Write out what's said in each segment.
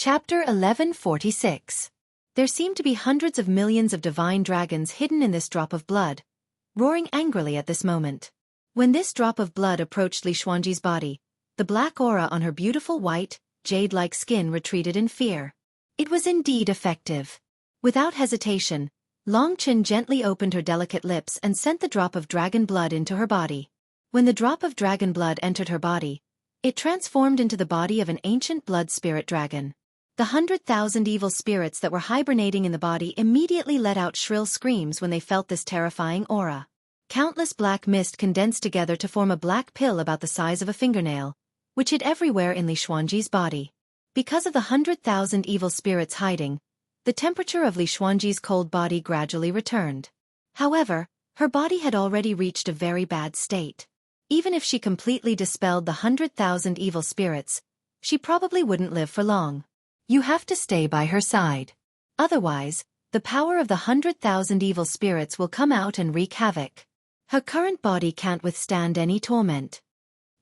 Chapter 1146. There seemed to be hundreds of millions of divine dragons hidden in this drop of blood, roaring angrily at this moment. When this drop of blood approached Li Xuanji's body, the black aura on her beautiful white, jade-like skin retreated in fear. It was indeed effective. Without hesitation, Long Chen gently opened her delicate lips and sent the drop of dragon blood into her body. When the drop of dragon blood entered her body, it transformed into the body of an ancient blood spirit dragon. The 100,000 evil spirits that were hibernating in the body immediately let out shrill screams when they felt this terrifying aura. Countless black mist condensed together to form a black pill about the size of a fingernail, which hid everywhere in Li Xuanji's body. Because of the 100,000 evil spirits hiding, the temperature of Li Xuanji's cold body gradually returned. However, her body had already reached a very bad state. Even if she completely dispelled the 100,000 evil spirits, she probably wouldn't live for long. You have to stay by her side. Otherwise, the power of the 100,000 evil spirits will come out and wreak havoc. Her current body can't withstand any torment.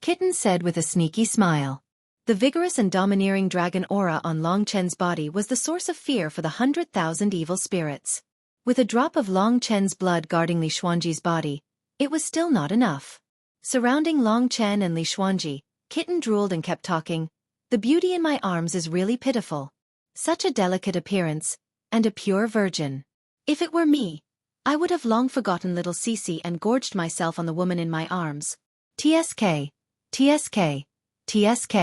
Kitten said with a sneaky smile. The vigorous and domineering dragon aura on Long Chen's body was the source of fear for the 100,000 evil spirits. With a drop of Long Chen's blood guarding Li Xuanji's body, it was still not enough. Surrounding Long Chen and Li Xuanji, Kitten drooled and kept talking. The beauty in my arms is really pitiful. Such a delicate appearance, and a pure virgin. If it were me, I would have long forgotten little Cece and gorged myself on the woman in my arms. TSK, TSK, TSK.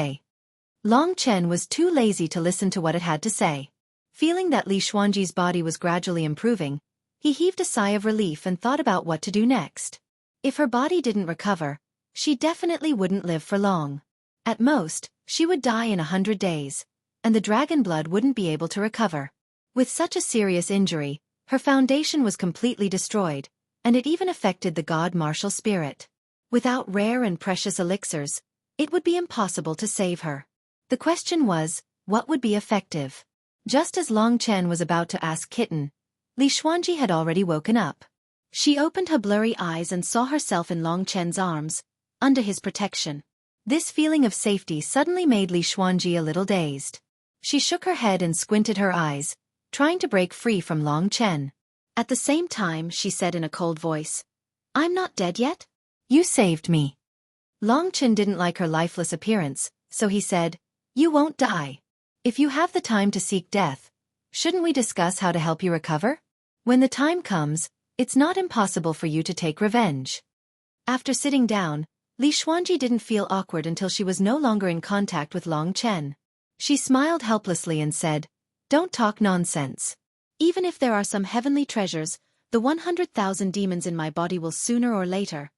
Long Chen was too lazy to listen to what it had to say. Feeling that Li Xuanji's body was gradually improving, he heaved a sigh of relief and thought about what to do next. If her body didn't recover, she definitely wouldn't live for long. At most, she would die in 100 days, and the dragon blood wouldn't be able to recover. With such a serious injury, her foundation was completely destroyed, and it even affected the god martial spirit. Without rare and precious elixirs, it would be impossible to save her. The question was, what would be effective? Just as Long Chen was about to ask Kitten, Li Xuanji had already woken up. She opened her blurry eyes and saw herself in Long Chen's arms, under his protection. This feeling of safety suddenly made Li Xuanji a little dazed. She shook her head and squinted her eyes, trying to break free from Long Chen. At the same time, she said in a cold voice, "I'm not dead yet? You saved me." Long Chen didn't like her lifeless appearance, so he said, "You won't die. If you have the time to seek death, shouldn't we discuss how to help you recover? When the time comes, it's not impossible for you to take revenge." After sitting down, Li Xuanji didn't feel awkward until she was no longer in contact with Long Chen. She smiled helplessly and said, "Don't talk nonsense. Even if there are some heavenly treasures, the 100,000 demons in my body will sooner or later."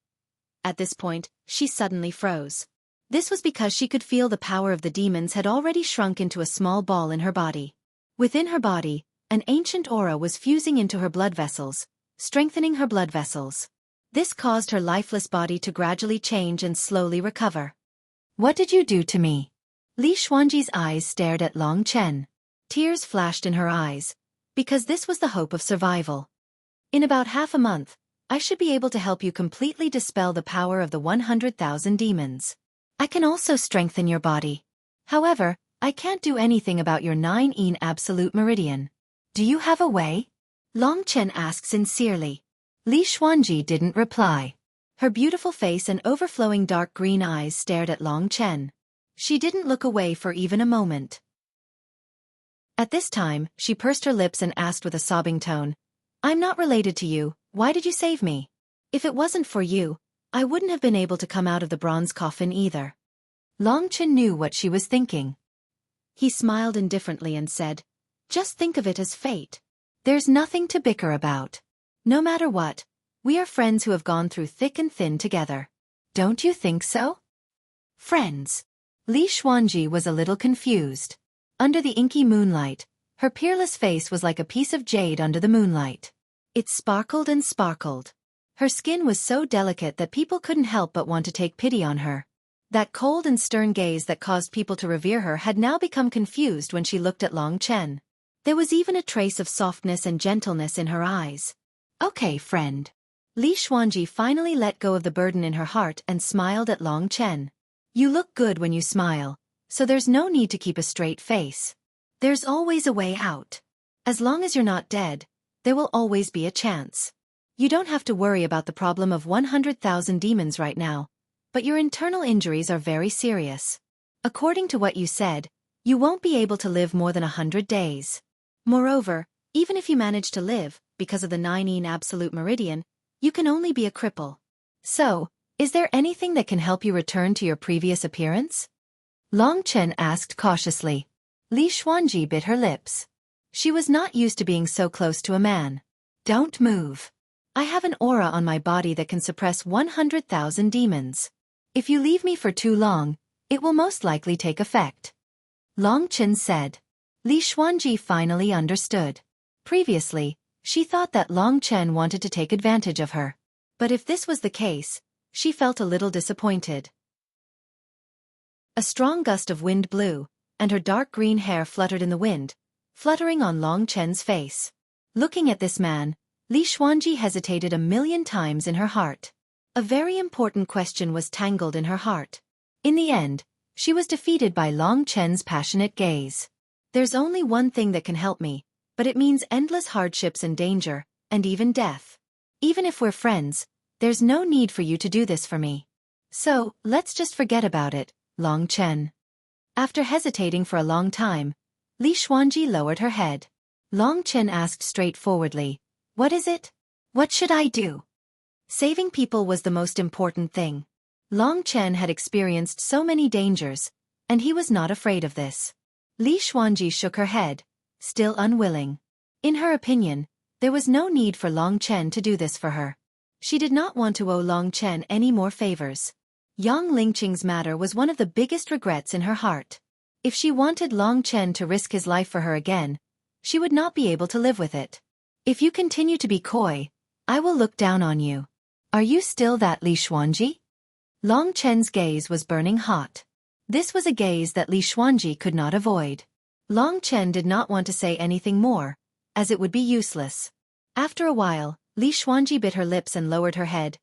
At this point, she suddenly froze. This was because she could feel the power of the demons had already shrunk into a small ball in her body. Within her body, an ancient aura was fusing into her blood vessels, strengthening her blood vessels. This caused her lifeless body to gradually change and slowly recover. "What did you do to me?" Li Xuanji's eyes stared at Long Chen. Tears flashed in her eyes, because this was the hope of survival. "In about half a month, I should be able to help you completely dispel the power of the 100,000 demons. I can also strengthen your body. However, I can't do anything about your 9-yin absolute meridian. Do you have a way?" Long Chen asked sincerely. Li Xuanji didn't reply. Her beautiful face and overflowing dark green eyes stared at Long Chen. She didn't look away for even a moment. At this time, she pursed her lips and asked with a sobbing tone, "I'm not related to you, why did you save me? If it wasn't for you, I wouldn't have been able to come out of the bronze coffin either." Long Chen knew what she was thinking. He smiled indifferently and said, "Just think of it as fate. There's nothing to bicker about. No matter what, we are friends who have gone through thick and thin together. Don't you think so?" Friends. Li Xuanji was a little confused. Under the inky moonlight, her peerless face was like a piece of jade under the moonlight. It sparkled and sparkled. Her skin was so delicate that people couldn't help but want to take pity on her. That cold and stern gaze that caused people to revere her had now become confused when she looked at Long Chen. There was even a trace of softness and gentleness in her eyes. "Okay, friend." Li Xuanji finally let go of the burden in her heart and smiled at Long Chen. "You look good when you smile, so there's no need to keep a straight face. There's always a way out. As long as you're not dead, there will always be a chance. You don't have to worry about the problem of 100,000 demons right now, but your internal injuries are very serious. According to what you said, you won't be able to live more than 100 days. Moreover, even if you manage to live, because of the 9 absolute meridian, you can only be a cripple. So, is there anything that can help you return to your previous appearance? Long Chen asked cautiously. Li Xuanji bit her lips. She was not used to being so close to a man. Don't move. I have an aura on my body that can suppress 100,000 demons. If you leave me for too long, it will most likely take effect. Long Chen said. Li Xuanji finally understood. Previously, she thought that Long Chen wanted to take advantage of her. But if this was the case, she felt a little disappointed. A strong gust of wind blew, and her dark green hair fluttered in the wind, fluttering on Long Chen's face. Looking at this man, Li Xuanji hesitated 1,000,000 times in her heart. A very important question was tangled in her heart. In the end, she was defeated by Long Chen's passionate gaze. There's only one thing that can help me, but it means endless hardships and danger, and even death. Even if we're friends, there's no need for you to do this for me. So, let's just forget about it, Long Chen. After hesitating for a long time, Li Xuanji lowered her head. Long Chen asked straightforwardly, "What is it? What should I do?" Saving people was the most important thing. Long Chen had experienced so many dangers, and he was not afraid of this. Li Xuanji shook her head, still unwilling. In her opinion, there was no need for Long Chen to do this for her. She did not want to owe Long Chen any more favors. Yang Lingqing's matter was one of the biggest regrets in her heart. If she wanted Long Chen to risk his life for her again, she would not be able to live with it. If you continue to be coy, I will look down on you. Are you still that Li Xuanji? Long Chen's gaze was burning hot. This was a gaze that Li Xuanji could not avoid. Long Chen did not want to say anything more, as it would be useless. After a while, Li Xuanji bit her lips and lowered her head.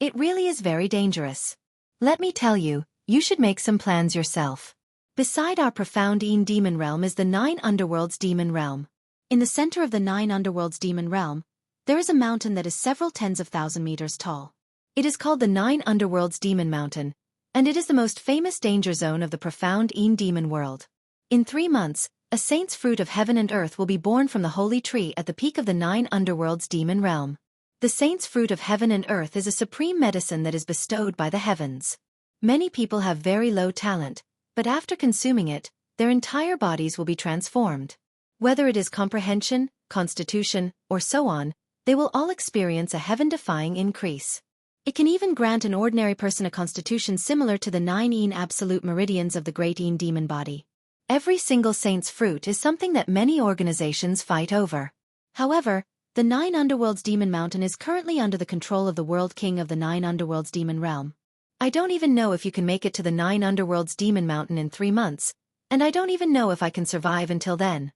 It really is very dangerous. Let me tell you, you should make some plans yourself. Beside our profound demon realm is the 9 underworlds demon realm. In the center of the 9 underworlds demon realm, there is a mountain that is several tens of thousand meters tall. It is called the 9 underworlds demon mountain, and it is the most famous danger zone of the profound demon world. In 3 months, a saint's fruit of heaven and earth will be born from the holy tree at the peak of the 9 underworlds demon realm. The saint's fruit of heaven and earth is a supreme medicine that is bestowed by the heavens. Many people have very low talent, but after consuming it, their entire bodies will be transformed. Whether it is comprehension, constitution, or so on, they will all experience a heaven-defying increase. It can even grant an ordinary person a constitution similar to the 9 absolute meridians of the great demon body. Every single saint's fruit is something that many organizations fight over. However, the 9 underworlds demon mountain is currently under the control of the world king of the 9 underworlds demon realm. I don't even know if you can make it to the 9 underworlds demon mountain in 3 months, and I don't even know if I can survive until then.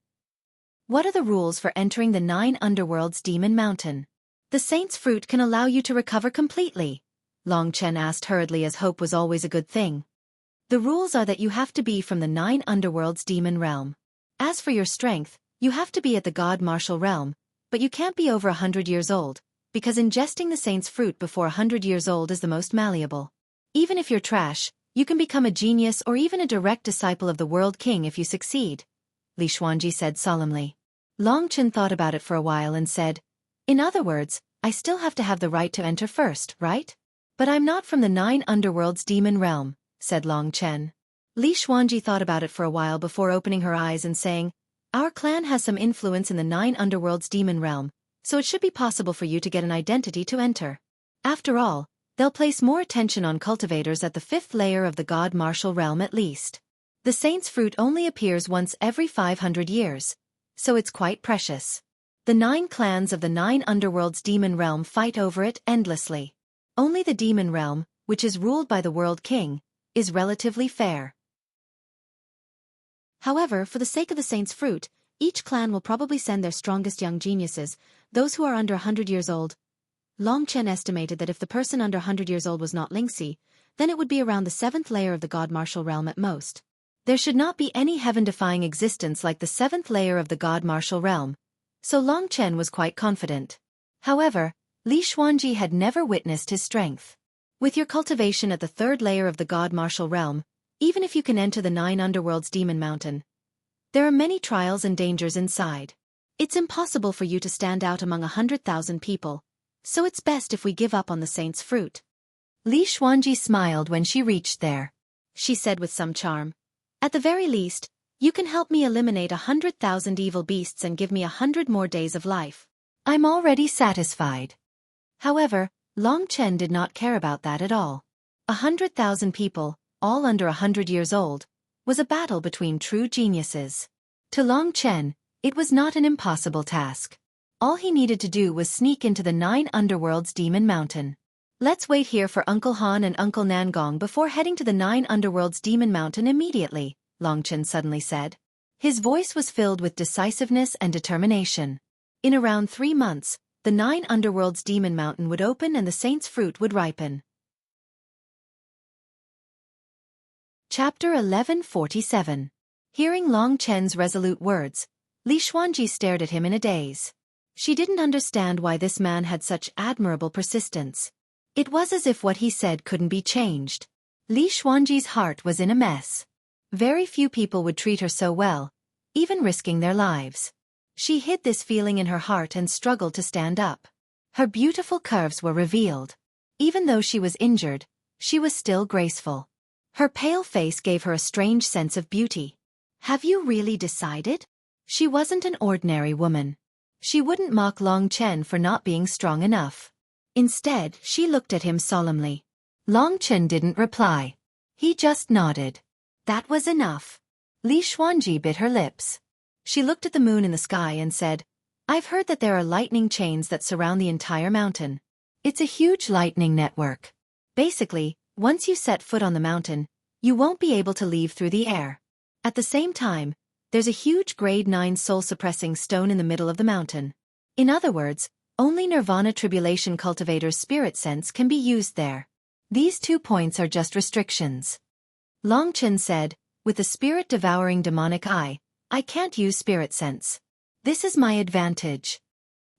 What are the rules for entering the 9 underworlds demon mountain? The saint's fruit can allow you to recover completely, Long Chen asked hurriedly, as hope was always a good thing. The rules are that you have to be from the 9 underworlds demon realm. As for your strength, you have to be at the god martial realm, but you can't be over 100 years old, because ingesting the saint's fruit before 100 years old is the most malleable. Even if you're trash, you can become a genius or even a direct disciple of the world king if you succeed, Li Xuanji said solemnly. Long Chen thought about it for a while and said, "In other words, I still have to have the right to enter first, right? But I'm not from the 9 underworlds demon realm," said Long Chen. Li Xuanji thought about it for a while before opening her eyes and saying, "Our clan has some influence in the 9 underworlds demon realm, so it should be possible for you to get an identity to enter. After all, they'll place more attention on cultivators at the 5th layer of the god martial realm at least. The saint's fruit only appears once every 500 years, so it's quite precious. The 9 clans of the 9 underworlds demon realm fight over it endlessly. Only the demon realm, which is ruled by the world king, is relatively fair. However, for the sake of the saint's fruit, each clan will probably send their strongest young geniuses, those who are under 100 years old. Long Chen estimated that if the person under 100 years old was not Lingxi, then it would be around the 7th layer of the god martial realm at most. There should not be any heaven-defying existence like the seventh layer of the god martial realm, so Long Chen was quite confident. However, Li Xuanji had never witnessed his strength. With your cultivation at the third layer of the god martial realm, even if you can enter the 9 underworlds demon mountain, there are many trials and dangers inside. It's impossible for you to stand out among 100,000 people, so it's best if we give up on the saint's fruit. Li Xuanji smiled when she reached there. She said with some charm, "At the very least, you can help me eliminate 100,000 evil beasts and give me 100 more days of life. I'm already satisfied." However, Long Chen did not care about that at all. 100,000 people, all under 100 years old, was a battle between true geniuses. To Long Chen, it was not an impossible task. All he needed to do was sneak into the 9 underworlds demon mountain. "Let's wait here for Uncle Han and Uncle Nangong before heading to the 9 underworlds demon mountain immediately," Long Chen suddenly said. His voice was filled with decisiveness and determination. In around 3 months, the 9 underworlds demon mountain would open and the saint's fruit would ripen. Chapter 1147. Hearing Long Chen's resolute words, Li Xuanji stared at him in a daze. She didn't understand why this man had such admirable persistence. It was as if what he said couldn't be changed. Li Xuanji's heart was in a mess. Very few people would treat her so well, even risking their lives. She hid this feeling in her heart and struggled to stand up. Her beautiful curves were revealed. Even though she was injured, she was still graceful. Her pale face gave her a strange sense of beauty. "Have you really decided?" She wasn't an ordinary woman. She wouldn't mock Long Chen for not being strong enough. Instead, she looked at him solemnly. Long Chen didn't reply. He just nodded. That was enough. Li Xuanji bit her lips. She looked at the moon in the sky and said, "I've heard that there are lightning chains that surround the entire mountain. It's a huge lightning network. Basically, once you set foot on the mountain, you won't be able to leave through the air. At the same time, there's a huge grade 9 soul-suppressing stone in the middle of the mountain. In other words, only Nirvana Tribulation Cultivator's spirit sense can be used there. These 2 points are just restrictions." Long Chen said, "With the spirit-devouring demonic eye, I can't use spirit sense. This is my advantage."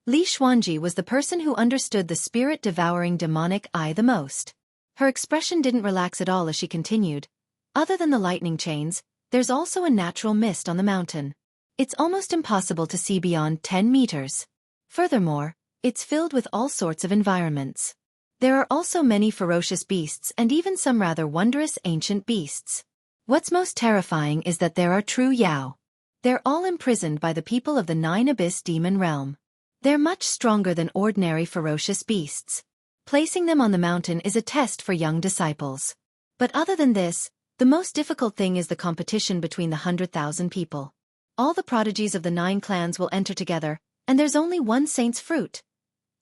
Li Xuanji was the person who understood the spirit-devouring demonic eye the most. Her expression didn't relax at all as she continued. "Other than the lightning chains, there's also a natural mist on the mountain. It's almost impossible to see beyond 10 meters. Furthermore, it's filled with all sorts of environments. There are also many ferocious beasts and even some rather wondrous ancient beasts. What's most terrifying is that there are true Yao. They're all imprisoned by the people of the 9 Abyss demon realm. They're much stronger than ordinary ferocious beasts. Placing them on the mountain is a test for young disciples. But other than this, the most difficult thing is the competition between the 100,000 people. All the prodigies of the 9 clans will enter together, and there's only one saint's fruit."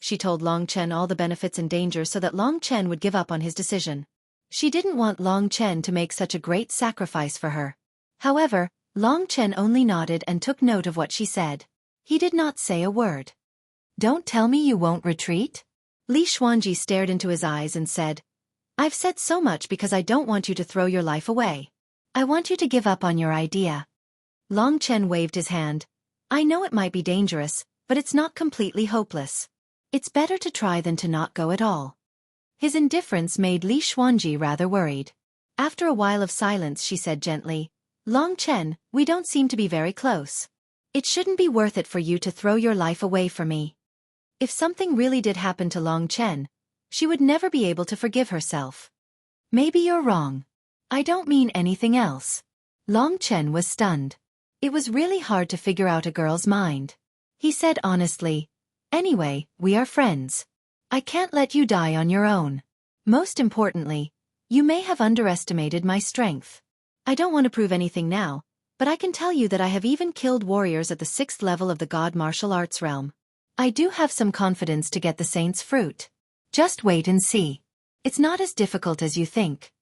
She told Long Chen all the benefits and dangers so that Long Chen would give up on his decision. She didn't want Long Chen to make such a great sacrifice for her. However, Long Chen only nodded and took note of what she said. He did not say a word. "Don't tell me you won't retreat?" Li Xuanji stared into his eyes and said, "I've said so much because I don't want you to throw your life away. I want you to give up on your idea." Long Chen waved his hand. "I know it might be dangerous, but it's not completely hopeless. It's better to try than to not go at all." His indifference made Li Xuanji rather worried. After a while of silence she said gently, "Long Chen, we don't seem to be very close. It shouldn't be worth it for you to throw your life away for me." If something really did happen to Long Chen, she would never be able to forgive herself. "Maybe you're wrong. I don't mean anything else." Long Chen was stunned. It was really hard to figure out a girl's mind. He said honestly, "Anyway, we are friends. I can't let you die on your own. Most importantly, you may have underestimated my strength. I don't want to prove anything now, but I can tell you that I have even killed warriors at the 6th level of the God martial arts realm. I do have some confidence to get the saint's fruit. Just wait and see. It's not as difficult as you think."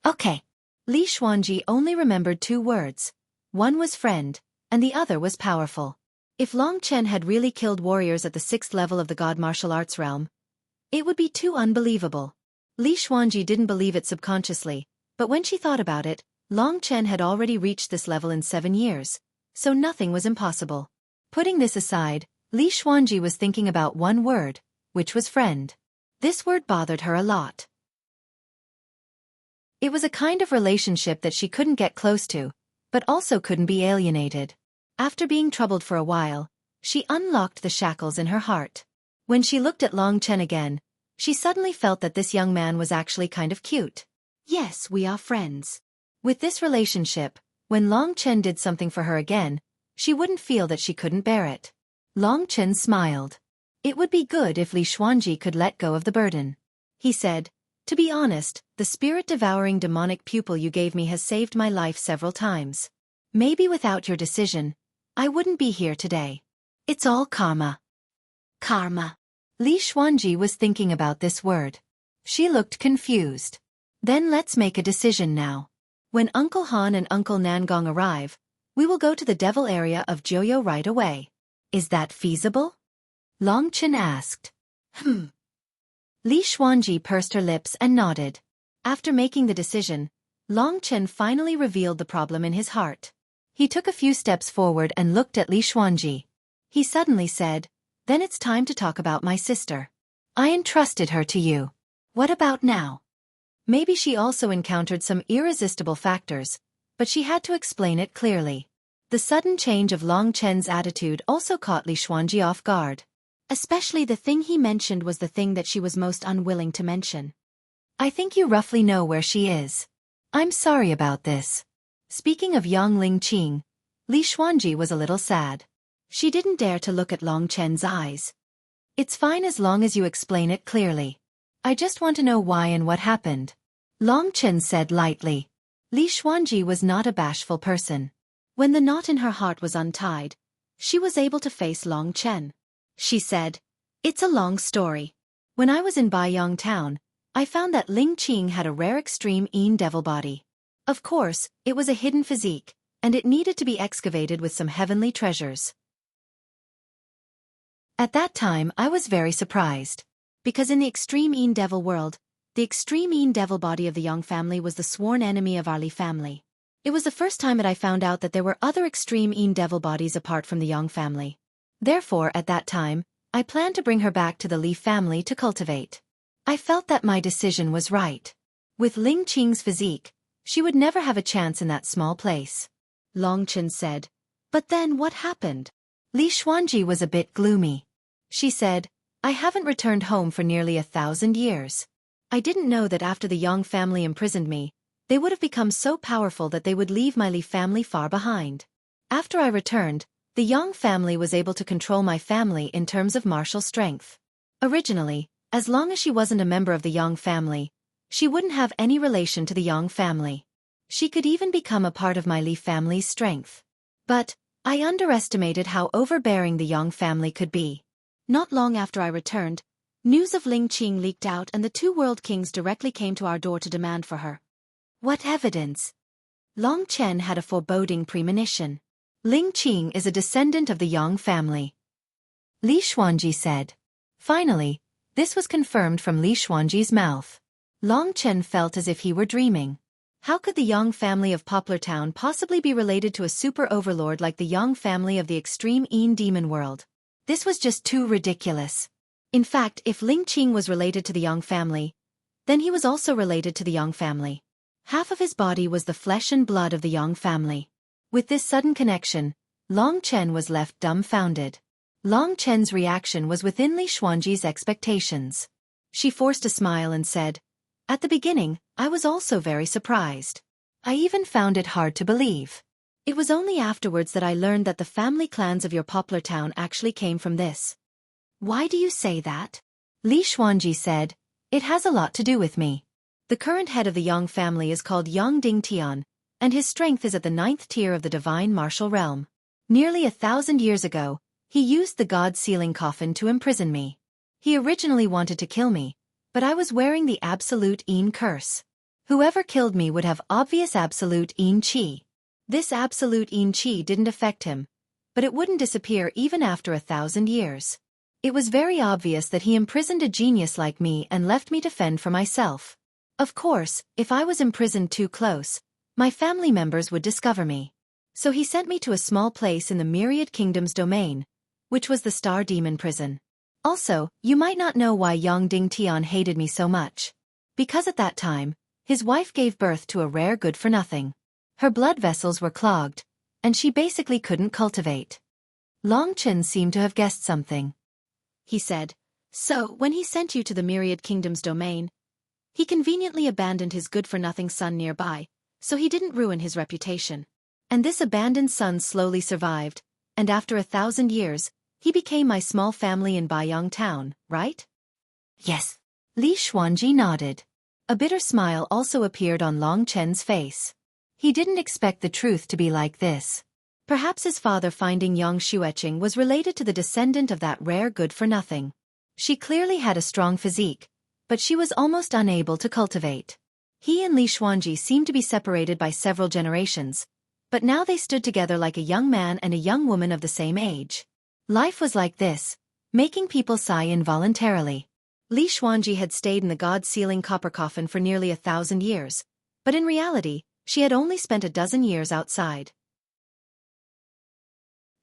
"Okay." Li Xuanji only remembered 2 words. One was friend, and the other was powerful. If Long Chen had really killed warriors at the 6th level of the God martial arts realm, it would be too unbelievable. Li Xuanji didn't believe it subconsciously, but when she thought about it, Long Chen had already reached this level in 7 years, so nothing was impossible. Putting this aside, Li Xuanji was thinking about one word, which was friend. This word bothered her a lot. It was a kind of relationship that she couldn't get close to, but also couldn't be alienated. After being troubled for a while, she unlocked the shackles in her heart. When she looked at Long Chen again, she suddenly felt that this young man was actually kind of cute. Yes, we are friends. With this relationship, when Long Chen did something for her again, she wouldn't feel that she couldn't bear it. Long Chen smiled. It would be good if Li Xuanji could let go of the burden. He said, "To be honest, the spirit-devouring demonic pupil you gave me has saved my life several times. Maybe without your decision, I wouldn't be here today. It's all karma." Karma. Li Xuanji was thinking about this word. She looked confused. Then let's make a decision now. When Uncle Han and Uncle Nangong arrive, we will go to the devil area of Joyo right away. Is that feasible? Long Chen asked. Li Xuanji pursed her lips and nodded. After making the decision, Long Chen finally revealed the problem in his heart. He took a few steps forward and looked at Li Xuanji. He suddenly said, "Then it's time to talk about my sister. I entrusted her to you. What about now?" Maybe she also encountered some irresistible factors, but she had to explain it clearly. The sudden change of Long Chen's attitude also caught Li Xuanji off guard. Especially the thing he mentioned was the thing that she was most unwilling to mention. "I think you roughly know where she is. I'm sorry about this." Speaking of Yang Lingqing, Li Xuanji was a little sad. She didn't dare to look at Long Chen's eyes. "It's fine as long as you explain it clearly. I just want to know why and what happened," Long Chen said lightly. Li Xuanji was not a bashful person. When the knot in her heart was untied, she was able to face Long Chen. She said, "It's a long story. When I was in Baiyang town, I found that Ling Qing had a rare extreme Yin devil body. Of course, it was a hidden physique, and it needed to be excavated with some heavenly treasures. At that time I was very surprised. Because in the extreme Yin devil world, the extreme Yin devil body of the Yang family was the sworn enemy of our Li family. It was the first time that I found out that there were other extreme Yin devil bodies apart from the Yang family. Therefore, at that time, I planned to bring her back to the Li family to cultivate. I felt that my decision was right. With Ling Qing's physique, she would never have a chance in that small place." Long Chen said. "But then what happened?" Li Xuanji was a bit gloomy. She said, "I haven't returned home for nearly 1,000 years. I didn't know that after the Yang family imprisoned me, they would have become so powerful that they would leave my Li family far behind. After I returned, the Yang family was able to control my family in terms of martial strength. Originally, as long as she wasn't a member of the Yang family, she wouldn't have any relation to the Yang family. She could even become a part of my Li family's strength. But I underestimated how overbearing the Yang family could be. Not long after I returned, news of Ling Qing leaked out and the 2 world kings directly came to our door to demand for her." "What evidence?" Long Chen had a foreboding premonition. "Ling Qing is a descendant of the Yang family," Li Xuanji said. Finally, this was confirmed from Li Xuanji's mouth. Long Chen felt as if he were dreaming. How could the Yang family of Poplar Town possibly be related to a super overlord like the Yang family of the extreme Yin demon world? This was just too ridiculous. In fact, if Ling Qing was related to the Yang family, then he was also related to the Yang family. Half of his body was the flesh and blood of the Yang family. With this sudden connection, Long Chen was left dumbfounded. Long Chen's reaction was within Li Xuanji's expectations. She forced a smile and said, "At the beginning, I was also very surprised. I even found it hard to believe. It was only afterwards that I learned that the family clans of your Poplar Town actually came from this." "Why do you say that?" Li Xuanji said, "It has a lot to do with me. The current head of the Yang family is called Yang Dingtian, and his strength is at the 9th tier of the divine martial realm. Nearly 1,000 years ago, he used the god sealing coffin to imprison me. He originally wanted to kill me, but I was wearing the absolute Yin curse. Whoever killed me would have obvious absolute Yin Qi. This absolute Yin Qi didn't affect him, but it wouldn't disappear even after 1,000 years. It was very obvious that he imprisoned a genius like me and left me to fend for myself. Of course, if I was imprisoned too close, My family members would discover me. So he sent me to a small place in the Myriad Kingdom's domain, which was the Star Demon Prison. Also, you might not know why Yang Ding Tian hated me so much. Because at that time, his wife gave birth to a rare good-for-nothing. Her blood vessels were clogged, and she basically couldn't cultivate. Long Chen seemed to have guessed something. He said, "So, when he sent you to the Myriad Kingdom's domain, he conveniently abandoned his good-for-nothing son nearby, so he didn't ruin his reputation. And this abandoned son slowly survived, and after 1,000 years, he became my small family in Baiyang town, right?" "Yes." Li Xuanji nodded. A bitter smile also appeared on Long Chen's face. He didn't expect the truth to be like this. Perhaps his father finding young Xueqi was related to the descendant of that rare good-for-nothing. She clearly had a strong physique, but she was almost unable to cultivate. He and Li Xuanji seemed to be separated by several generations, but now they stood together like a young man and a young woman of the same age. Life was like this, making people sigh involuntarily. Li Xuanji had stayed in the god-sealing copper coffin for nearly 1,000 years, but in reality, she had only spent a dozen years outside.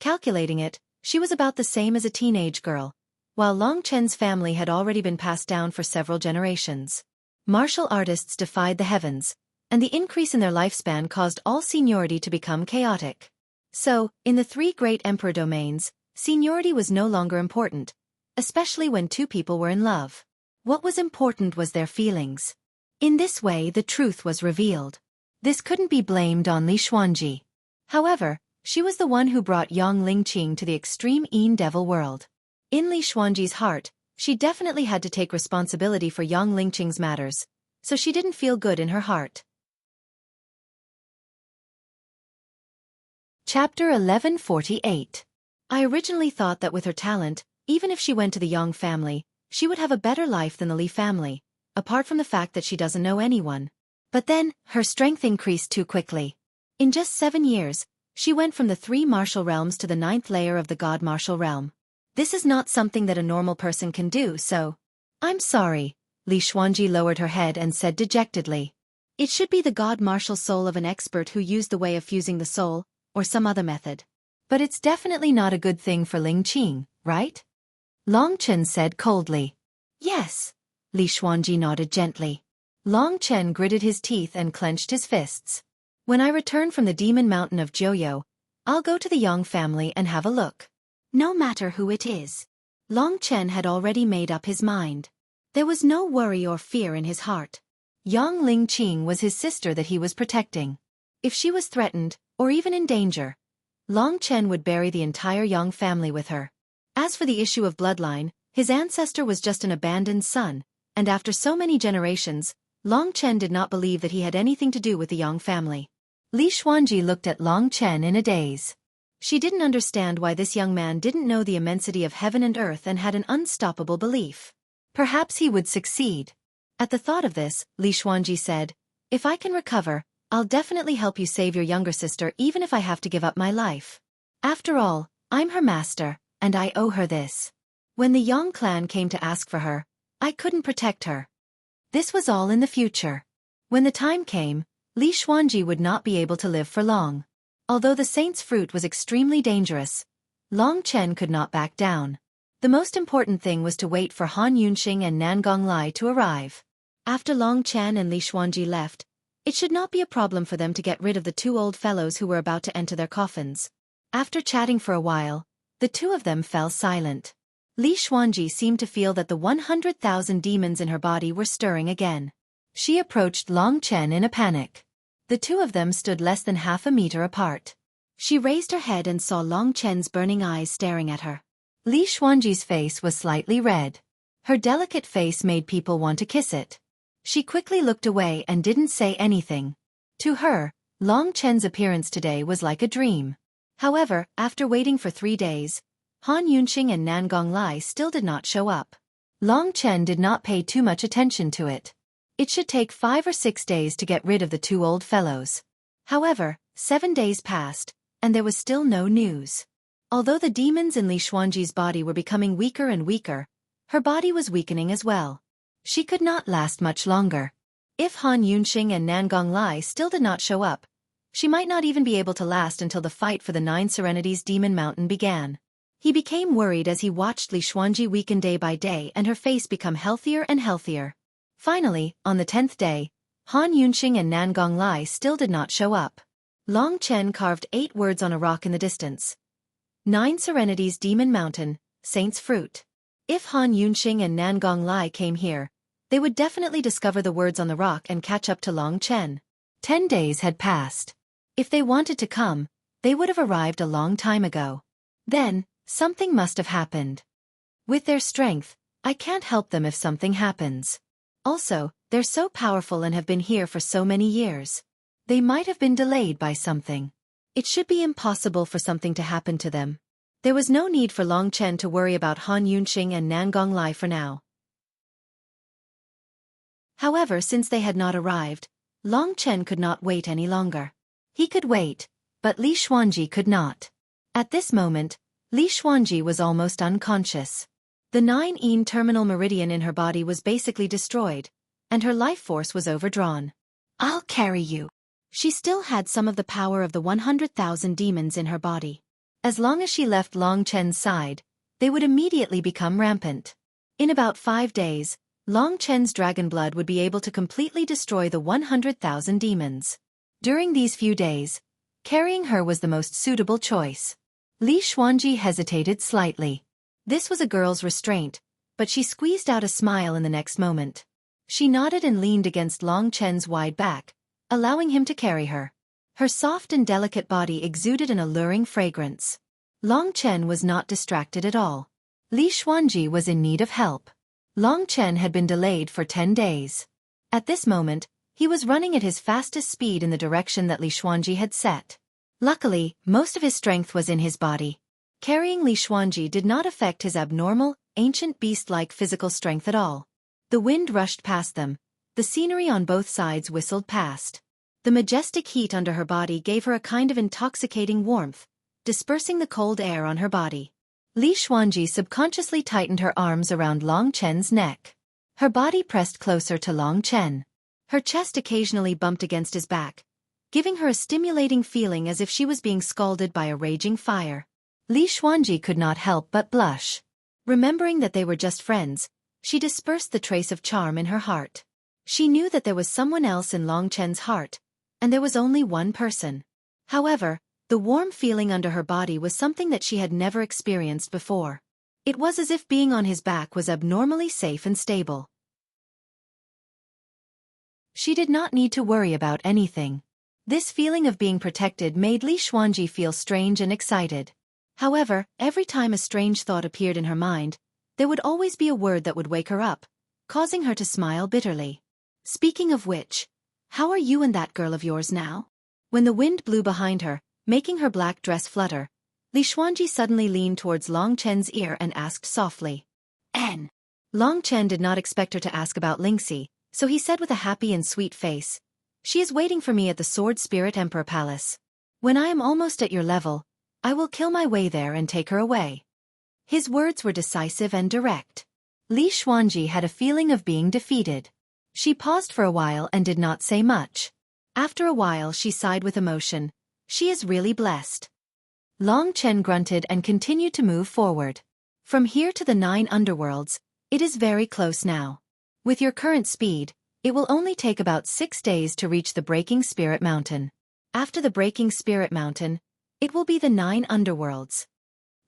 Calculating it, she was about the same as a teenage girl, while Long Chen's family had already been passed down for several generations. Martial artists defied the heavens, and the increase in their lifespan caused all seniority to become chaotic. So, in the three great emperor domains, seniority was no longer important, especially when two people were in love. What was important was their feelings. In this way the truth was revealed. This couldn't be blamed on Li Xuanji. However, she was the one who brought Yang Lingqing to the extreme Yin Devil world. In Li Xuanji's heart, she definitely had to take responsibility for Yang Lingqing's matters, so she didn't feel good in her heart. Chapter 1148. I originally thought that with her talent, even if she went to the Yang family, she would have a better life than the Li family, apart from the fact that she doesn't know anyone. But then, her strength increased too quickly. In just 7 years, she went from the 3 martial realms to the 9th layer of the God martial realm. This is not something that a normal person can do, so... I'm sorry, Li Xuanji lowered her head and said dejectedly. It should be the God martial soul of an expert who used the way of fusing the soul, or some other method. But it's definitely not a good thing for Lingqing, right? Long Chen said coldly. Yes. Li Xuanji nodded gently. Long Chen gritted his teeth and clenched his fists. When I return from the Demon Mountain of Joyo, I'll go to the Yang family and have a look. No matter who it is. Long Chen had already made up his mind. There was no worry or fear in his heart. Yang Lingqing was his sister that he was protecting. If she was threatened, or even in danger, Long Chen would bury the entire Yang family with her. As for the issue of bloodline, his ancestor was just an abandoned son, and after so many generations, Long Chen did not believe that he had anything to do with the Yang family. Li Xuanji looked at Long Chen in a daze. She didn't understand why this young man didn't know the immensity of heaven and earth and had an unstoppable belief. Perhaps he would succeed. At the thought of this, Li Xuanji said, "If I can recover, I'll definitely help you save your younger sister even if I have to give up my life. After all, I'm her master, and I owe her this. When the Yang clan came to ask for her, I couldn't protect her. This was all in the future. When the time came, Li Xuanji would not be able to live for long. Although the saint's fruit was extremely dangerous, Long Chen could not back down. The most important thing was to wait for Han Yunxing and Nangong Lai to arrive. After Long Chen and Li Xuanji left, it should not be a problem for them to get rid of the 2 old fellows who were about to enter their coffins. After chatting for a while, the 2 of them fell silent. Li Xuanji seemed to feel that the 100,000 demons in her body were stirring again. She approached Long Chen in a panic. The 2 of them stood less than half a meter apart. She raised her head and saw Long Chen's burning eyes staring at her. Li Xuanji's face was slightly red. Her delicate face made people want to kiss it. She quickly looked away and didn't say anything. To her, Long Chen's appearance today was like a dream. However, after waiting for 3 days, Han Yunxing and Nangong Lai still did not show up. Long Chen did not pay too much attention to it. It should take 5 or 6 days to get rid of the 2 old fellows. However, 7 days passed, and there was still no news. Although the demons in Li Xuanji's body were becoming weaker and weaker, her body was weakening as well. She could not last much longer. If Han Yunxing and Nan Gonglai still did not show up, she might not even be able to last until the fight for the 9 Serenities Demon Mountain began. He became worried as he watched Li Xuanji weaken day by day and her face become healthier and healthier. Finally, on the 10th day, Han Yunxing and Nan Gonglai still did not show up. Long Chen carved 8 words on a rock in the distance. 9 Serenities Demon Mountain, Saint's Fruit. If Han Yunxing and Nan Gonglai came here, they would definitely discover the words on the rock and catch up to Long Chen. 10 days had passed. If they wanted to come, they would have arrived a long time ago. Then, something must have happened. With their strength, I can't help them if something happens. Also, they're so powerful and have been here for so many years. They might have been delayed by something. It should be impossible for something to happen to them. There was no need for Long Chen to worry about Han Yunxing and Nan Gonglai for now. However, since they had not arrived, Long Chen could not wait any longer. He could wait, but Li Xuanji could not. At this moment, Li Xuanji was almost unconscious. The 9-yin terminal meridian in her body was basically destroyed, and her life force was overdrawn. I'll carry you. She still had some of the power of the 100,000 demons in her body. As long as she left Long Chen's side, they would immediately become rampant. In about 5 days, Long Chen's dragon blood would be able to completely destroy the 100,000 demons. During these few days, carrying her was the most suitable choice. Li Xuanji hesitated slightly. This was a girl's restraint, but she squeezed out a smile in the next moment. She nodded and leaned against Long Chen's wide back, allowing him to carry her. Her soft and delicate body exuded an alluring fragrance. Long Chen was not distracted at all. Li Xuanji was in need of help. Long Chen had been delayed for 10 days. At this moment, he was running at his fastest speed in the direction that Li Xuanji had set. Luckily, most of his strength was in his body. Carrying Li Xuanji did not affect his abnormal, ancient beast-like physical strength at all. The wind rushed past them. The scenery on both sides whistled past. The majestic heat under her body gave her a kind of intoxicating warmth, dispersing the cold air on her body. Li Xuanji subconsciously tightened her arms around Long Chen's neck. Her body pressed closer to Long Chen. Her chest occasionally bumped against his back, giving her a stimulating feeling as if she was being scalded by a raging fire. Li Xuanji could not help but blush. Remembering that they were just friends, she dispersed the trace of charm in her heart. She knew that there was someone else in Long Chen's heart, and there was only one person. However, the warm feeling under her body was something that she had never experienced before. It was as if being on his back was abnormally safe and stable. She did not need to worry about anything. This feeling of being protected made Li Xuanji feel strange and excited. However, every time a strange thought appeared in her mind, there would always be a word that would wake her up, causing her to smile bitterly. Speaking of which, how are you and that girl of yours now? When the wind blew behind her, making her black dress flutter, Li Xuanji suddenly leaned towards Long Chen's ear and asked softly. N. Long Chen did not expect her to ask about Lingxi, so he said with a happy and sweet face, "She is waiting for me at the Sword Spirit Emperor Palace. When I am almost at your level, I will kill my way there and take her away." His words were decisive and direct. Li Xuanji had a feeling of being defeated. She paused for a while and did not say much. After a while she sighed with emotion. She is really blessed. Long Chen grunted and continued to move forward. From here to the 9 underworlds, it is very close now. With your current speed, it will only take about 6 days to reach the Breaking Spirit Mountain. After the Breaking Spirit Mountain, it will be the 9 underworlds.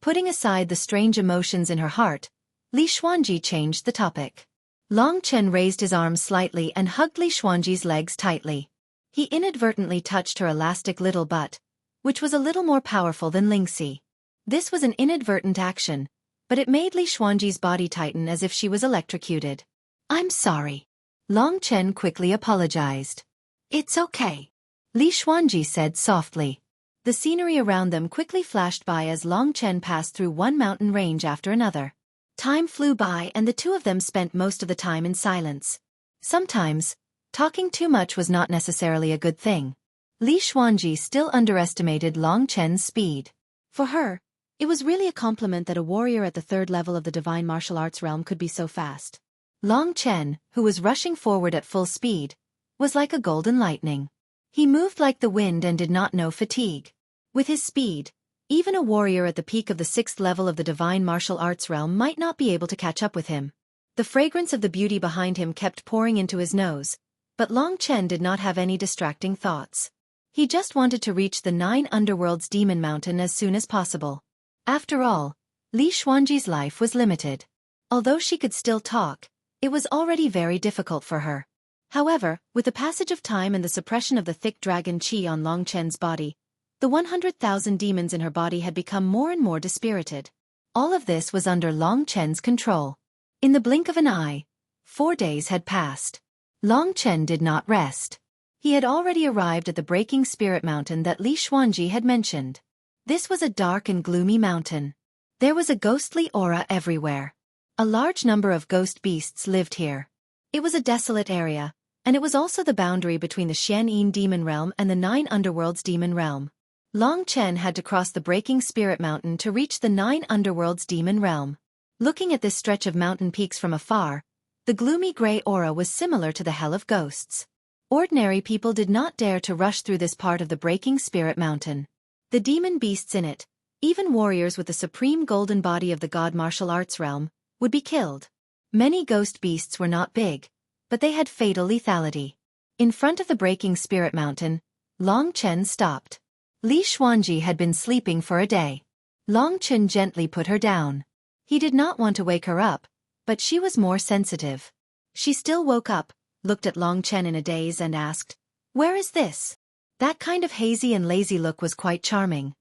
Putting aside the strange emotions in her heart, Li Xuanji changed the topic. Long Chen raised his arms slightly and hugged Li Xuanji's legs tightly. He inadvertently touched her elastic little butt, which was a little more powerful than Lingxi. This was an inadvertent action, but it made Li Xuanji's body tighten as if she was electrocuted. "I'm sorry." Long Chen quickly apologized. "It's okay," Li Xuanji said softly. The scenery around them quickly flashed by as Long Chen passed through one mountain range after another. Time flew by and the two of them spent most of the time in silence. Sometimes, talking too much was not necessarily a good thing. Li Xuanji still underestimated Long Chen's speed. For her, it was really a compliment that a warrior at the 3rd level of the divine martial arts realm could be so fast. Long Chen, who was rushing forward at full speed, was like a golden lightning. He moved like the wind and did not know fatigue. With his speed, even a warrior at the peak of the 6th level of the divine martial arts realm might not be able to catch up with him. The fragrance of the beauty behind him kept pouring into his nose, but Long Chen did not have any distracting thoughts. He just wanted to reach the 9 underworlds demon mountain as soon as possible. After all, Li Xuanji's life was limited. Although she could still talk, it was already very difficult for her. However, with the passage of time and the suppression of the thick dragon qi on Long Chen's body, the 100,000 demons in her body had become more and more dispirited. All of this was under Long Chen's control. In the blink of an eye, 4 days had passed. Long Chen did not rest. He had already arrived at the breaking spirit mountain that Li Xuanji had mentioned. This was a dark and gloomy mountain. There was a ghostly aura everywhere. A large number of ghost beasts lived here. It was a desolate area, and it was also the boundary between the Xianyin demon realm and the 9 underworlds demon realm. Long Chen had to cross the breaking spirit mountain to reach the 9 underworlds demon realm. Looking at this stretch of mountain peaks from afar, the gloomy gray aura was similar to the hell of ghosts. Ordinary people did not dare to rush through this part of the breaking spirit mountain. The demon beasts in it, even warriors with the supreme golden body of the god martial arts realm, would be killed. Many ghost beasts were not big, but they had fatal lethality. In front of the breaking spirit mountain, Long Chen stopped. Li Xuanji had been sleeping for a day. Long Chen gently put her down. He did not want to wake her up, but she was more sensitive. She still woke up, looked at Long Chen in a daze and asked, "Where is this?" That kind of hazy and lazy look was quite charming.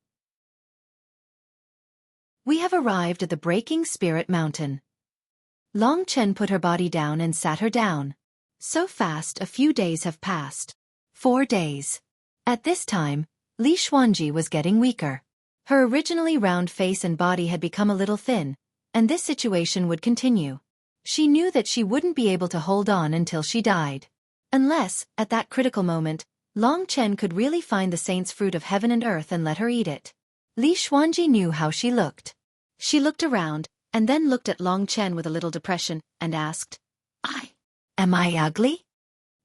"We have arrived at the breaking spirit mountain." Long Chen put her body down and sat her down. So fast a few days have passed. 4 days. At this time, Li Xuanji was getting weaker. Her originally round face and body had become a little thin, and this situation would continue. She knew that she wouldn't be able to hold on until she died. Unless, at that critical moment, Long Chen could really find the saint's fruit of heaven and earth and let her eat it. Li Xuanji knew how she looked. She looked around, and then looked at Long Chen with a little depression, and asked, Am I ugly?"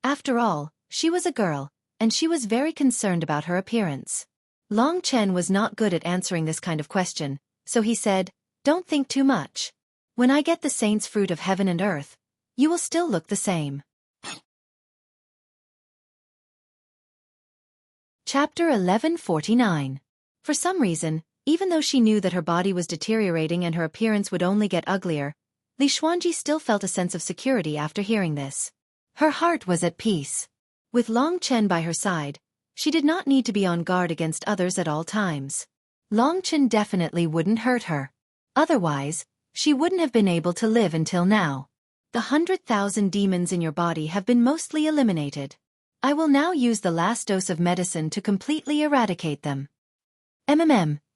After all, she was a girl, and she was very concerned about her appearance. Long Chen was not good at answering this kind of question, so he said, "Don't think too much. When I get the saint's fruit of heaven and earth, you will still look the same." Chapter 1149. For some reason, even though she knew that her body was deteriorating and her appearance would only get uglier, Li Xuanji still felt a sense of security after hearing this. Her heart was at peace. With Long Chen by her side, she did not need to be on guard against others at all times. Long Chen definitely wouldn't hurt her. Otherwise, she wouldn't have been able to live until now. The 100,000 demons in your body have been mostly eliminated. I will now use the last dose of medicine to completely eradicate them.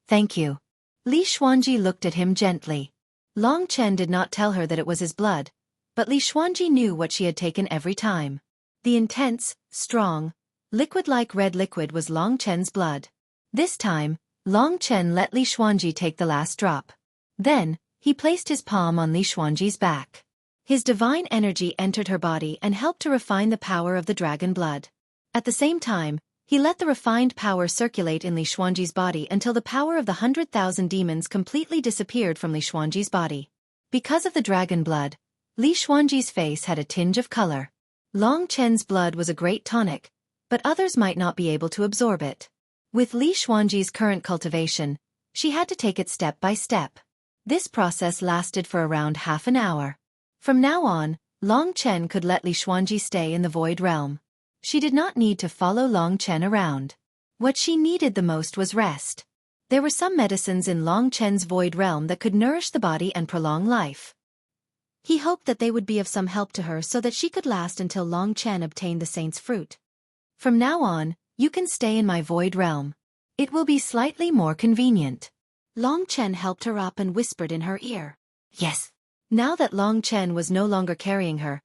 Thank you. Li Xuanji looked at him gently. Long Chen did not tell her that it was his blood, but Li Xuanji knew what she had taken every time. The intense, strong, liquid-like red liquid was Long Chen's blood. This time, Long Chen let Li Xuanji take the last drop. Then, he placed his palm on Li Xuanji's back. His divine energy entered her body and helped to refine the power of the dragon blood. At the same time, he let the refined power circulate in Li Xuanji's body until the power of the 100,000 demons completely disappeared from Li Xuanji's body. Because of the dragon blood, Li Xuanji's face had a tinge of color. Long Chen's blood was a great tonic, but others might not be able to absorb it. With Li Xuanji's current cultivation, she had to take it step by step. This process lasted for around half an hour. From now on, Long Chen could let Li Xuanji stay in the void realm. She did not need to follow Long Chen around. What she needed the most was rest. There were some medicines in Long Chen's void realm that could nourish the body and prolong life. He hoped that they would be of some help to her so that she could last until Long Chen obtained the saint's fruit. "From now on, you can stay in my void realm. It will be slightly more convenient." Long Chen helped her up and whispered in her ear, "Yes." Now that Long Chen was no longer carrying her,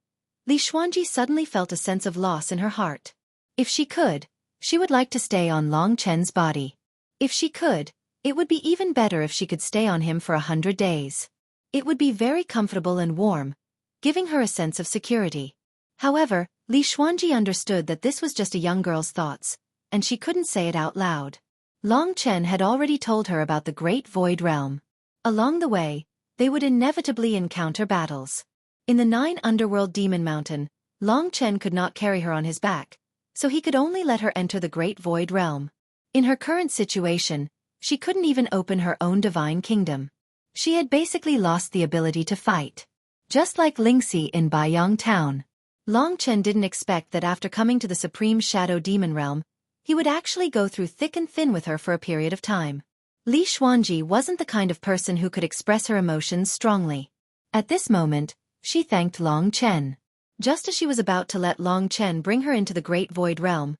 Li Xuanji suddenly felt a sense of loss in her heart. If she could, she would like to stay on Long Chen's body. If she could, it would be even better if she could stay on him for 100 days. It would be very comfortable and warm, giving her a sense of security. However, Li Xuanji understood that this was just a young girl's thoughts, and she couldn't say it out loud. Long Chen had already told her about the Great Void Realm. Along the way, they would inevitably encounter battles. In the 9 Underworld Demon Mountain, Long Chen could not carry her on his back, so he could only let her enter the Great Void Realm. In her current situation, she couldn't even open her own divine kingdom. She had basically lost the ability to fight. Just like Lingxi in Baiyang Town. Long Chen didn't expect that after coming to the Supreme Shadow Demon Realm, he would actually go through thick and thin with her for a period of time. Li Xuanji wasn't the kind of person who could express her emotions strongly. At this moment, she thanked Long Chen. Just as she was about to let Long Chen bring her into the Great Void Realm,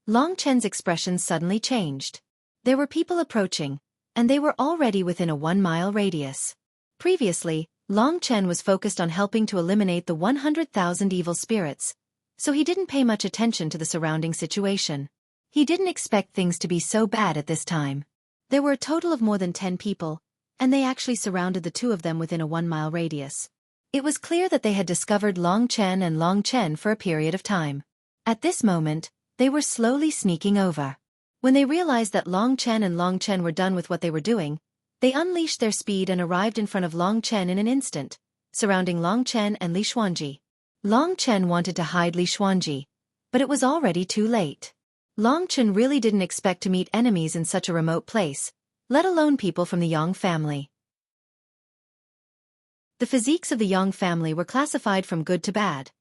Long Chen's expression suddenly changed. There were people approaching, and they were already within a 1-mile radius. Previously, Long Chen was focused on helping to eliminate the 100,000 evil spirits, so he didn't pay much attention to the surrounding situation. He didn't expect things to be so bad at this time. There were a total of more than 10 people, and they actually surrounded the two of them within a 1-mile radius. It was clear that they had discovered Long Chen and Long Chen for a period of time. At this moment, they were slowly sneaking over. When they realized that Long Chen and Long Chen were done with what they were doing, they unleashed their speed and arrived in front of Long Chen in an instant, surrounding Long Chen and Li Xuanji. Long Chen wanted to hide Li Xuanji, but it was already too late. Long Chen really didn't expect to meet enemies in such a remote place, let alone people from the Yang family. The physiques of the Yang family were classified from good to bad.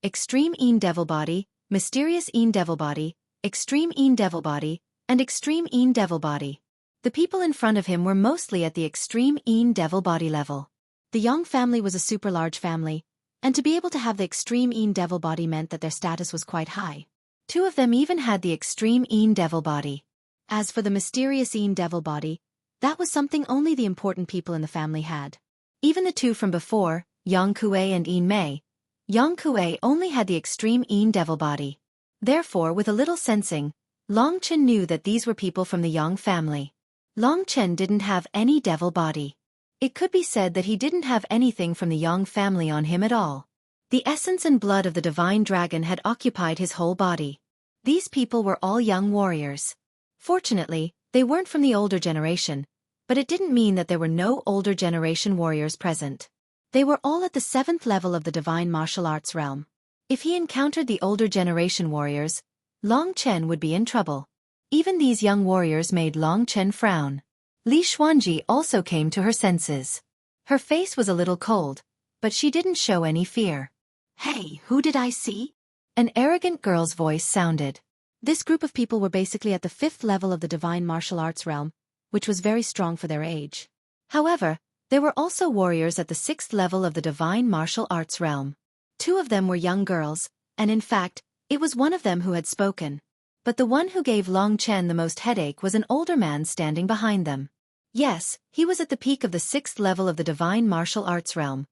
Extreme Een Devil Body, Mysterious Een Devil Body, Extreme Een Devil Body, and Extreme Een Devil Body. The people in front of him were mostly at the Extreme Een Devil Body level. The Yang family was a super large family, and to be able to have the Extreme Een Devil Body meant that their status was quite high. 2 of them even had the Extreme Een Devil Body. As for the Mysterious Een Devil Body, that was something only the important people in the family had. Even the 2 from before, Yang Kuei and Een Mei, Yang Kuei only had the Extreme Een Devil Body. Therefore, with a little sensing, Long Chen knew that these were people from the Yang family. Long Chen didn't have any devil body. It could be said that he didn't have anything from the Yang family on him at all. The essence and blood of the divine dragon had occupied his whole body. These people were all young warriors. Fortunately, they weren't from the older generation, but it didn't mean that there were no older generation warriors present. They were all at the 7th level of the divine martial arts realm. If he encountered the older generation warriors, Long Chen would be in trouble. Even these young warriors made Long Chen frown. Li Xuanji also came to her senses. Her face was a little cold, but she didn't show any fear. "Hey, who did I see?" An arrogant girl's voice sounded. This group of people were basically at the 5th level of the divine martial arts realm, which was very strong for their age. However, there were also warriors at the 6th level of the divine martial arts realm. 2 of them were young girls, and in fact, it was one of them who had spoken. But the one who gave Long Chen the most headache was an older man standing behind them. Yes, he was at the peak of the 6th level of the divine martial arts realm,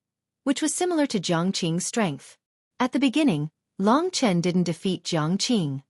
which was similar to Jiang Qing's strength. At the beginning, Long Chen didn't defeat Jiang Qing.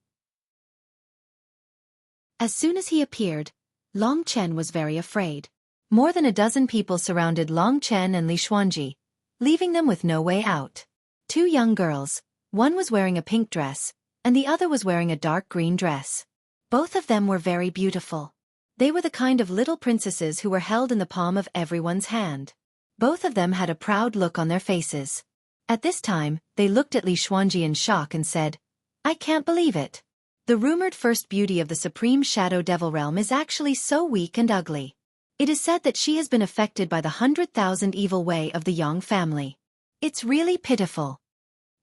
As soon as he appeared, Long Chen was very afraid. More than a dozen people surrounded Long Chen and Li Xuanji, leaving them with no way out. 2 young girls, one was wearing a pink dress, and the other was wearing a dark green dress. Both of them were very beautiful. They were the kind of little princesses who were held in the palm of everyone's hand. Both of them had a proud look on their faces. At this time, they looked at Li Xuanji in shock and said, "I can't believe it. The rumored first beauty of the Supreme Shadow Devil Realm is actually so weak and ugly. It is said that she has been affected by the 100,000 evil way of the Yang family. It's really pitiful."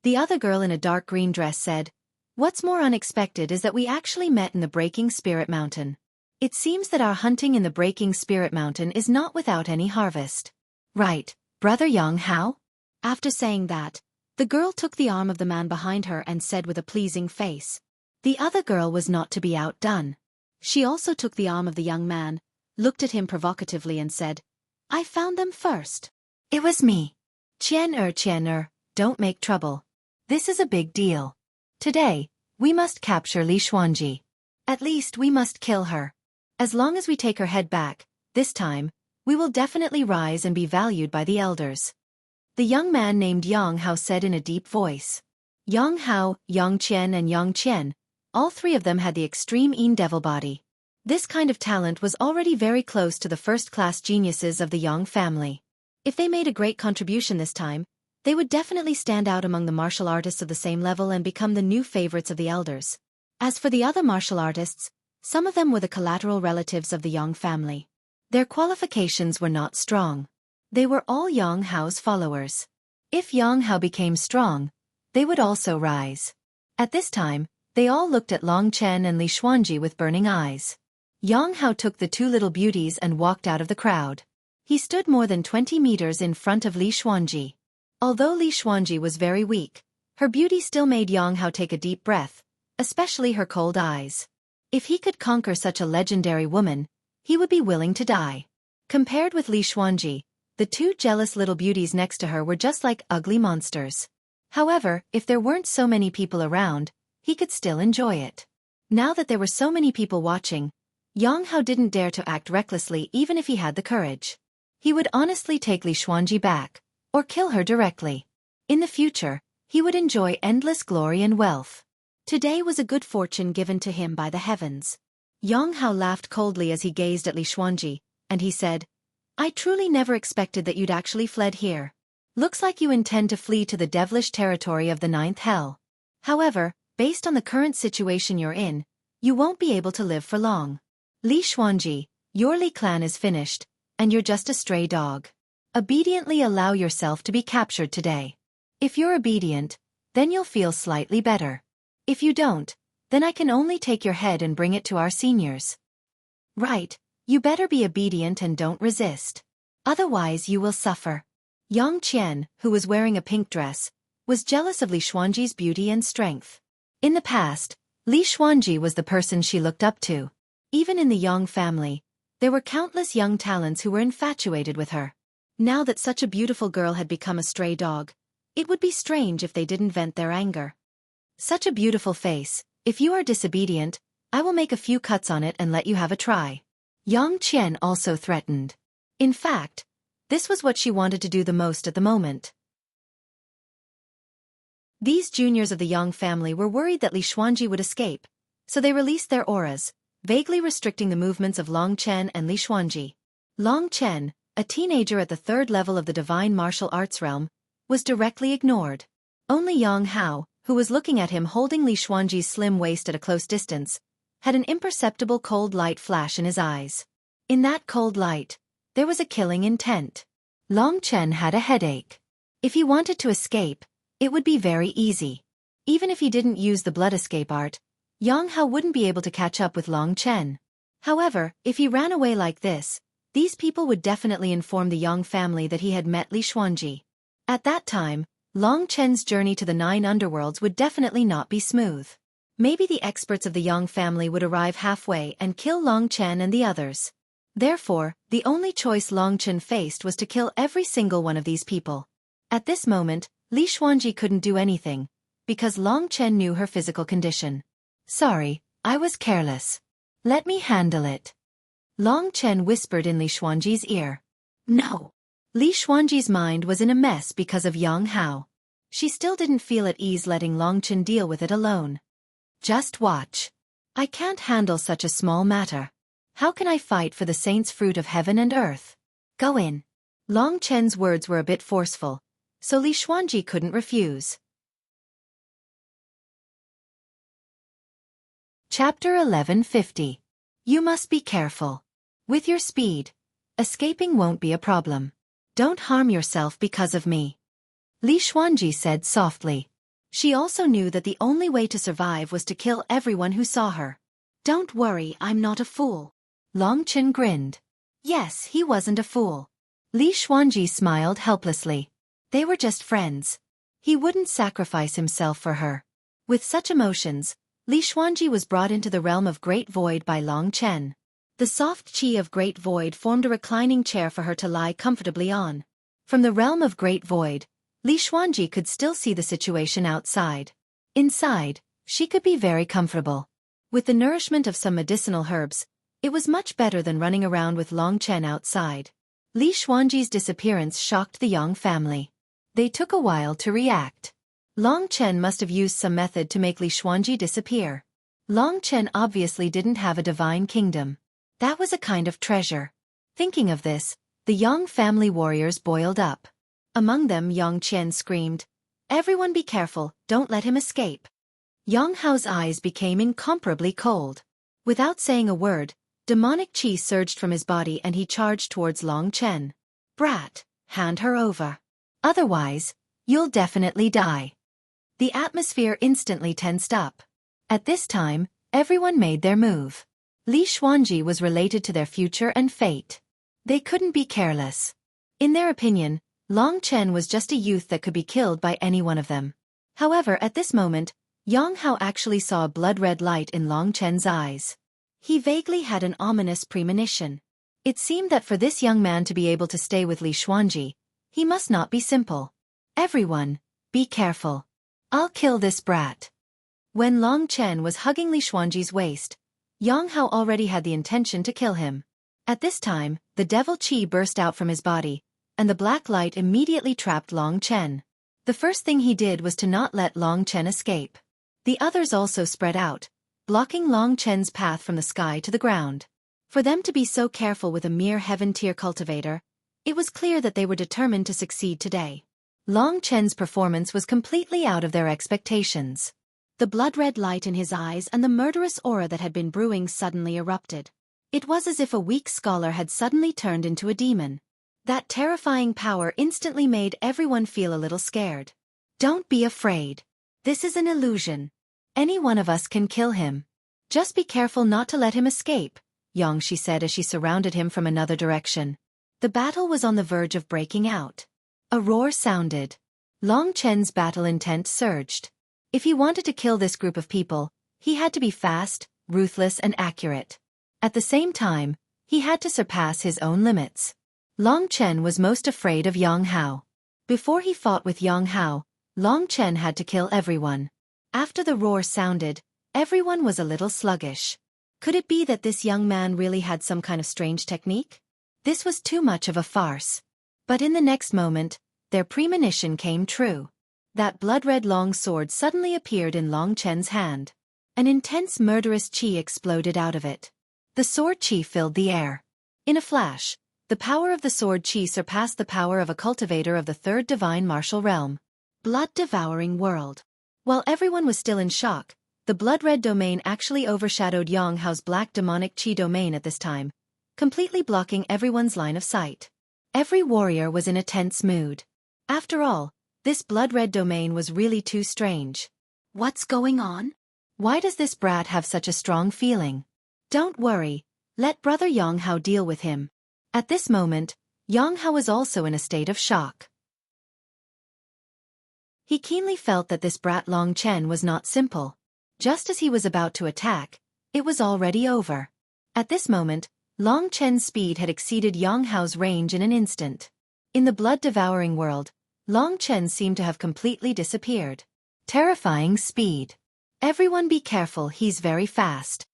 The other girl in a dark green dress said, "What's more unexpected is that we actually met in the Breaking Spirit Mountain. It seems that our hunting in the Breaking Spirit Mountain is not without any harvest. Right, Brother Yang Hao?" After saying that, the girl took the arm of the man behind her and said with a pleasing face. The other girl was not to be outdone. She also took the arm of the young man, looked at him provocatively and said, "I found them first. It was me. Qian, don't make trouble. This is a big deal. Today, we must capture Li Xuanji. At least we must kill her. As long as we take her head back, this time, we will definitely rise and be valued by the elders." The young man named Yang Hao said in a deep voice. Yang Hao, Yang Qian and Yang Qian, all three of them had the extreme Yin devil body. This kind of talent was already very close to the first-class geniuses of the Yang family. If they made a great contribution this time, they would definitely stand out among the martial artists of the same level and become the new favorites of the elders. As for the other martial artists, some of them were the collateral relatives of the Yang family. Their qualifications were not strong. They were all Yang Hao's followers. If Yang Hao became strong, they would also rise. At this time, they all looked at Long Chen and Li Xuanji with burning eyes. Yang Hao took the two little beauties and walked out of the crowd. He stood more than 20 meters in front of Li Xuanji. Although Li Xuanji was very weak, her beauty still made Yang Hao take a deep breath, especially her cold eyes. If he could conquer such a legendary woman, he would be willing to die. Compared with Li Xuanji, the two jealous little beauties next to her were just like ugly monsters. However, if there weren't so many people around, he could still enjoy it. Now that there were so many people watching, Yang Hao didn't dare to act recklessly even if he had the courage. He would honestly take Li Xuanji back, or kill her directly. In the future, he would enjoy endless glory and wealth. Today was a good fortune given to him by the heavens. Yang Hao laughed coldly as he gazed at Li Xuanji, and he said, "I truly never expected that you'd actually fled here. Looks like you intend to flee to the devilish territory of the ninth hell. However, based on the current situation you're in, you won't be able to live for long. Li Xuanji, your Li clan is finished, and you're just a stray dog. Obediently allow yourself to be captured today. If you're obedient, then you'll feel slightly better. If you don't, then I can only take your head and bring it to our seniors." "Right, you better be obedient and don't resist. Otherwise you will suffer." Yang Qian, who was wearing a pink dress, was jealous of Li Xuanji's beauty and strength. In the past, Li Xuanji was the person she looked up to. Even in the Yang family, there were countless young talents who were infatuated with her. Now that such a beautiful girl had become a stray dog, it would be strange if they didn't vent their anger. "Such a beautiful face, if you are disobedient, I will make a few cuts on it and let you have a try." Yang Qian also threatened. In fact, this was what she wanted to do the most at the moment. These juniors of the Yang family were worried that Li Xuanji would escape, so they released their auras, vaguely restricting the movements of Long Chen and Li Xuanji. Long Chen, a teenager at the third level of the divine martial arts realm, was directly ignored. Only Yang Hao, who was looking at him holding Li Xuanji's slim waist at a close distance, had an imperceptible cold light flash in his eyes. In that cold light, there was a killing intent. Long Chen had a headache. If he wanted to escape, it would be very easy. Even if he didn't use the blood escape art, Yang Hao wouldn't be able to catch up with Long Chen. However, if he ran away like this, these people would definitely inform the Yang family that he had met Li Xuanji. At that time, Long Chen's journey to the 9 underworlds would definitely not be smooth. Maybe the experts of the Yang family would arrive halfway and kill Long Chen and the others. Therefore, the only choice Long Chen faced was to kill every single one of these people. At this moment, Li Xuanji couldn't do anything, because Long Chen knew her physical condition. "Sorry, I was careless. Let me handle it." Long Chen whispered in Li Xuanji's ear. "No." Li Xuanji's mind was in a mess because of Yang Hao. She still didn't feel at ease letting Long Chen deal with it alone. "Just watch. I can't handle such a small matter. How can I fight for the saints' fruit of heaven and earth? Go in." Long Chen's words were a bit forceful, so Li Xuanji couldn't refuse. Chapter 1150. You must be careful. With your speed, escaping won't be a problem. Don't harm yourself because of me. Li Xuanji said softly. She also knew that the only way to survive was to kill everyone who saw her. "Don't worry, I'm not a fool." Long Chen grinned. Yes, he wasn't a fool. Li Xuanji smiled helplessly. They were just friends. He wouldn't sacrifice himself for her. With such emotions, Li Xuanji was brought into the realm of Great Void by Long Chen. The soft qi of Great Void formed a reclining chair for her to lie comfortably on. From the realm of Great Void, Li Xuanji could still see the situation outside. Inside, she could be very comfortable. With the nourishment of some medicinal herbs, it was much better than running around with Long Chen outside. Li Xuanji's disappearance shocked the Yang family. They took a while to react. Long Chen must have used some method to make Li Xuanji disappear. Long Chen obviously didn't have a divine kingdom. That was a kind of treasure. Thinking of this, the Yang family warriors boiled up. Among them Yang Qian screamed, "Everyone be careful, don't let him escape." Yang Hao's eyes became incomparably cold. Without saying a word, demonic qi surged from his body and he charged towards Long Chen. "Brat, hand her over. Otherwise, you'll definitely die." The atmosphere instantly tensed up. At this time, everyone made their move. Li Xuanji was related to their future and fate. They couldn't be careless. In their opinion, Long Chen was just a youth that could be killed by any one of them. However, at this moment, Yang Hao actually saw a blood-red light in Long Chen's eyes. He vaguely had an ominous premonition. It seemed that for this young man to be able to stay with Li Xuanji, he must not be simple. "Everyone, be careful. I'll kill this brat." When Long Chen was hugging Li Xuanji's waist, Yang Hao already had the intention to kill him. At this time, the devil qi burst out from his body, and the black light immediately trapped Long Chen. The first thing he did was to not let Long Chen escape. The others also spread out, blocking Long Chen's path from the sky to the ground. For them to be so careful with a mere heaven-tier cultivator, it was clear that they were determined to succeed today. Long Chen's performance was completely out of their expectations. The blood-red light in his eyes and the murderous aura that had been brewing suddenly erupted. It was as if a weak scholar had suddenly turned into a demon. That terrifying power instantly made everyone feel a little scared. "Don't be afraid. This is an illusion. Any one of us can kill him. Just be careful not to let him escape," Yang Shi said as she surrounded him from another direction. The battle was on the verge of breaking out. A roar sounded. Long Chen's battle intent surged. If he wanted to kill this group of people, he had to be fast, ruthless and accurate. At the same time, he had to surpass his own limits. Long Chen was most afraid of Yang Hao. Before he fought with Yang Hao, Long Chen had to kill everyone. After the roar sounded, everyone was a little sluggish. Could it be that this young man really had some kind of strange technique? This was too much of a farce. But in the next moment, their premonition came true. That blood-red long sword suddenly appeared in Long Chen's hand. An intense murderous qi exploded out of it. The sword qi filled the air. In a flash, the power of the sword qi surpassed the power of a cultivator of the third divine martial realm. Blood-devouring world. While everyone was still in shock, the blood-red domain actually overshadowed Yang Hao's black demonic qi domain at this time, completely blocking everyone's line of sight. Every warrior was in a tense mood. After all, this blood-red domain was really too strange. What's going on? Why does this brat have such a strong feeling? Don't worry, let Brother Yang Hao deal with him. At this moment, Yang Hao was also in a state of shock. He keenly felt that this brat Long Chen was not simple. Just as he was about to attack, it was already over. At this moment, Long Chen's speed had exceeded Yang Hao's range in an instant. In the blood-devouring world, Long Chen seemed to have completely disappeared. Terrifying speed. "Everyone be careful, he's very fast."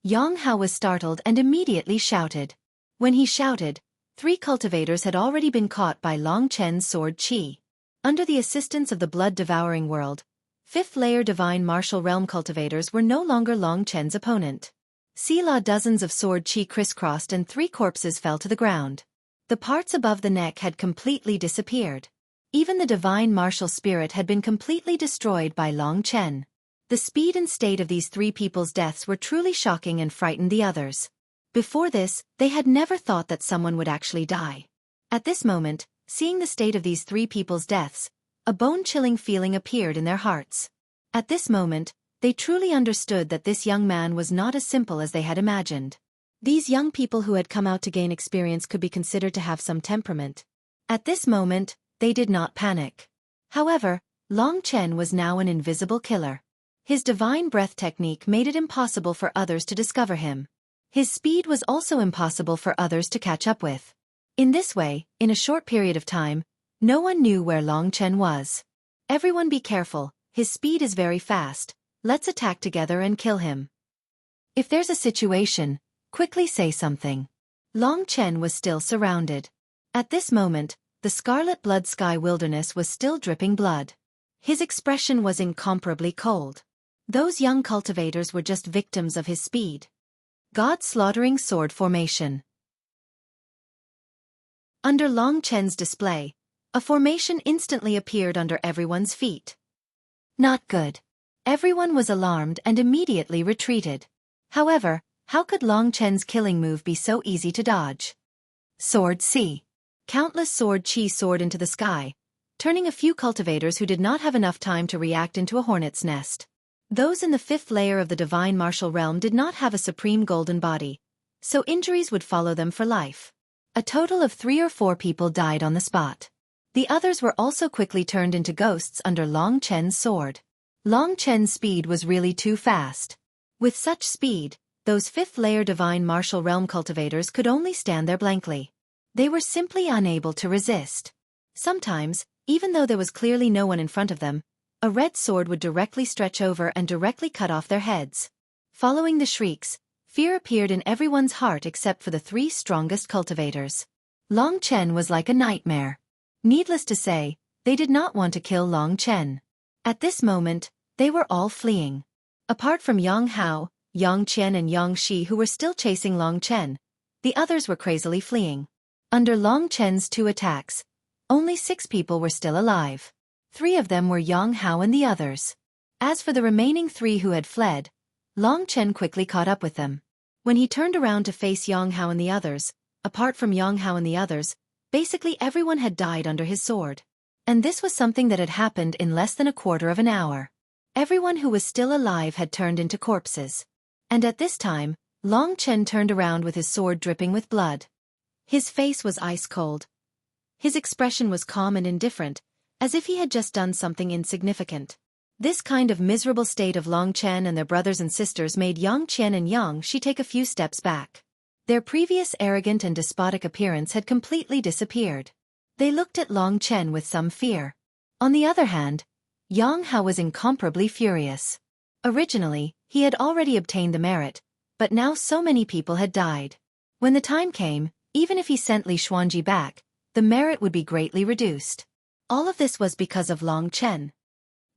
Yang Hao was startled and immediately shouted. When he shouted, 3 cultivators had already been caught by Long Chen's sword qi. Under the assistance of the blood-devouring world, 5th-layer divine martial realm cultivators were no longer Long Chen's opponent. Sila dozens of sword qi crisscrossed and 3 corpses fell to the ground. The parts above the neck had completely disappeared. Even the divine martial spirit had been completely destroyed by Long Chen. The speed and state of these 3 people's deaths were truly shocking and frightened the others. Before this, they had never thought that someone would actually die. At this moment, seeing the state of these 3 people's deaths, a bone-chilling feeling appeared in their hearts. At this moment, they truly understood that this young man was not as simple as they had imagined. These young people who had come out to gain experience could be considered to have some temperament. At this moment, they did not panic. However, Long Chen was now an invisible killer. His divine breath technique made it impossible for others to discover him. His speed was also impossible for others to catch up with. In this way, in a short period of time, no one knew where Long Chen was. "Everyone be careful, his speed is very fast, let's attack together and kill him. If there's a situation, quickly say something." Long Chen was still surrounded. At this moment, the scarlet blood sky wilderness was still dripping blood. His expression was incomparably cold. Those young cultivators were just victims of his speed. God-slaughtering sword formation. Under Long Chen's display, a formation instantly appeared under everyone's feet. Not good. Everyone was alarmed and immediately retreated. However, how could Long Chen's killing move be so easy to dodge? Sword C. Countless sword chi soared into the sky, turning a few cultivators who did not have enough time to react into a hornet's nest. Those in the fifth layer of the divine martial realm did not have a supreme golden body, so injuries would follow them for life. A total of 3 or 4 people died on the spot. The others were also quickly turned into ghosts under Long Chen's sword. Long Chen's speed was really too fast. With such speed, those fifth-layer divine martial realm cultivators could only stand there blankly. They were simply unable to resist. Sometimes, even though there was clearly no one in front of them, a red sword would directly stretch over and directly cut off their heads. Following the shrieks, fear appeared in everyone's heart except for the 3 strongest cultivators. Long Chen was like a nightmare. Needless to say, they did not want to kill Long Chen. At this moment, they were all fleeing. Apart from Yang Hao, Yang Qian and Yang Shi who were still chasing Long Chen, the others were crazily fleeing. Under Long Chen's 2 attacks, only 6 people were still alive. 3 of them were Yang Hao and the others. As for the remaining 3 who had fled, Long Chen quickly caught up with them. When he turned around to face Yang Hao and the others, apart from Yang Hao and the others, basically everyone had died under his sword. And this was something that had happened in less than a quarter of an hour. Everyone who was still alive had turned into corpses. And at this time, Long Chen turned around with his sword dripping with blood. His face was ice cold. His expression was calm and indifferent, as if he had just done something insignificant. This kind of miserable state of Long Chen and their brothers and sisters made Yang Qian and Yang Shi take a few steps back. Their previous arrogant and despotic appearance had completely disappeared. They looked at Long Chen with some fear. On the other hand, Yang Hao was incomparably furious. Originally, he had already obtained the merit, but now so many people had died. When the time came, even if he sent Li Xuanji back, the merit would be greatly reduced. All of this was because of Long Chen.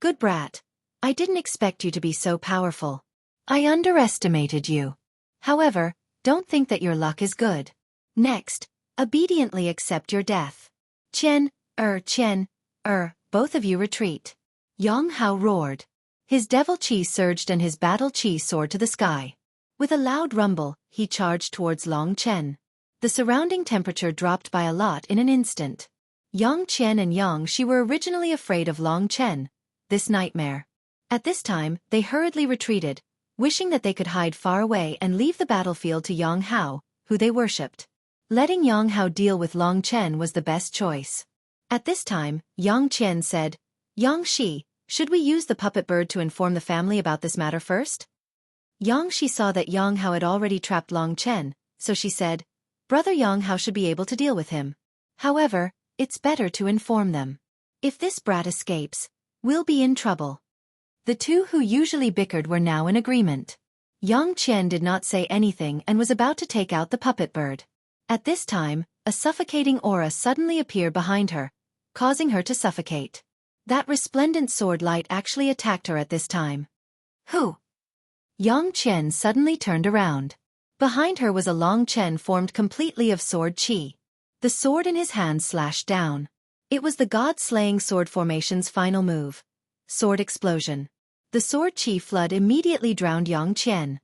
Good brat. I didn't expect you to be so powerful. I underestimated you. However, don't think that your luck is good. Next, obediently accept your death. Chen, both of you retreat. Yang Hao roared. His devil chi surged and his battle chi soared to the sky. With a loud rumble, he charged towards Long Chen. The surrounding temperature dropped by a lot in an instant. Yang Qian and Yang Shi were originally afraid of Long Chen, this nightmare. At this time, they hurriedly retreated, wishing that they could hide far away and leave the battlefield to Yang Hao, who they worshipped. Letting Yang Hao deal with Long Chen was the best choice. At this time, Yang Qian said, Yang Shi, should we use the puppet bird to inform the family about this matter first? Yang Shi saw that Yang Hao had already trapped Long Chen, so she said, Brother Yang Hao should be able to deal with him. However, it's better to inform them. If this brat escapes, we'll be in trouble. The 2 who usually bickered were now in agreement. Yang Qian did not say anything and was about to take out the puppet bird. At this time, a suffocating aura suddenly appeared behind her, causing her to suffocate. That resplendent sword light actually attacked her at this time. Who? Yang Qian suddenly turned around. Behind her was a Long Chen formed completely of sword chi. The sword in his hand slashed down. It was the god-slaying sword formation's final move. Sword explosion. The sword chi flood immediately drowned Yang Qian.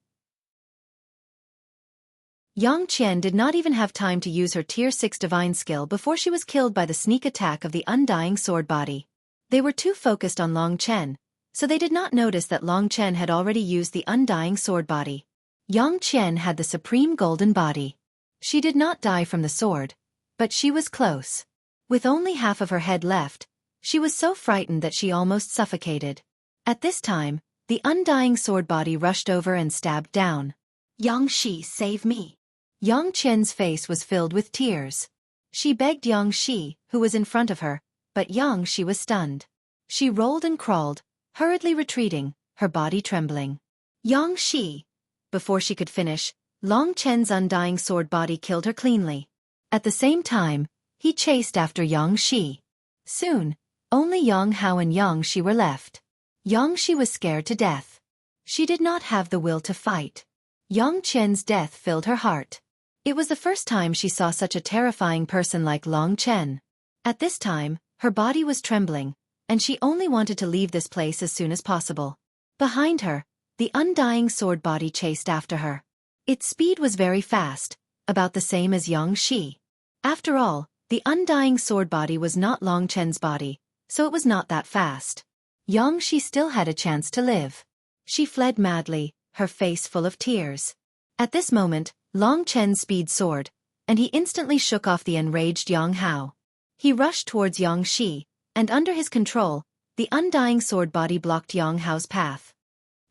Yang Qian did not even have time to use her Tier 6 divine skill before she was killed by the sneak attack of the undying sword body. They were too focused on Long Chen, so they did not notice that Long Chen had already used the undying sword body. Yang Qian had the supreme golden body. She did not die from the sword, but she was close. With only half of her head left, she was so frightened that she almost suffocated. At this time, the undying sword body rushed over and stabbed down. Yang Shi, save me. Yang Qian's face was filled with tears. She begged Yang Shi, who was in front of her, but Yang Shi was stunned. She rolled and crawled, hurriedly retreating, her body trembling. Yang Shi. Before she could finish, Long Chen's undying sword body killed her cleanly. At the same time, he chased after Yang Shi. Soon, Only Yang Hao and Yang Shi were left. Yang Shi was scared to death. She did not have the will to fight. Yang Qian's death filled her heart. It was the first time she saw such a terrifying person like Long Chen. At this time, her body was trembling, and she only wanted to leave this place as soon as possible. Behind her, the undying sword body chased after her. Its speed was very fast, about the same as Yang Shi. After all, the undying sword body was not Long Chen's body, so it was not that fast. Yang Shi still had a chance to live. She fled madly, her face full of tears. At this moment, Long Chen's speed soared, and he instantly shook off the enraged Yang Hao. He rushed towards Yang Shi, and under his control, the undying sword body blocked Yang Hao's path.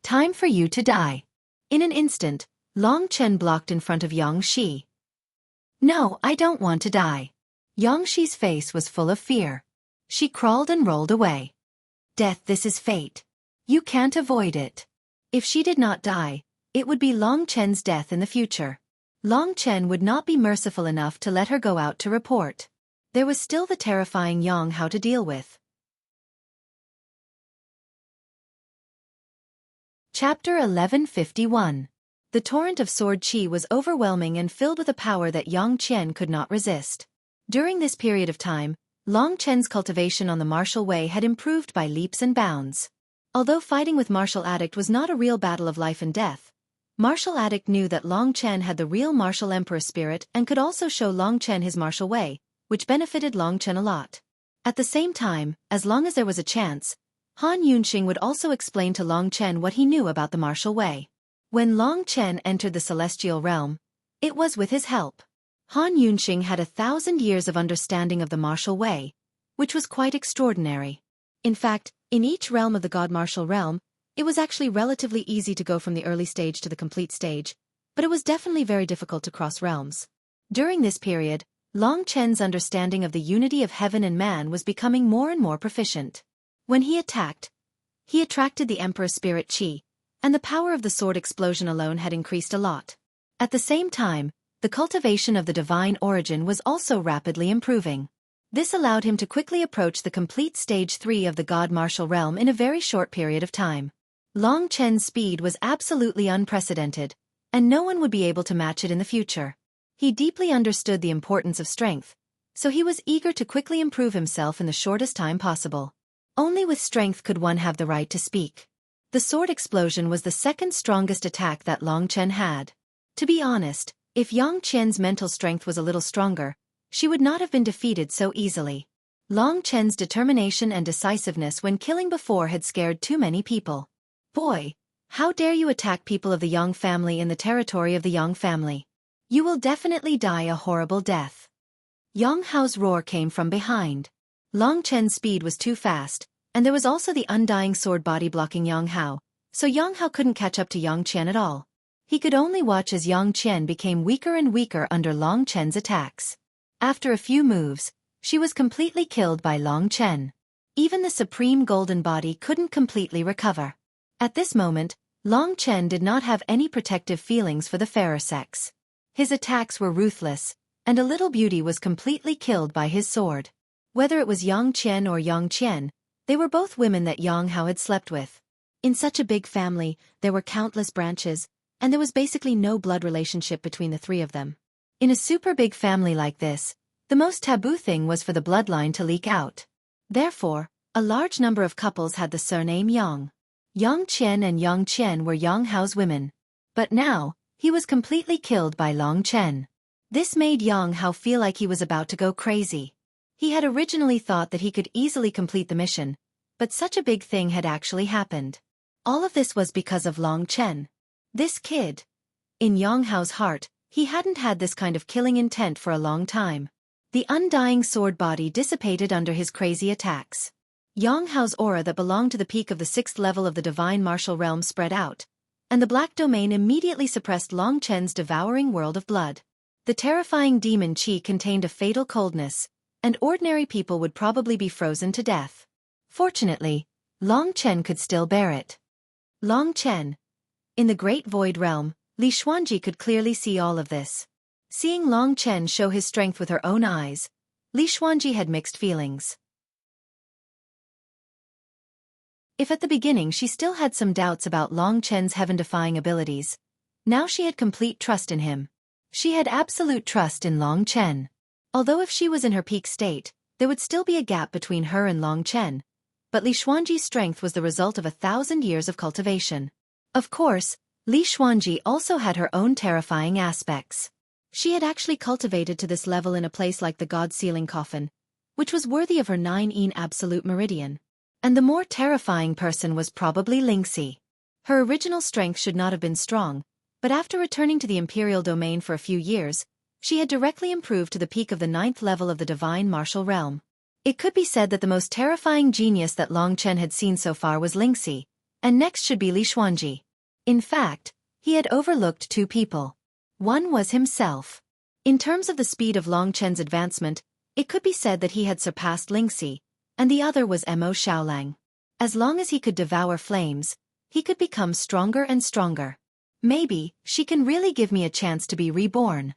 Time for you to die. In an instant, Long Chen blocked in front of Yang Shi. No, I don't want to die. Yang Shi's face was full of fear. She crawled and rolled away. Death, this is fate. You can't avoid it. If she did not die, it would be Long Chen's death in the future. Long Chen would not be merciful enough to let her go out to report. There was still the terrifying Yang Hao to deal with. Chapter 1151. The torrent of sword qi was overwhelming and filled with a power that Yang Qian could not resist. During this period of time, Long Chen's cultivation on the martial way had improved by leaps and bounds. Although fighting with Martial Addict was not a real battle of life and death, Martial Addict knew that Long Chen had the real martial emperor spirit and could also show Long Chen his martial way, which benefited Long Chen a lot. At the same time, as long as there was a chance, Han Yunxing would also explain to Long Chen what he knew about the martial way. When Long Chen entered the celestial realm, it was with his help. Han Yunxing had 1,000 years of understanding of the martial way, which was quite extraordinary. In fact, in each realm of the God martial realm, it was actually relatively easy to go from the early stage to the complete stage, but it was definitely very difficult to cross realms. During this period, Long Chen's understanding of the unity of heaven and man was becoming more and more proficient. When he attacked, he attracted the Emperor's spirit qi, and the power of the sword explosion alone had increased a lot. At the same time, the cultivation of the divine origin was also rapidly improving. This allowed him to quickly approach the complete stage 3 of the God martial realm in a very short period of time. Long Chen's speed was absolutely unprecedented, and no one would be able to match it in the future. He deeply understood the importance of strength, so he was eager to quickly improve himself in the shortest time possible. Only with strength could one have the right to speak. The sword explosion was the second strongest attack that Long Chen had. To be honest, if Yang Qian's mental strength was a little stronger, she would not have been defeated so easily. Long Chen's determination and decisiveness when killing before had scared too many people. Boy, how dare you attack people of the Yang family in the territory of the Yang family? You will definitely die a horrible death. Yang Hao's roar came from behind. Long Chen's speed was too fast, and there was also the undying sword body blocking Yang Hao, so Yang Hao couldn't catch up to Yang Qian at all. He could only watch as Yang Qian became weaker and weaker under Long Chen's attacks. After a few moves, she was completely killed by Long Chen. Even the supreme golden body couldn't completely recover. At this moment, Long Chen did not have any protective feelings for the fairer sex. His attacks were ruthless, and a little beauty was completely killed by his sword. Whether it was Yang Qian or Yang Qian, they were both women that Yang Hao had slept with. In such a big family, there were countless branches, and there was basically no blood relationship between the three of them. In a super big family like this, the most taboo thing was for the bloodline to leak out. Therefore, a large number of couples had the surname Yang. Yang Qian and Yang Qian were Yang Hao's women. But now, he was completely killed by Long Chen. This made Yang Hao feel like he was about to go crazy. He had originally thought that he could easily complete the mission, but such a big thing had actually happened. All of this was because of Long Chen. This kid. In Yang Hao's heart, he hadn't had this kind of killing intent for a long time. The undying sword body dissipated under his crazy attacks. Yang Hao's aura that belonged to the peak of the 6th level of the divine martial realm spread out, and the black domain immediately suppressed Long Chen's devouring world of blood. The terrifying demon qi contained a fatal coldness, and ordinary people would probably be frozen to death. Fortunately, Long Chen could still bear it. Long Chen. In the Great Void Realm, Li Xuanji could clearly see all of this. Seeing Long Chen show his strength with her own eyes, Li Xuanji had mixed feelings. If at the beginning she still had some doubts about Long Chen's heaven-defying abilities, now she had complete trust in him. She had absolute trust in Long Chen. Although if she was in her peak state, there would still be a gap between her and Long Chen, but Li Xuanji's strength was the result of 1,000 years of cultivation. Of course, Li Xuanji also had her own terrifying aspects. She had actually cultivated to this level in a place like the God Sealing Coffin, which was worthy of her 9-yin absolute meridian. And the more terrifying person was probably Lingxi. Her original strength should not have been strong, but after returning to the imperial domain for a few years, she had directly improved to the peak of the 9th level of the divine martial realm. It could be said that the most terrifying genius that Long Chen had seen so far was Lingxi, and next should be Li Xuanji. In fact, he had overlooked two people. One was himself. In terms of the speed of Long Chen's advancement, it could be said that he had surpassed Lingxi, and the other was Mo Xiaolang. As long as he could devour flames, he could become stronger and stronger. Maybe, she can really give me a chance to be reborn.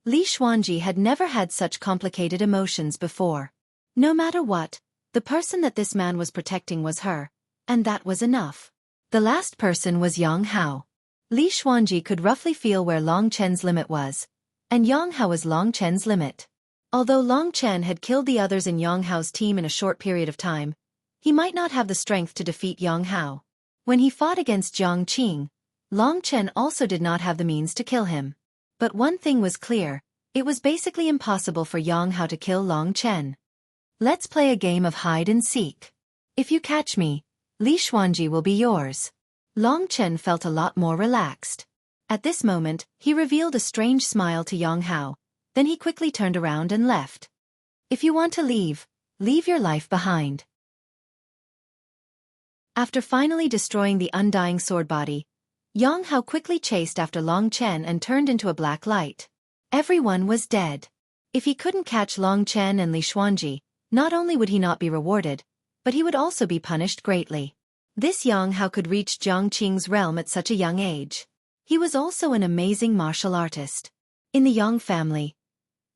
Li Xuanji had never had such complicated emotions before. No matter what, the person that this man was protecting was her, and that was enough. The last person was Yang Hao. Li Xuanji could roughly feel where Long Chen's limit was, and Yang Hao was Long Chen's limit. Although Long Chen had killed the others in Yang Hao's team in a short period of time, he might not have the strength to defeat Yang Hao. When he fought against Jiang Qing, Long Chen also did not have the means to kill him. But one thing was clear, it was basically impossible for Yang Hao to kill Long Chen. Let's play a game of hide and seek. If you catch me, Li Xuanji will be yours. Long Chen felt a lot more relaxed. At this moment, he revealed a strange smile to Yang Hao, then he quickly turned around and left. If you want to leave, leave your life behind. After finally destroying the undying sword body, Yang Hao quickly chased after Long Chen and turned into a black light. Everyone was dead. If he couldn't catch Long Chen and Li Xuanji, not only would he not be rewarded, but he would also be punished greatly. This Yang Hao could reach Jiang Qing's realm at such a young age. He was also an amazing martial artist. In the Yang family,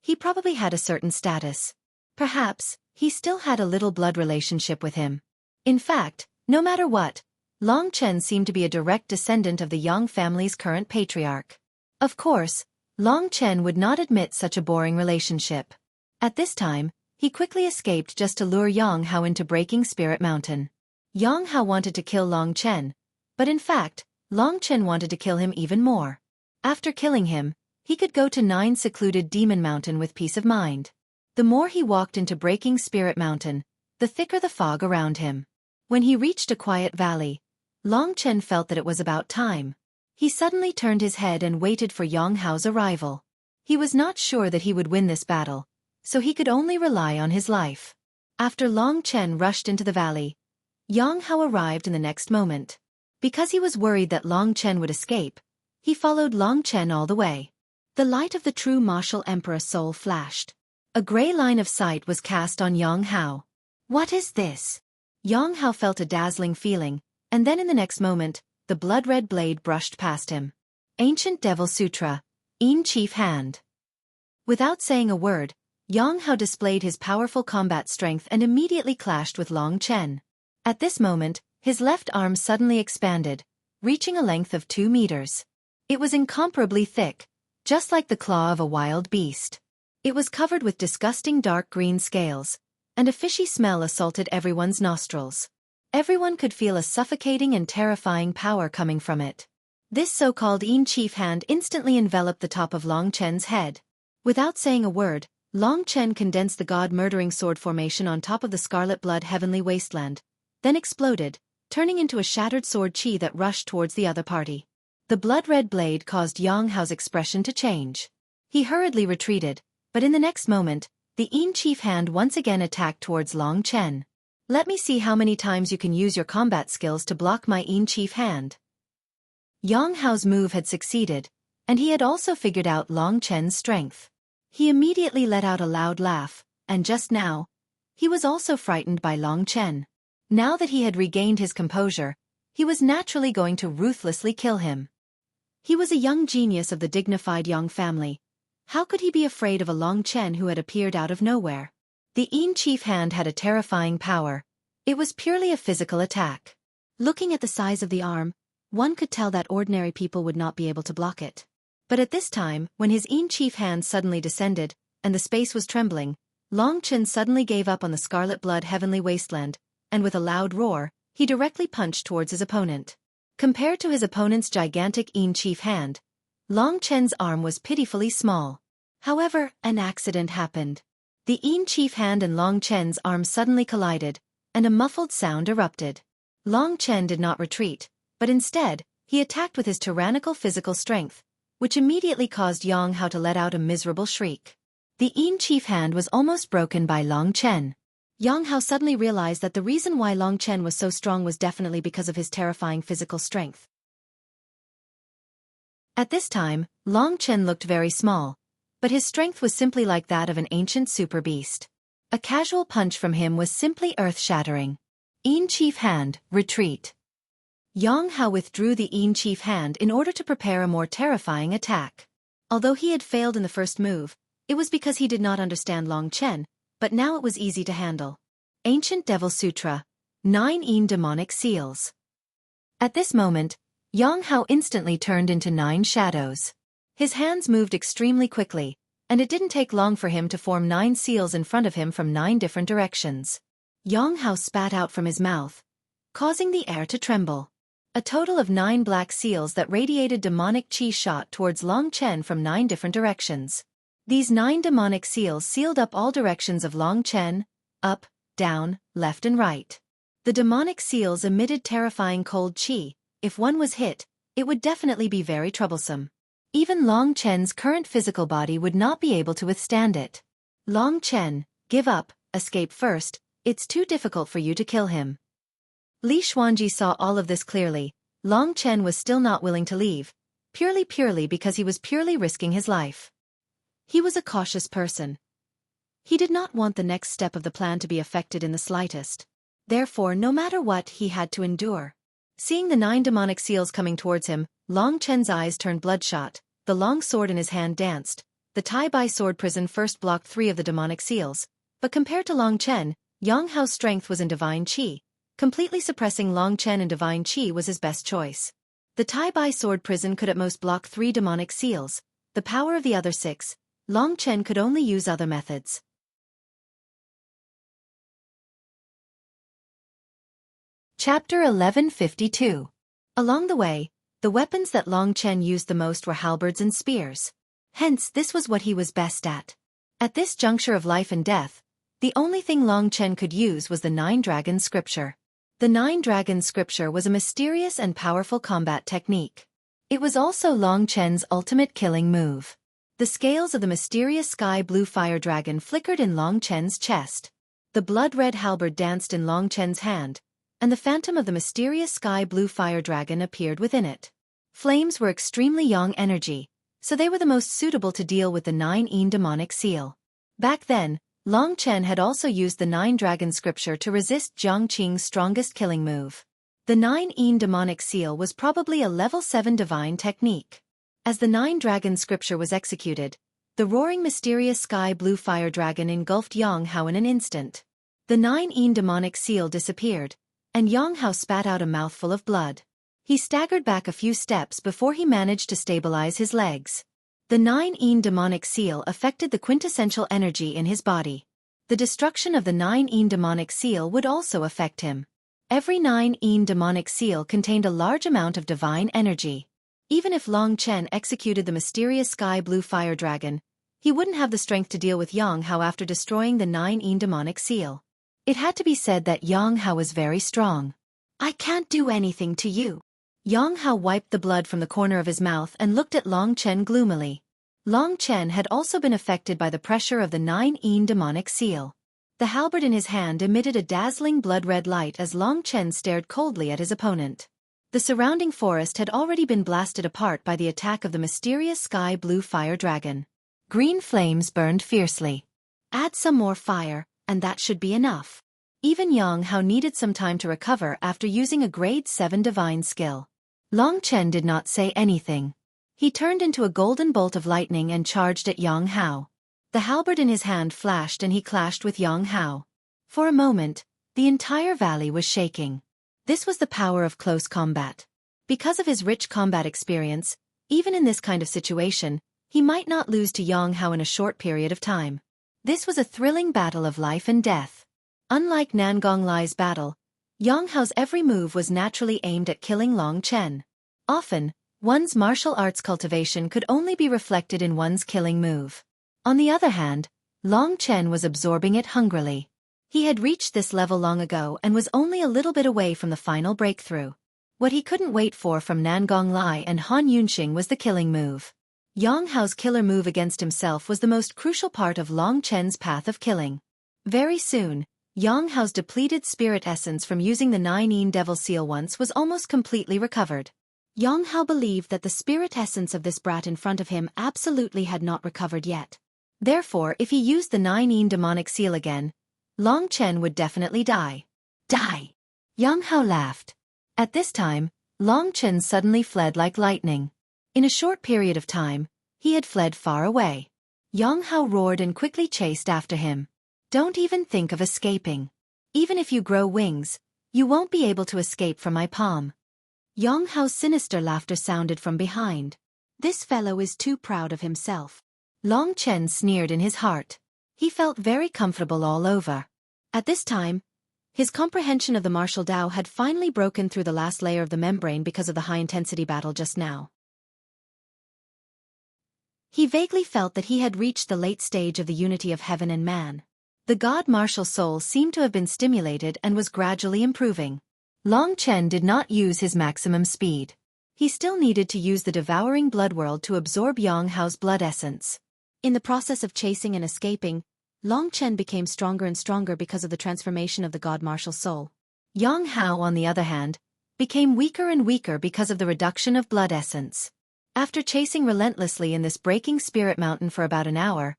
he probably had a certain status. Perhaps, he still had a little blood relationship with him. In fact, no matter what, Long Chen seemed to be a direct descendant of the Yang family's current patriarch. Of course, Long Chen would not admit such a boring relationship. At this time, he quickly escaped just to lure Yang Hao into Breaking Spirit Mountain. Yang Hao wanted to kill Long Chen, but in fact, Long Chen wanted to kill him even more. After killing him, he could go to 9 secluded Demon Mountain with peace of mind. The more he walked into Breaking Spirit Mountain, the thicker the fog around him. When he reached a quiet valley, Long Chen felt that it was about time. He suddenly turned his head and waited for Yang Hao's arrival. He was not sure that he would win this battle, so he could only rely on his life. After Long Chen rushed into the valley, Yang Hao arrived in the next moment. Because he was worried that Long Chen would escape, he followed Long Chen all the way. The light of the true martial emperor soul flashed. A gray line of sight was cast on Yang Hao. What is this? Yang Hao felt a dazzling feeling, and then in the next moment, the blood-red blade brushed past him. Ancient Devil Sutra, Yin Chief Hand. Without saying a word, Yang Hao displayed his powerful combat strength and immediately clashed with Long Chen. At this moment, his left arm suddenly expanded, reaching a length of 2 meters. It was incomparably thick, just like the claw of a wild beast. It was covered with disgusting dark green scales, and a fishy smell assaulted everyone's nostrils. Everyone could feel a suffocating and terrifying power coming from it. This so-called Yin Chief Hand instantly enveloped the top of Long Chen's head. Without saying a word, Long Chen condensed the god-murdering sword formation on top of the scarlet blood heavenly wasteland, then exploded, turning into a shattered sword chi that rushed towards the other party. The blood-red blade caused Yang Hao's expression to change. He hurriedly retreated, but in the next moment, the Yin Chief Hand once again attacked towards Long Chen. Let me see how many times you can use your combat skills to block my Yin Chief Hand. Yang Hao's move had succeeded, and he had also figured out Long Chen's strength. He immediately let out a loud laugh, and just now, he was also frightened by Long Chen. Now that he had regained his composure, he was naturally going to ruthlessly kill him. He was a young genius of the dignified Yang family. How could he be afraid of a Long Chen who had appeared out of nowhere? The Yin Chief Hand had a terrifying power, It was purely a physical attack. Looking at the size of the arm, one could tell that ordinary people would not be able to block it. But at this time, when his chief hand suddenly descended, and the space was trembling, Long Chen suddenly gave up on the scarlet blood heavenly wasteland, and with a loud roar, he directly punched towards his opponent. Compared to his opponent's gigantic chief hand, Long Chen's arm was pitifully small. However, an accident happened. The chief hand and Long Chen's arm suddenly collided, and a muffled sound erupted. Long Chen did not retreat, but instead, he attacked with his tyrannical physical strength, which immediately caused Yang Hao to let out a miserable shriek. The chief hand was almost broken by Long Chen. Yang Hao suddenly realized that the reason why Long Chen was so strong was definitely because of his terrifying physical strength. At this time, Long Chen looked very small, but his strength was simply like that of an ancient super beast. A casual punch from him was simply earth-shattering. Chief hand, retreat. Yang Hao withdrew the chief hand in order to prepare a more terrifying attack. Although he had failed in the first move, it was because he did not understand Long Chen, but now it was easy to handle. Ancient Devil Sutra, 9 demonic seals. At this moment, Yang Hao instantly turned into 9 shadows. His hands moved extremely quickly, and it didn't take long for him to form 9 seals in front of him from 9 different directions. Yang Hao spat out from his mouth, causing the air to tremble. A total of 9 black seals that radiated demonic chi shot towards Long Chen from 9 different directions. These 9 demonic seals sealed up all directions of Long Chen, up, down, left and right. The demonic seals emitted terrifying cold chi. If one was hit, it would definitely be very troublesome. Even Long Chen's current physical body would not be able to withstand it. Long Chen, give up, escape first, it's too difficult for you to kill him. Li Xuanji saw all of this clearly. Long Chen was still not willing to leave, purely because he was purely risking his life. He was a cautious person. He did not want the next step of the plan to be affected in the slightest. Therefore, no matter what, he had to endure. Seeing the 9 demonic seals coming towards him, Long Chen's eyes turned bloodshot, the long sword in his hand danced. The Tai-Bai sword prison first blocked 3 of the demonic seals, but compared to Long Chen, Yang Hao's strength was in divine chi. Completely suppressing Long Chen in divine chi was his best choice. The Tai-Bai sword prison could at most block 3 demonic seals. The power of the other 6, Long Chen could only use other methods. Chapter 1152. Along the way, the weapons that Long Chen used the most were halberds and spears. Hence, this was what he was best at. At this juncture of life and death, the only thing Long Chen could use was the 9 Dragon Scripture. The 9 Dragon Scripture was a mysterious and powerful combat technique. It was also Long Chen's ultimate killing move. The scales of the mysterious sky blue fire dragon flickered in Long Chen's chest. The blood-red halberd danced in Long Chen's hand, and the phantom of the mysterious sky blue fire dragon appeared within it. Flames were extremely yang energy, so they were the most suitable to deal with the 9 demonic seal. Back then, Long Chen had also used the 9 Dragon Scripture to resist Jiang Qing's strongest killing move. The 9 demonic seal was probably a level 7 divine technique. As the 9 Dragon Scripture was executed, the roaring mysterious sky blue fire dragon engulfed Yang Hao in an instant. The 9 demonic seal disappeared, and Yang Hao spat out a mouthful of blood. He staggered back a few steps before he managed to stabilize his legs. The 9 demonic seal affected the quintessential energy in his body. The destruction of the 9 demonic seal would also affect him. Every 9 demonic seal contained a large amount of divine energy. Even if Long Chen executed the mysterious sky blue fire dragon, he wouldn't have the strength to deal with Yang Hao after destroying the 9 demonic seal. It had to be said that Yang Hao was very strong. I can't do anything to you. Yang Hao wiped the blood from the corner of his mouth and looked at Long Chen gloomily. Long Chen had also been affected by the pressure of the 9 demonic seal. The halberd in his hand emitted a dazzling blood-red light as Long Chen stared coldly at his opponent. The surrounding forest had already been blasted apart by the attack of the mysterious sky blue fire dragon. Green flames burned fiercely. Add some more fire, and that should be enough. Even Yang Hao needed some time to recover after using a grade 7 divine skill. Long Chen did not say anything. He turned into a golden bolt of lightning and charged at Yang Hao. The halberd in his hand flashed and he clashed with Yang Hao. For a moment, The entire valley was shaking. This was the power of close combat. Because of his rich combat experience, even in this kind of situation, he might not lose to Yang Hao in a short period of time. This was a thrilling battle of life and death. Unlike Nangong Lai's battle, Yang Hao's every move was naturally aimed at killing Long Chen. Often, one's martial arts cultivation could only be reflected in one's killing move. On the other hand, Long Chen was absorbing it hungrily. He had reached this level long ago and was only a little bit away from the final breakthrough. What he couldn't wait for from Nangong Lai and Han Yunxing was the killing move. Yang Hao's killer move against himself was the most crucial part of Long Chen's path of killing. Very soon, Yang Hao's depleted spirit essence from using the 9 Devil Seal once was almost completely recovered. Yang Hao believed that the spirit essence of this brat in front of him absolutely had not recovered yet. Therefore, if he used the 9 Demonic Seal again, Long Chen would definitely die. Die! Yang Hao laughed. At this time, Long Chen suddenly fled like lightning. In a short period of time, he had fled far away. Yang Hao roared and quickly chased after him. Don't even think of escaping. Even if you grow wings, you won't be able to escape from my palm. Yang Hao's sinister laughter sounded from behind. This fellow is too proud of himself. Long Chen sneered in his heart. He felt very comfortable all over. At this time, his comprehension of the martial Tao had finally broken through the last layer of the membrane because of the high-intensity battle just now. He vaguely felt that he had reached the late stage of the unity of heaven and man. The god martial soul seemed to have been stimulated and was gradually improving. Long Chen did not use his maximum speed. He still needed to use the devouring blood world to absorb Yang Hao's blood essence. In the process of chasing and escaping, Long Chen became stronger and stronger because of the transformation of the god martial soul. Yang Hao, on the other hand, became weaker and weaker because of the reduction of blood essence. After chasing relentlessly in this breaking spirit mountain for about an hour,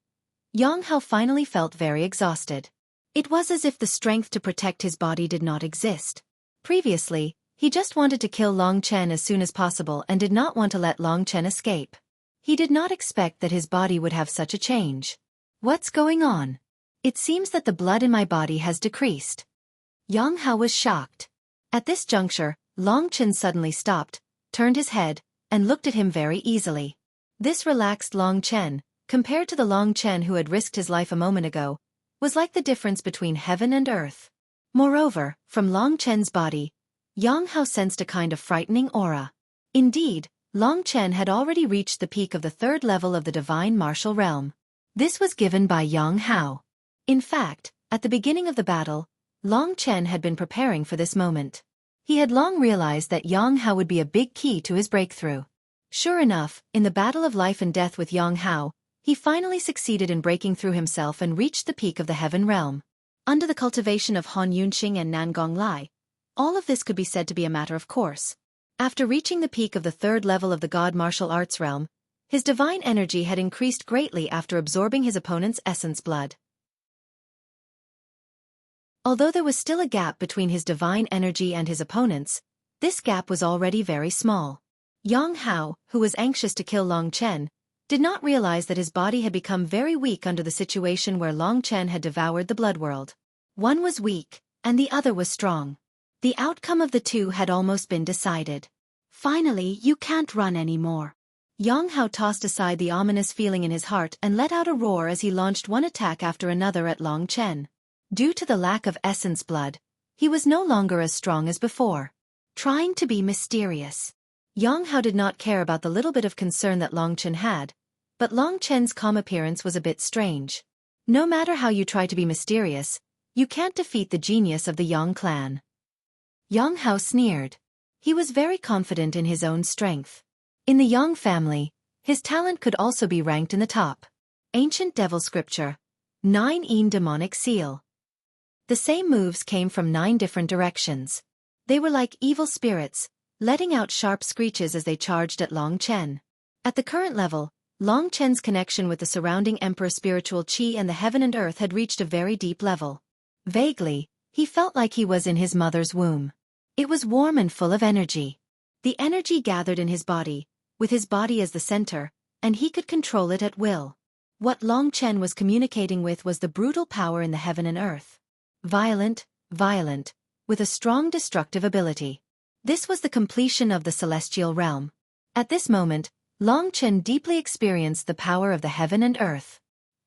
Yang Hao finally felt very exhausted. It was as if the strength to protect his body did not exist. Previously, he just wanted to kill Long Chen as soon as possible and did not want to let Long Chen escape. He did not expect that his body would have such a change. What's going on? It seems that the blood in my body has decreased. Yang Hao was shocked. At this juncture, Long Chen suddenly stopped, turned his head, and looked at him very easily. This relaxed Long Chen, compared to the Long Chen who had risked his life a moment ago, was like the difference between heaven and earth. Moreover, from Long Chen's body, Yang Hao sensed a kind of frightening aura. Indeed, Long Chen had already reached the peak of the 3rd level of the divine martial realm. This was given by Yang Hao. In fact, at the beginning of the battle, Long Chen had been preparing for this moment. He had long realized that Yang Hao would be a big key to his breakthrough. Sure enough, in the battle of life and death with Yang Hao, he finally succeeded in breaking through himself and reached the peak of the heaven realm. Under the cultivation of Han Yunxing and Nangong Lai, all of this could be said to be a matter of course. After reaching the peak of the 3rd level of the god martial arts realm, his divine energy had increased greatly after absorbing his opponent's essence blood. Although there was still a gap between his divine energy and his opponent's, this gap was already very small. Yang Hao, who was anxious to kill Long Chen, did not realize that his body had become very weak under the situation where Long Chen had devoured the blood world. One was weak, and the other was strong. The outcome of the two had almost been decided. Finally, you can't run anymore. Yang Hao tossed aside the ominous feeling in his heart and let out a roar as he launched one attack after another at Long Chen. Due to the lack of essence blood, he was no longer as strong as before. Trying to be mysterious. Yang Hao did not care about the little bit of concern that Long Chen had, but Long Chen's calm appearance was a bit strange. No matter how you try to be mysterious, you can't defeat the genius of the Yang clan. Yang Hao sneered. He was very confident in his own strength. In the Yang family, his talent could also be ranked in the top. Ancient Devil Scripture. 9 Demonic Seal. The same moves came from 9 different directions. They were like evil spirits, letting out sharp screeches as they charged at Long Chen. At the current level, Long Chen's connection with the surrounding Emperor spiritual Qi and the heaven and earth had reached a very deep level. Vaguely, he felt like he was in his mother's womb. It was warm and full of energy. The energy gathered in his body, with his body as the center, and he could control it at will. What Long Chen was communicating with was the brutal power in the heaven and earth. Violent, violent, with a strong destructive ability. This was the completion of the celestial realm. At this moment, Long Chen deeply experienced the power of the heaven and earth.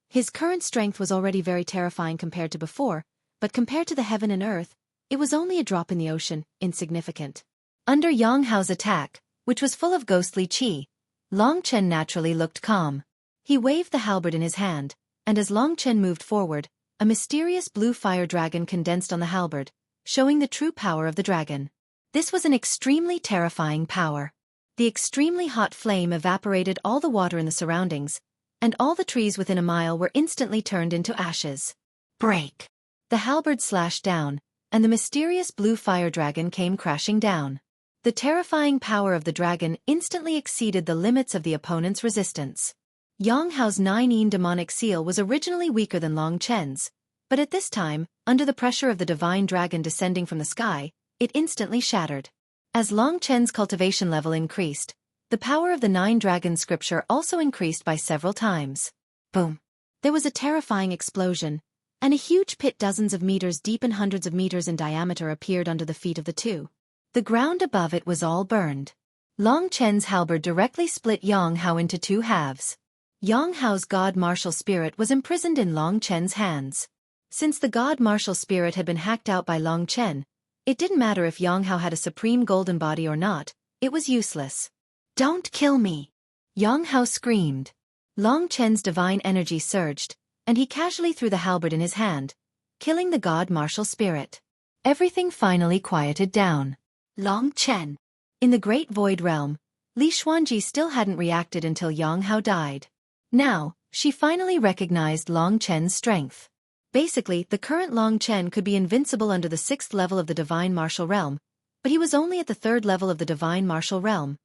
His current strength was already very terrifying compared to before, but compared to the heaven and earth, it was only a drop in the ocean, insignificant. Under Yang Hao's attack, which was full of ghostly qi, Long Chen naturally looked calm. He waved the halberd in his hand, and as Long Chen moved forward, a mysterious blue fire dragon condensed on the halberd, showing the true power of the dragon. This was an extremely terrifying power. The extremely hot flame evaporated all the water in the surroundings, and all the trees within a mile were instantly turned into ashes. Break! The halberd slashed down, and the mysterious blue fire dragon came crashing down. The terrifying power of the dragon instantly exceeded the limits of the opponent's resistance. Yang Hao's 9 demonic seal was originally weaker than Long Chen's, but at this time, under the pressure of the divine dragon descending from the sky, it instantly shattered. As Long Chen's cultivation level increased, the power of the 9 dragon scripture also increased by several times. Boom! There was a terrifying explosion, and a huge pit dozens of meters deep and hundreds of meters in diameter appeared under the feet of the two. The ground above it was all burned. Long Chen's halberd directly split Yang Hao into 2 halves. Yang Hao's god martial spirit was imprisoned in Long Chen's hands. Since the god martial spirit had been hacked out by Long Chen, it didn't matter if Yang Hao had a supreme golden body or not, it was useless. "Don't kill me!" Yang Hao screamed. Long Chen's divine energy surged, and he casually threw the halberd in his hand, killing the god martial spirit. Everything finally quieted down. Long Chen. In the Great Void Realm, Li Xuanji still hadn't reacted until Yang Hao died. Now, she finally recognized Long Chen's strength. Basically, the current Long Chen could be invincible under the 6th level of the Divine Martial Realm, but he was only at the 3rd level of the Divine Martial Realm.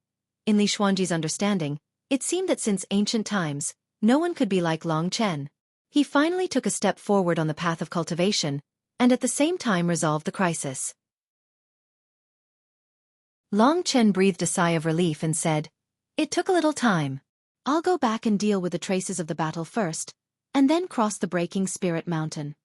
In Li Xuanji's understanding, it seemed that since ancient times, no one could be like Long Chen. He finally took a step forward on the path of cultivation, and at the same time resolved the crisis. Long Chen breathed a sigh of relief and said, "It took a little time. I'll go back and deal with the traces of the battle first, and then cross the Breaking Spirit Mountain."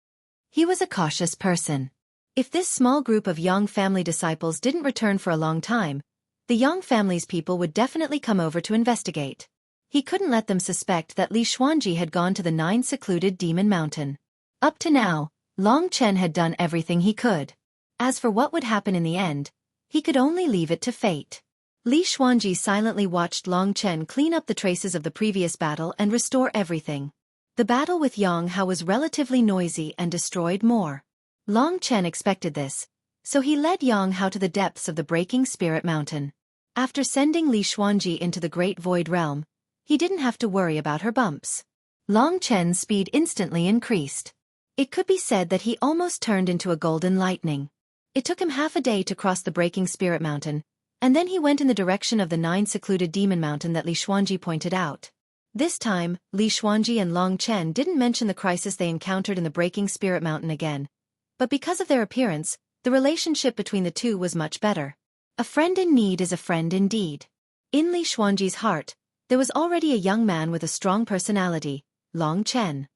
He was a cautious person. If this small group of Yang family disciples didn't return for a long time, the Yang family's people would definitely come over to investigate. He couldn't let them suspect that Li Xuanji had gone to the 9 secluded demon mountain. Up to now, Long Chen had done everything he could. As for what would happen in the end, he could only leave it to fate. Li Xuanji silently watched Long Chen clean up the traces of the previous battle and restore everything. The battle with Yang Hao was relatively noisy and destroyed more. Long Chen expected this, so he led Yang Hao to the depths of the Breaking Spirit Mountain. After sending Li Xuanji into the Great Void Realm, he didn't have to worry about her bumps. Long Chen's speed instantly increased. It could be said that he almost turned into a golden lightning. It took him half a day to cross the Breaking Spirit Mountain, and then he went in the direction of the 9 secluded demon mountain that Li Xuanji pointed out. This time, Li Xuanji and Long Chen didn't mention the crisis they encountered in the Breaking Spirit Mountain again, but because of their appearance, the relationship between the two was much better. A friend in need is a friend indeed. In Li Xuanji's heart, there was already a young man with a strong personality, Long Chen.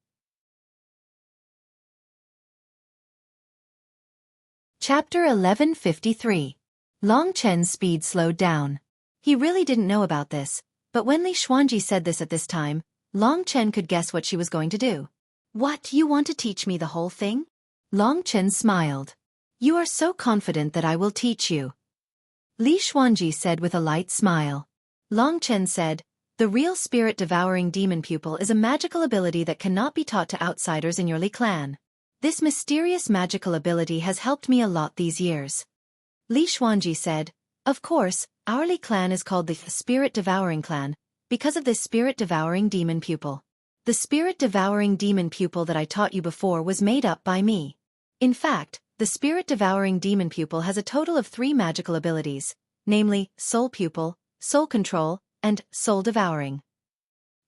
Chapter 1153. Long Chen's speed slowed down. He really didn't know about this, but when Li Xuanji said this at this time, Long Chen could guess what she was going to do. "What, you want to teach me the whole thing?" Long Chen smiled. "You are so confident that I will teach you," Li Xuanji said with a light smile. Long Chen said, "The real spirit-devouring demon pupil is a magical ability that cannot be taught to outsiders in your Li clan. This mysterious magical ability has helped me a lot these years." Li Xuanji said, "Of course, our Li clan is called the Spirit-Devouring Clan, because of this spirit-devouring demon pupil. The spirit-devouring demon pupil that I taught you before was made up by me. In fact, the spirit-devouring demon pupil has a total of 3 magical abilities, namely, Soul Pupil, Soul Control, and Soul Devouring.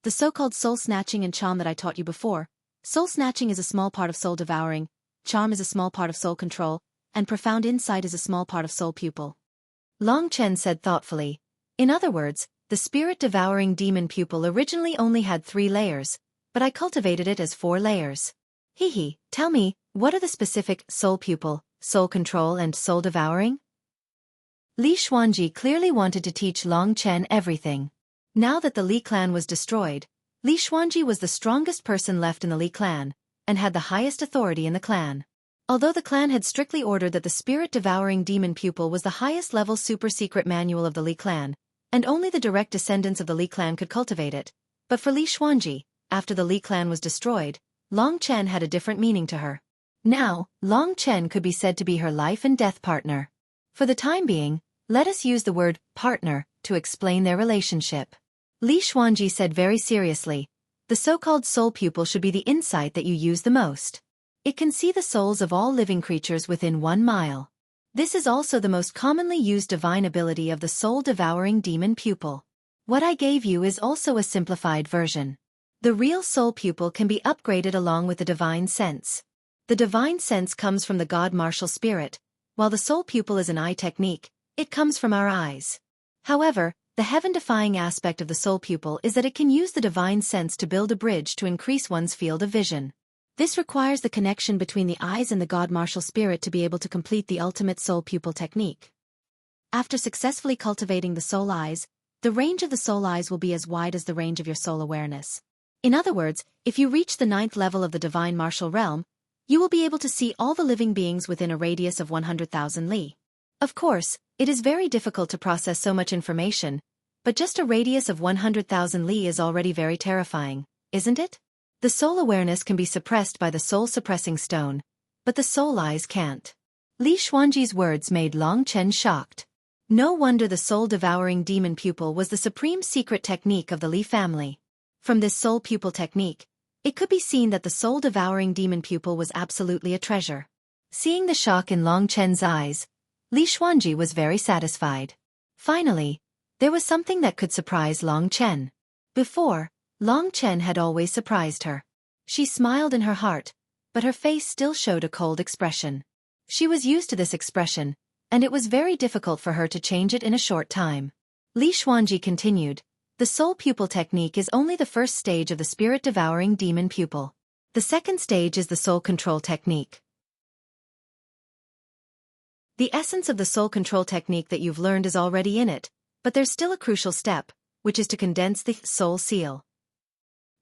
The so-called Soul Snatching and Charm that I taught you before, Soul Snatching is a small part of Soul Devouring, Charm is a small part of Soul Control, and Profound Insight is a small part of Soul Pupil." Long Chen said thoughtfully, "In other words, the spirit-devouring demon pupil originally only had 3 layers, but I cultivated it as 4 layers. Tell me, what are the specific Soul Pupil, soul control and soul devouring? Li Xuanji clearly wanted to teach Long Chen everything. Now that the Li clan was destroyed, Li Xuanji was the strongest person left in the Li clan, and had the highest authority in the clan. Although the clan had strictly ordered that the spirit-devouring demon pupil was the highest-level super-secret manual of the Li clan, and only the direct descendants of the Li clan could cultivate it, but for Li Xuanji, after the Li clan was destroyed, Long Chen had a different meaning to her. Now, Long Chen could be said to be her life and death partner. For the time being, let us use the word partner to explain their relationship. Li Xuanji said very seriously, the so-called soul pupil should be the insight that you use the most. It can see the souls of all living creatures within 1 mile. This is also the most commonly used divine ability of the soul-devouring demon pupil. What I gave you is also a simplified version. The real soul pupil can be upgraded along with the divine sense. The divine sense comes from the God martial spirit, while the soul pupil is an eye technique, it comes from our eyes. However, the heaven-defying aspect of the soul pupil is that it can use the divine sense to build a bridge to increase one's field of vision. This requires the connection between the eyes and the God martial spirit to be able to complete the ultimate soul pupil technique. After successfully cultivating the soul eyes, the range of the soul eyes will be as wide as the range of your soul awareness. In other words, if you reach the 9th level of the divine martial realm, you will be able to see all the living beings within a radius of 100,000 li. Of course, it is very difficult to process so much information, but just a radius of 100,000 li is already very terrifying, isn't it? The soul awareness can be suppressed by the soul-suppressing stone, but the soul eyes can't. Li Xuanji's words made Long Chen shocked. No wonder the soul-devouring demon pupil was the supreme secret technique of the Li family. From this soul pupil technique, it could be seen that the soul-devouring demon pupil was absolutely a treasure. Seeing the shock in Long Chen's eyes, Li Xuanji was very satisfied. Finally, there was something that could surprise Long Chen. Before, Long Chen had always surprised her. She smiled in her heart, but her face still showed a cold expression. She was used to this expression, and it was very difficult for her to change it in a short time. Li Xuanji continued, the soul pupil technique is only the first stage of the spirit-devouring demon pupil. The second stage is the soul control technique. The essence of the soul control technique that you've learned is already in it, but there's still a crucial step, which is to condense the soul seal.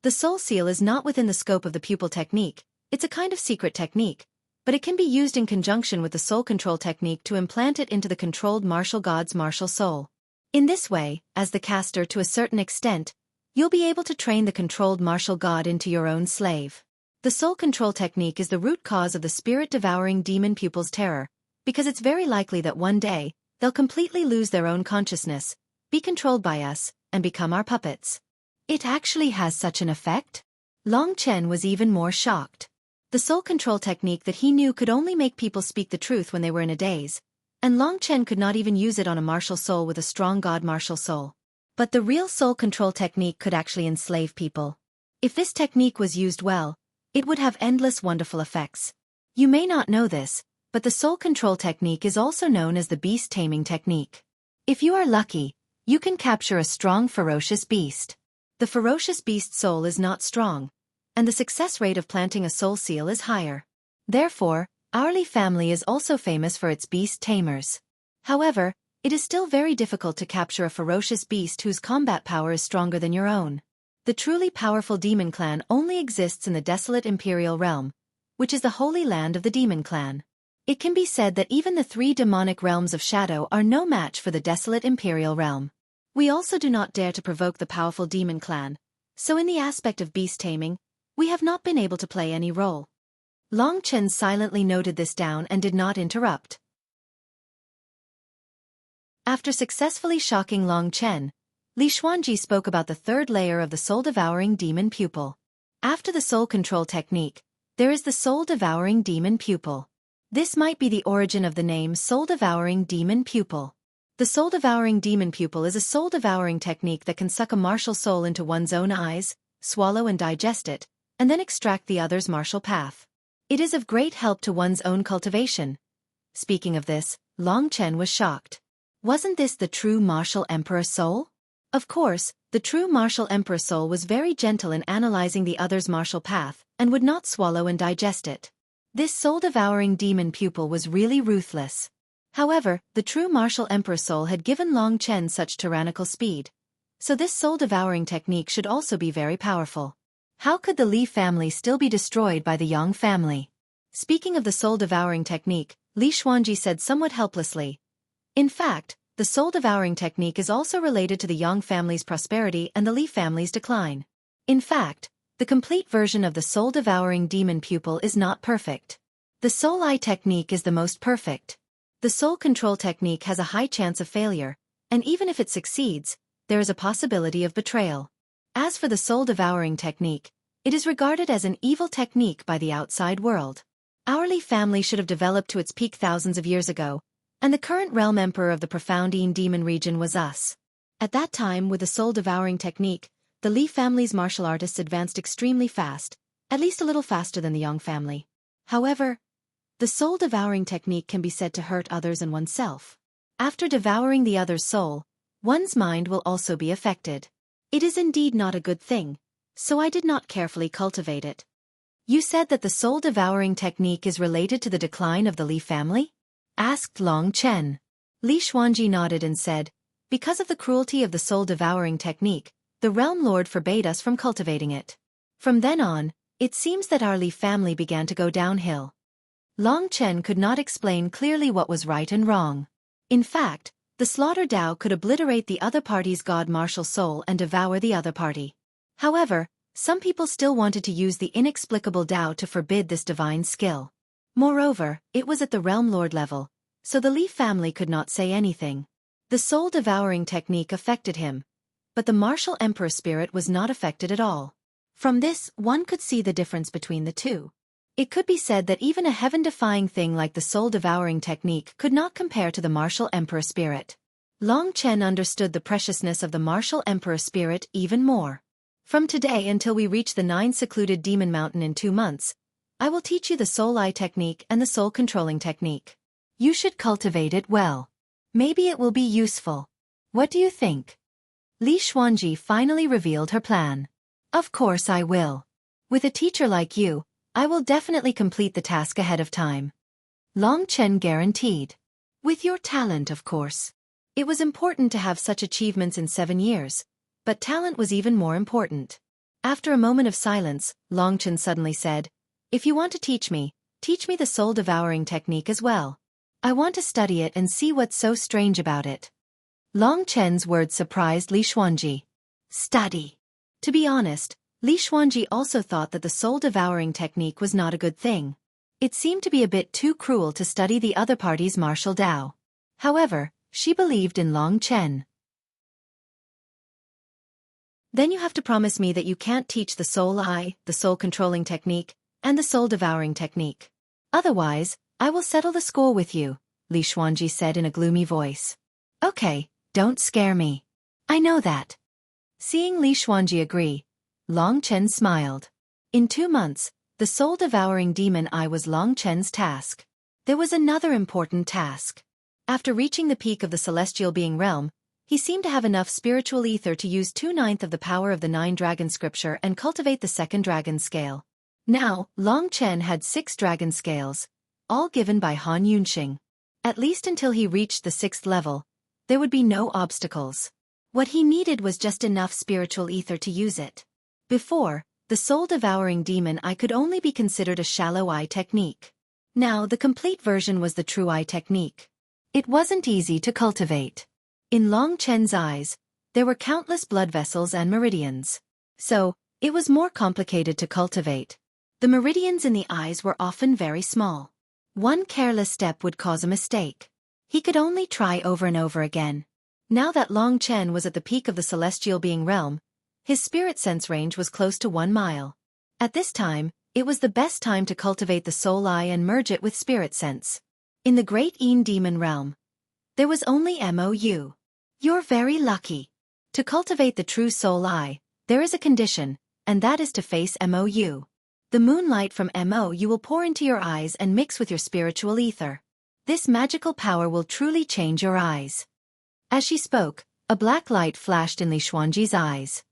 The soul seal is not within the scope of the pupil technique, it's a kind of secret technique, but it can be used in conjunction with the soul control technique to implant it into the controlled martial god's martial soul. In this way, as the caster to a certain extent, you'll be able to train the controlled martial god into your own slave. The soul control technique is the root cause of the spirit-devouring demon pupil's terror, because it's very likely that one day, they'll completely lose their own consciousness, be controlled by us, and become our puppets. It actually has such an effect? Long Chen was even more shocked. The soul control technique that he knew could only make people speak the truth when they were in a daze, and Long Chen could not even use it on a martial soul with a strong god martial soul. But the real soul control technique could actually enslave people. If this technique was used well, it would have endless wonderful effects. You may not know this, but the soul control technique is also known as the beast taming technique. If you are lucky, you can capture a strong ferocious beast. The ferocious beast soul is not strong, and the success rate of planting a soul seal is higher. Therefore, our Li family is also famous for its beast tamers. However, it is still very difficult to capture a ferocious beast whose combat power is stronger than your own. The truly powerful demon clan only exists in the desolate imperial realm, which is the holy land of the demon clan. It can be said that even the 3 demonic realms of shadow are no match for the desolate imperial realm. We also do not dare to provoke the powerful demon clan, so in the aspect of beast taming, we have not been able to play any role. Long Chen silently noted this down and did not interrupt. After successfully shocking Long Chen, Li Xuanji spoke about the 3rd layer of the soul-devouring demon pupil. After the soul control technique, there is the soul-devouring demon pupil. This might be the origin of the name soul-devouring demon pupil. The soul-devouring demon pupil is a soul-devouring technique that can suck a martial soul into one's own eyes, swallow and digest it, and then extract the other's martial path. It is of great help to one's own cultivation. Speaking of this, Long Chen was shocked. Wasn't this the true martial emperor soul? Of course, the true martial emperor soul was very gentle in analyzing the other's martial path, and would not swallow and digest it. This soul-devouring demon pupil was really ruthless. However, the true martial emperor soul had given Long Chen such tyrannical speed. So this soul-devouring technique should also be very powerful. How could the Li family still be destroyed by the Yang family? Speaking of the soul-devouring technique, Li Xuanji said somewhat helplessly. In fact, the soul-devouring technique is also related to the Yang family's prosperity and the Li family's decline. In fact, the complete version of the soul-devouring demon pupil is not perfect. The soul eye technique is the most perfect. The soul control technique has a high chance of failure, and even if it succeeds, there is a possibility of betrayal. As for the soul-devouring technique, it is regarded as an evil technique by the outside world. Our Li family should have developed to its peak thousands of years ago, and the current realm emperor of the profound Yin demon region was us. At that time, with the soul-devouring technique, the Li family's martial artists advanced extremely fast, at least a little faster than the Yang family. However, the soul-devouring technique can be said to hurt others and oneself. After devouring the other's soul, one's mind will also be affected. It is indeed not a good thing, so I did not carefully cultivate it. You said that the soul-devouring technique is related to the decline of the Li family? Asked Long Chen. Li Xuanji nodded and said, because of the cruelty of the soul-devouring technique, the Realm Lord forbade us from cultivating it. From then on, it seems that our Li family began to go downhill. Long Chen could not explain clearly what was right and wrong. In fact, the slaughter Dao could obliterate the other party's god martial soul and devour the other party. However, some people still wanted to use the inexplicable Dao to forbid this divine skill. Moreover, it was at the Realm Lord level, so the Li family could not say anything. The soul-devouring technique affected him, but the martial emperor spirit was not affected at all. From this, one could see the difference between the two. It could be said that even a heaven-defying thing like the soul-devouring technique could not compare to the martial emperor spirit. Long Chen understood the preciousness of the martial emperor spirit even more. From today until we reach the 9 secluded demon mountain in 2 months, I will teach you the soul eye technique and the soul controlling technique. You should cultivate it well. Maybe it will be useful. What do you think? Li Xuanji finally revealed her plan. Of course I will. With a teacher like you, I will definitely complete the task ahead of time. Long Chen guaranteed. With your talent, of course. It was important to have such achievements in 7 years. But talent was even more important. After a moment of silence, Long Chen suddenly said, if you want to teach me the soul-devouring technique as well. I want to study it and see what's so strange about it. Long Chen's words surprised Li Xuanji. Study. To be honest, Li Xuanji also thought that the soul-devouring technique was not a good thing. It seemed to be a bit too cruel to study the other party's martial Dao. However, she believed in Long Chen. Then you have to promise me that you can't teach the soul eye, the soul controlling technique, and the soul devouring technique. Otherwise, I will settle the score with you, Li Xuanji said in a gloomy voice. Okay, don't scare me. I know that. Seeing Li Xuanji agree, Long Chen smiled. In 2 months, the soul devouring demon eye was Long Chen's task. There was another important task. After reaching the peak of the celestial being realm, he seemed to have enough spiritual ether to use 2/9 of the power of the 9 dragon scripture and cultivate the 2nd dragon scale. Now, Long Chen had 6 dragon scales, all given by Han Yunxing. At least until he reached the 6th level, there would be no obstacles. What he needed was just enough spiritual ether to use it. Before, the soul-devouring demon eye could only be considered a shallow eye technique. Now the complete version was the true eye technique. It wasn't easy to cultivate. In Long Chen's eyes, there were countless blood vessels and meridians. So, it was more complicated to cultivate. The meridians in the eyes were often very small. One careless step would cause a mistake. He could only try over and over again. Now that Long Chen was at the peak of the celestial being realm, his spirit sense range was close to 1 mile. At this time, it was the best time to cultivate the soul eye and merge it with spirit sense. In the great Yin demon realm, there was only MOU. You're very lucky. To cultivate the true soul eye, there is a condition, and that is to face MOU. The moonlight from MOU will pour into your eyes and mix with your spiritual ether. This magical power will truly change your eyes. As she spoke, a black light flashed in Li Xuanji's eyes.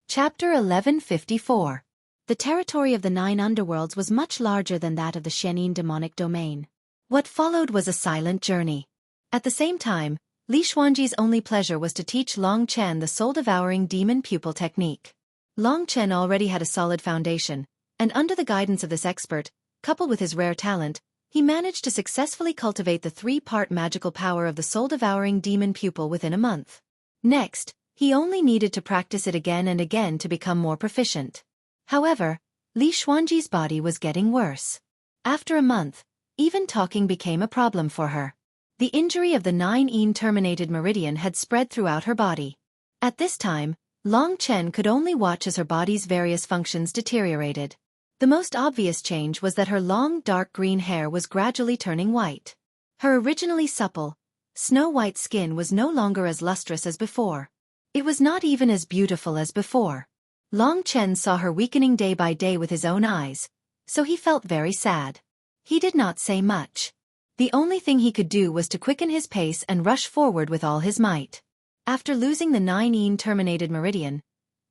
Chapter 1154. The territory of the 9 underworlds was much larger than that of the Xueqi demonic domain. What followed was a silent journey. At the same time, Li Xuanji's only pleasure was to teach Long Chen the soul-devouring demon pupil technique. Long Chen already had a solid foundation, and under the guidance of this expert, coupled with his rare talent, he managed to successfully cultivate the 3-part magical power of the soul-devouring demon pupil within a month. Next, he only needed to practice it again and again to become more proficient. However, Li Xuanji's body was getting worse. After a month, even talking became a problem for her. The injury of the 9 terminated meridian had spread throughout her body. At this time, Long Chen could only watch as her body's various functions deteriorated. The most obvious change was that her long dark green hair was gradually turning white. Her originally supple, snow-white skin was no longer as lustrous as before. It was not even as beautiful as before. Long Chen saw her weakening day by day with his own eyes, so he felt very sad. He did not say much. The only thing he could do was to quicken his pace and rush forward with all his might. After losing the 9 terminated meridian,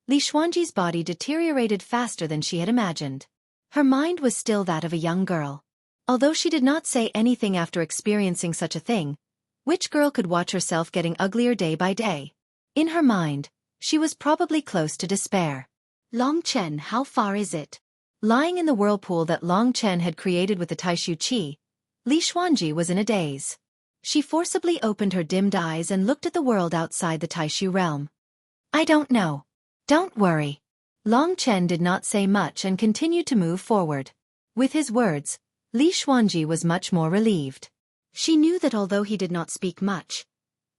Li Xuanji's body deteriorated faster than she had imagined. Her mind was still that of a young girl. Although she did not say anything after experiencing such a thing, which girl could watch herself getting uglier day by day? In her mind, she was probably close to despair. Long Chen, how far is it? Lying in the whirlpool that Long Chen had created with the Taishu Qi, Li Xuanji was in a daze. She forcibly opened her dimmed eyes and looked at the world outside the Taishu realm. I don't know. Don't worry. Long Chen did not say much and continued to move forward. With his words, Li Xuanji was much more relieved. She knew that although he did not speak much,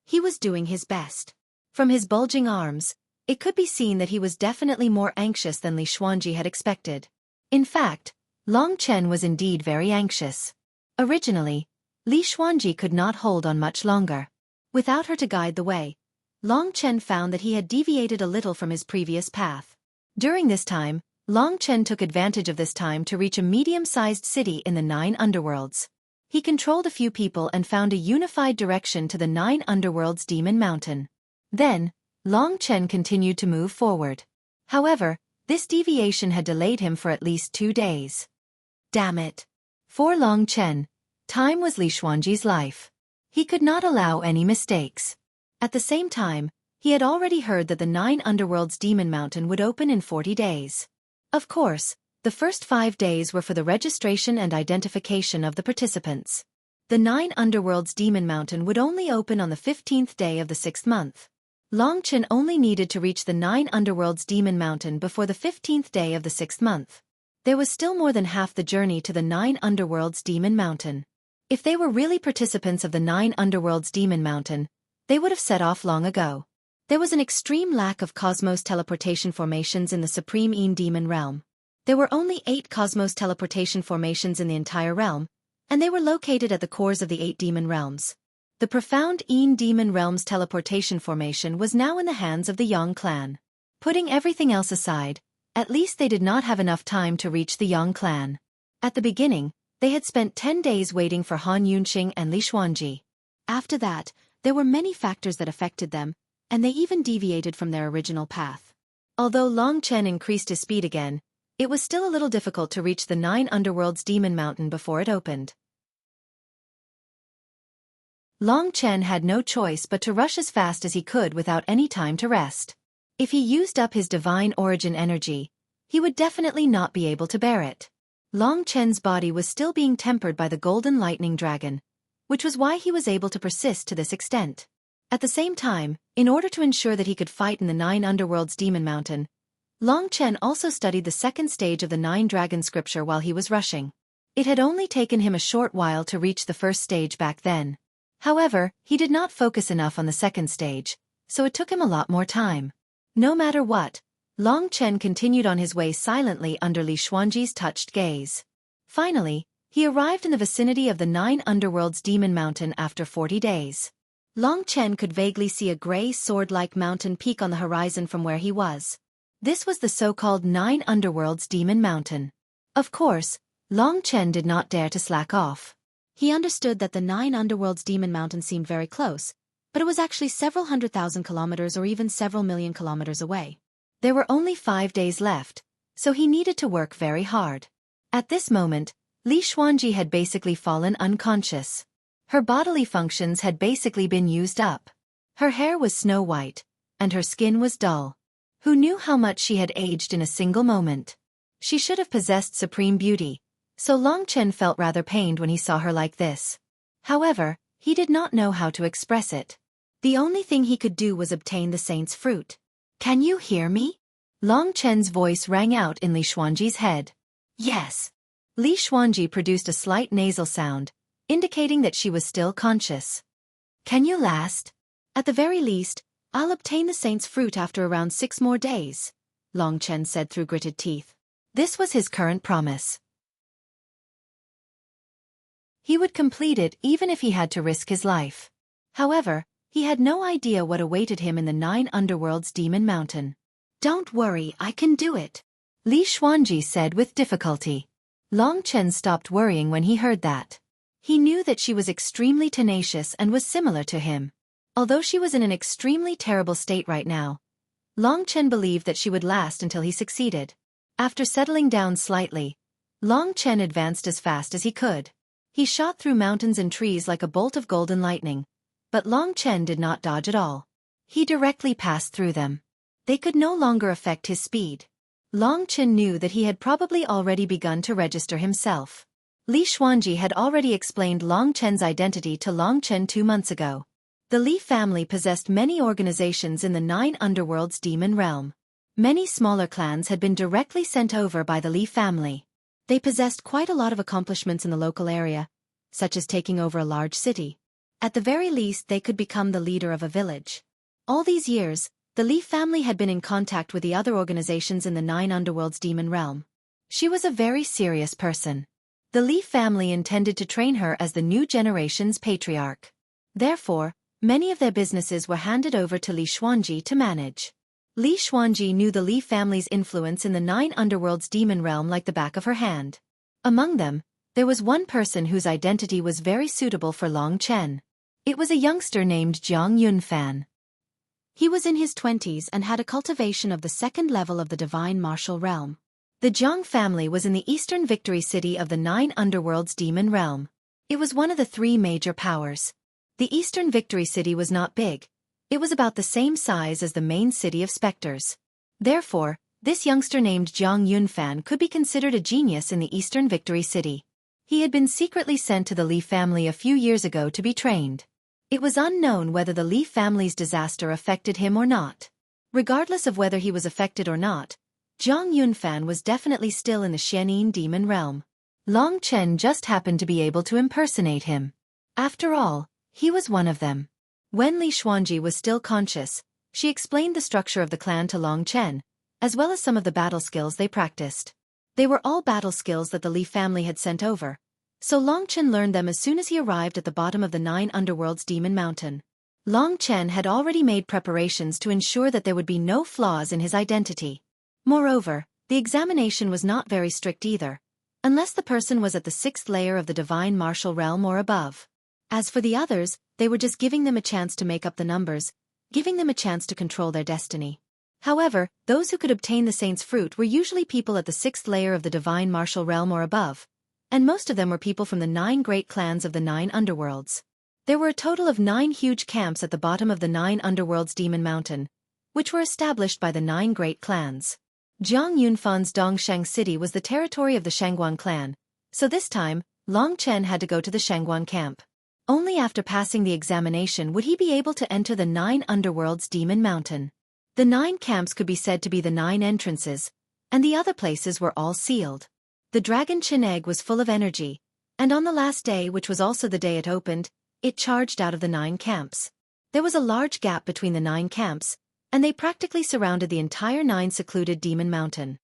he was doing his best. From his bulging arms, it could be seen that he was definitely more anxious than Li Xuanji had expected. In fact, Long Chen was indeed very anxious. Originally, Li Xuanji could not hold on much longer. Without her to guide the way, Long Chen found that he had deviated a little from his previous path. During this time, Long Chen took advantage of this time to reach a medium-sized city in the 9 underworlds. He controlled a few people and found a unified direction to the 9 underworlds Demon Mountain. Then, Long Chen continued to move forward. However, this deviation had delayed him for at least 2 days. Damn it. For Long Chen, time was Li Xuanji's life. He could not allow any mistakes. At the same time, he had already heard that the 9 underworlds Demon Mountain would open in 40 days. Of course, the first 5 days were for the registration and identification of the participants. The 9 underworlds Demon Mountain would only open on the 15th day of the 6th month. Long Chen only needed to reach the 9 underworlds Demon Mountain before the 15th day of the 6th month. There was still more than half the journey to the 9 underworlds Demon Mountain. If they were really participants of the 9 underworlds Demon Mountain, they would have set off long ago. There was an extreme lack of cosmos teleportation formations in the Supreme Een Demon realm. There were only 8 cosmos teleportation formations in the entire realm, and they were located at the cores of the 8 demon realms. The profound Een Demon realm's teleportation formation was now in the hands of the Yang clan. Putting everything else aside, at least they did not have enough time to reach the Yang clan. At the beginning, they had spent 10 days waiting for Han Yunxing and Li Xuanji. After that, there were many factors that affected them, and they even deviated from their original path. Although Long Chen increased his speed again, it was still a little difficult to reach the 9 underworlds Demon Mountain before it opened. Long Chen had no choice but to rush as fast as he could without any time to rest. If he used up his divine origin energy, he would definitely not be able to bear it. Long Chen's body was still being tempered by the golden lightning dragon, which was why he was able to persist to this extent. At the same time, in order to ensure that he could fight in the 9 underworlds Demon Mountain, Long Chen also studied the 2nd stage of the 9 dragon scripture while he was rushing. It had only taken him a short while to reach the 1st stage back then. However, he did not focus enough on the 2nd stage, so it took him a lot more time. No matter what, Long Chen continued on his way silently under Li Xuanji's touched gaze. Finally, he arrived in the vicinity of the 9 underworlds Demon Mountain after 40 days. Long Chen could vaguely see a gray sword-like mountain peak on the horizon from where he was. This was the so-called 9 underworlds Demon Mountain. Of course, Long Chen did not dare to slack off. He understood that the 9 underworlds Demon Mountain seemed very close, but it was actually several 100,000 kilometers or even several million kilometers away. There were only 5 days left, so he needed to work very hard. At this moment, Li Xuanji had basically fallen unconscious. Her bodily functions had basically been used up. Her hair was snow white, and her skin was dull. Who knew how much she had aged in a single moment? She should have possessed supreme beauty, so Long Chen felt rather pained when he saw her like this. However, he did not know how to express it. The only thing he could do was obtain the saint's fruit. "Can you hear me?" Long Chen's voice rang out in Li Xuanji's head. "Yes." Li Xuanji produced a slight nasal sound, indicating that she was still conscious. "Can you last?" "At the very least, I'll obtain the saint's fruit after around 6 more days," Long Chen said through gritted teeth. This was his current promise. He would complete it even if he had to risk his life. However, he had no idea what awaited him in the 9 underworlds Demon Mountain. "Don't worry, I can do it," Li Xuanji said with difficulty. Long Chen stopped worrying when he heard that. He knew that she was extremely tenacious and was similar to him. Although she was in an extremely terrible state right now, Long Chen believed that she would last until he succeeded. After settling down slightly, Long Chen advanced as fast as he could. He shot through mountains and trees like a bolt of golden lightning, but Long Chen did not dodge at all. He directly passed through them. They could no longer affect his speed. Long Chen knew that he had probably already begun to register himself. Li Xuanji had already explained Long Chen's identity to Long Chen 2 months ago. The Li family possessed many organizations in the 9 underworlds demon realm. Many smaller clans had been directly sent over by the Li family. They possessed quite a lot of accomplishments in the local area, such as taking over a large city. At the very least, they could become the leader of a village. All these years, the Li family had been in contact with the other organizations in the 9 underworlds demon realm. She was a very serious person. The Li family intended to train her as the new generation's patriarch. Therefore, many of their businesses were handed over to Li Xuanji to manage. Li Xuanji knew the Li family's influence in the 9 underworlds demon realm like the back of her hand. Among them, there was one person whose identity was very suitable for Long Chen. It was a youngster named Jiang Yunfan. He was in his 20s and had a cultivation of the 2nd level of the divine martial realm. The Jiang family was in the eastern victory city of the 9 underworlds demon realm. It was one of the 3 major powers. The eastern victory city was not big. It was about the same size as the main city of specters. Therefore, this youngster named Jiang Yunfan could be considered a genius in the eastern victory city. He had been secretly sent to the Li family a few years ago to be trained. It was unknown whether the Li family's disaster affected him or not. Regardless of whether he was affected or not, Jiang Yunfan was definitely still in the Xianin demon realm. Long Chen just happened to be able to impersonate him. After all, he was one of them. When Li Xuanji was still conscious, she explained the structure of the clan to Long Chen, as well as some of the battle skills they practiced. They were all battle skills that the Li family had sent over, so Long Chen learned them as soon as he arrived at the bottom of the 9 underworlds demon mountain. Long Chen had already made preparations to ensure that there would be no flaws in his identity. Moreover, the examination was not very strict either, unless the person was at the 6th layer of the divine martial realm or above. As for the others, they were just giving them a chance to make up the numbers, giving them a chance to control their destiny. However, those who could obtain the saint's fruit were usually people at the 6th layer of the divine martial realm or above, and most of them were people from the 9 great clans of the 9 underworlds. There were a total of 9 huge camps at the bottom of the 9 underworlds demon mountain, which were established by the 9 great clans. Jiang Yunfan's Dongshang city was the territory of the Shangguan clan, so this time, Long Chen had to go to the Shangguan camp. Only after passing the examination would he be able to enter the 9 underworlds demon mountain. The 9 camps could be said to be the 9 entrances, and the other places were all sealed. The dragon Chin egg was full of energy, and on the last day, which was also the day it opened, it charged out of the 9 camps. There was a large gap between the 9 camps, and they practically surrounded the entire 9 secluded demon mountain.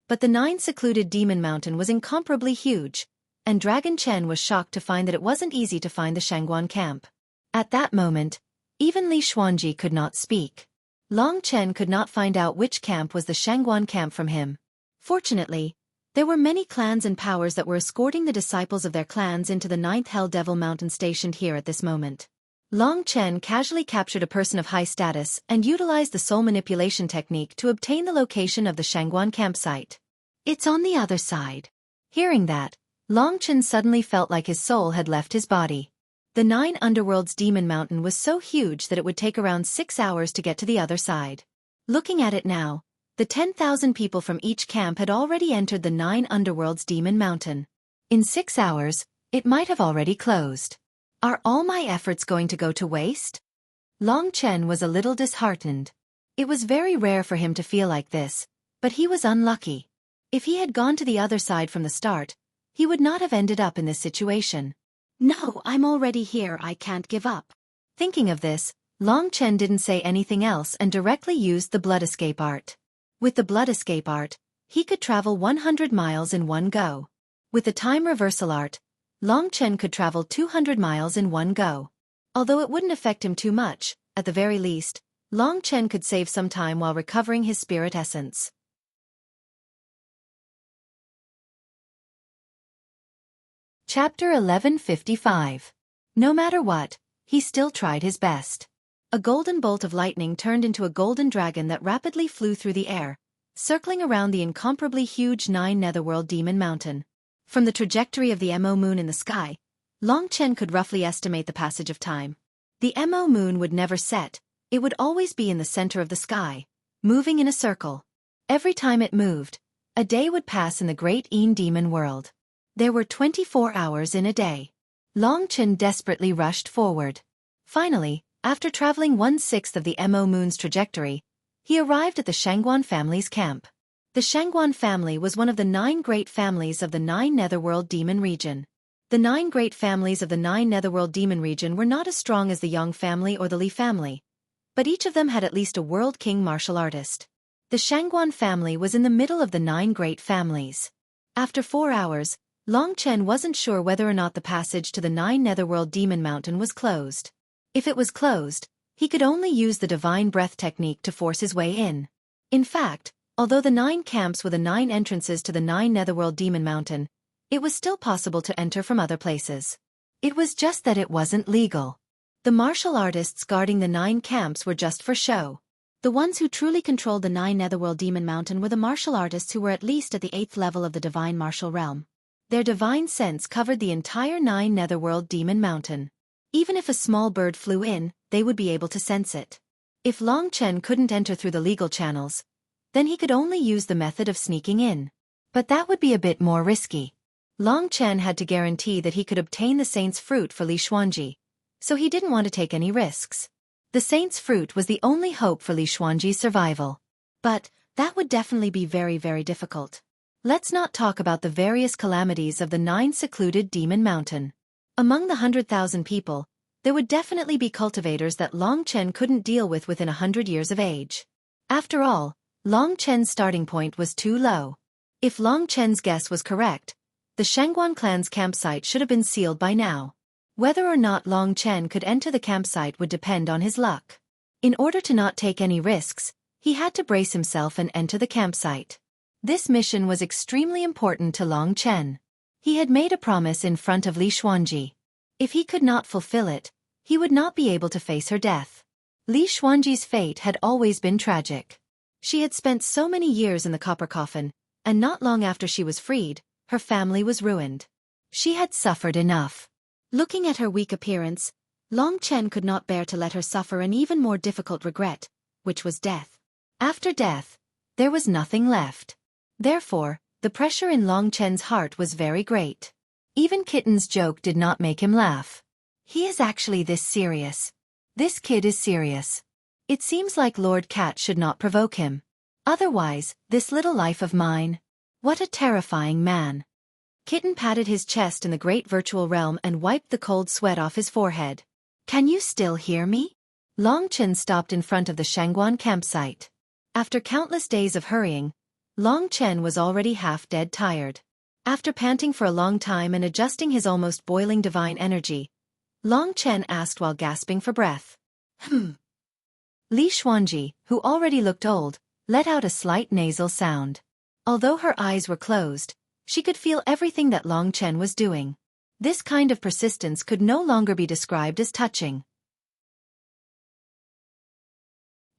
But the 9 secluded demon mountain was incomparably huge, and Dragon Chen was shocked to find that it wasn't easy to find the Shangguan camp. At that moment, even Li Xuanji could not speak. Long Chen could not find out which camp was the Shangguan camp from him. Fortunately, there were many clans and powers that were escorting the disciples of their clans into the 9th Hell Devil Mountain stationed here at this moment. Long Chen casually captured a person of high status and utilized the soul manipulation technique to obtain the location of the Shangguan campsite. It's on the other side. Hearing that, Long Chen suddenly felt like his soul had left his body. The 9 underworlds demon mountain was so huge that it would take around 6 hours to get to the other side. Looking at it now, the 10,000 people from each camp had already entered the 9 underworlds demon mountain. In 6 hours, it might have already closed. Are all my efforts going to go to waste? Long Chen was a little disheartened. It was very rare for him to feel like this, but he was unlucky. If he had gone to the other side from the start, he would not have ended up in this situation. No, I'm already here, I can't give up. Thinking of this, Long Chen didn't say anything else and directly used the blood escape art. With the blood escape art, he could travel 100 miles in one go. With the time reversal art, Long Chen could travel 200 miles in one go. Although it wouldn't affect him too much, at the very least, Long Chen could save some time while recovering his spirit essence. Chapter 1155. No matter what, he still tried his best. A golden bolt of lightning turned into a golden dragon that rapidly flew through the air, circling around the incomparably huge 9 Netherworld Demon Mountain. From the trajectory of the Mo moon in the sky, Long Chen could roughly estimate the passage of time. The Mo moon would never set, it would always be in the center of the sky, moving in a circle. Every time it moved, a day would pass in the great Een demon world. There were 24 hours in a day. Long Chen desperately rushed forward. Finally, after traveling 1/6 of the Mo moon's trajectory, he arrived at the Shangguan family's camp. The Shangguan family was one of the 9 great families of the 9 Netherworld Demon region. The 9 great families of the 9 Netherworld Demon region were not as strong as the Yang family or the Li family, but each of them had at least a World King martial artist. The Shangguan family was in the middle of the 9 great families. After 4 hours, Long Chen wasn't sure whether or not the passage to the 9 Netherworld Demon Mountain was closed. If it was closed, he could only use the divine breath technique to force his way in. In fact, although the 9 camps were the 9 entrances to the 9 Netherworld Demon Mountain, it was still possible to enter from other places. It was just that it wasn't legal. The martial artists guarding the 9 camps were just for show. The ones who truly controlled the 9 Netherworld Demon Mountain were the martial artists who were at least at the 8th level of the divine martial realm. Their divine sense covered the entire 9 Netherworld Demon Mountain. Even if a small bird flew in, they would be able to sense it. If Long Chen couldn't enter through the legal channels, then he could only use the method of sneaking in. But that would be a bit more risky. Long Chen had to guarantee that he could obtain the saint's fruit for Li Xuanji, so he didn't want to take any risks. The saint's fruit was the only hope for Li Xuanji's survival. But that would definitely be very, very difficult. Let's not talk about the various calamities of the 9 secluded Demon Mountain. Among the 100,000 people, there would definitely be cultivators that Long Chen couldn't deal with within 100 years of age. After all, Long Chen's starting point was too low. If Long Chen's guess was correct, the Shangguan clan's campsite should have been sealed by now. Whether or not Long Chen could enter the campsite would depend on his luck. In order to not take any risks, he had to brace himself and enter the campsite. This mission was extremely important to Long Chen. He had made a promise in front of Li Xuanji. If he could not fulfill it, he would not be able to face her death. Li Xuanji's fate had always been tragic. She had spent so many years in the copper coffin, and not long after she was freed, her family was ruined. She had suffered enough. Looking at her weak appearance, Long Chen could not bear to let her suffer an even more difficult regret, which was death. After death, there was nothing left. Therefore, the pressure in Long Chen's heart was very great. Even Kitten's joke did not make him laugh. He is actually this serious. This kid is serious. It seems like Lord Cat should not provoke him. Otherwise, this little life of mine. What a terrifying man. Kitten patted his chest in the great virtual realm and wiped the cold sweat off his forehead. Can you still hear me? Long Chen stopped in front of the Shangguan campsite. After countless days of hurrying, Long Chen was already half-dead tired. After panting for a long time and adjusting his almost boiling divine energy, Long Chen asked while gasping for breath. Li Xuanji, who already looked old, let out a slight nasal sound. Although her eyes were closed, she could feel everything that Long Chen was doing. This kind of persistence could no longer be described as touching.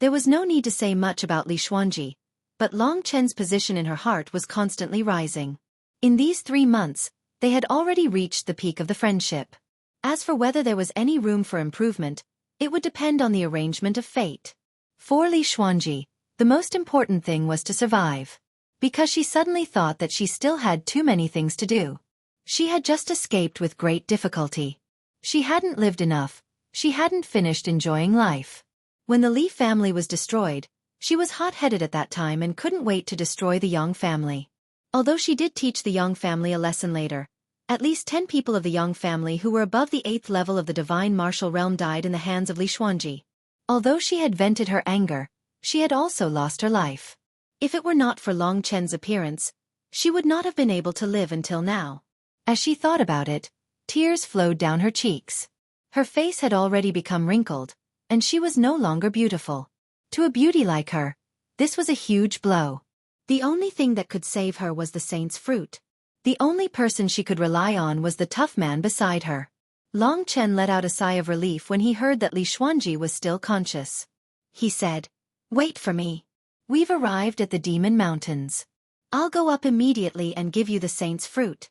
There was no need to say much about Li Xuanji, but Long Chen's position in her heart was constantly rising. In these 3 months, they had already reached the peak of the friendship. As for whether there was any room for improvement, it would depend on the arrangement of fate. For Li Xuanji, the most important thing was to survive. Because she suddenly thought that she still had too many things to do. She had just escaped with great difficulty. She hadn't lived enough, she hadn't finished enjoying life. When the Li family was destroyed, she was hot-headed at that time and couldn't wait to destroy the Yang family. Although she did teach the Yang family a lesson later, at least 10 people of the Yang family who were above the 8th level of the divine martial realm died in the hands of Li Xuanji. Although she had vented her anger, she had also lost her life. If it were not for Long Chen's appearance, she would not have been able to live until now. As she thought about it, tears flowed down her cheeks. Her face had already become wrinkled, and she was no longer beautiful. To a beauty like her, this was a huge blow. The only thing that could save her was the saint's fruit. The only person she could rely on was the tough man beside her. Long Chen let out a sigh of relief when he heard that Li Xuanji was still conscious. He said, "Wait for me. We've arrived at the Demon Mountains. I'll go up immediately and give you the saint's fruit."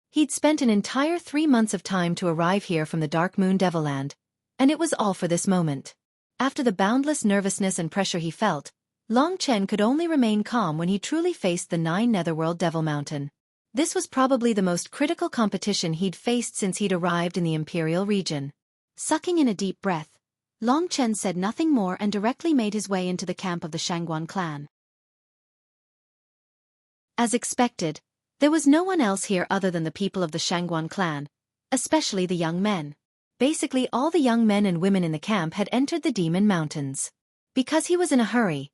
He'd spent an entire 3 months of time to arrive here from the Dark Moon Devilland, and it was all for this moment. After the boundless nervousness and pressure he felt, Long Chen could only remain calm when he truly faced the 9 Netherworld Devil Mountain. This was probably the most critical competition he'd faced since he'd arrived in the Imperial region. Sucking in a deep breath, Long Chen said nothing more and directly made his way into the camp of the Shangguan clan. As expected, there was no one else here other than the people of the Shangguan clan, especially the young men. Basically all the young men and women in the camp had entered the Demon Mountains. Because he was in a hurry,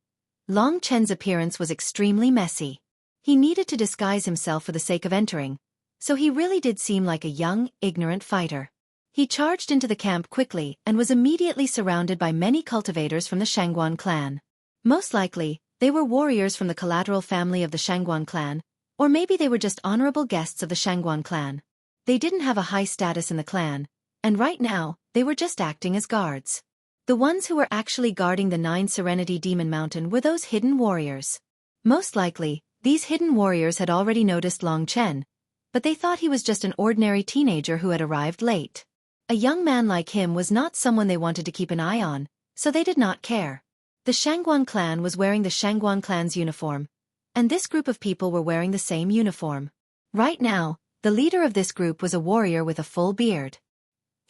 Long Chen's appearance was extremely messy. He needed to disguise himself for the sake of entering, so he really did seem like a young, ignorant fighter. He charged into the camp quickly and was immediately surrounded by many cultivators from the Shangguan clan. Most likely, they were warriors from the collateral family of the Shangguan clan, or maybe they were just honorable guests of the Shangguan clan. They didn't have a high status in the clan, and right now, they were just acting as guards. The ones who were actually guarding the 9 Serenity Demon Mountain were those hidden warriors. Most likely, these hidden warriors had already noticed Long Chen, but they thought he was just an ordinary teenager who had arrived late. A young man like him was not someone they wanted to keep an eye on, so they did not care. The Shangguan clan was wearing the Shangguan clan's uniform, and this group of people were wearing the same uniform. Right now, the leader of this group was a warrior with a full beard.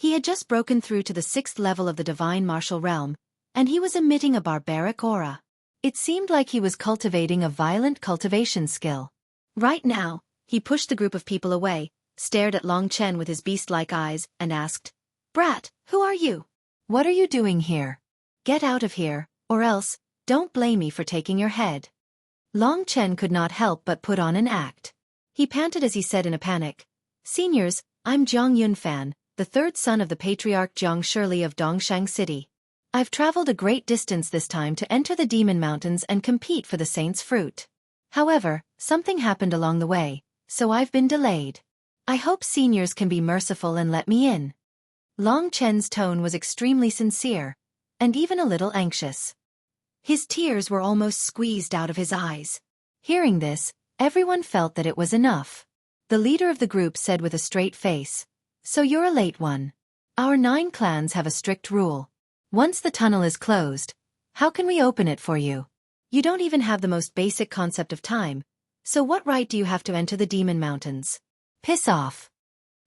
He had just broken through to the 6th level of the divine martial realm, and he was emitting a barbaric aura. It seemed like he was cultivating a violent cultivation skill. Right now, he pushed the group of people away, stared at Long Chen with his beast-like eyes, and asked, "Brat, who are you? What are you doing here? Get out of here, or else, don't blame me for taking your head." Long Chen could not help but put on an act. He panted as he said in a panic, "Seniors, I'm Jiang Yunfan, the 3rd son of the Patriarch Jiang Shirley of Dongshang City. I've traveled a great distance this time to enter the Demon Mountains and compete for the Saint's Fruit. However, something happened along the way, so I've been delayed. I hope seniors can be merciful and let me in." Long Chen's tone was extremely sincere, and even a little anxious. His tears were almost squeezed out of his eyes. Hearing this, everyone felt that it was enough. The leader of the group said with a straight face, "So you're a late one. Our 9 clans have a strict rule. Once the tunnel is closed, how can we open it for you? You don't even have the most basic concept of time, so what right do you have to enter the Demon Mountains? Piss off."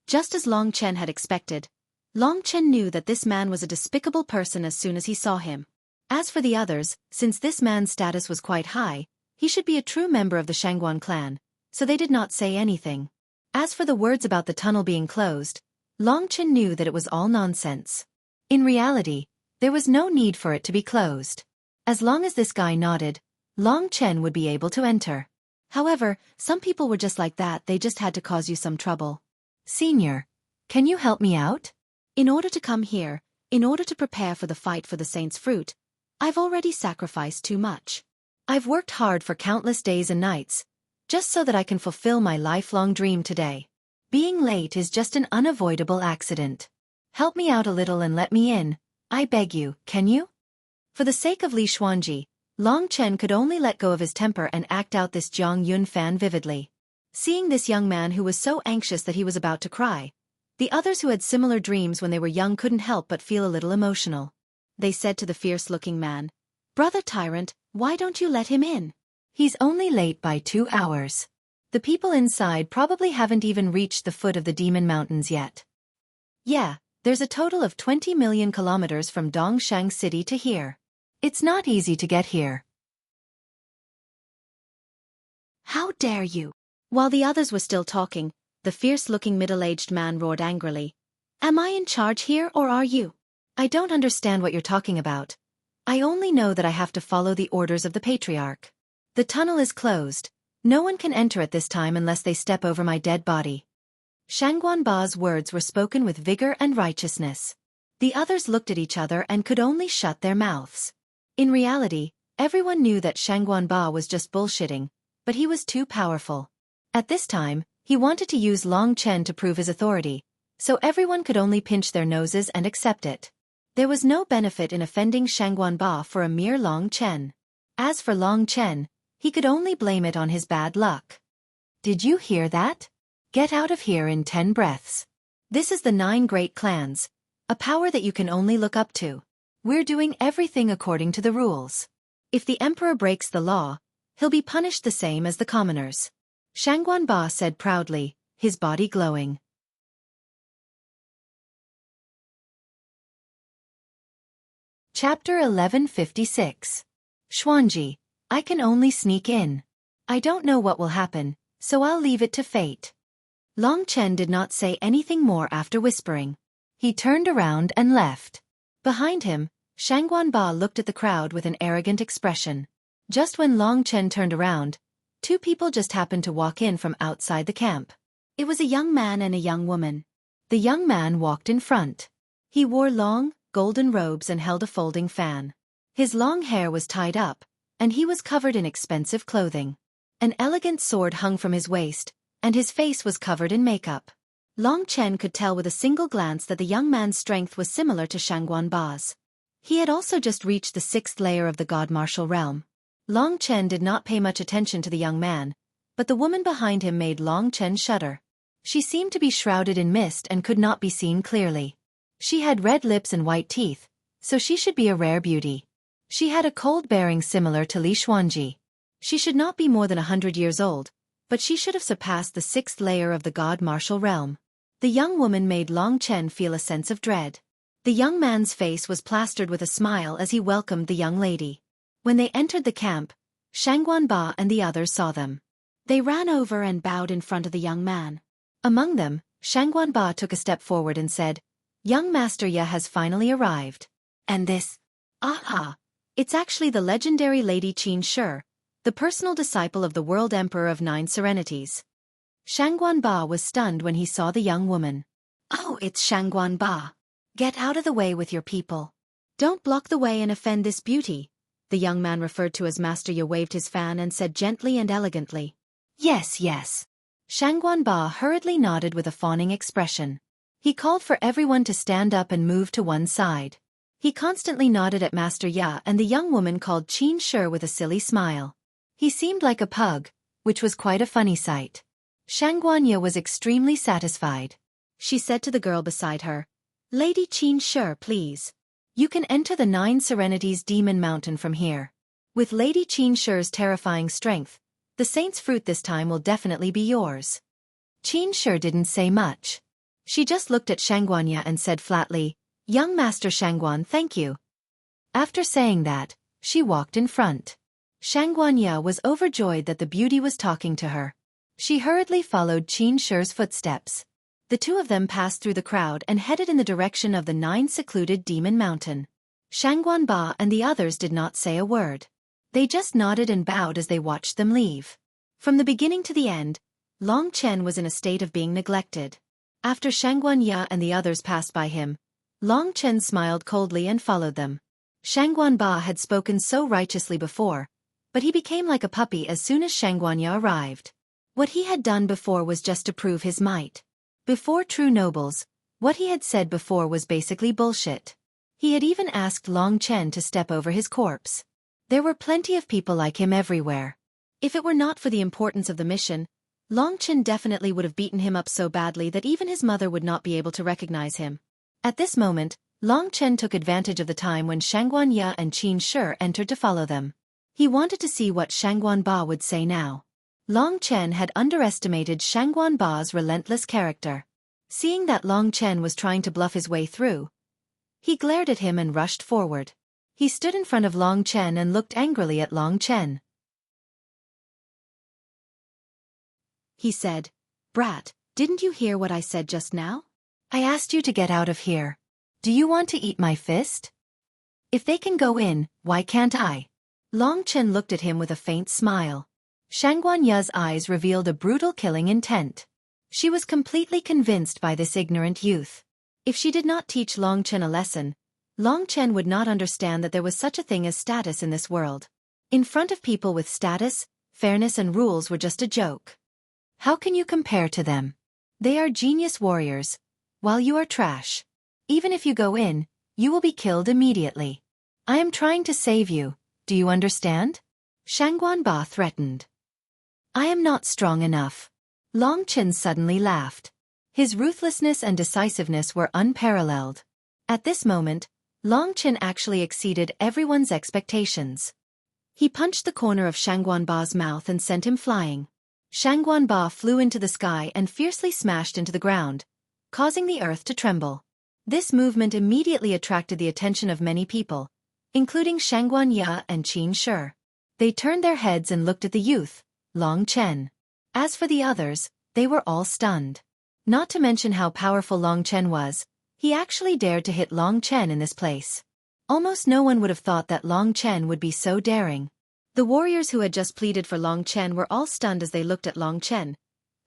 Just as Long Chen had expected, Long Chen knew that this man was a despicable person as soon as he saw him. As for the others, since this man's status was quite high, he should be a true member of the Shangguan clan, so they did not say anything. As for the words about the tunnel being closed, Long Chen knew that it was all nonsense. In reality, there was no need for it to be closed. As long as this guy nodded, Long Chen would be able to enter. However, some people were just like that, they just had to cause you some trouble. "Senior, can you help me out? In order to come here, in order to prepare for the fight for the Saint's Fruit, I've already sacrificed too much. I've worked hard for countless days and nights, just so that I can fulfill my lifelong dream today. Being late is just an unavoidable accident. Help me out a little and let me in, I beg you, can you?" For the sake of Li Xuanji, Long Chen could only let go of his temper and act out this Jiang Yun fan vividly. Seeing this young man who was so anxious that he was about to cry, the others who had similar dreams when they were young couldn't help but feel a little emotional. They said to the fierce-looking man, "Brother Tyrant, why don't you let him in? He's only late by 2 hours. The people inside probably haven't even reached the foot of the Demon Mountains yet." "Yeah, there's a total of 20 million kilometers from Dongshang City to here. It's not easy to get here." "How dare you?" While the others were still talking, the fierce-looking middle-aged man roared angrily, "Am I in charge here or are you? I don't understand what you're talking about. I only know that I have to follow the orders of the Patriarch. The tunnel is closed. No one can enter at this time unless they step over my dead body." Shangguanba's words were spoken with vigor and righteousness. The others looked at each other and could only shut their mouths. In reality, everyone knew that Shangguanba was just bullshitting, but he was too powerful. At this time, he wanted to use Long Chen to prove his authority, so everyone could only pinch their noses and accept it. There was no benefit in offending Shangguanba for a mere Long Chen. As for Long Chen, he could only blame it on his bad luck. "Did you hear that? Get out of here in 10 breaths. This is the 9 great clans, a power that you can only look up to. We're doing everything according to the rules. If the emperor breaks the law, he'll be punished the same as the commoners," Shangguanba said proudly, his body glowing. Chapter 1156. Xuanji, I can only sneak in. I don't know what will happen, so I'll leave it to fate. Long Chen did not say anything more after whispering. He turned around and left. Behind him, Shangguanba looked at the crowd with an arrogant expression. Just when Long Chen turned around, 2 people just happened to walk in from outside the camp. It was a young man and a young woman. The young man walked in front. He wore long, golden robes and held a folding fan. His long hair was tied up, and he was covered in expensive clothing. An elegant sword hung from his waist, and his face was covered in makeup. Long Chen could tell with a single glance that the young man's strength was similar to Shangguanba's. He had also just reached the 6th layer of the God-Martial realm. Long Chen did not pay much attention to the young man, but the woman behind him made Long Chen shudder. She seemed to be shrouded in mist and could not be seen clearly. She had red lips and white teeth, so she should be a rare beauty. She had a cold bearing similar to Li Xuanji. She should not be more than 100 years old, but she should have surpassed the 6th layer of the God-Martial realm. The young woman made Long Chen feel a sense of dread. The young man's face was plastered with a smile as he welcomed the young lady. When they entered the camp, Shangguanba and the others saw them. They ran over and bowed in front of the young man. Among them, Shangguanba took a step forward and said, "Young Master Ye has finally arrived. And this? Aha! It's actually the legendary Lady Qin Shi, the personal disciple of the World Emperor of 9 Serenities." Shangguanba was stunned when he saw the young woman. "Oh, it's Shangguanba. Get out of the way with your people. Don't block the way and offend this beauty," the young man referred to as Master Ye waved his fan and said gently and elegantly. "Yes, yes." Shangguanba hurriedly nodded with a fawning expression. He called for everyone to stand up and move to one side. He constantly nodded at Master Ye and the young woman called Qin Shi with a silly smile. He seemed like a pug, which was quite a funny sight. Shangguanya was extremely satisfied. She said to the girl beside her, "Lady Qin Shi, please. You can enter the 9 Serenities Demon Mountain from here. With Lady Qin Shi's terrifying strength, the saint's fruit this time will definitely be yours." Qin Shi didn't say much. She just looked at Shangguanya and said flatly, "Young Master Shangguan, thank you." After saying that, she walked in front. Shangguanya was overjoyed that the beauty was talking to her. She hurriedly followed Qin Shi's footsteps. The 2 of them passed through the crowd and headed in the direction of the 9 secluded Demon Mountain. Shangguanba and the others did not say a word. They just nodded and bowed as they watched them leave. From the beginning to the end, Long Chen was in a state of being neglected. After Shangguanya and the others passed by him, Long Chen smiled coldly and followed them. Shangguanba had spoken so righteously before, but he became like a puppy as soon as Shangguanya arrived. What he had done before was just to prove his might. Before true nobles, what he had said before was basically bullshit. He had even asked Long Chen to step over his corpse. There were plenty of people like him everywhere. If it were not for the importance of the mission, Long Chen definitely would have beaten him up so badly that even his mother would not be able to recognize him. At this moment, Long Chen took advantage of the time when Shangguan Ye and Qin Shi entered to follow them. He wanted to see what Shangguan Ba would say now. Long Chen had underestimated Shangguan Ba's relentless character. Seeing that Long Chen was trying to bluff his way through, he glared at him and rushed forward. He stood in front of Long Chen and looked angrily at Long Chen. He said, "Brat, didn't you hear what I said just now? I asked you to get out of here. Do you want to eat my fist? If they can go in, why can't I?" Long Chen looked at him with a faint smile. Shangguan Ye's eyes revealed a brutal killing intent. She was completely convinced by this ignorant youth. If she did not teach Long Chen a lesson, Long Chen would not understand that there was such a thing as status in this world. In front of people with status, fairness and rules were just a joke. How can you compare to them? They are genius warriors, while you are trash. Even if you go in, you will be killed immediately. I am trying to save you, do you understand? Shangguan Ba threatened. I am not strong enough. Long Chen suddenly laughed. His ruthlessness and decisiveness were unparalleled. At this moment, Long Chen actually exceeded everyone's expectations. He punched the corner of Shangguan Ba's mouth and sent him flying. Shangguan Ba flew into the sky and fiercely smashed into the ground, causing the earth to tremble. This movement immediately attracted the attention of many people, including Shangguan Ye and Qin Shi. They turned their heads and looked at the youth, Long Chen. As for the others, they were all stunned. Not to mention how powerful Long Chen was, he actually dared to hit Long Chen in this place. Almost no one would have thought that Long Chen would be so daring. The warriors who had just pleaded for Long Chen were all stunned as they looked at Long Chen,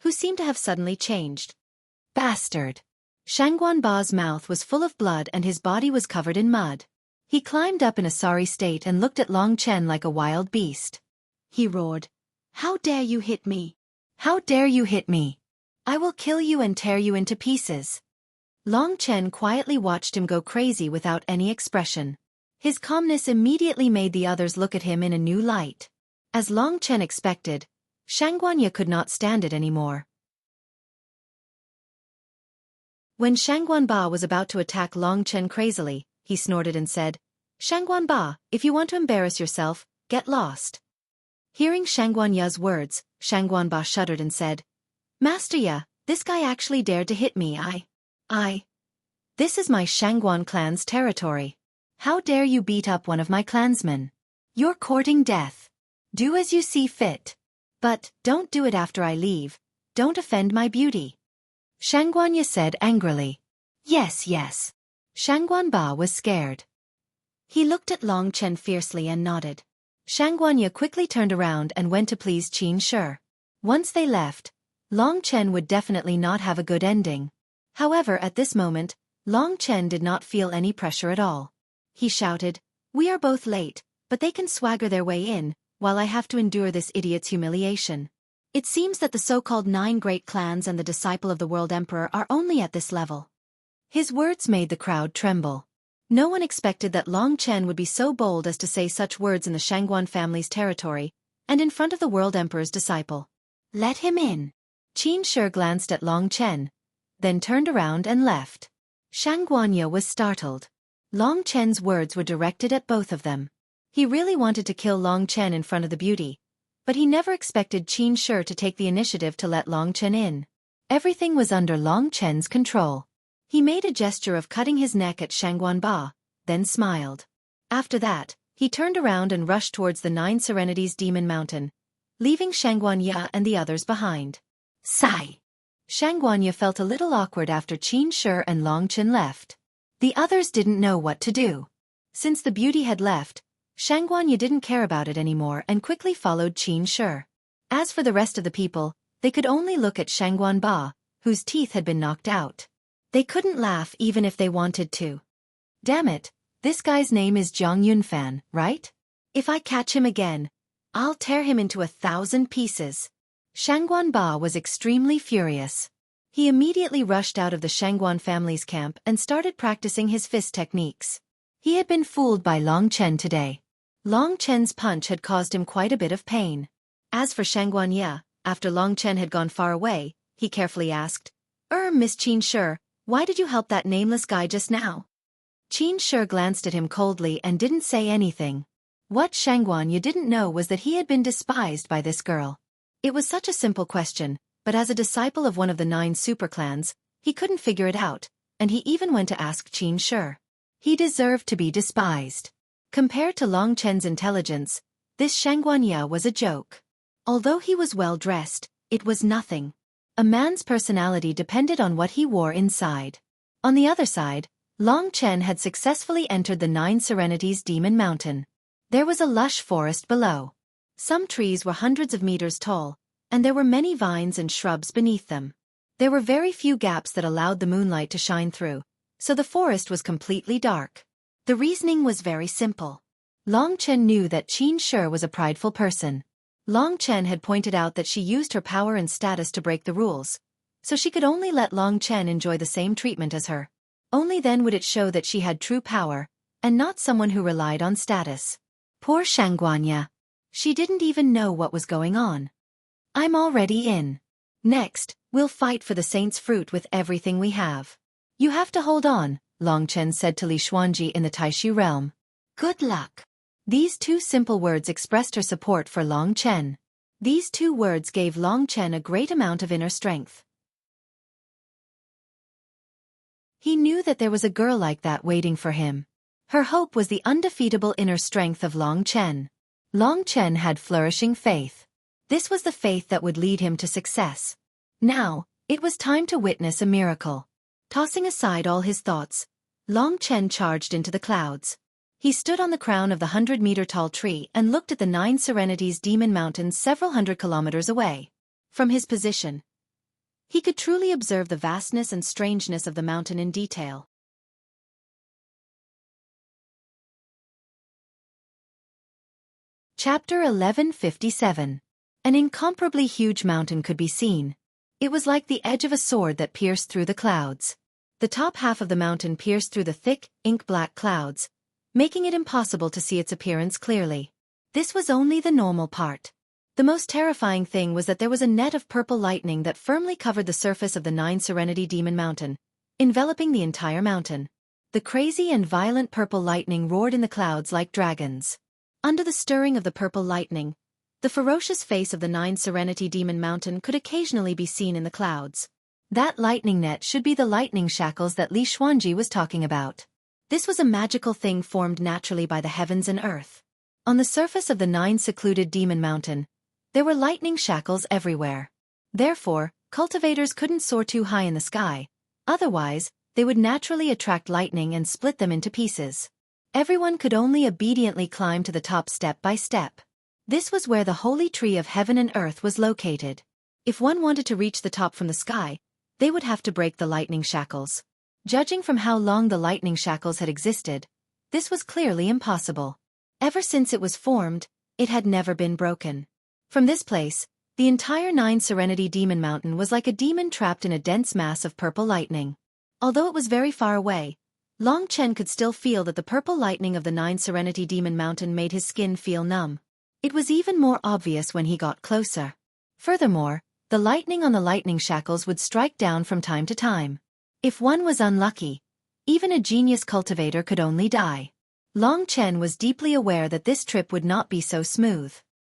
who seemed to have suddenly changed. Bastard! Shangguan Ba's mouth was full of blood and his body was covered in mud. He climbed up in a sorry state and looked at Long Chen like a wild beast. He roared, "How dare you hit me? How dare you hit me? I will kill you and tear you into pieces." Long Chen quietly watched him go crazy without any expression. His calmness immediately made the others look at him in a new light. As Long Chen expected, Shangguan Ye could not stand it anymore. When Shangguan Ba was about to attack Long Chen crazily, he snorted and said, "Shangguan Ba, if you want to embarrass yourself, get lost." Hearing Shangguan Ye's words, Shangguan Ba shuddered and said, "Master Ye, this guy actually dared to hit me. This is my Shangguan clan's territory. How dare you beat up one of my clansmen? You're courting death. Do as you see fit. But don't do it after I leave. Don't offend my beauty." Shangguan Ye said angrily. Yes. Shangguan Ba was scared. He looked at Long Chen fiercely and nodded. Shangguan Ye quickly turned around and went to please Qin Shi. Once they left, Long Chen would definitely not have a good ending. However, at this moment, Long Chen did not feel any pressure at all. He shouted, "We are both late, but they can swagger their way in, while I have to endure this idiot's humiliation." It seems that the so-called 9 great clans and the disciple of the world emperor are only at this level. His words made the crowd tremble. No one expected that Long Chen would be so bold as to say such words in the Shangguan family's territory, and in front of the world emperor's disciple. "Let him in." Qin Shi glanced at Long Chen, then turned around and left. Shangguan Ye was startled. Long Chen's words were directed at both of them. He really wanted to kill Long Chen in front of the beauty, but he never expected Qin Shi to take the initiative to let Long Chen in. Everything was under Long Chen's control. He made a gesture of cutting his neck at Shangguan Ba, then smiled. After that, he turned around and rushed towards the 9 Serenities Demon Mountain, leaving Shangguan Ye and the others behind. Sigh. Shangguan Ye felt a little awkward after Qin Shi and Long Chen left. The others didn't know what to do. Since the beauty had left, Shangguan Ye didn't care about it anymore and quickly followed Qin Shi. As for the rest of the people, they could only look at Shangguan Ba, whose teeth had been knocked out. They couldn't laugh even if they wanted to. Damn it, this guy's name is Zhang Yunfan, right? If I catch him again, I'll tear him into 1,000 pieces. Shangguan Ba was extremely furious. He immediately rushed out of the Shangguan family's camp and started practicing his fist techniques. He had been fooled by Long Chen today. Long Chen's punch had caused him quite a bit of pain. As for Shangguanya, after Long Chen had gone far away, he carefully asked, Miss Qin Shi, why did you help that nameless guy just now? Qin Shi glanced at him coldly and didn't say anything. What Shangguanya didn't know was that he had been despised by this girl. It was such a simple question, but as a disciple of one of the 9 superclans, he couldn't figure it out, and he even went to ask Qin Shi. He deserved to be despised. Compared to Long Chen's intelligence, this Shangguanya was a joke. Although he was well dressed, it was nothing. A man's personality depended on what he wore inside. On the other side, Long Chen had successfully entered the 9 Serenities Demon Mountain. There was a lush forest below. Some trees were hundreds of meters tall, and there were many vines and shrubs beneath them. There were very few gaps that allowed the moonlight to shine through, so the forest was completely dark. The reasoning was very simple. Long Chen knew that Qin Shi was a prideful person. Long Chen had pointed out that she used her power and status to break the rules, so she could only let Long Chen enjoy the same treatment as her. Only then would it show that she had true power, and not someone who relied on status. Poor Shangguanya. She didn't even know what was going on. I'm already in. Next, we'll fight for the saint's fruit with everything we have. You have to hold on, Long Chen said to Li Xuanji in the Taishu realm. Good luck. These 2 simple words expressed her support for Long Chen. These 2 words gave Long Chen a great amount of inner strength. He knew that there was a girl like that waiting for him. Her hope was the undefeatable inner strength of Long Chen. Long Chen had flourishing faith. This was the faith that would lead him to success. Now, it was time to witness a miracle. Tossing aside all his thoughts, Long Chen charged into the clouds. He stood on the crown of the 100-meter-tall tree and looked at the 9 Serenities Demon Mountain several hundred kilometers away. From his position, he could truly observe the vastness and strangeness of the mountain in detail. Chapter 1157. An incomparably huge mountain could be seen. It was like the edge of a sword that pierced through the clouds. The top half of the mountain pierced through the thick, ink-black clouds, making it impossible to see its appearance clearly. This was only the normal part. The most terrifying thing was that there was a net of purple lightning that firmly covered the surface of the 9 Serenity Demon Mountain, enveloping the entire mountain. The crazy and violent purple lightning roared in the clouds like dragons. Under the stirring of the purple lightning, the ferocious face of the 9 Serenity Demon Mountain could occasionally be seen in the clouds. That lightning net should be the lightning shackles that Li Xuanji was talking about. This was a magical thing formed naturally by the heavens and earth. On the surface of the 9 secluded Demon Mountain, there were lightning shackles everywhere. Therefore, cultivators couldn't soar too high in the sky, otherwise, they would naturally attract lightning and split them into pieces. Everyone could only obediently climb to the top step by step. This was where the holy tree of heaven and earth was located. If one wanted to reach the top from the sky, they would have to break the lightning shackles. Judging from how long the lightning shackles had existed, this was clearly impossible. Ever since it was formed, it had never been broken. From this place, the entire 9 Serenity Demon Mountain was like a demon trapped in a dense mass of purple lightning. Although it was very far away, Long Chen could still feel that the purple lightning of the 9 Serenity Demon Mountain made his skin feel numb. It was even more obvious when he got closer. Furthermore, the lightning on the lightning shackles would strike down from time to time. If one was unlucky, even a genius cultivator could only die. Long Chen was deeply aware that this trip would not be so smooth.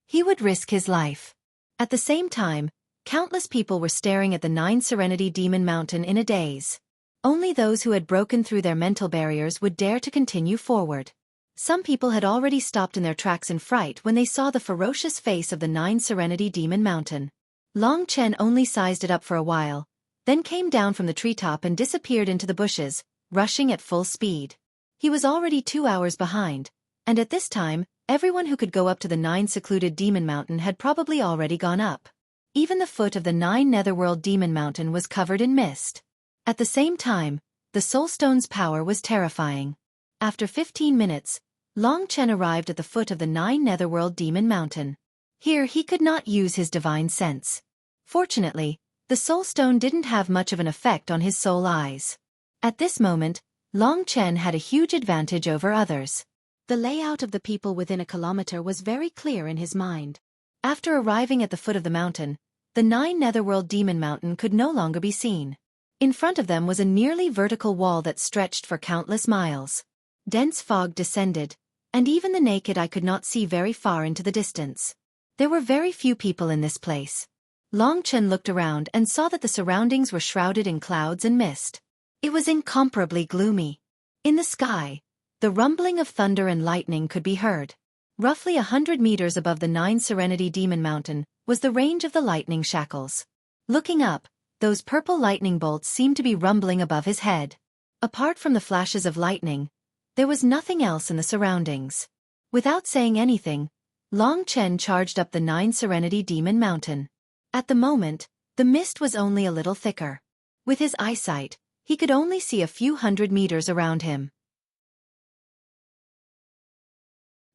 He would risk his life. At the same time, countless people were staring at the 9 Serenity Demon Mountain in a daze. Only those who had broken through their mental barriers would dare to continue forward. Some people had already stopped in their tracks in fright when they saw the ferocious face of the 9 Serenity Demon Mountain. Long Chen only sized it up for a while, then came down from the treetop and disappeared into the bushes, rushing at full speed. He was already 2 hours behind, and at this time, everyone who could go up to the 9 secluded Demon Mountain had probably already gone up. Even the foot of the 9 Netherworld Demon Mountain was covered in mist. At the same time, the Soulstone's power was terrifying. After 15 minutes, Long Chen arrived at the foot of the 9 Netherworld Demon Mountain. Here he could not use his divine sense. Fortunately, the Soulstone didn't have much of an effect on his soul eyes. At this moment, Long Chen had a huge advantage over others. The layout of the people within a kilometer was very clear in his mind. After arriving at the foot of the mountain, the 9 Netherworld Demon Mountain could no longer be seen. In front of them was a nearly vertical wall that stretched for countless miles. Dense fog descended, and even the naked eye could not see very far into the distance. There were very few people in this place. Long Chen looked around and saw that the surroundings were shrouded in clouds and mist. It was incomparably gloomy. In the sky, the rumbling of thunder and lightning could be heard. Roughly 100 meters above the 9 Serenity Demon Mountain was the range of the lightning shackles. Looking up, those purple lightning bolts seemed to be rumbling above his head. Apart from the flashes of lightning, there was nothing else in the surroundings. Without saying anything, Long Chen charged up the 9 Serenity Demon Mountain. At the moment, the mist was only a little thicker. With his eyesight, he could only see a few hundred meters around him.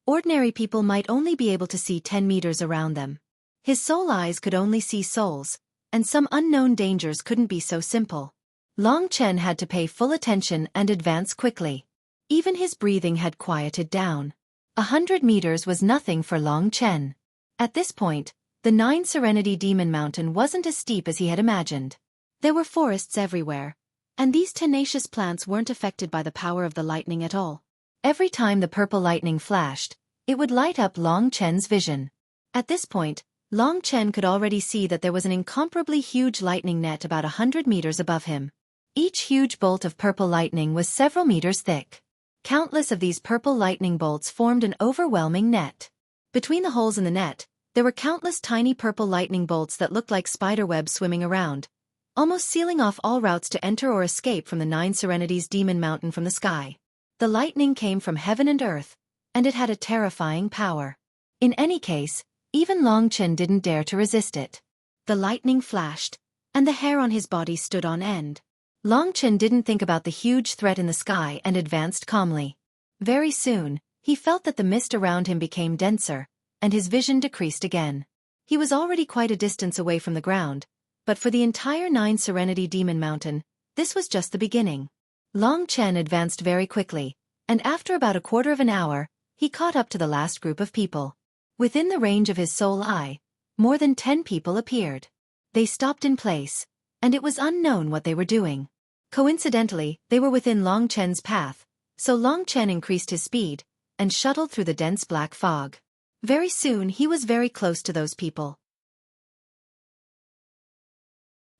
Ordinary people might only be able to see 10 meters around them. His soul eyes could only see souls, and some unknown dangers couldn't be so simple. Long Chen had to pay full attention and advance quickly. Even his breathing had quieted down. 100 meters was nothing for Long Chen. At this point, the 9 Serenity Demon Mountain wasn't as steep as he had imagined. There were forests everywhere, and these tenacious plants weren't affected by the power of the lightning at all. Every time the purple lightning flashed, it would light up Long Chen's vision. At this point, Long Chen could already see that there was an incomparably huge lightning net about 100 meters above him. Each huge bolt of purple lightning was several meters thick. Countless of these purple lightning bolts formed an overwhelming net. Between the holes in the net, there were countless tiny purple lightning bolts that looked like spiderwebs swimming around, almost sealing off all routes to enter or escape from the 9 Serenities Demon Mountain from the sky. The lightning came from heaven and earth, and it had a terrifying power. In any case, even Long Chen didn't dare to resist it. The lightning flashed, and the hair on his body stood on end. Long Chen didn't think about the huge threat in the sky and advanced calmly. Very soon, he felt that the mist around him became denser, and his vision decreased again. He was already quite a distance away from the ground, but for the entire 9 Serenity Demon Mountain, this was just the beginning. Long Chen advanced very quickly, and after about a quarter of an hour, he caught up to the last group of people. Within the range of his soul eye, more than 10 people appeared. They stopped in place, and it was unknown what they were doing. Coincidentally, they were within Long Chen's path, so Long Chen increased his speed, and shuttled through the dense black fog. Very soon he was very close to those people.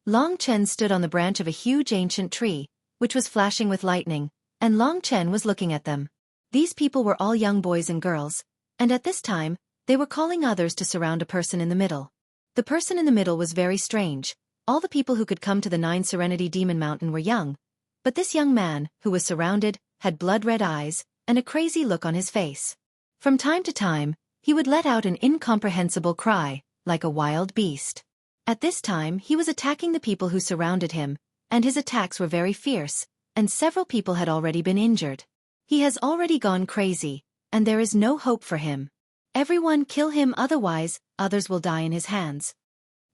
Long Chen stood on the branch of a huge ancient tree, which was flashing with lightning, and Long Chen was looking at them. These people were all young boys and girls, and at this time, they were calling others to surround a person in the middle. The person in the middle was very strange. All the people who could come to the 9 Serenity Demon Mountain were young, but this young man, who was surrounded, had blood-red eyes, and a crazy look on his face. From time to time, he would let out an incomprehensible cry, like a wild beast. At this time he was attacking the people who surrounded him, and his attacks were very fierce, and several people had already been injured. He has already gone crazy, and there is no hope for him. Everyone kill him, otherwise, others will die in his hands.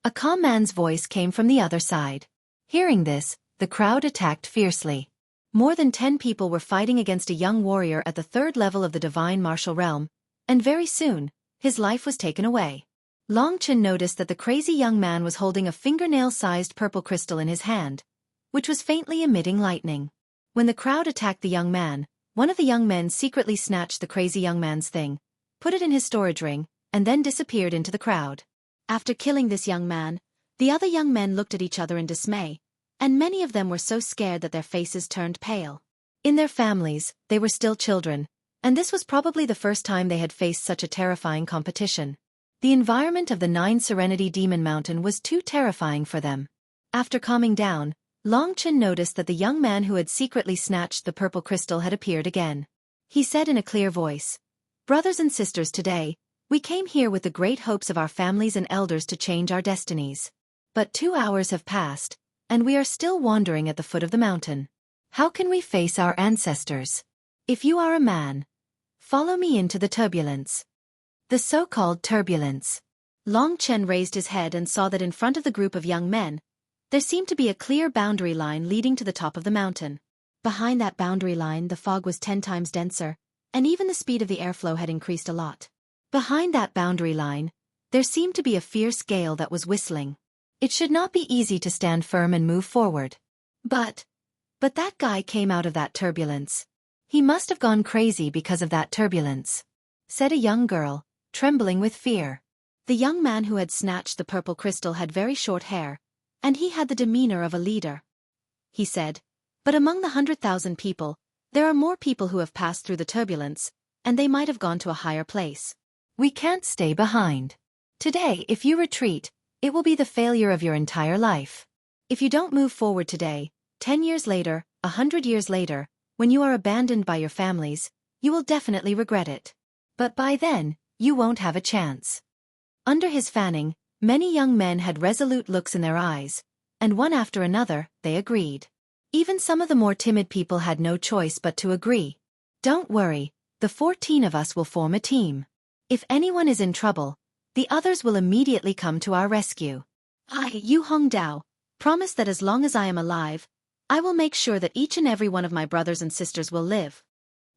A calm man's voice came from the other side. Hearing this, the crowd attacked fiercely. More than 10 people were fighting against a young warrior at the 3rd level of the divine martial realm, and very soon, his life was taken away. Long Chen noticed that the crazy young man was holding a fingernail-sized purple crystal in his hand, which was faintly emitting lightning. When the crowd attacked the young man, one of the young men secretly snatched the crazy young man's thing, put it in his storage ring, and then disappeared into the crowd. After killing this young man, the other young men looked at each other in dismay, and many of them were so scared that their faces turned pale. In their families, they were still children, and this was probably the first time they had faced such a terrifying competition. The environment of the 9 Serenity Demon Mountain was too terrifying for them. After calming down, Long Chen noticed that the young man who had secretly snatched the purple crystal had appeared again. He said in a clear voice, "Brothers and sisters, today, we came here with the great hopes of our families and elders to change our destinies. But 2 hours have passed, and we are still wandering at the foot of the mountain. How can we face our ancestors? If you are a man, follow me into the turbulence." The so-called turbulence. Long Chen raised his head and saw that in front of the group of young men, there seemed to be a clear boundary line leading to the top of the mountain. Behind that boundary line, the fog was 10 times denser, and even the speed of the airflow had increased a lot. Behind that boundary line, there seemed to be a fierce gale that was whistling. It should not be easy to stand firm and move forward. But that guy came out of that turbulence. He must have gone crazy because of that turbulence, said a young girl, trembling with fear. The young man who had snatched the purple crystal had very short hair, and he had the demeanor of a leader. He said, "But among the 100,000 people, there are more people who have passed through the turbulence, and they might have gone to a higher place. We can't stay behind. Today, if you retreat, it will be the failure of your entire life. If you don't move forward today, 10 years later, 100 years later, when you are abandoned by your families, you will definitely regret it. But by then, you won't have a chance." Under his fanning, many young men had resolute looks in their eyes, and one after another, they agreed. Even some of the more timid people had no choice but to agree. "Don't worry, the 14 of us will form a team. If anyone is in trouble, the others will immediately come to our rescue. I, Yu Hongdao, promise that as long as I am alive, I will make sure that each and every one of my brothers and sisters will live."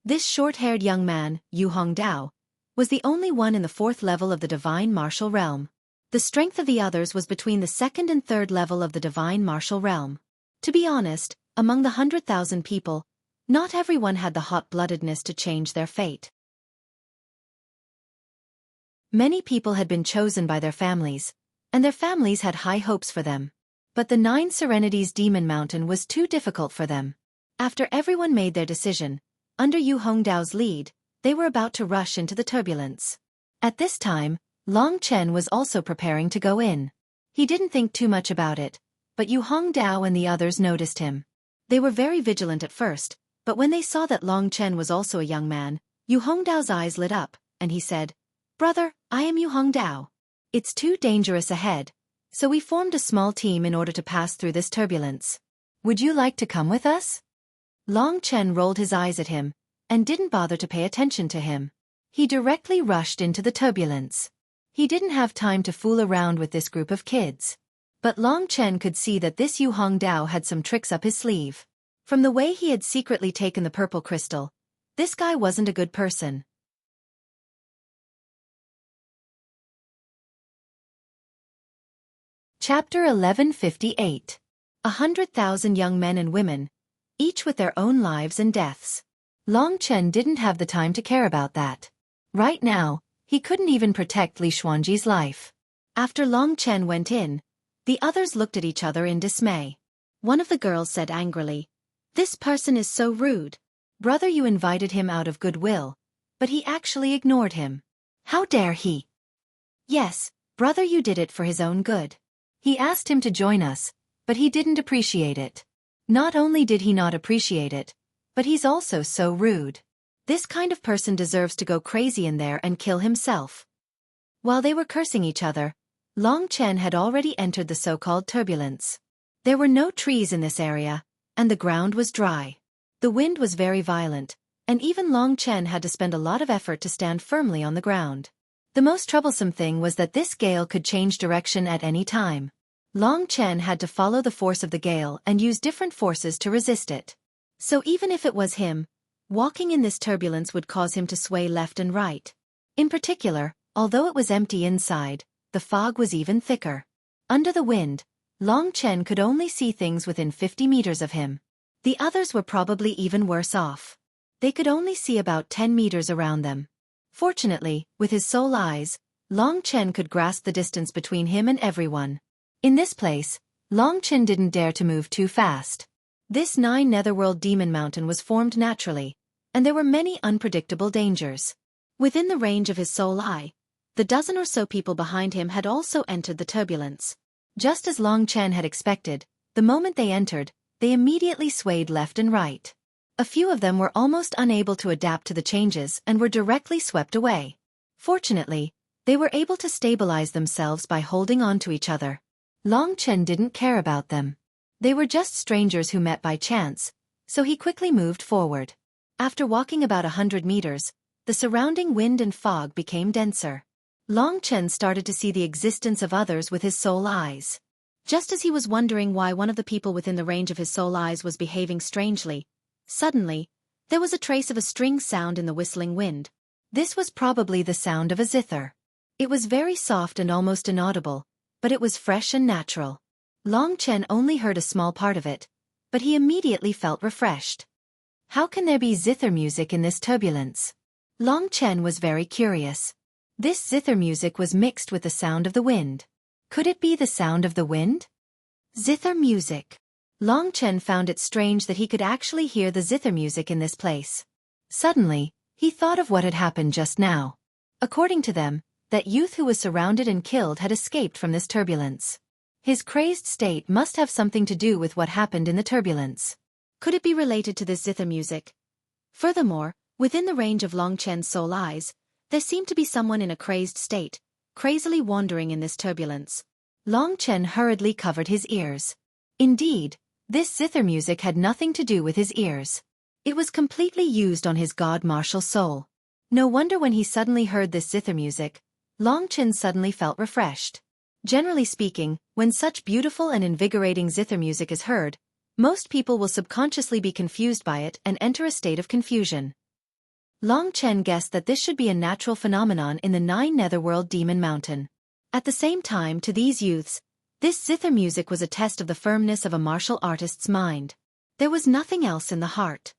This short-haired young man, Yu Hongdao, was the only one in the 4th level of the divine martial realm. The strength of the others was between the 2nd and 3rd level of the divine martial realm. To be honest, among the 100,000 people, not everyone had the hot-bloodedness to change their fate. Many people had been chosen by their families, and their families had high hopes for them. But the 9 Serenities Demon Mountain was too difficult for them. After everyone made their decision, under Yu Hongdao's lead, they were about to rush into the turbulence. At this time, Long Chen was also preparing to go in. He didn't think too much about it, but Yu Hongdao and the others noticed him. They were very vigilant at first, but when they saw that Long Chen was also a young man, Yu Hongdao's eyes lit up, and he said, "Brother, I am Yu Hongdao. It's too dangerous ahead, so we formed a small team in order to pass through this turbulence. Would you like to come with us?" Long Chen rolled his eyes at him, and didn't bother to pay attention to him. He directly rushed into the turbulence. He didn't have time to fool around with this group of kids. But Long Chen could see that this Yu Hongdao had some tricks up his sleeve. From the way he had secretly taken the purple crystal, this guy wasn't a good person. Chapter 1158. 100,000 young men and women, each with their own lives and deaths. Long Chen didn't have the time to care about that. Right now, he couldn't even protect Li Xuanji's life. After Long Chen went in, the others looked at each other in dismay. One of the girls said angrily, "This person is so rude. Brother, you invited him out of goodwill, but he actually ignored him. How dare he?" "Yes, brother, you did it for his own good. He asked him to join us, but he didn't appreciate it. Not only did he not appreciate it, but he's also so rude. This kind of person deserves to go crazy in there and kill himself." While they were cursing each other, Long Chen had already entered the so-called turbulence. There were no trees in this area, and the ground was dry. The wind was very violent, and even Long Chen had to spend a lot of effort to stand firmly on the ground. The most troublesome thing was that this gale could change direction at any time. Long Chen had to follow the force of the gale and use different forces to resist it. So even if it was him, walking in this turbulence would cause him to sway left and right. In particular, although it was empty inside, the fog was even thicker. Under the wind, Long Chen could only see things within 50 meters of him. The others were probably even worse off. They could only see about 10 meters around them. Fortunately, with his soul eyes, Long Chen could grasp the distance between him and everyone. In this place, Long Chen didn't dare to move too fast. This 9 Netherworld Demon Mountain was formed naturally, and there were many unpredictable dangers. Within the range of his soul eye, the dozen or so people behind him had also entered the turbulence. Just as Long Chen had expected, the moment they entered, they immediately swayed left and right. A few of them were almost unable to adapt to the changes and were directly swept away. Fortunately, they were able to stabilize themselves by holding on to each other. Long Chen didn't care about them. They were just strangers who met by chance, so he quickly moved forward. After walking about 100 meters, the surrounding wind and fog became denser. Long Chen started to see the existence of others with his soul eyes. Just as he was wondering why one of the people within the range of his soul eyes was behaving strangely, Suddenly, there was a trace of a string sound in the whistling wind. This was probably the sound of a zither. It was very soft and almost inaudible, but it was fresh and natural. Long Chen only heard a small part of it, but he immediately felt refreshed. How can there be zither music in this turbulence? Long Chen was very curious. This zither music was mixed with the sound of the wind. Could it be the sound of the wind? Zither music. Long Chen found it strange that he could actually hear the zither music in this place. Suddenly, he thought of what had happened just now. According to them, that youth who was surrounded and killed had escaped from this turbulence. His crazed state must have something to do with what happened in the turbulence. Could it be related to this zither music? Furthermore, within the range of Long Chen's soul eyes, there seemed to be someone in a crazed state, crazily wandering in this turbulence. Long Chen hurriedly covered his ears. Indeed, this zither music had nothing to do with his ears. It was completely used on his god-martial soul. No wonder when he suddenly heard this zither music, Long Chen suddenly felt refreshed. Generally speaking, when such beautiful and invigorating zither music is heard, most people will subconsciously be confused by it and enter a state of confusion. Long Chen guessed that this should be a natural phenomenon in the 9 Netherworld Demon Mountain. At the same time, to these youths, this zither music was a test of the firmness of a martial artist's mind. There was nothing else in the heart.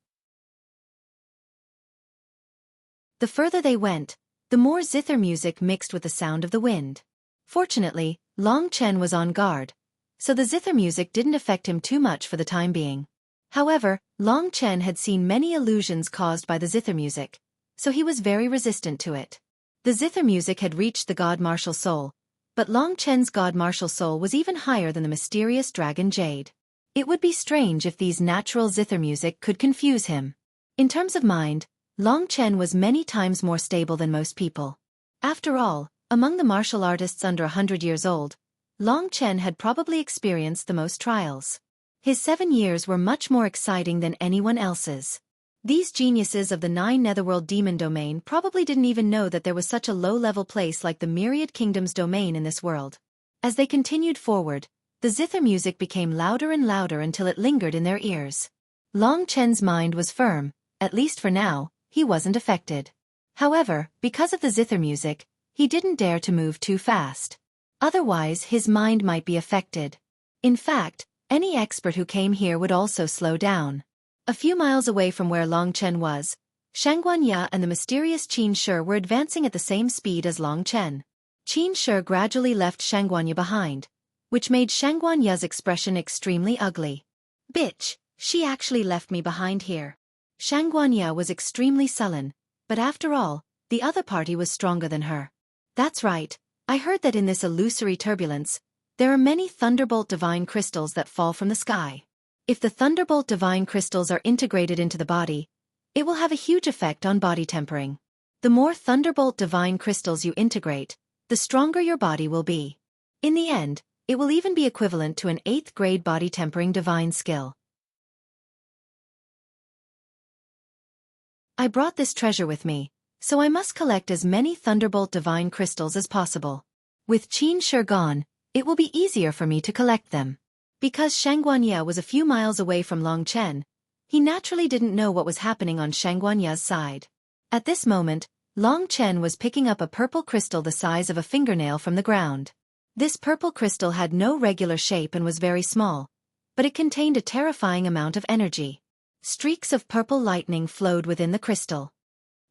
The further they went, the more zither music mixed with the sound of the wind. Fortunately, Long Chen was on guard, so the zither music didn't affect him too much for the time being. However, Long Chen had seen many illusions caused by the zither music, so he was very resistant to it. The zither music had reached the god-martial soul, but Long Chen's god-martial soul was even higher than the mysterious dragon Jade. It would be strange if these natural zither music could confuse him. In terms of mind, Long Chen was many times more stable than most people. After all, among the martial artists under 100 years old, Long Chen had probably experienced the most trials. His 7 years were much more exciting than anyone else's. These geniuses of the 9 Netherworld Demon Domain probably didn't even know that there was such a low-level place like the Myriad Kingdoms domain in this world. As they continued forward, the zither music became louder and louder until it lingered in their ears. Long Chen's mind was firm, at least for now, he wasn't affected. However, because of the zither music, he didn't dare to move too fast. Otherwise, his mind might be affected. In fact, any expert who came here would also slow down. A few miles away from where Long Chen was, Shangguanya and the mysterious Qin Shi were advancing at the same speed as Long Chen. Qin Shi gradually left Shangguanya behind, which made Shangguanya's expression extremely ugly. Bitch, she actually left me behind here. Shangguanya was extremely sullen, but after all, the other party was stronger than her. That's right, I heard that in this illusory turbulence, there are many Thunderbolt Divine Crystals that fall from the sky. If the Thunderbolt Divine Crystals are integrated into the body, it will have a huge effect on body tempering. The more Thunderbolt Divine Crystals you integrate, the stronger your body will be. In the end, it will even be equivalent to an 8th grade body tempering divine skill. I brought this treasure with me, so I must collect as many Thunderbolt Divine Crystals as possible. With Qin Shi gone, it will be easier for me to collect them. Because Shangguanya was a few miles away from Long Chen, he naturally didn't know what was happening on Shangguanya's side. At this moment, Long Chen was picking up a purple crystal the size of a fingernail from the ground. This purple crystal had no regular shape and was very small, but it contained a terrifying amount of energy. Streaks of purple lightning flowed within the crystal.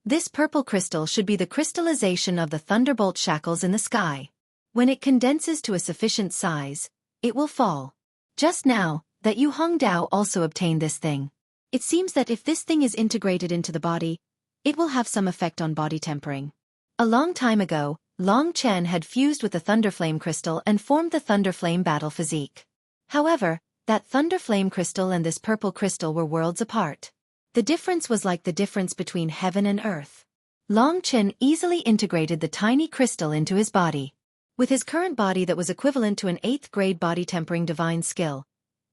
This purple crystal should be the crystallization of the thunderbolt shackles in the sky. When it condenses to a sufficient size, it will fall. Just now, that Yu Hongdao also obtained this thing. It seems that if this thing is integrated into the body, it will have some effect on body tempering. A long time ago, Long Chen had fused with the Thunderflame crystal and formed the Thunderflame battle physique. However, that Thunderflame crystal and this purple crystal were worlds apart. The difference was like the difference between heaven and earth. Long Chen easily integrated the tiny crystal into his body. With his current body that was equivalent to an 8th grade body tempering divine skill,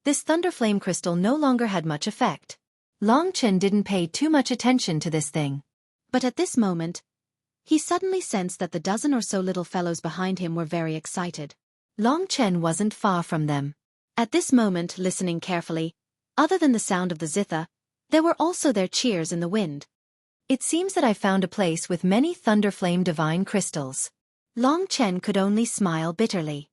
this Thunderflame crystal no longer had much effect. Long Chen didn't pay too much attention to this thing. But at this moment, he suddenly sensed that the dozen or so little fellows behind him were very excited. Long Chen wasn't far from them. At this moment, listening carefully, other than the sound of the zither, There were also their cheers in the wind. It seems that I found a place with many thunderflame divine crystals. Long Chen could only smile bitterly.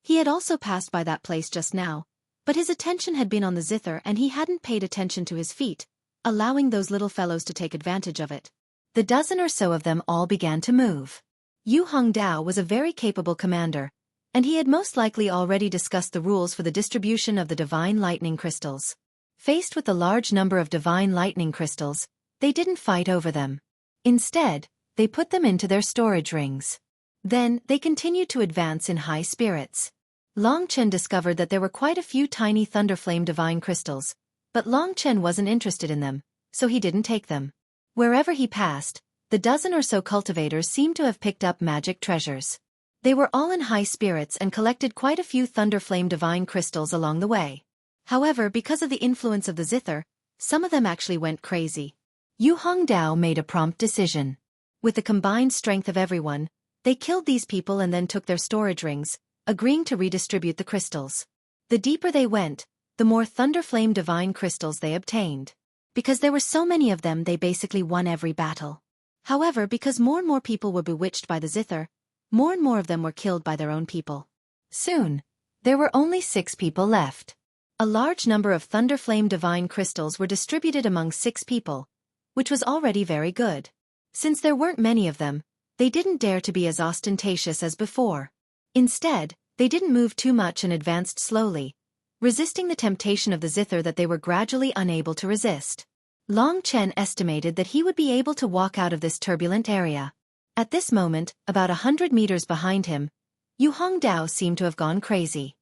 He had also passed by that place just now, but his attention had been on the zither and he hadn't paid attention to his feet, allowing those little fellows to take advantage of it. The dozen or so of them all began to move. Yu Hongdao was a very capable commander, and he had most likely already discussed the rules for the distribution of the divine lightning crystals. Faced with the large number of divine lightning crystals, they didn't fight over them. Instead, they put them into their storage rings. Then, they continued to advance in high spirits. Long Chen discovered that there were quite a few tiny thunderflame divine crystals, but Long Chen wasn't interested in them, so he didn't take them. Wherever he passed, the dozen or so cultivators seemed to have picked up magic treasures. They were all in high spirits and collected quite a few thunderflame divine crystals along the way. However, because of the influence of the zither, some of them actually went crazy. Yu Hongdao made a prompt decision. With the combined strength of everyone, they killed these people and then took their storage rings, agreeing to redistribute the crystals. The deeper they went, the more thunderflame divine crystals they obtained. Because there were so many of them, they basically won every battle. However, because more and more people were bewitched by the zither, more and more of them were killed by their own people. Soon, there were only 6 people left. A large number of thunderflame divine crystals were distributed among 6 people, which was already very good. Since there weren't many of them, they didn't dare to be as ostentatious as before. Instead, they didn't move too much and advanced slowly, resisting the temptation of the zither that they were gradually unable to resist. Long Chen estimated that he would be able to walk out of this turbulent area. At this moment, about 100 meters behind him, Yu Hongdao seemed to have gone crazy.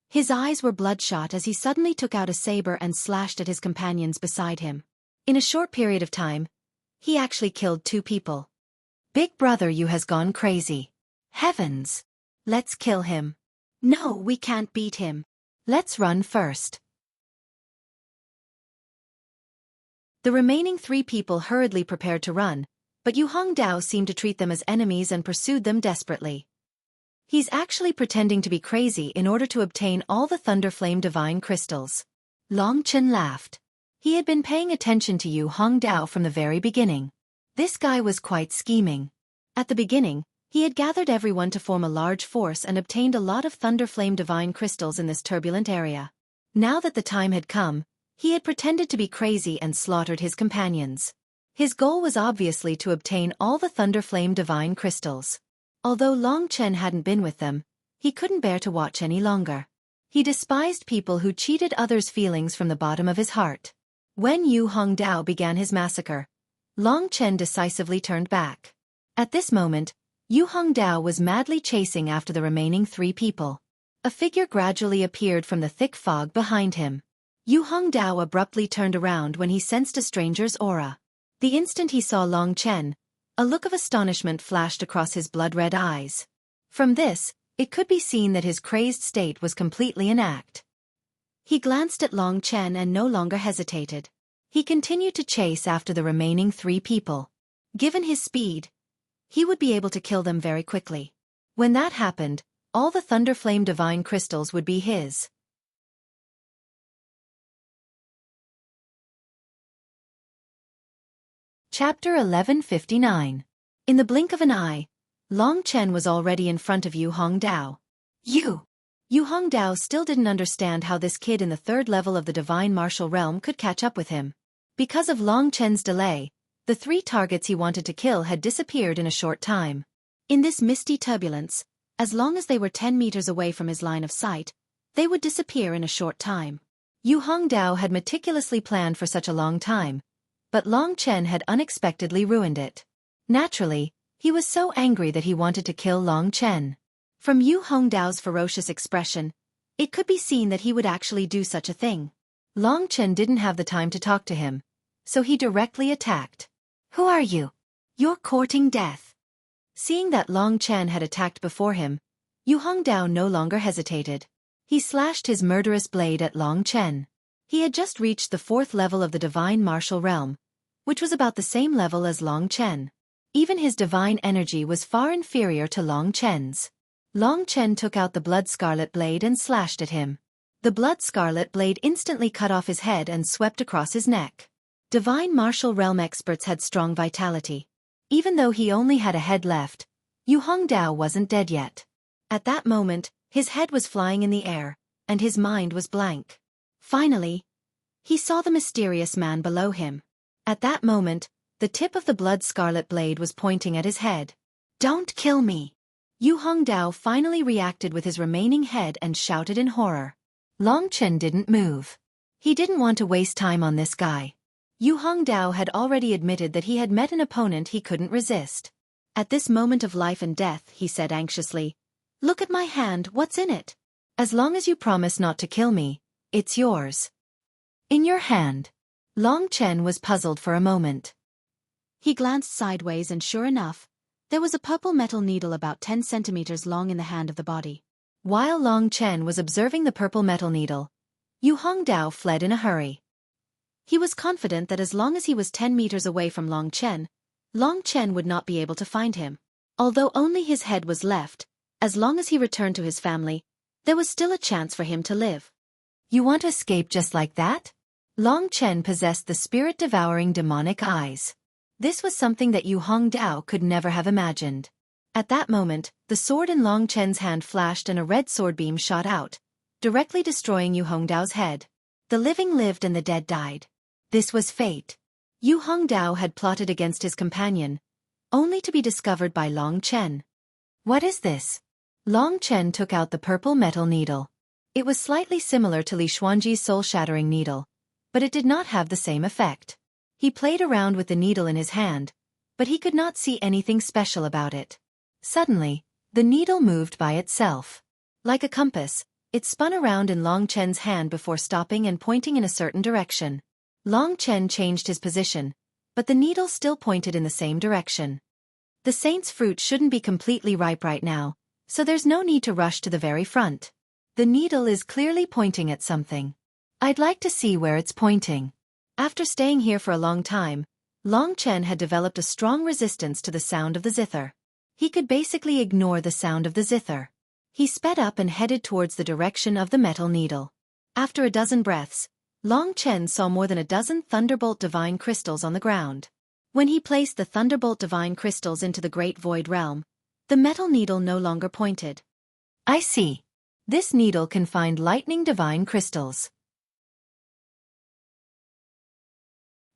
His eyes were bloodshot as he suddenly took out a saber and slashed at his companions beside him. In a short period of time, he actually killed 2 people. Big brother Yu has gone crazy. Heavens! Let's kill him. No, we can't beat him. Let's run first. The remaining 3 people hurriedly prepared to run, but Yu Hongdao seemed to treat them as enemies and pursued them desperately. He's actually pretending to be crazy in order to obtain all the thunderflame divine crystals. Long Chen laughed. He had been paying attention to Yu Hongdao from the very beginning. This guy was quite scheming. At the beginning, he had gathered everyone to form a large force and obtained a lot of thunderflame divine crystals in this turbulent area. Now that the time had come, he had pretended to be crazy and slaughtered his companions. His goal was obviously to obtain all the thunderflame divine crystals. Although Long Chen hadn't been with them, he couldn't bear to watch any longer. He despised people who cheated others' feelings from the bottom of his heart. When Yu Hongdao began his massacre, Long Chen decisively turned back. At this moment, Yu Hongdao was madly chasing after the remaining 3 people. A figure gradually appeared from the thick fog behind him. Yu Hongdao abruptly turned around when he sensed a stranger's aura. The instant he saw Long Chen, a look of astonishment flashed across his blood-red eyes. From this, it could be seen that his crazed state was completely in act. He glanced at Long Chen and no longer hesitated. He continued to chase after the remaining 3 people. Given his speed, he would be able to kill them very quickly. When that happened, all the thunderflame divine crystals would be his. Chapter 1159. In the blink of an eye, Long Chen was already in front of Yu Hongdao. Yu Hongdao still didn't understand how this kid in the 3rd level of the divine martial realm could catch up with him. Because of Long Chen's delay, the 3 targets he wanted to kill had disappeared in a short time. In this misty turbulence, as long as they were 10 meters away from his line of sight, they would disappear in a short time. Yu Hongdao had meticulously planned for such a long time, but Long Chen had unexpectedly ruined it. Naturally, he was so angry that he wanted to kill Long Chen. From Yu Hongdao's ferocious expression, it could be seen that he would actually do such a thing. Long Chen didn't have the time to talk to him, so he directly attacked. Who are you? You're courting death. Seeing that Long Chen had attacked before him, Yu Hongdao no longer hesitated. He slashed his murderous blade at Long Chen. He had just reached the 4th level of the divine martial realm, which was about the same level as Long Chen. Even his divine energy was far inferior to Long Chen's. Long Chen took out the blood-scarlet blade and slashed at him. The blood-scarlet blade instantly cut off his head and swept across his neck. Divine martial realm experts had strong vitality. Even though he only had a head left, Yu Hongdao wasn't dead yet. At that moment, his head was flying in the air, and his mind was blank. Finally, he saw the mysterious man below him. At that moment, the tip of the blood-scarlet blade was pointing at his head. "Don't kill me!" Yu Hongdao finally reacted with his remaining head and shouted in horror. Long Chen didn't move. He didn't want to waste time on this guy. Yu Hongdao had already admitted that he had met an opponent he couldn't resist. At this moment of life and death, he said anxiously, "Look at my hand, what's in it? As long as you promise not to kill me, it's yours." "In your hand?" Long Chen was puzzled for a moment. He glanced sideways and sure enough, there was a purple metal needle about 10 centimeters long in the hand of the body. While Long Chen was observing the purple metal needle, Yu Hongdao fled in a hurry. He was confident that as long as he was 10 meters away from Long Chen would not be able to find him. Although only his head was left, as long as he returned to his family, there was still a chance for him to live. "You want to escape just like that?" Long Chen possessed the spirit-devouring demonic eyes. This was something that Yu Hongdao could never have imagined. At that moment, the sword in Long Chen's hand flashed and a red sword beam shot out, directly destroying Yu Hongdao's head. The living lived and the dead died. This was fate. Yu Hongdao had plotted against his companion, only to be discovered by Long Chen. "What is this?" Long Chen took out the purple metal needle. It was slightly similar to Li Xuanji's soul-shattering needle, but it did not have the same effect. He played around with the needle in his hand, but he could not see anything special about it. Suddenly, the needle moved by itself. Like a compass, it spun around in Long Chen's hand before stopping and pointing in a certain direction. Long Chen changed his position, but the needle still pointed in the same direction. The saint's fruit shouldn't be completely ripe right now, so there's no need to rush to the very front. The needle is clearly pointing at something. I'd like to see where it's pointing. After staying here for a long time, Long Chen had developed a strong resistance to the sound of the zither. He could basically ignore the sound of the zither. He sped up and headed towards the direction of the metal needle. After a dozen breaths, Long Chen saw more than a dozen Thunderbolt Divine Crystals on the ground. When he placed the Thunderbolt Divine Crystals into the Great Void Realm, the metal needle no longer pointed. "I see. This needle can find Lightning Divine Crystals.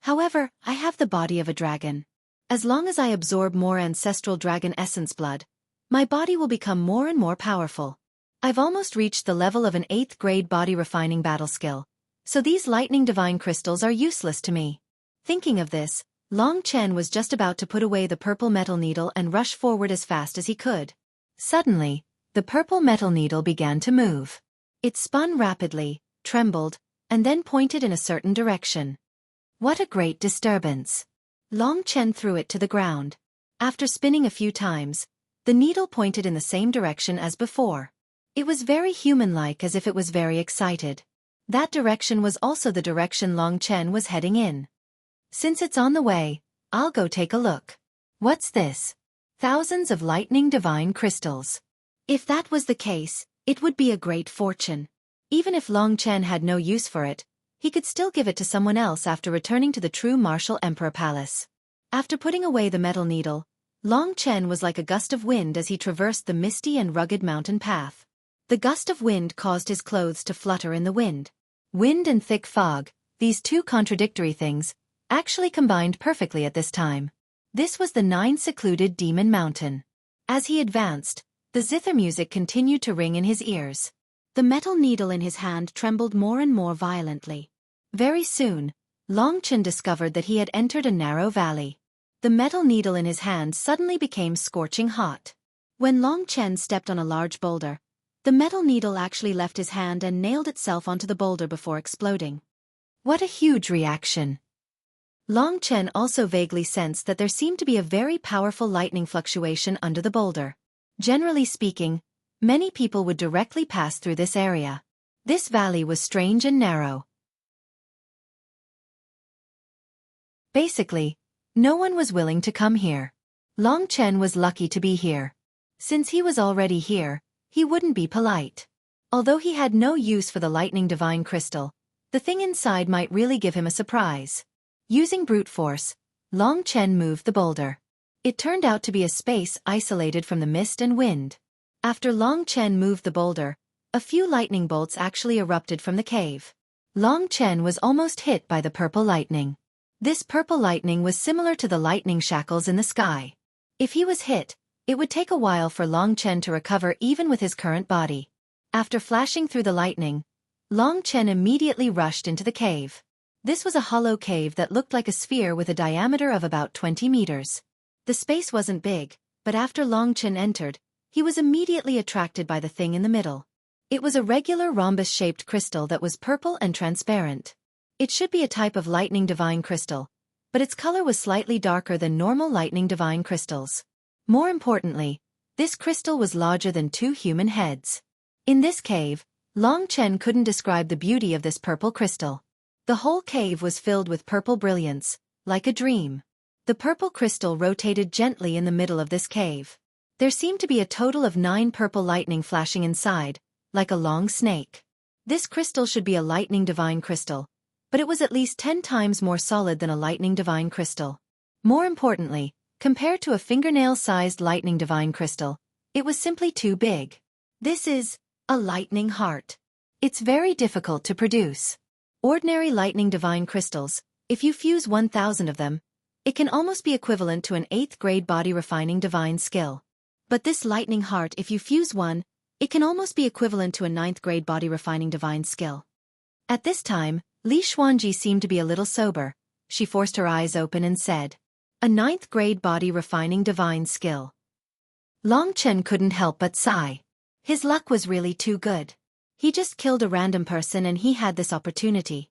However, I have the body of a dragon. As long as I absorb more ancestral dragon essence blood, my body will become more and more powerful. I've almost reached the level of an 8th grade body refining battle skill, so these Lightning Divine Crystals are useless to me." Thinking of this, Long Chen was just about to put away the purple metal needle and rush forward as fast as he could. Suddenly, the purple metal needle began to move. It spun rapidly, trembled, and then pointed in a certain direction. What a great disturbance! Long Chen threw it to the ground. After spinning a few times, the needle pointed in the same direction as before. It was very human-like, as if it was very excited. That direction was also the direction Long Chen was heading in. "Since it's on the way, I'll go take a look." "What's this?" "Thousands of Lightning Divine Crystals." If that was the case, it would be a great fortune. Even if Long Chen had no use for it, he could still give it to someone else after returning to the true Martial Emperor Palace. After putting away the metal needle, Long Chen was like a gust of wind as he traversed the misty and rugged mountain path. The gust of wind caused his clothes to flutter in the wind. Wind and thick fog, these two contradictory things, actually combined perfectly at this time. This was the 9 secluded Demon Mountain. As he advanced, the zither music continued to ring in his ears. The metal needle in his hand trembled more and more violently. Very soon, Long Chen discovered that he had entered a narrow valley. The metal needle in his hand suddenly became scorching hot. When Long Chen stepped on a large boulder, the metal needle actually left his hand and nailed itself onto the boulder before exploding. What a huge reaction! Long Chen also vaguely sensed that there seemed to be a very powerful lightning fluctuation under the boulder. Generally speaking, many people would directly pass through this area. This valley was strange and narrow. Basically, no one was willing to come here. Long Chen was lucky to be here. Since he was already here, he wouldn't be polite. Although he had no use for the lightning divine crystal, the thing inside might really give him a surprise. Using brute force, Long Chen moved the boulder. It turned out to be a space isolated from the mist and wind. After Long Chen moved the boulder, a few lightning bolts actually erupted from the cave. Long Chen was almost hit by the purple lightning. This purple lightning was similar to the lightning shackles in the sky. If he was hit, it would take a while for Long Chen to recover even with his current body. After flashing through the lightning, Long Chen immediately rushed into the cave. This was a hollow cave that looked like a sphere with a diameter of about 20 meters. The space wasn't big, but after Long Chen entered, he was immediately attracted by the thing in the middle. It was a regular rhombus-shaped crystal that was purple and transparent. It should be a type of lightning divine crystal, but its color was slightly darker than normal lightning divine crystals. More importantly, this crystal was larger than 2 human heads. In this cave, Long Chen couldn't describe the beauty of this purple crystal. The whole cave was filled with purple brilliance, like a dream. The purple crystal rotated gently in the middle of this cave. There seemed to be a total of 9 purple lightning flashing inside, like a long snake. This crystal should be a lightning divine crystal, but it was at least 10 times more solid than a lightning divine crystal. More importantly, compared to a fingernail-sized lightning divine crystal, it was simply too big. This is a lightning heart. It's very difficult to produce. Ordinary lightning divine crystals, if you fuse 1,000 of them, it can almost be equivalent to an 8th grade body refining divine skill. But this lightning heart, if you fuse one, it can almost be equivalent to a 9th grade body refining divine skill. At this time, Li Xuanji seemed to be a little sober. She forced her eyes open and said, "A 9th grade body refining divine skill." Long Chen couldn't help but sigh. His luck was really too good. He just killed a random person and he had this opportunity.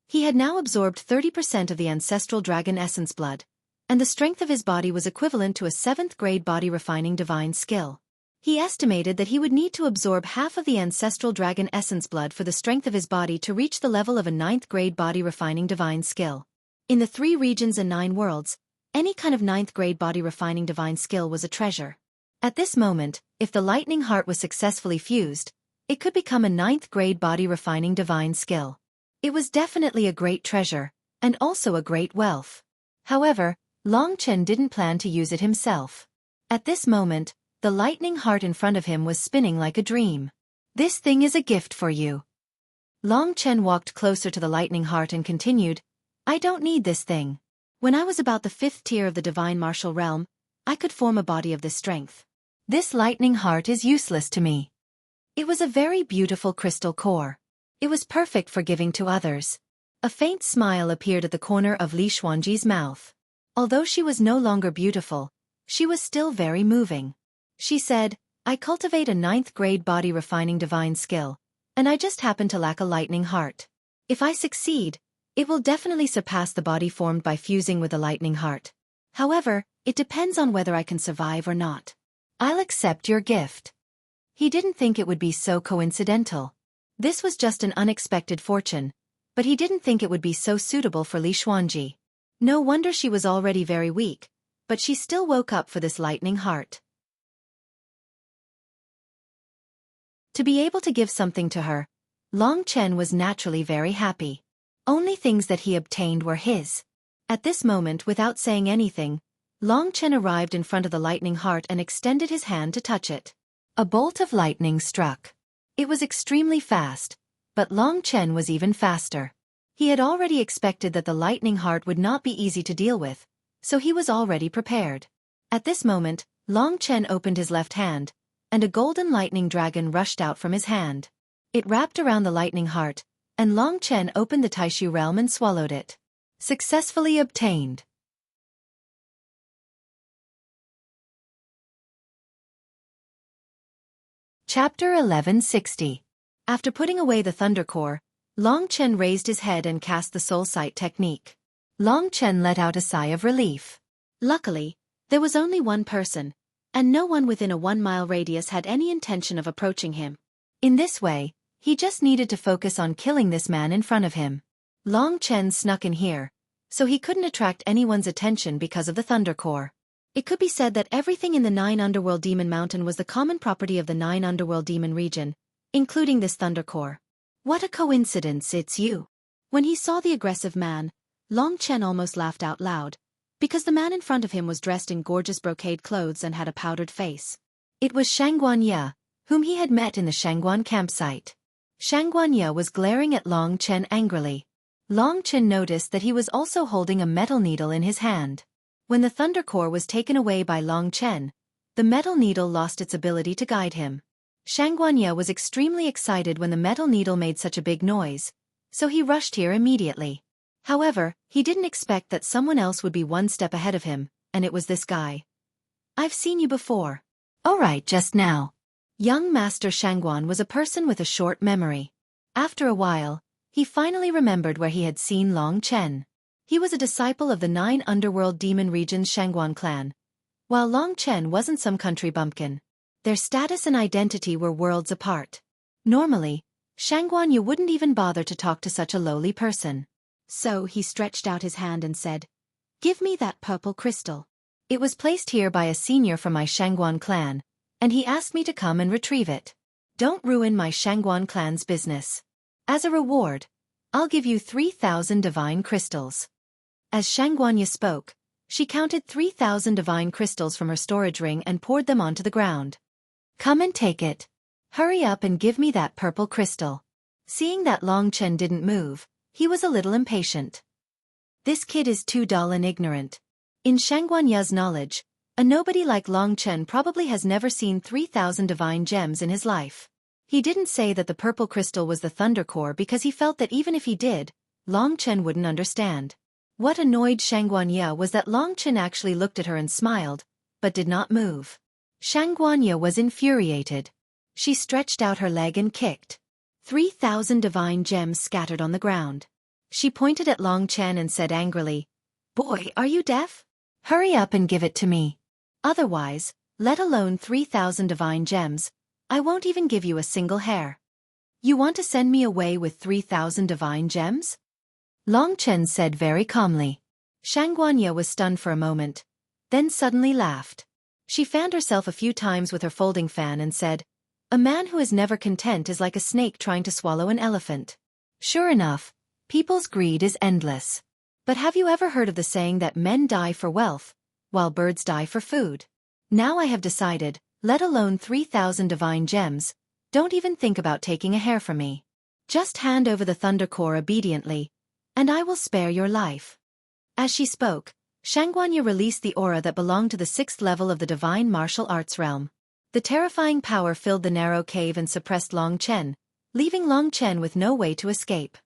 He had now absorbed 30% of the ancestral dragon essence blood, and the strength of his body was equivalent to a 7th grade body refining divine skill. He estimated that he would need to absorb half of the ancestral dragon essence blood for the strength of his body to reach the level of a 9th grade body refining divine skill. In the 3 regions and 9 worlds, any kind of 9th grade body refining divine skill was a treasure. At this moment, if the lightning heart was successfully fused, it could become a 9th grade body refining divine skill. It was definitely a great treasure, and also a great wealth. However, Long Chen didn't plan to use it himself. At this moment, the lightning heart in front of him was spinning like a dream. "This thing is a gift for you." Long Chen walked closer to the lightning heart and continued, "I don't need this thing. When I was about the 5th tier of the divine martial realm, I could form a body of this strength. This lightning heart is useless to me." It was a very beautiful crystal core. It was perfect for giving to others. A faint smile appeared at the corner of Li Xuanji's mouth. Although she was no longer beautiful, she was still very moving. She said, "I cultivate a 9th grade body refining divine skill, and I just happen to lack a lightning heart. If I succeed, it will definitely surpass the body formed by fusing with a lightning heart. However, it depends on whether I can survive or not. I'll accept your gift." He didn't think it would be so coincidental. This was just an unexpected fortune, but he didn't think it would be so suitable for Li Xuanji. No wonder she was already very weak, but she still woke up for this lightning heart. To be able to give something to her, Long Chen was naturally very happy. Only things that he obtained were his. At this moment, without saying anything, Long Chen arrived in front of the lightning heart and extended his hand to touch it. A bolt of lightning struck. It was extremely fast, but Long Chen was even faster. He had already expected that the lightning heart would not be easy to deal with, so he was already prepared. At this moment, Long Chen opened his left hand, and a golden lightning dragon rushed out from his hand. It wrapped around the lightning heart, and Long Chen opened the Taishu realm and swallowed it. Successfully obtained. Chapter 1160. After putting away the Thunder Core, Long Chen raised his head and cast the Soul Sight technique. Long Chen let out a sigh of relief. Luckily, there was only one person, and no one within a 1-mile radius had any intention of approaching him. In this way, he just needed to focus on killing this man in front of him. Long Chen snuck in here, so he couldn't attract anyone's attention because of the Thunder Core. It could be said that everything in the 9 Underworld Demon Mountain was the common property of the 9 Underworld Demon region, including this Thunder Core. What a coincidence, it's you. When he saw the aggressive man, Long Chen almost laughed out loud, because the man in front of him was dressed in gorgeous brocade clothes and had a powdered face. It was Shangguan Ye, whom he had met in the Shangguan campsite. Shangguan Ye was glaring at Long Chen angrily. Long Chen noticed that he was also holding a metal needle in his hand. When the Thunder Core was taken away by Long Chen, the metal needle lost its ability to guide him. Shangguan Ye was extremely excited when the metal needle made such a big noise, so he rushed here immediately. However, he didn't expect that someone else would be one step ahead of him, and it was this guy. I've seen you before. Oh right, just now. Young Master Shangguan was a person with a short memory. After a while, he finally remembered where he had seen Long Chen. He was a disciple of the 9 underworld demon region's Shangguan clan, while Long Chen wasn't some country bumpkin. Their status and identity were worlds apart. Normally, Shangguan Ye wouldn't even bother to talk to such a lowly person. So he stretched out his hand and said, "Give me that purple crystal. It was placed here by a senior from my Shangguan clan, and he asked me to come and retrieve it. Don't ruin my Shangguan clan's business. As a reward, I'll give you 3,000 divine crystals." As Shangguan Ye spoke, she counted 3,000 divine crystals from her storage ring and poured them onto the ground. "Come and take it. Hurry up and give me that purple crystal." Seeing that Long Chen didn't move, he was a little impatient. This kid is too dull and ignorant. In Shangguan Ye's knowledge, a nobody like Long Chen probably has never seen 3,000 divine gems in his life. He didn't say that the purple crystal was the Thunder Core because he felt that even if he did, Long Chen wouldn't understand. What annoyed Shangguan Ye was that Long Chen actually looked at her and smiled, but did not move. Shangguan Ye was infuriated. She stretched out her leg and kicked. 3,000 divine gems scattered on the ground. She pointed at Long Chen and said angrily, "Boy, are you deaf? Hurry up and give it to me. Otherwise, let alone 3,000 divine gems, I won't even give you a single hair." "You want to send me away with 3,000 divine gems?" Long Chen said very calmly. Shangguan Ye was stunned for a moment, then suddenly laughed. She fanned herself a few times with her folding fan and said, "A man who is never content is like a snake trying to swallow an elephant." Sure enough, people's greed is endless. But have you ever heard of the saying that men die for wealth, while birds die for food? Now I have decided, let alone 3,000 divine gems, don't even think about taking a hair from me. Just hand over the Thunder Core obediently, and I will spare your life. As she spoke, Shangguan Ye released the aura that belonged to the 6th level of the divine martial arts realm. The terrifying power filled the narrow cave and suppressed Long Chen, leaving Long Chen with no way to escape.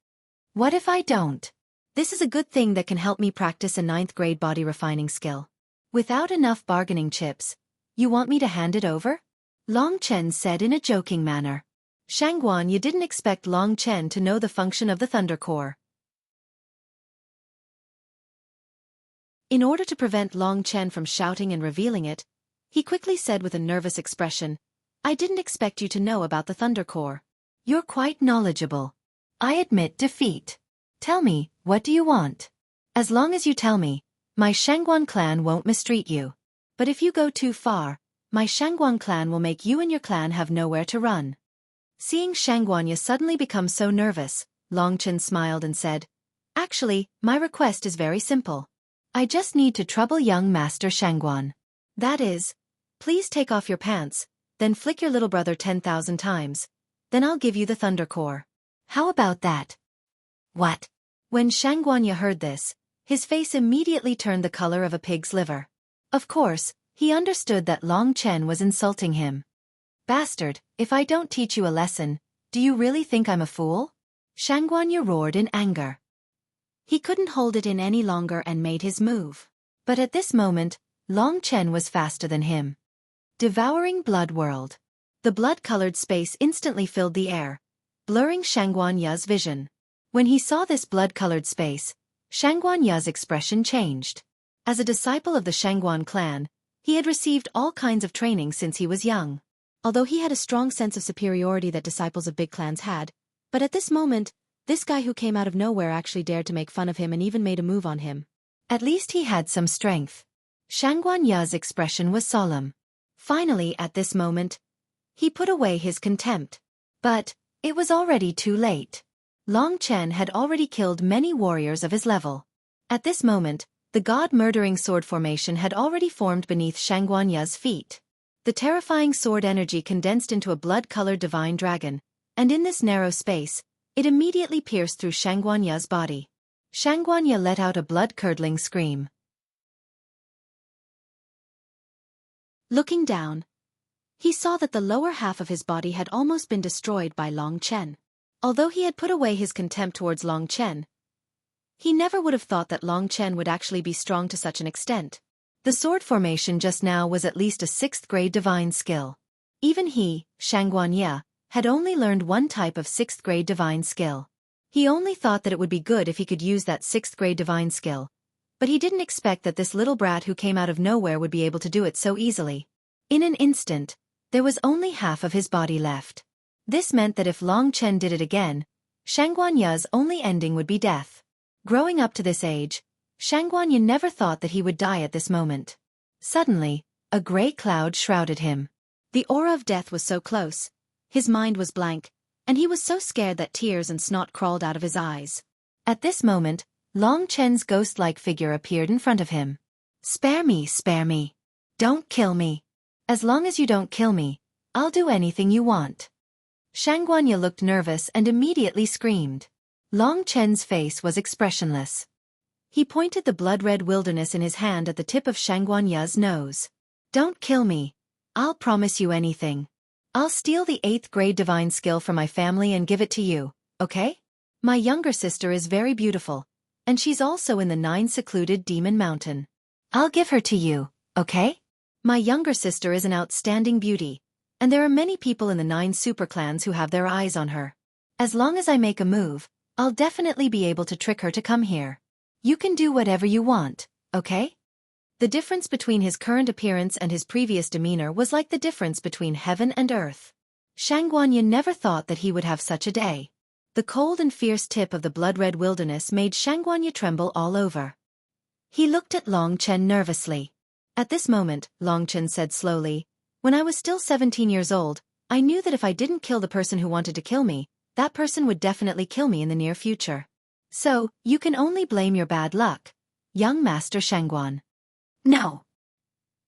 What if I don't? This is a good thing that can help me practice a 9th grade body refining skill. Without enough bargaining chips, you want me to hand it over? Long Chen said in a joking manner. Shangguan Ye didn't expect Long Chen to know the function of the Thunder Core. In order to prevent Long Chen from shouting and revealing it, he quickly said with a nervous expression, "I didn't expect you to know about the Thunder Core. You're quite knowledgeable. I admit defeat. Tell me, what do you want? As long as you tell me, my Shangguan clan won't mistreat you. But if you go too far, my Shangguan clan will make you and your clan have nowhere to run." Seeing Shangguan Ye suddenly become so nervous, Long Chen smiled and said, "Actually, my request is very simple. I just need to trouble young Master Shangguan. That is, please take off your pants, then flick your little brother 10,000 times. Then I'll give you the Thunder Core. How about that?" "What?" When Shangguan Ye heard this, his face immediately turned the color of a pig's liver. Of course, he understood that Long Chen was insulting him. "Bastard, if I don't teach you a lesson, do you really think I'm a fool?" Shangguan Ye roared in anger. He couldn't hold it in any longer and made his move. But at this moment, Long Chen was faster than him. Devouring Blood World. The blood-colored space instantly filled the air, blurring Shangguan Ye's vision. When he saw this blood-colored space, Shangguan Ye's expression changed. As a disciple of the Shangguan clan, he had received all kinds of training since he was young. Although he had a strong sense of superiority that disciples of big clans had, but at this moment, this guy who came out of nowhere actually dared to make fun of him and even made a move on him. At least he had some strength. Shangguan Ye's expression was solemn. Finally, at this moment, he put away his contempt. But it was already too late. Long Chen had already killed many warriors of his level. At this moment, the god-murdering sword formation had already formed beneath Shangguanya's feet. The terrifying sword energy condensed into a blood-colored divine dragon, and in this narrow space, it immediately pierced through Shangguanya's body. Shangguanya let out a blood-curdling scream. Looking down, he saw that the lower half of his body had almost been destroyed by Long Chen. Although he had put away his contempt towards Long Chen, he never would have thought that Long Chen would actually be strong to such an extent. The sword formation just now was at least a 6th-grade divine skill. Even he, Shangguanya, had only learned one type of 6th-grade divine skill. He only thought that it would be good if he could use that 6th-grade divine skill, but he didn't expect that this little brat who came out of nowhere would be able to do it so easily. In an instant, there was only half of his body left. This meant that if Long Chen did it again, Shangguanya's only ending would be death. Growing up to this age, Shangguanya never thought that he would die at this moment. Suddenly, a gray cloud shrouded him. The aura of death was so close, his mind was blank, and he was so scared that tears and snot crawled out of his eyes. At this moment, Long Chen's ghost-like figure appeared in front of him. Spare me, spare me. Don't kill me. As long as you don't kill me, I'll do anything you want. Shangguanya looked nervous and immediately screamed. Long Chen's face was expressionless. He pointed the blood-red wilderness in his hand at the tip of Shangguanya's nose. Don't kill me. I'll promise you anything. I'll steal the 8th-grade divine skill from my family and give it to you, okay? My younger sister is very beautiful, and she's also in the 9 secluded demon mountain. I'll give her to you, okay? My younger sister is an outstanding beauty, and there are many people in the 9 super clans who have their eyes on her. As long as I make a move, I'll definitely be able to trick her to come here. You can do whatever you want, okay? The difference between his current appearance and his previous demeanor was like the difference between heaven and earth. Shangguanya never thought that he would have such a day. The cold and fierce tip of the blood-red wilderness made Shangguanya tremble all over. He looked at Long Chen nervously. At this moment, Long Chen said slowly, "When I was still 17 years old, I knew that if I didn't kill the person who wanted to kill me, that person would definitely kill me in the near future. So, you can only blame your bad luck, young Master Shangguan." No.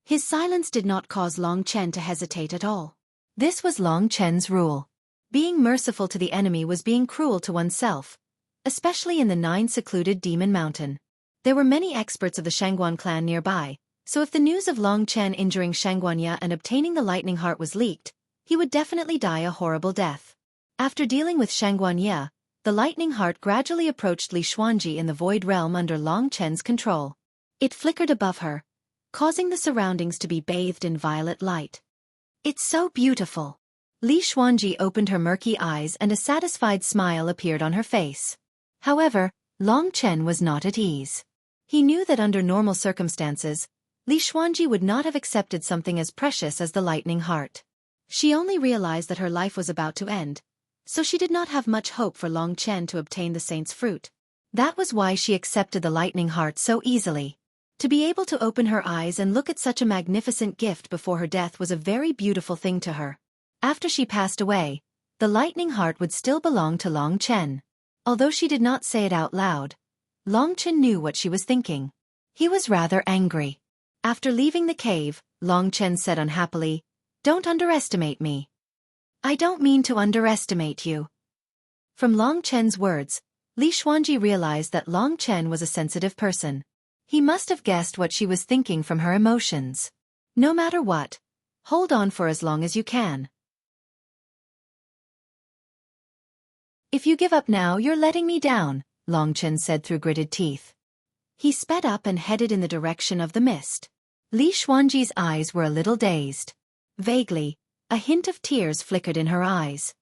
His silence did not cause Long Chen to hesitate at all. This was Long Chen's rule. Being merciful to the enemy was being cruel to oneself, especially in the 9 secluded demon mountain. There were many experts of the Shangguan clan nearby, so if the news of Long Chen injuring Shangguanya and obtaining the lightning heart was leaked, he would definitely die a horrible death. After dealing with Shangguanya, the lightning heart gradually approached Li Xuanji in the void realm under Long Chen's control. It flickered above her, causing the surroundings to be bathed in violet light. It's so beautiful. Li Xuanji opened her murky eyes and a satisfied smile appeared on her face. However, Long Chen was not at ease. He knew that under normal circumstances, Li Xuanji would not have accepted something as precious as the lightning heart. She only realized that her life was about to end, so she did not have much hope for Long Chen to obtain the saint's fruit. That was why she accepted the lightning heart so easily. To be able to open her eyes and look at such a magnificent gift before her death was a very beautiful thing to her. After she passed away, the lightning heart would still belong to Long Chen. Although she did not say it out loud, Long Chen knew what she was thinking. He was rather angry. After leaving the cave, Long Chen said unhappily, "Don't underestimate me." "I don't mean to underestimate you." From Long Chen's words, Li Xuanji realized that Long Chen was a sensitive person. He must have guessed what she was thinking from her emotions. No matter what, hold on for as long as you can. "If you give up now, you're letting me down," Long Chen said through gritted teeth. He sped up and headed in the direction of the mist. Li Xuanji's eyes were a little dazed. Vaguely, a hint of tears flickered in her eyes.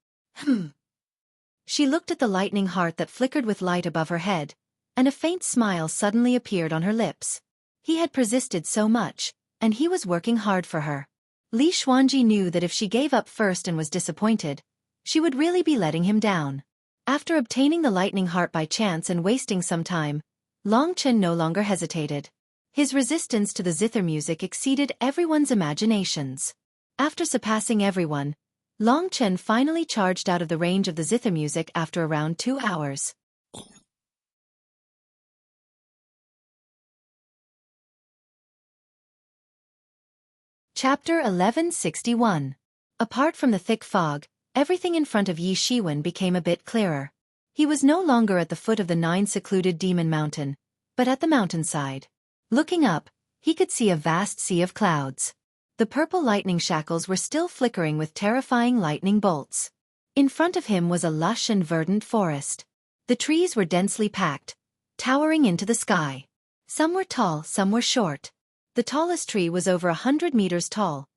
She looked at the lightning heart that flickered with light above her head, and a faint smile suddenly appeared on her lips. He had persisted so much, and he was working hard for her. Li Xuanji knew that if she gave up first and was disappointed, she would really be letting him down. After obtaining the lightning heart by chance and wasting some time, Long Chen no longer hesitated. His resistance to the zither music exceeded everyone's imaginations. After surpassing everyone, Long Chen finally charged out of the range of the zither music after around 2 hours. Chapter 1161. Apart from the thick fog, everything in front of Yi Shiwen became a bit clearer. He was no longer at the foot of the 9 secluded demon mountain, but at the mountainside. Looking up, he could see a vast sea of clouds. The purple lightning shackles were still flickering with terrifying lightning bolts. In front of him was a lush and verdant forest. The trees were densely packed, towering into the sky. Some were tall, some were short. The tallest tree was over 100 meters tall,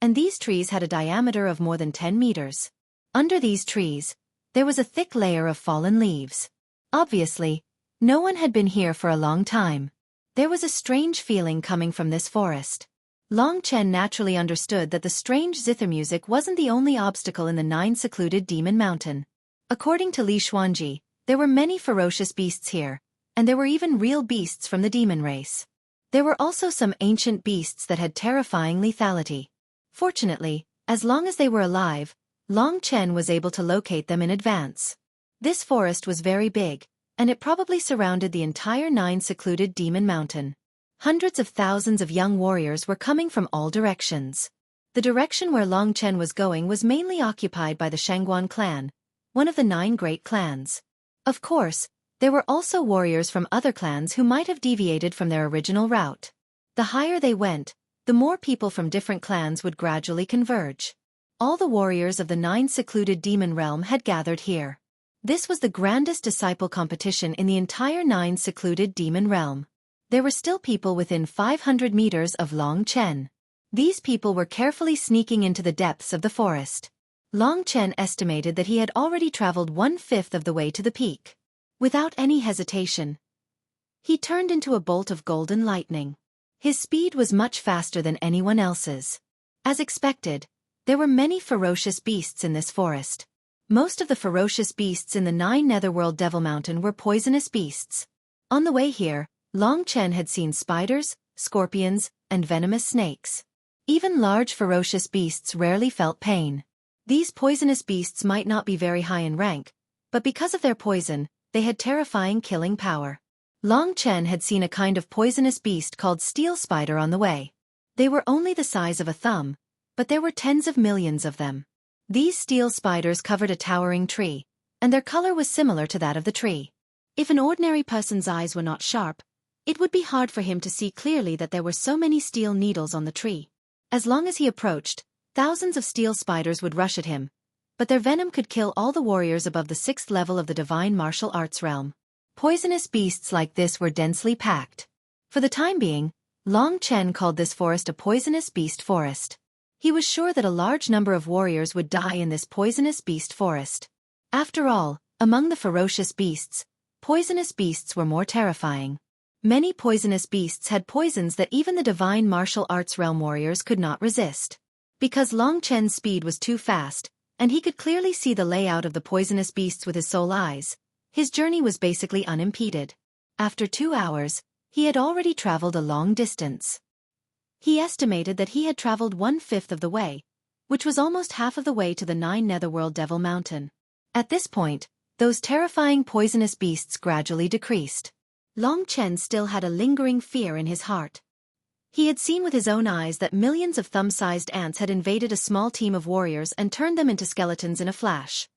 and these trees had a diameter of more than 10 meters. Under these trees, there was a thick layer of fallen leaves. Obviously, no one had been here for a long time. There was a strange feeling coming from this forest. Long Chen naturally understood that the strange zither music wasn't the only obstacle in the 9 secluded demon mountain. According to Li Xuanji, there were many ferocious beasts here, and there were even real beasts from the demon race. There were also some ancient beasts that had terrifying lethality. Fortunately, as long as they were alive, Long Chen was able to locate them in advance. This forest was very big, and it probably surrounded the entire 9 secluded demon mountain. Hundreds of thousands of young warriors were coming from all directions. The direction where Long Chen was going was mainly occupied by the Shangguan clan, one of the 9 great clans. Of course, there were also warriors from other clans who might have deviated from their original route. The higher they went, the more people from different clans would gradually converge. All the warriors of the 9 secluded demon realm had gathered here. This was the grandest disciple competition in the entire 9 secluded demon realm. There were still people within 500 meters of Long Chen. These people were carefully sneaking into the depths of the forest. Long Chen estimated that he had already traveled 1/5 of the way to the peak. Without any hesitation, he turned into a bolt of golden lightning. His speed was much faster than anyone else's. As expected, there were many ferocious beasts in this forest. Most of the ferocious beasts in the 9 Netherworld Devil Mountain were poisonous beasts. On the way here, Long Chen had seen spiders, scorpions, and venomous snakes. Even large ferocious beasts rarely felt pain. These poisonous beasts might not be very high in rank, but because of their poison, they had terrifying killing power. Long Chen had seen a kind of poisonous beast called steel spider on the way. They were only the size of a thumb, but there were tens of millions of them. These steel spiders covered a towering tree, and their color was similar to that of the tree. If an ordinary person's eyes were not sharp, it would be hard for him to see clearly that there were so many steel needles on the tree. As long as he approached, thousands of steel spiders would rush at him, but their venom could kill all the warriors above the 6th level of the divine martial arts realm. Poisonous beasts like this were densely packed. For the time being, Long Chen called this forest a poisonous beast forest. He was sure that a large number of warriors would die in this poisonous beast forest. After all, among the ferocious beasts, poisonous beasts were more terrifying. Many poisonous beasts had poisons that even the divine martial arts realm warriors could not resist. Because Long Chen's speed was too fast, and he could clearly see the layout of the poisonous beasts with his soul eyes, his journey was basically unimpeded. After 2 hours, he had already traveled a long distance. He estimated that he had traveled 1/5 of the way, which was almost half of the way to the 9 Netherworld Devil Mountain. At this point, those terrifying poisonous beasts gradually decreased. Long Chen still had a lingering fear in his heart. He had seen with his own eyes that millions of thumb-sized ants had invaded a small team of warriors and turned them into skeletons in a flash.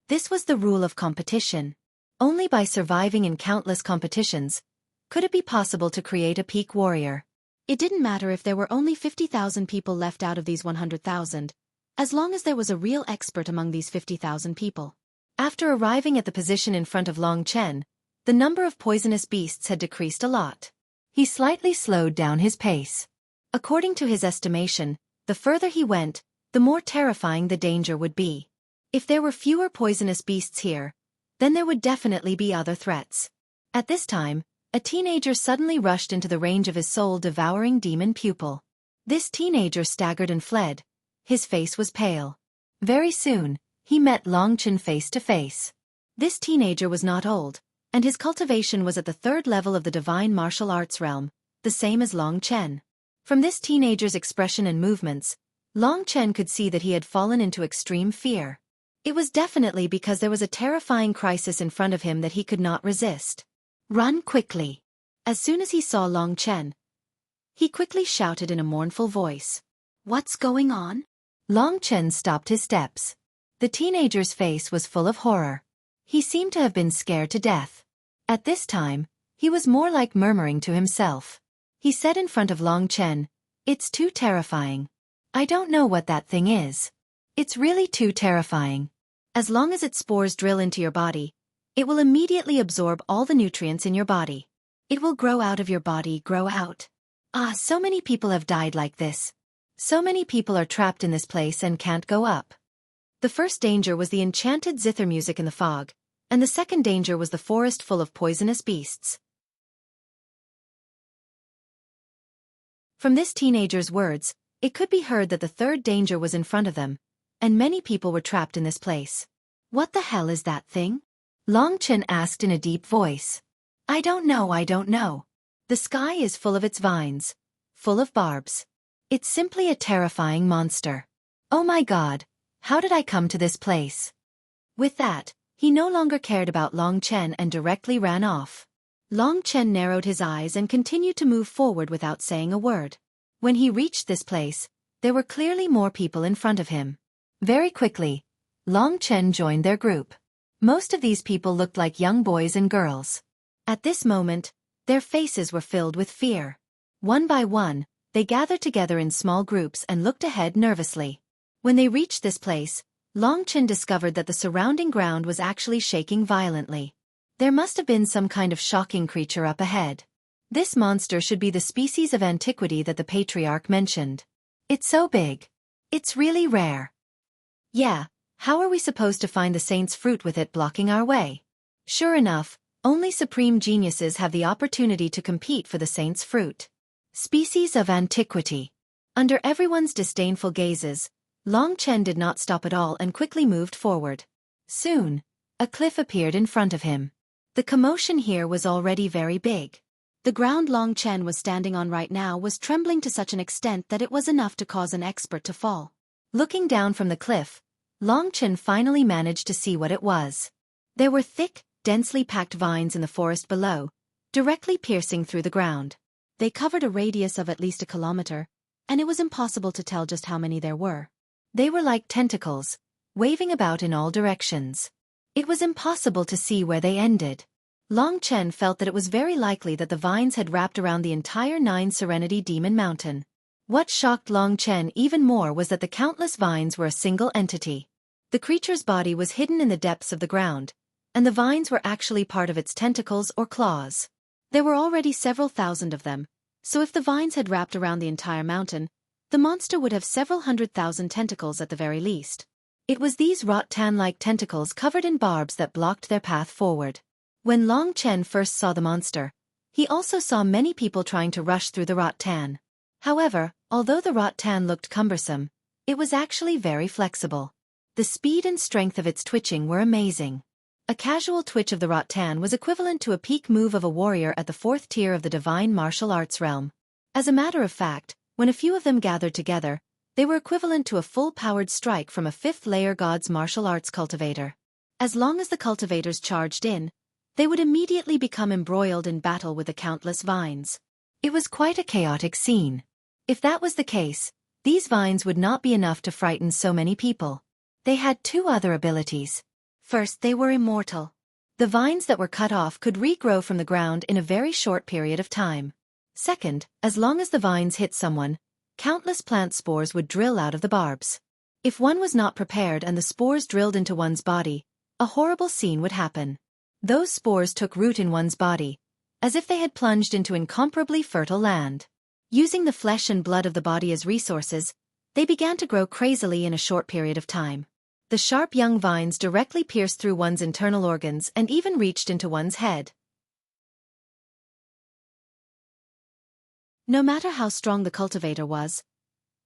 This was the rule of competition. Only by surviving in countless competitions could it be possible to create a peak warrior. It didn't matter if there were only 50,000 people left out of these 100,000, as long as there was a real expert among these 50,000 people. After arriving at the position in front of Long Chen, the number of poisonous beasts had decreased a lot. He slightly slowed down his pace. According to his estimation, the further he went, the more terrifying the danger would be. If there were fewer poisonous beasts here, then there would definitely be other threats. At this time, a teenager suddenly rushed into the range of his soul-devouring demon pupil. This teenager staggered and fled. His face was pale. Very soon, he met Long Chen face to face. This teenager was not old, and his cultivation was at the 3rd level of the divine martial arts realm, the same as Long Chen. From this teenager's expression and movements, Long Chen could see that he had fallen into extreme fear. It was definitely because there was a terrifying crisis in front of him that he could not resist. Run quickly. As soon as he saw Long Chen, he quickly shouted in a mournful voice. What's going on? Long Chen stopped his steps. The teenager's face was full of horror. He seemed to have been scared to death. At this time, he was more like murmuring to himself. He said in front of Long Chen, "It's too terrifying. I don't know what that thing is. It's really too terrifying. As long as its spores drill into your body, it will immediately absorb all the nutrients in your body. It will grow out of your body, grow out. So many people have died like this. So many people are trapped in this place and can't go up." The first danger was the enchanted zither music in the fog, and the second danger was the forest full of poisonous beasts. From this teenager's words, it could be heard that the third danger was in front of them, and many people were trapped in this place. What the hell is that thing? Long Chen asked in a deep voice. I don't know. The sky is full of its vines, full of barbs. It's simply a terrifying monster. Oh my God, how did I come to this place? With that, he no longer cared about Long Chen and directly ran off. Long Chen narrowed his eyes and continued to move forward without saying a word. When he reached this place, there were clearly more people in front of him. Very quickly, Long Chen joined their group. Most of these people looked like young boys and girls. At this moment, their faces were filled with fear. One by one, they gathered together in small groups and looked ahead nervously. When they reached this place, Long Chen discovered that the surrounding ground was actually shaking violently. There must have been some kind of shocking creature up ahead. This monster should be the species of antiquity that the patriarch mentioned. It's so big. It's really rare. Yeah, how are we supposed to find the saint's fruit with it blocking our way? Sure enough, only supreme geniuses have the opportunity to compete for the saint's fruit. Species of antiquity. Under everyone's disdainful gazes, Long Chen did not stop at all and quickly moved forward. Soon, a cliff appeared in front of him. The commotion here was already very big. The ground Long Chen was standing on right now was trembling to such an extent that it was enough to cause an expert to fall. Looking down from the cliff, Long Chen finally managed to see what it was. There were thick, densely packed vines in the forest below, directly piercing through the ground. They covered a radius of at least a kilometer, and it was impossible to tell just how many there were. They were like tentacles, waving about in all directions. It was impossible to see where they ended. Long Chen felt that it was very likely that the vines had wrapped around the entire 9 Serenity Demon Mountain. What shocked Long Chen even more was that the countless vines were a single entity. The creature's body was hidden in the depths of the ground, and the vines were actually part of its tentacles or claws. There were already several thousand of them, so if the vines had wrapped around the entire mountain, the monster would have several 100,000 tentacles at the very least. It was these rattan-like tentacles covered in barbs that blocked their path forward. When Long Chen first saw the monster, he also saw many people trying to rush through the rattan. However, although the rattan looked cumbersome, it was actually very flexible. The speed and strength of its twitching were amazing. A casual twitch of the rattan was equivalent to a peak move of a warrior at the 4th tier of the divine martial arts realm. As a matter of fact, when a few of them gathered together, they were equivalent to a full-powered strike from a 5th-layer god's martial arts cultivator. As long as the cultivators charged in, they would immediately become embroiled in battle with the countless vines. It was quite a chaotic scene. If that was the case, these vines would not be enough to frighten so many people. They had 2 other abilities. First, they were immortal. The vines that were cut off could regrow from the ground in a very short period of time. Second, as long as the vines hit someone, countless plant spores would drill out of the barbs. If one was not prepared and the spores drilled into one's body, a horrible scene would happen. Those spores took root in one's body, as if they had plunged into incomparably fertile land. Using the flesh and blood of the body as resources, they began to grow crazily in a short period of time. The sharp young vines directly pierced through one's internal organs and even reached into one's head. No matter how strong the cultivator was,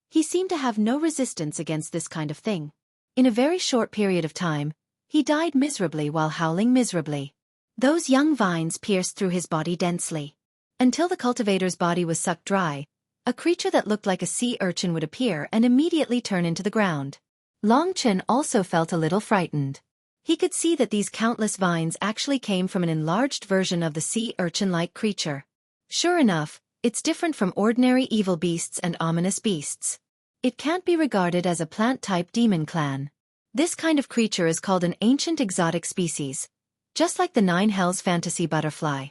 he seemed to have no resistance against this kind of thing. In a very short period of time, he died miserably while howling miserably. Those young vines pierced through his body densely. Until the cultivator's body was sucked dry, A creature that looked like a sea urchin would appear and immediately turn into the ground. Long Chen also felt a little frightened. He could see that these countless vines actually came from an enlarged version of the sea urchin-like creature. Sure enough, it's different from ordinary evil beasts and ominous beasts. It can't be regarded as a plant-type demon clan. This kind of creature is called an ancient exotic species, just like the Nine Hells fantasy butterfly.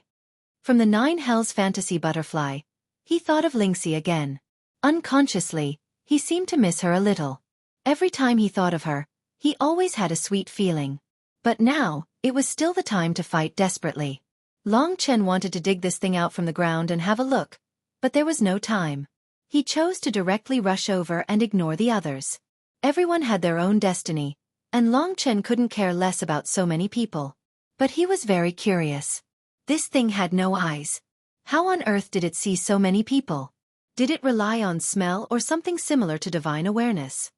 From the Nine Hells fantasy butterfly, he thought of Lingxi again. Unconsciously, he seemed to miss her a little. Every time he thought of her, he always had a sweet feeling. But now, it was still the time to fight desperately. Long Chen wanted to dig this thing out from the ground and have a look, but there was no time. He chose to directly rush over and ignore the others. Everyone had their own destiny, and Long Chen couldn't care less about so many people. But he was very curious. This thing had no eyes. How on earth did it see so many people? Did it rely on smell or something similar to divine awareness?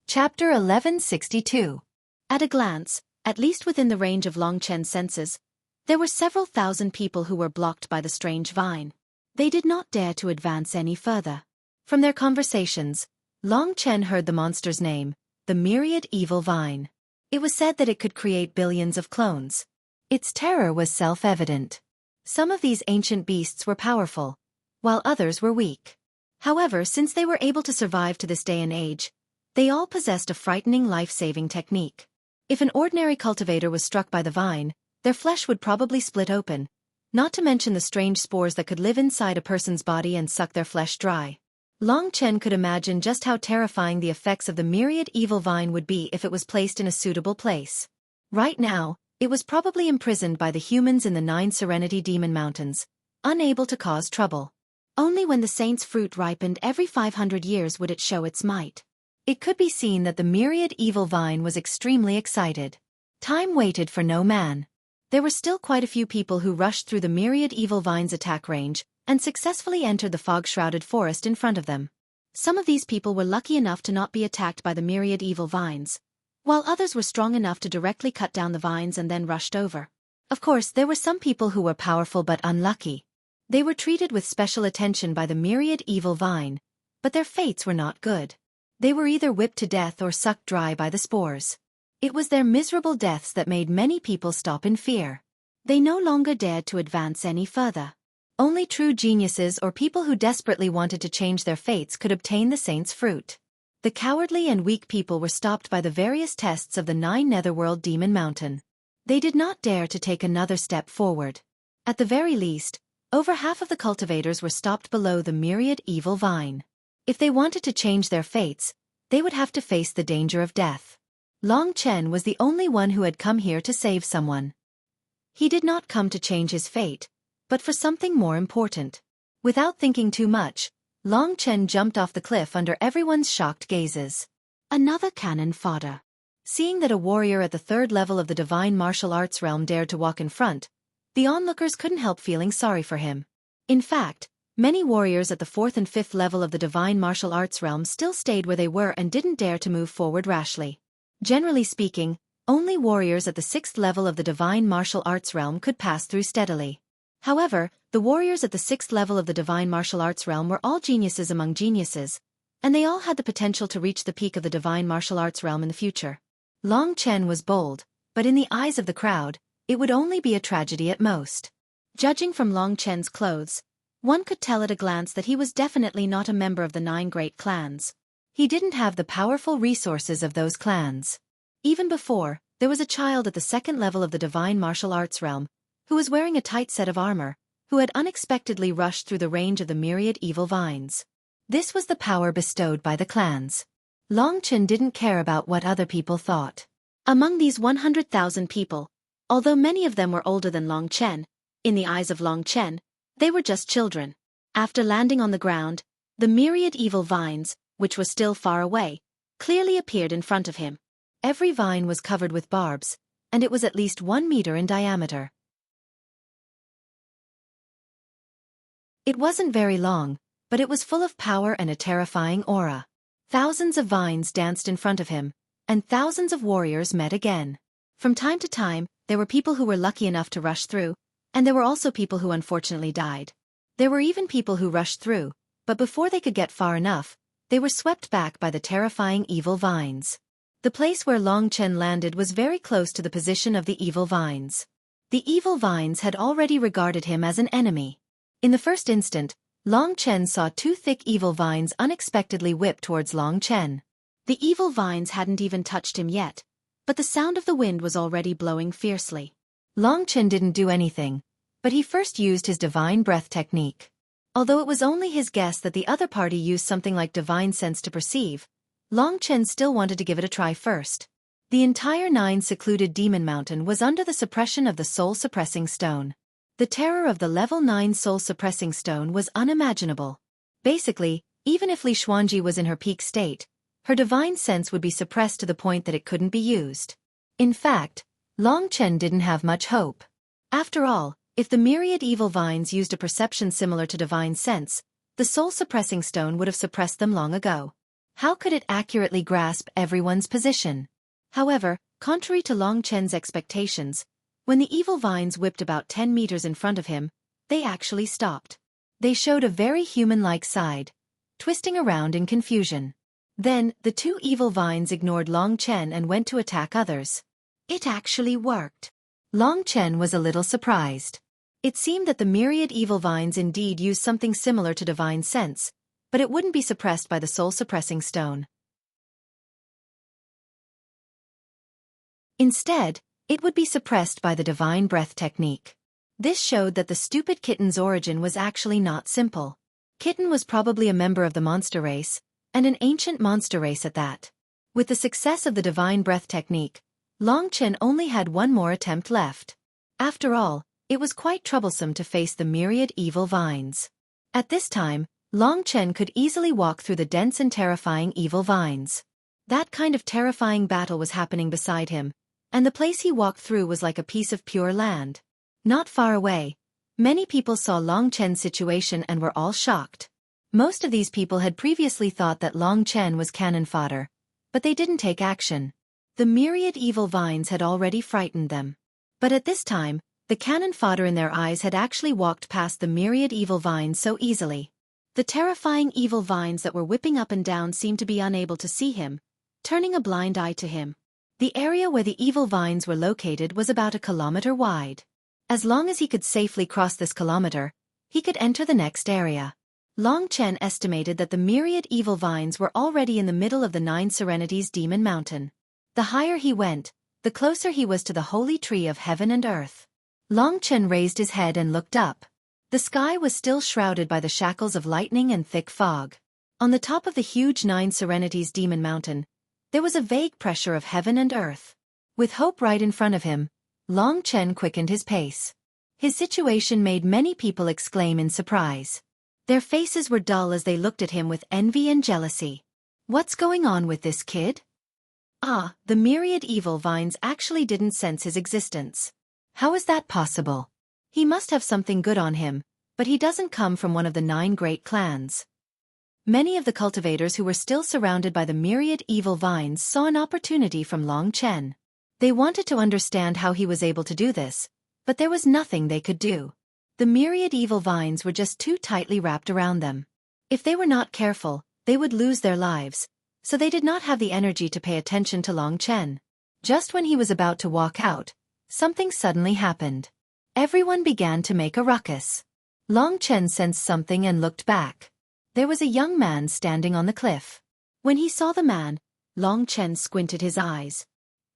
Chapter 1162. At a glance, at least within the range of Long Chen's senses, there were several thousand people who were blocked by the strange vine. They did not dare to advance any further. From their conversations, Long Chen heard the monster's name, the myriad evil vine. It was said that it could create billions of clones. Its terror was self-evident. Some of these ancient beasts were powerful, while others were weak. However, since they were able to survive to this day and age, they all possessed a frightening life-saving technique. If an ordinary cultivator was struck by the vine, their flesh would probably split open, not to mention the strange spores that could live inside a person's body and suck their flesh dry. Long Chen could imagine just how terrifying the effects of the myriad evil vine would be if it was placed in a suitable place. Right now, it was probably imprisoned by the humans in the 9 Serenity Demon Mountains, unable to cause trouble. Only when the saint's fruit ripened every 500 years would it show its might. It could be seen that the myriad evil vine was extremely excited. Time waited for no man. There were still quite a few people who rushed through the myriad evil vine's attack range and successfully entered the fog-shrouded forest in front of them. Some of these people were lucky enough to not be attacked by the myriad evil vines, while others were strong enough to directly cut down the vines and then rushed over. Of course, there were some people who were powerful but unlucky. They were treated with special attention by the myriad evil vine, but their fates were not good. They were either whipped to death or sucked dry by the spores. It was their miserable deaths that made many people stop in fear. They no longer dared to advance any further. Only true geniuses or people who desperately wanted to change their fates could obtain the saint's fruit. The cowardly and weak people were stopped by the various tests of the 9 Netherworld Demon Mountain. They did not dare to take another step forward. At the very least, over half of the cultivators were stopped below the myriad evil vine. If they wanted to change their fates, they would have to face the danger of death. Long Chen was the only one who had come here to save someone. He did not come to change his fate, but for something more important. Without thinking too much, Long Chen jumped off the cliff under everyone's shocked gazes. Another cannon fodder. Seeing that a warrior at the 3rd level of the divine martial arts realm dared to walk in front, the onlookers couldn't help feeling sorry for him. In fact, many warriors at the 4th and 5th level of the divine martial arts realm still stayed where they were and didn't dare to move forward rashly. Generally speaking, only warriors at the 6th level of the divine martial arts realm could pass through steadily. However, the warriors at the 6th level of the divine martial arts realm were all geniuses among geniuses, and they all had the potential to reach the peak of the divine martial arts realm in the future. Long Chen was bold, but in the eyes of the crowd, it would only be a tragedy at most. Judging from Long Chen's clothes, one could tell at a glance that he was definitely not a member of the 9 great clans. He didn't have the powerful resources of those clans. Even before, there was a child at the 2nd level of the divine martial arts realm, who was wearing a tight set of armor, who had unexpectedly rushed through the range of the myriad evil vines. This was the power bestowed by the clans. Long Chen didn't care about what other people thought. Among these 100,000 people, although many of them were older than Long Chen, in the eyes of Long Chen, they were just children. After landing on the ground, the myriad evil vines, which were still far away, clearly appeared in front of him. Every vine was covered with barbs, and it was at least 1 meter in diameter. It wasn't very long, but it was full of power and a terrifying aura. Thousands of vines danced in front of him, and thousands of warriors met again. From time to time, There were people who were lucky enough to rush through, and there were also people who unfortunately died. There were even people who rushed through, but before they could get far enough, they were swept back by the terrifying evil vines. The place where Long Chen landed was very close to the position of the evil vines. The evil vines had already regarded him as an enemy. In the first instant, Long Chen saw two thick evil vines unexpectedly whip towards Long Chen. The evil vines hadn't even touched him yet, but the sound of the wind was already blowing fiercely. Long Chen didn't do anything, but he first used his divine breath technique. Although it was only his guess that the other party used something like divine sense to perceive, Long Chen still wanted to give it a try first. The entire 9 secluded demon mountain was under the suppression of the soul-suppressing stone. The terror of the level 9 soul-suppressing stone was unimaginable. Basically, even if Li Xuanji was in her peak state, her divine sense would be suppressed to the point that it couldn't be used. In fact, Long Chen didn't have much hope. After all, if the myriad evil vines used a perception similar to divine sense, the soul-suppressing stone would have suppressed them long ago. How could it accurately grasp everyone's position? However, contrary to Long Chen's expectations, when the evil vines whipped about 10 meters in front of him, they actually stopped. They showed a very human-like side, twisting around in confusion. Then, the two evil vines ignored Long Chen and went to attack others. It actually worked. Long Chen was a little surprised. It seemed that the myriad evil vines indeed used something similar to divine sense, but it wouldn't be suppressed by the soul-suppressing stone. Instead, it would be suppressed by the divine breath technique. This showed that the stupid kitten's origin was actually not simple. Kitten was probably a member of the monster race, and an ancient monster race at that. With the success of the divine breath technique, Long Chen only had one more attempt left. After all, it was quite troublesome to face the myriad evil vines. At this time, Long Chen could easily walk through the dense and terrifying evil vines. That kind of terrifying battle was happening beside him, and the place he walked through was like a piece of pure land. Not far away, many people saw Long Chen's situation and were all shocked. Most of these people had previously thought that Long Chen was cannon fodder, but they didn't take action. The myriad evil vines had already frightened them. But at this time, the cannon fodder in their eyes had actually walked past the myriad evil vines so easily. The terrifying evil vines that were whipping up and down seemed to be unable to see him, turning a blind eye to him. The area where the evil vines were located was about 1 kilometer wide. As long as he could safely cross this kilometer, he could enter the next area. Long Chen estimated that the myriad evil vines were already in the middle of the 9 Serenities Demon Mountain. The higher he went, the closer he was to the holy tree of heaven and earth. Long Chen raised his head and looked up. The sky was still shrouded by the shackles of lightning and thick fog. On the top of the huge 9 Serenities Demon Mountain, there was a vague pressure of heaven and earth. With hope right in front of him, Long Chen quickened his pace. His situation made many people exclaim in surprise. Their faces were dull as they looked at him with envy and jealousy. What's going on with this kid? Ah, the myriad evil vines actually didn't sense his existence. How is that possible? He must have something good on him, but he doesn't come from one of the 9 great clans. Many of the cultivators who were still surrounded by the myriad evil vines saw an opportunity from Long Chen. They wanted to understand how he was able to do this, but there was nothing they could do. The myriad evil vines were just too tightly wrapped around them. If they were not careful, they would lose their lives, so they did not have the energy to pay attention to Long Chen. Just when he was about to walk out, something suddenly happened. Everyone began to make a ruckus. Long Chen sensed something and looked back. There was a young man standing on the cliff. When he saw the man, Long Chen squinted his eyes.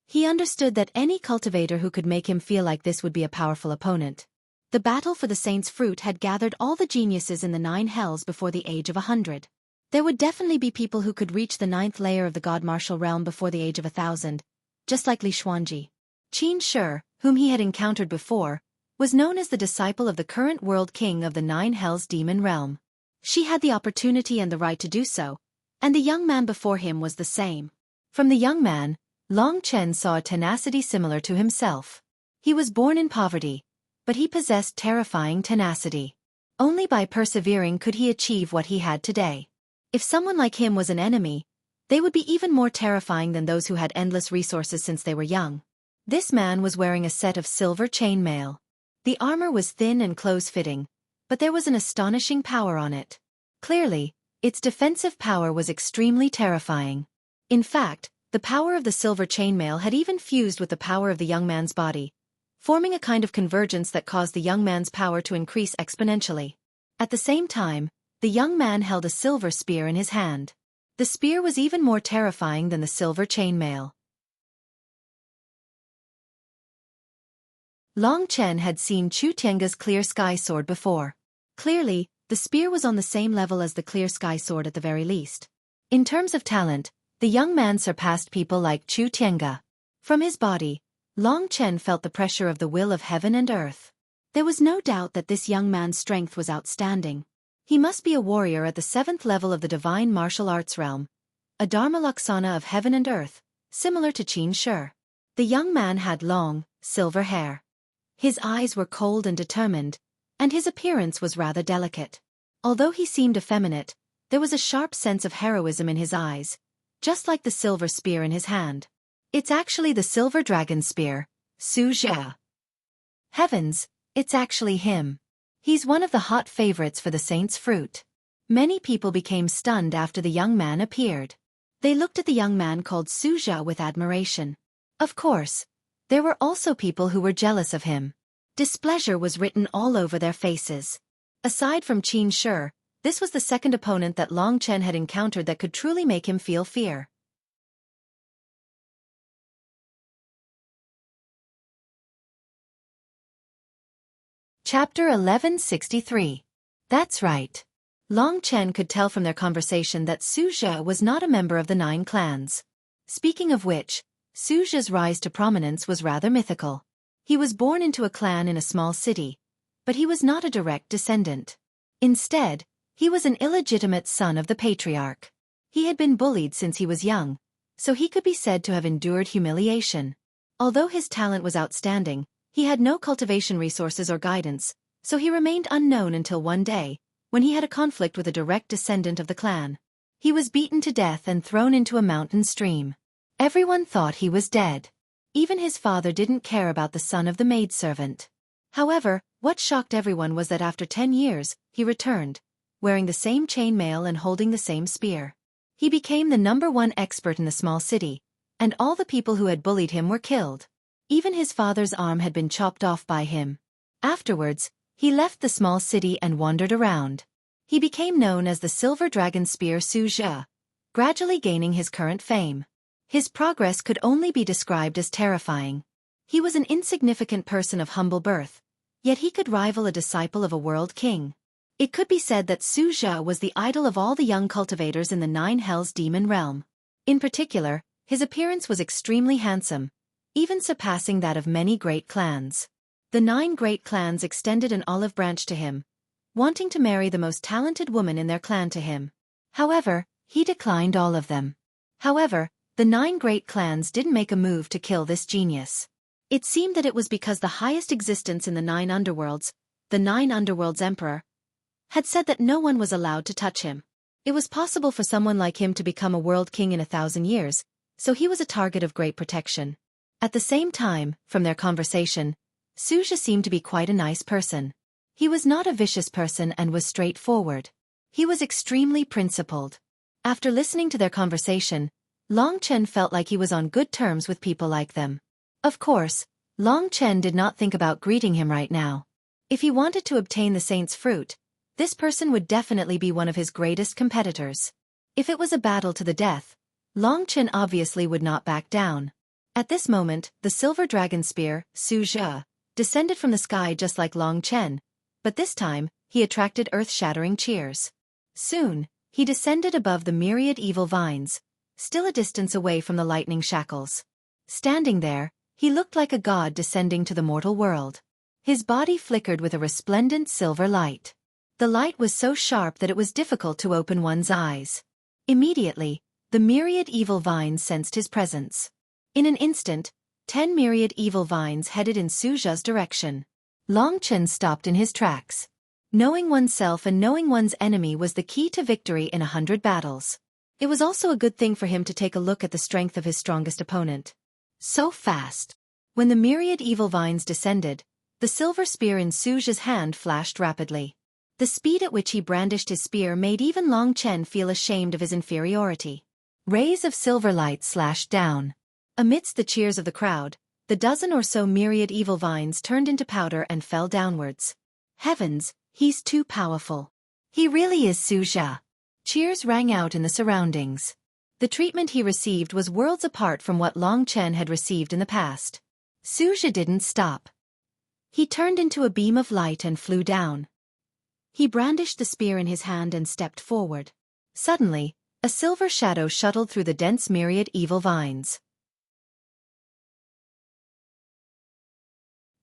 He understood that any cultivator who could make him feel like this would be a powerful opponent. The battle for the Saint's Fruit had gathered all the geniuses in the 9 hells before the age of 100. There would definitely be people who could reach the 9th layer of the God Martial Realm before the age of 1,000, just like Li Xuanji. Qin Shi, whom he had encountered before, was known as the disciple of the current world king of the 9 hells demon realm. She had the opportunity and the right to do so, and the young man before him was the same. From the young man, Long Chen saw a tenacity similar to himself. He was born in poverty, but he possessed terrifying tenacity. Only by persevering could he achieve what he had today. If someone like him was an enemy, they would be even more terrifying than those who had endless resources since they were young. This man was wearing a set of silver chainmail. The armor was thin and close-fitting, but there was an astonishing power on it. Clearly, its defensive power was extremely terrifying. In fact, the power of the silver chainmail had even fused with the power of the young man's body, forming a kind of convergence that caused the young man's power to increase exponentially. At the same time, the young man held a silver spear in his hand. The spear was even more terrifying than the silver chainmail. Long Chen had seen Chu Tiange's clear sky sword before. Clearly, the spear was on the same level as the clear sky sword at the very least. In terms of talent, the young man surpassed people like Chu Tiange. From his body, Long Chen felt the pressure of the will of heaven and earth. There was no doubt that this young man's strength was outstanding. He must be a warrior at the 7th level of the divine martial arts realm, a Dharma Laksana of heaven and earth, similar to Qin Shi. The young man had long, silver hair. His eyes were cold and determined, and his appearance was rather delicate. Although he seemed effeminate, there was a sharp sense of heroism in his eyes, just like the silver spear in his hand. It's actually the silver dragon spear, Xueqi. Heavens, it's actually him. He's one of the hot favorites for the saint's fruit. Many people became stunned after the young man appeared. They looked at the young man called Xueqi with admiration. Of course, there were also people who were jealous of him. Displeasure was written all over their faces. Aside from Qin Shi, this was the second opponent that Long Chen had encountered that could truly make him feel fear. Chapter 1163. That's right. Long Chen could tell from their conversation that Xueqi was not a member of the 9 clans. Speaking of which, Xueqi's rise to prominence was rather mythical. He was born into a clan in a small city, but he was not a direct descendant. Instead, he was an illegitimate son of the patriarch. He had been bullied since he was young, so he could be said to have endured humiliation. Although his talent was outstanding, he had no cultivation resources or guidance, so he remained unknown until one day, when he had a conflict with a direct descendant of the clan. He was beaten to death and thrown into a mountain stream. Everyone thought he was dead. Even his father didn't care about the son of the maidservant. However, what shocked everyone was that after 10 years, he returned, wearing the same chainmail and holding the same spear. He became the #1 expert in the small city, and all the people who had bullied him were killed. Even his father's arm had been chopped off by him. Afterwards, he left the small city and wandered around. He became known as the Silver Dragon Spear Xueqi, gradually gaining his current fame. His progress could only be described as terrifying. He was an insignificant person of humble birth, yet he could rival a disciple of a world king. It could be said that Xueqi was the idol of all the young cultivators in the 9 Hells demon realm. In particular, his appearance was extremely handsome, even surpassing that of many great clans. The 9 great clans extended an olive branch to him, wanting to marry the most talented woman in their clan to him. However, he declined all of them. However, the 9 great clans didn't make a move to kill this genius. It seemed that it was because the highest existence in the 9 underworlds, the 9 underworlds emperor, had said that no one was allowed to touch him. It was possible for someone like him to become a world king in 1,000 years, so he was a target of great protection. At the same time, from their conversation, Xueqi seemed to be quite a nice person. He was not a vicious person and was straightforward. He was extremely principled. After listening to their conversation, Long Chen felt like he was on good terms with people like them. Of course, Long Chen did not think about greeting him right now. If he wanted to obtain the saint's fruit, this person would definitely be one of his greatest competitors. If it was a battle to the death, Long Chen obviously would not back down. At this moment, the silver dragon spear, Xueqi, descended from the sky just like Long Chen, but this time, he attracted earth-shattering cheers. Soon, he descended above the myriad evil vines, still a distance away from the lightning shackles. Standing there, he looked like a god descending to the mortal world. His body flickered with a resplendent silver light. The light was so sharp that it was difficult to open one's eyes. Immediately, the myriad evil vines sensed his presence. In an instant, 10 myriad evil vines headed in Xueqi's direction. Long Chen stopped in his tracks. Knowing oneself and knowing one's enemy was the key to victory in 100 battles. It was also a good thing for him to take a look at the strength of his strongest opponent. So fast. When the myriad evil vines descended, the silver spear in Suja's hand flashed rapidly. The speed at which he brandished his spear made even Long Chen feel ashamed of his inferiority. Rays of silver light slashed down. Amidst the cheers of the crowd, the dozen or so myriad evil vines turned into powder and fell downwards. Heavens, he's too powerful. He really is Suja. Cheers rang out in the surroundings. The treatment he received was worlds apart from what Long Chen had received in the past. Suja didn't stop. He turned into a beam of light and flew down. He brandished the spear in his hand and stepped forward. Suddenly, a silver shadow shuttled through the dense myriad evil vines.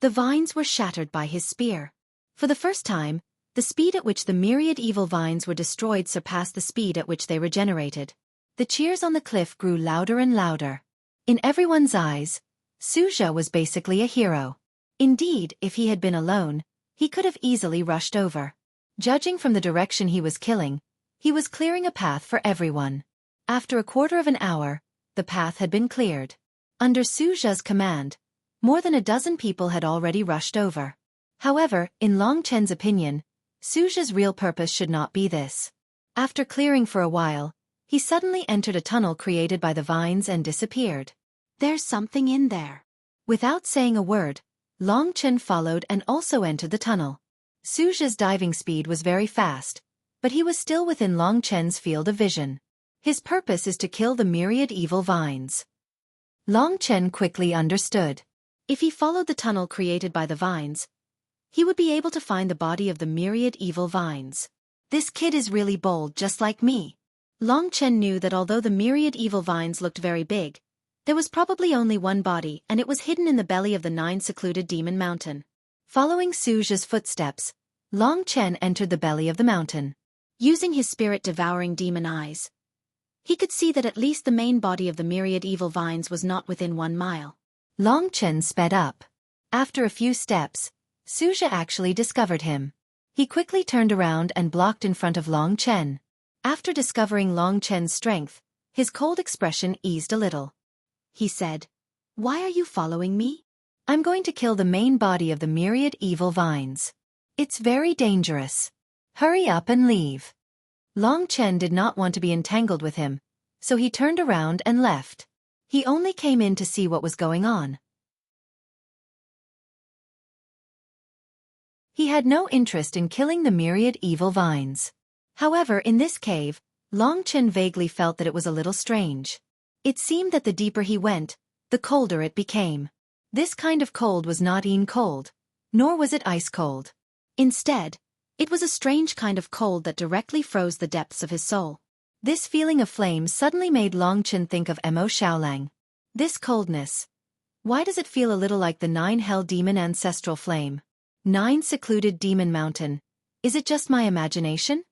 The vines were shattered by his spear. For the first time, the speed at which the myriad evil vines were destroyed surpassed the speed at which they regenerated. The cheers on the cliff grew louder and louder. In everyone's eyes, Suja was basically a hero. Indeed, if he had been alone, he could have easily rushed over. Judging from the direction he was killing, he was clearing a path for everyone. After a quarter of an hour, the path had been cleared. Under Suja's command, more than a dozen people had already rushed over. However, in Long Chen's opinion, Suja's real purpose should not be this. After clearing for a while, he suddenly entered a tunnel created by the vines and disappeared. There's something in there. Without saying a word, Long Chen followed and also entered the tunnel. Suja's diving speed was very fast, but he was still within Long Chen's field of vision. His purpose is to kill the myriad evil vines. Long Chen quickly understood. If he followed the tunnel created by the vines, he would be able to find the body of the myriad evil vines. This kid is really bold, just like me. Long Chen knew that although the myriad evil vines looked very big, there was probably only one body, and it was hidden in the belly of the 9 secluded demon mountain. Following Suja's footsteps, Long Chen entered the belly of the mountain. Using his spirit-devouring demon eyes, he could see that at least the main body of the myriad evil vines was not within 1 mile. Long Chen sped up. After a few steps, Suja actually discovered him. He quickly turned around and blocked in front of Long Chen. After discovering Long Chen's strength, his cold expression eased a little. He said, "Why are you following me? I'm going to kill the main body of the myriad evil vines. It's very dangerous. Hurry up and leave." Long Chen did not want to be entangled with him, so he turned around and left. He only came in to see what was going on. He had no interest in killing the myriad evil vines. However, in this cave, Long Chen vaguely felt that it was a little strange. It seemed that the deeper he went, the colder it became. This kind of cold was not even cold, nor was it ice cold. Instead, it was a strange kind of cold that directly froze the depths of his soul. This feeling of flame suddenly made Long Chen think of Mo Xiaolang. This coldness. Why does it feel a little like the 9 hell demon ancestral flame? 9 secluded demon mountain. Is it just my imagination?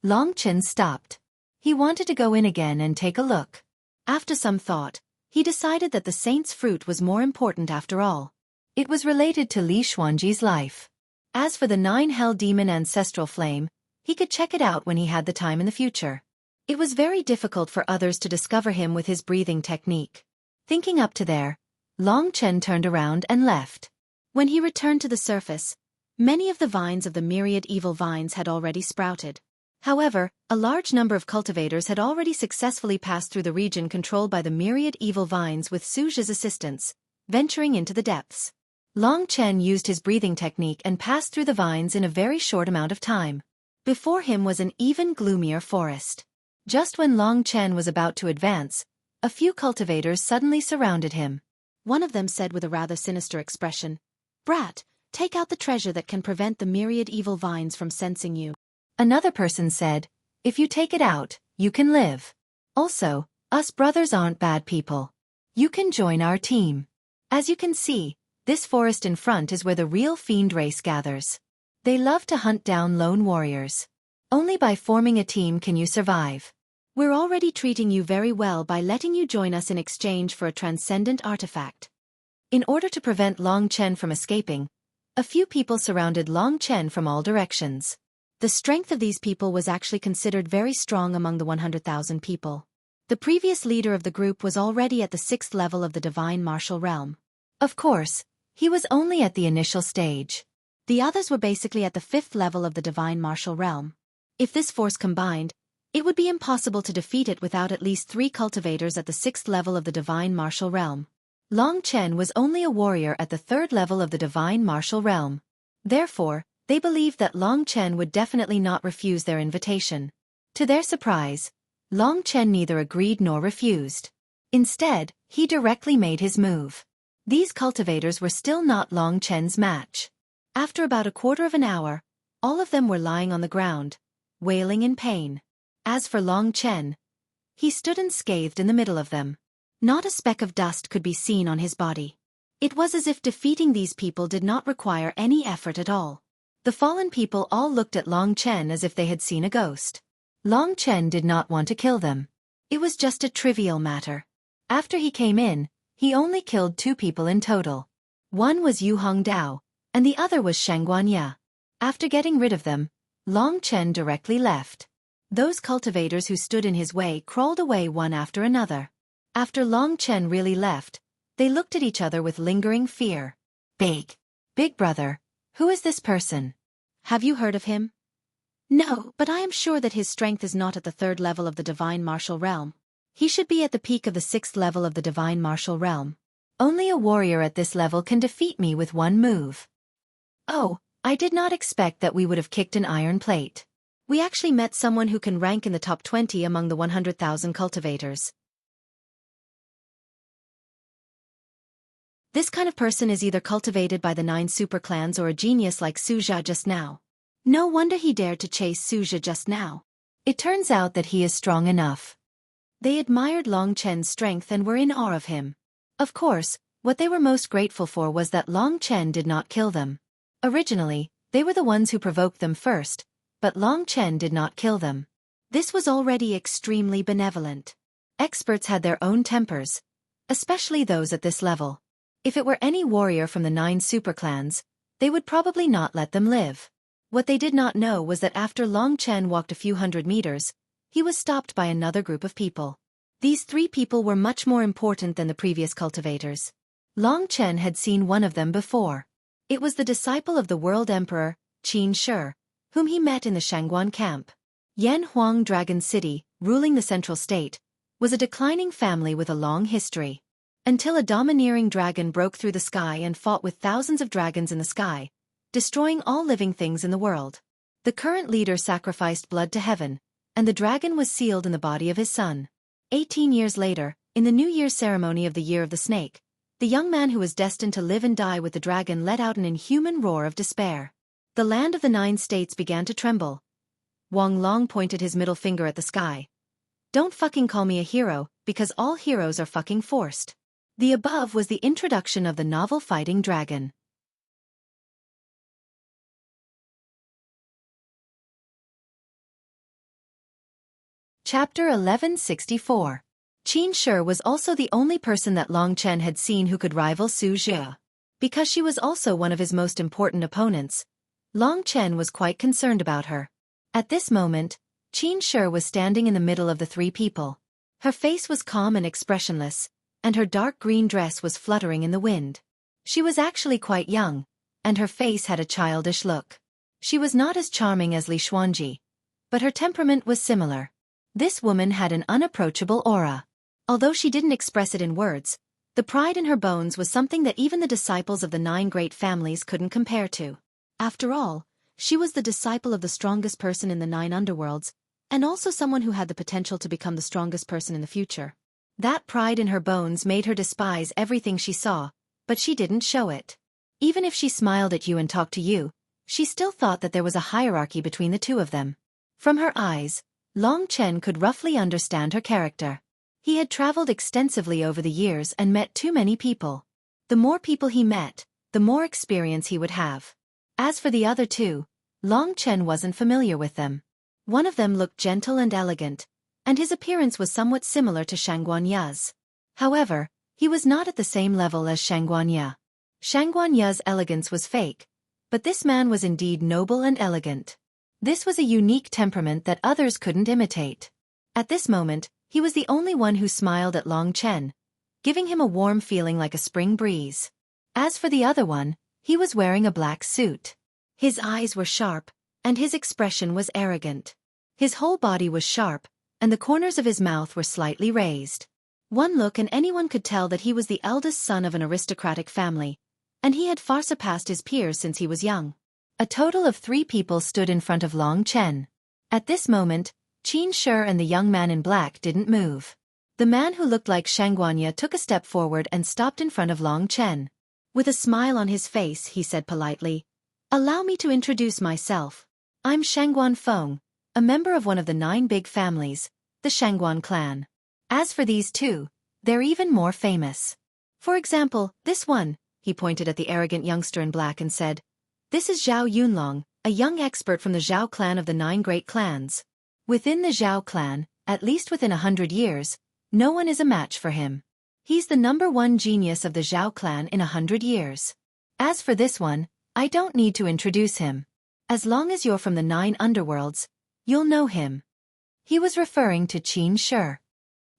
Long Chen stopped. He wanted to go in again and take a look. After some thought, he decided that the saint's fruit was more important after all. It was related to Li Xuanji's life. As for the 9 hell demon ancestral flame, he could check it out when he had the time in the future. It was very difficult for others to discover him with his breathing technique. Thinking up to there, Long Chen turned around and left. When he returned to the surface, many of the vines of the myriad evil vines had already sprouted. However, a large number of cultivators had already successfully passed through the region controlled by the myriad evil vines with Suja's assistance, venturing into the depths. Long Chen used his breathing technique and passed through the vines in a very short amount of time. Before him was an even gloomier forest. Just when Long Chen was about to advance, a few cultivators suddenly surrounded him. One of them said with a rather sinister expression, "Brat, take out the treasure that can prevent the myriad evil vines from sensing you." Another person said, "If you take it out, you can live. Also, us brothers aren't bad people. You can join our team." As you can see, this forest in front is where the real fiend race gathers. They love to hunt down lone warriors. Only by forming a team can you survive. We're already treating you very well by letting you join us in exchange for a transcendent artifact. In order to prevent Long Chen from escaping, a few people surrounded Long Chen from all directions. The strength of these people was actually considered very strong among the 100,000 people. The previous leader of the group was already at the 6th level of the divine martial realm. Of course, he was only at the initial stage. The others were basically at the 5th level of the divine martial realm. If this force combined, it would be impossible to defeat it without at least 3 cultivators at the 6th level of the divine martial realm. Long Chen was only a warrior at the 3rd level of the divine martial realm. Therefore, they believed that Long Chen would definitely not refuse their invitation. To their surprise, Long Chen neither agreed nor refused. Instead, he directly made his move. These cultivators were still not Long Chen's match. After about a quarter of an hour, all of them were lying on the ground, wailing in pain. As for Long Chen, he stood unscathed in the middle of them. Not a speck of dust could be seen on his body. It was as if defeating these people did not require any effort at all. The fallen people all looked at Long Chen as if they had seen a ghost. Long Chen did not want to kill them. It was just a trivial matter. After he came in, he only killed 2 people in total. One was Yu Hongdao, and the other was Shangguanya. After getting rid of them, Long Chen directly left. Those cultivators who stood in his way crawled away one after another. After Long Chen really left, they looked at each other with lingering fear. Big brother, who is this person? Have you heard of him? No, but I am sure that his strength is not at the 3rd level of the divine martial realm. He should be at the peak of the 6th level of the divine martial realm. Only a warrior at this level can defeat me with one move. Oh, I did not expect that we would have kicked an iron plate. We actually met someone who can rank in the top 20 among the 100,000 cultivators. This kind of person is either cultivated by the 9 superclans or a genius like Xueqi just now. No wonder he dared to chase Xueqi just now. It turns out that he is strong enough. They admired Long Chen's strength and were in awe of him. Of course, what they were most grateful for was that Long Chen did not kill them. Originally, they were the ones who provoked them first, but Long Chen did not kill them. This was already extremely benevolent. Experts had their own tempers, especially those at this level. If it were any warrior from the 9 superclans, they would probably not let them live. What they did not know was that after Long Chen walked a few hundred meters, he was stopped by another group of people. These 3 people were much more important than the previous cultivators. Long Chen had seen one of them before. It was the disciple of the world emperor, Qin Shi, whom he met in the Shangguan camp. Yan Huang Dragon City, ruling the central state, was a declining family with a long history. Until a domineering dragon broke through the sky and fought with thousands of dragons in the sky, destroying all living things in the world. The current leader sacrificed blood to heaven, and the dragon was sealed in the body of his son. 18 years later, in the New Year's ceremony of the Year of the Snake, the young man who was destined to live and die with the dragon let out an inhuman roar of despair. The land of the 9 states began to tremble. Wang Long pointed his middle finger at the sky. Don't fucking call me a hero, because all heroes are fucking forced. The above was the introduction of the novel Fighting Dragon. Chapter 1164. Qin Shi was also the only person that Long Chen had seen who could rival Xueqi. Because she was also one of his most important opponents, Long Chen was quite concerned about her. At this moment, Qin Shi was standing in the middle of the 3 people. Her face was calm and expressionless, and her dark green dress was fluttering in the wind. She was actually quite young, and her face had a childish look. She was not as charming as Li Xuanji, but her temperament was similar. This woman had an unapproachable aura. Although she didn't express it in words, the pride in her bones was something that even the disciples of the 9 great families couldn't compare to. After all, she was the disciple of the strongest person in the 9 underworlds, and also someone who had the potential to become the strongest person in the future. That pride in her bones made her despise everything she saw, but she didn't show it. Even if she smiled at you and talked to you, she still thought that there was a hierarchy between the 2 of them. From her eyes, Long Chen could roughly understand her character. He had traveled extensively over the years and met too many people. The more people he met, the more experience he would have. As for the other 2, Long Chen wasn't familiar with them. One of them looked gentle and elegant, and his appearance was somewhat similar to Shangguanya's. However, he was not at the same level as Shangguanya. Shangguanya's elegance was fake, but this man was indeed noble and elegant. This was a unique temperament that others couldn't imitate. At this moment, he was the only one who smiled at Long Chen, giving him a warm feeling like a spring breeze. As for the other one, he was wearing a black suit. His eyes were sharp, and his expression was arrogant. His whole body was sharp, and the corners of his mouth were slightly raised. One look and anyone could tell that he was the eldest son of an aristocratic family, and he had far surpassed his peers since he was young. A total of 3 people stood in front of Long Chen. At this moment, Qin Shi and the young man in black didn't move. The man who looked like Shangguanya took a step forward and stopped in front of Long Chen. With a smile on his face, he said politely, "Allow me to introduce myself. I'm Shangguan Feng, a member of one of the 9 big families, the Shangguan clan. As for these 2, they're even more famous. For example, this one," he pointed at the arrogant youngster in black and said, "This is Zhao Yunlong, a young expert from the Zhao clan of the 9 great clans. Within the Zhao clan, at least within 100 years, no one is a match for him. He's the #1 genius of the Zhao clan in 100 years. As for this one, I don't need to introduce him. As long as you're from the 9 underworlds, you'll know him." He was referring to Qin Shi.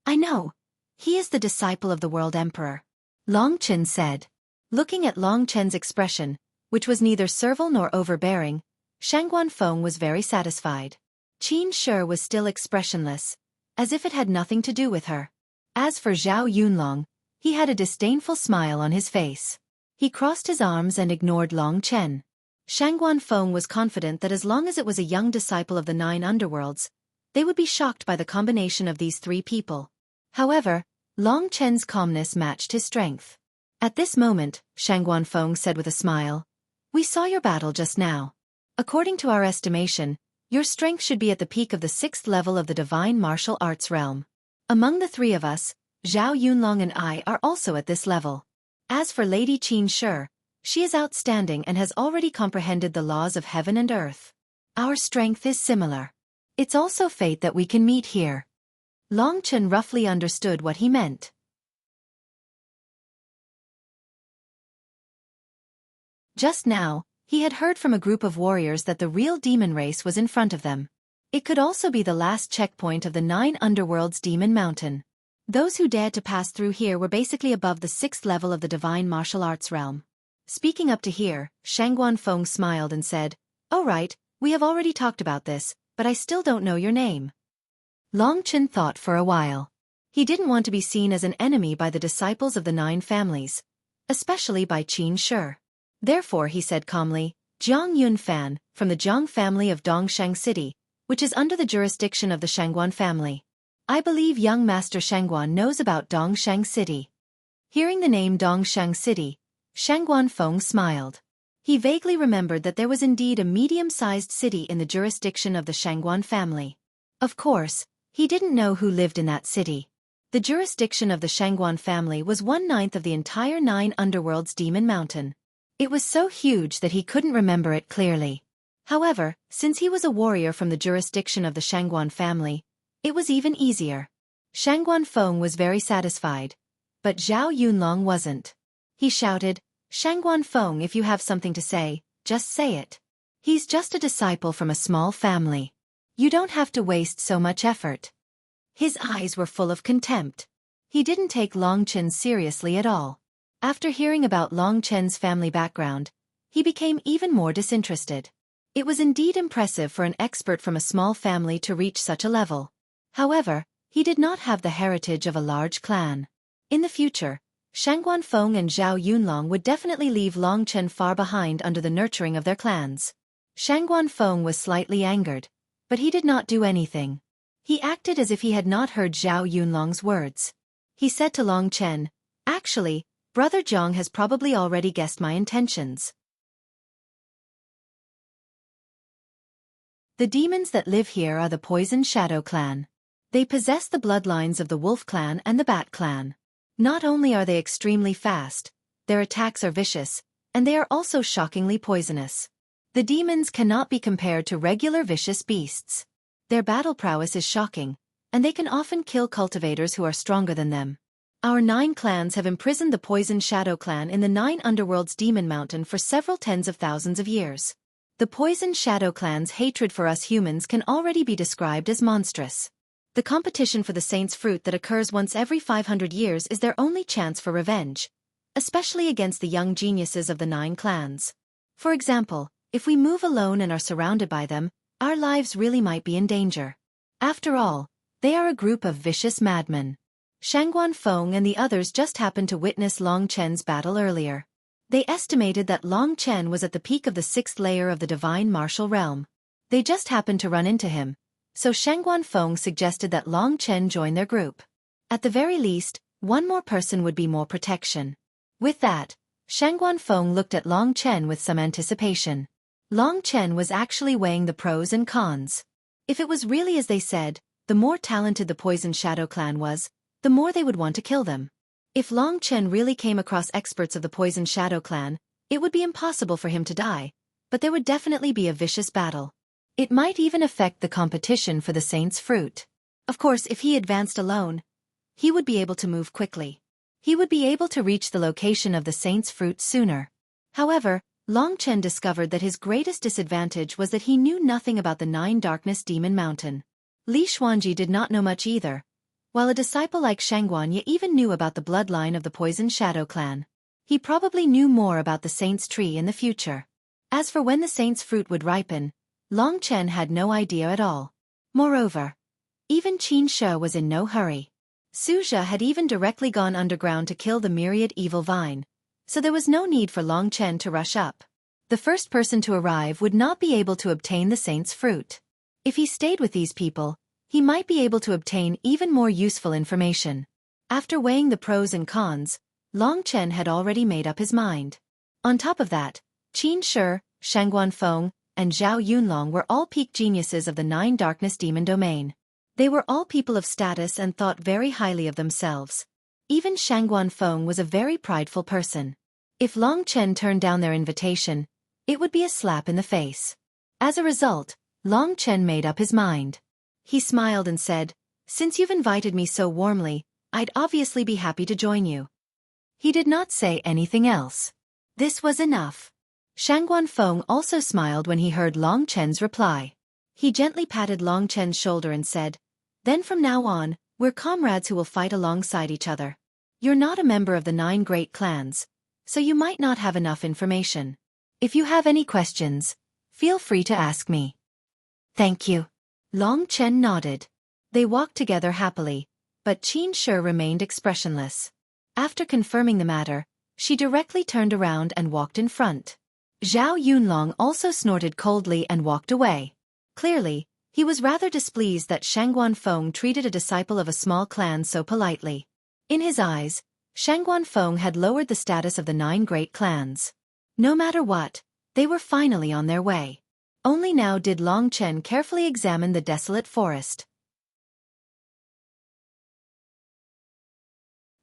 "I know. He is the disciple of the World Emperor," Long Chen said. Looking at Long Chen's expression, which was neither servile nor overbearing, Shangguan Feng was very satisfied. Qin Shi was still expressionless, as if it had nothing to do with her. As for Zhao Yunlong, he had a disdainful smile on his face. He crossed his arms and ignored Long Chen. Shangguan Feng was confident that as long as it was a young disciple of the 9 underworlds, they would be shocked by the combination of these 3 people. However, Long Chen's calmness matched his strength. At this moment, Shangguan Feng said with a smile, "We saw your battle just now. According to our estimation, your strength should be at the peak of the 6th level of the divine martial arts realm. Among the 3 of us, Zhao Yunlong and I are also at this level. As for Lady Qin Shi, she is outstanding and has already comprehended the laws of heaven and earth. Our strength is similar. It's also fate that we can meet here." Long Chen roughly understood what he meant. Just now, he had heard from a group of warriors that the real demon race was in front of them. It could also be the last checkpoint of the 9 underworlds Demon Mountain. Those who dared to pass through here were basically above the 6th level of the divine martial arts realm. Speaking up to here, Shangguan Feng smiled and said, "Oh right, we have already talked about this, but I still don't know your name." Long Chen thought for a while. He didn't want to be seen as an enemy by the disciples of the 9 families, especially by Qin Shi. Therefore he said calmly, "Jiang Yun Fan, from the Jiang family of Dongshang City, which is under the jurisdiction of the Shangguan family. I believe young Master Shangguan knows about Dongshang City." Hearing the name Dongshang City, Shangguan Feng smiled. He vaguely remembered that there was indeed a medium-sized city in the jurisdiction of the Shangguan family. Of course, he didn't know who lived in that city. The jurisdiction of the Shangguan family was 1/9 of the entire 9 underworlds Demon Mountain. It was so huge that he couldn't remember it clearly. However, since he was a warrior from the jurisdiction of the Shangguan family, it was even easier. Shangguan Feng was very satisfied, but Zhao Yunlong wasn't. He shouted, "Shangguan Feng, if you have something to say, just say it. He's just a disciple from a small family. You don't have to waste so much effort." His eyes were full of contempt. He didn't take Long Chen seriously at all. After hearing about Long Chen's family background, he became even more disinterested. It was indeed impressive for an expert from a small family to reach such a level. However, he did not have the heritage of a large clan. In the future, Shangguan Feng and Zhao Yunlong would definitely leave Long Chen far behind under the nurturing of their clans. Shangguan Feng was slightly angered, but he did not do anything. He acted as if he had not heard Zhao Yunlong's words. He said to Long Chen, "Actually, Brother Zhang has probably already guessed my intentions. The demons that live here are the Poison Shadow clan. They possess the bloodlines of the Wolf clan and the Bat clan. Not only are they extremely fast, their attacks are vicious, and they are also shockingly poisonous. The demons cannot be compared to regular vicious beasts. Their battle prowess is shocking, and they can often kill cultivators who are stronger than them. Our 9 clans have imprisoned the Poison Shadow clan in the 9 underworlds Demon Mountain for several tens of thousands of years. The Poison Shadow clan's hatred for us humans can already be described as monstrous. The competition for the saint's fruit that occurs once every 500 years is their only chance for revenge, especially against the young geniuses of the 9 clans. For example, if we move alone and are surrounded by them, our lives really might be in danger. After all, they are a group of vicious madmen. Shangguan Feng and the others just happened to witness Long Chen's battle earlier. They estimated that Long Chen was at the peak of the 6th layer of the divine martial realm. They just happened to run into him, so Shangguan Feng suggested that Long Chen join their group. At the very least, one more person would be more protection. With that, Shangguan Feng looked at Long Chen with some anticipation. Long Chen was actually weighing the pros and cons. If it was really as they said, the more talented the Poison Shadow clan was, the more they would want to kill them. If Long Chen really came across experts of the Poison Shadow clan, it would be impossible for him to die, but there would definitely be a vicious battle. It might even affect the competition for the Saint's Fruit. Of course, if he advanced alone, he would be able to move quickly. He would be able to reach the location of the Saint's Fruit sooner. However, Long Chen discovered that his greatest disadvantage was that he knew nothing about the 9 Darkness Demon Mountain. Li Xuanji did not know much either, while a disciple like Shangguan Ye even knew about the bloodline of the Poison Shadow clan. He probably knew more about the Saint's Tree in the future. As for when the Saint's Fruit would ripen, Long Chen had no idea at all. Moreover, even Qin Shi was in no hurry. Suja had even directly gone underground to kill the myriad evil vine, so there was no need for Long Chen to rush up. The first person to arrive would not be able to obtain the Saint's Fruit. If he stayed with these people, he might be able to obtain even more useful information. After weighing the pros and cons, Long Chen had already made up his mind. On top of that, Qin Shi, Shangguan Feng, and Zhao Yunlong were all peak geniuses of the 9 Darkness Demon domain. They were all people of status and thought very highly of themselves. Even Shangguan Feng was a very prideful person. If Long Chen turned down their invitation, it would be a slap in the face. As a result, Long Chen made up his mind. He smiled and said, "Since you've invited me so warmly, I'd obviously be happy to join you." He did not say anything else. This was enough. Shangguan Feng also smiled when he heard Long Chen's reply. He gently patted Long Chen's shoulder and said, "Then from now on, we're comrades who will fight alongside each other. You're not a member of the 9 great clans, so you might not have enough information. If you have any questions, feel free to ask me." "Thank you." Long Chen nodded. They walked together happily, but Qin Shi remained expressionless. After confirming the matter, she directly turned around and walked in front. Zhao Yunlong also snorted coldly and walked away. Clearly, he was rather displeased that Shangguan Feng treated a disciple of a small clan so politely. In his eyes, Shangguan Feng had lowered the status of the 9 great clans. No matter what, they were finally on their way. Only now did Long Chen carefully examine the desolate forest.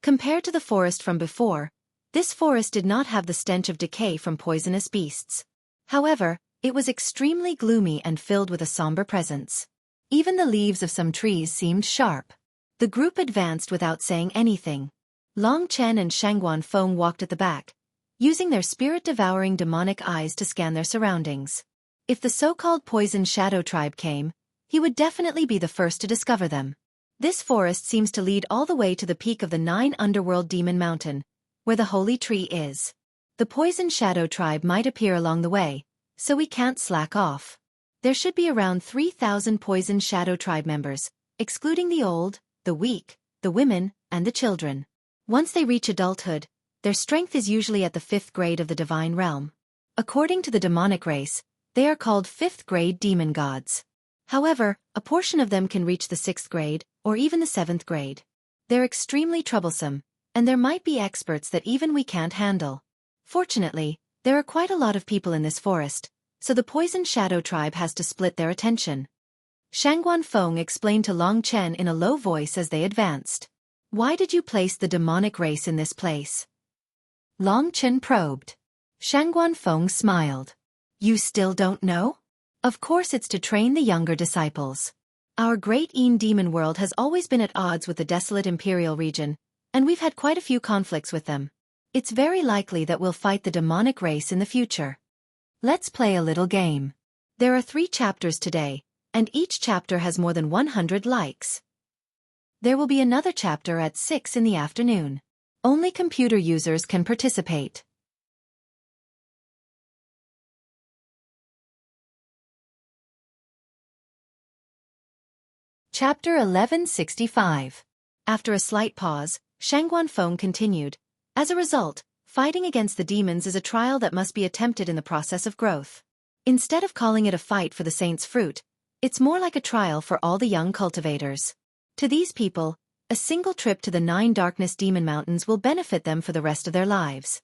Compared to the forest from before, this forest did not have the stench of decay from poisonous beasts. However, it was extremely gloomy and filled with a somber presence. Even the leaves of some trees seemed sharp. The group advanced without saying anything. Long Chen and Shangguan Feng walked at the back, using their spirit-devouring demonic eyes to scan their surroundings. If the so-called Poison Shadow tribe came, he would definitely be the first to discover them. This forest seems to lead all the way to the peak of the 9 Underworld Demon Mountain, where the holy tree is. The Poison Shadow tribe might appear along the way, so we can't slack off. There should be around 3,000 Poison Shadow tribe members, excluding the old, the weak, the women, and the children. Once they reach adulthood, their strength is usually at the 5th grade of the divine realm. According to the demonic race, they are called 5th grade demon gods. However, a portion of them can reach the 6th grade, or even the 7th grade. They're extremely troublesome, and there might be experts that even we can't handle. Fortunately, there are quite a lot of people in this forest, so the Poison Shadow tribe has to split their attention. Shangguan Feng explained to Long Chen in a low voice as they advanced. "Why did you place the demonic race in this place?" Long Chen probed. Shangguan Feng smiled. "You still don't know? Of course it's to train the younger disciples. Our great Een demon world has always been at odds with the desolate Imperial region, and we've had quite a few conflicts with them. It's very likely that we'll fight the demonic race in the future. Let's play a little game. There are 3 chapters today, and each chapter has more than 100 likes. There will be another chapter at 6 in the afternoon. Only computer users can participate. Chapter 1165. After a slight pause, Shangguan Feng continued. As a result, fighting against the demons is a trial that must be attempted in the process of growth. Instead of calling it a fight for the saint's fruit, it's more like a trial for all the young cultivators. To these people, a single trip to the 9 Darkness Demon Mountains will benefit them for the rest of their lives.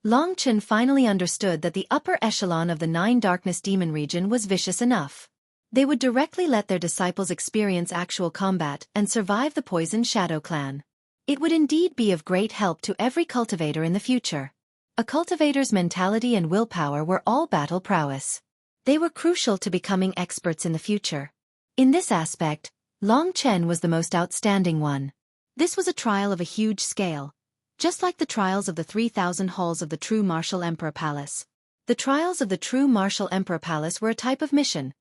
Long Chen finally understood that the upper echelon of the 9 Darkness Demon region was vicious enough. They would directly let their disciples experience actual combat and survive the poisoned Shadow Clan. It would indeed be of great help to every cultivator in the future. A cultivator's mentality and willpower were all battle prowess. They were crucial to becoming experts in the future. In this aspect, Long Chen was the most outstanding one. This was a trial of a huge scale, just like the trials of the 3,000 halls of the True Martial Emperor Palace. The trials of the True Martial Emperor Palace were a type of mission,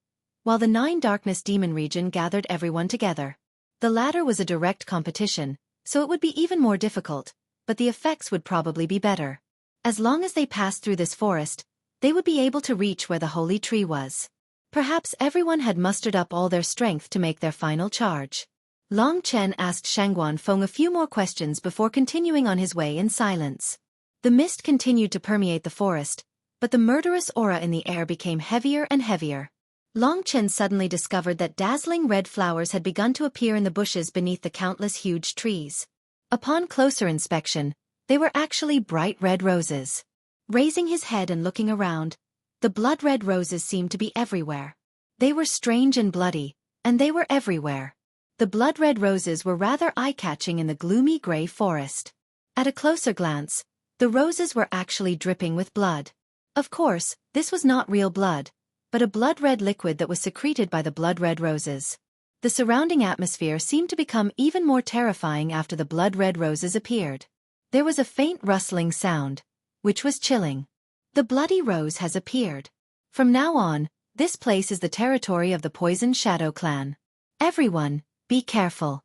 while the 9 Darkness Demon region gathered everyone together. The latter was a direct competition, so it would be even more difficult, but the effects would probably be better. As long as they passed through this forest, they would be able to reach where the holy tree was. Perhaps everyone had mustered up all their strength to make their final charge. Long Chen asked Shangguan Feng a few more questions before continuing on his way in silence. The mist continued to permeate the forest, but the murderous aura in the air became heavier and heavier. Long Chen suddenly discovered that dazzling red flowers had begun to appear in the bushes beneath the countless huge trees. Upon closer inspection, they were actually bright red roses. Raising his head and looking around, the blood-red roses seemed to be everywhere. They were strange and bloody, and they were everywhere. The blood-red roses were rather eye-catching in the gloomy gray forest. At a closer glance, the roses were actually dripping with blood. Of course, this was not real blood, but a blood-red liquid that was secreted by the blood-red roses. The surrounding atmosphere seemed to become even more terrifying after the blood-red roses appeared. There was a faint rustling sound, which was chilling. The bloody rose has appeared. From now on, this place is the territory of the poisoned Shadow Clan. Everyone, be careful.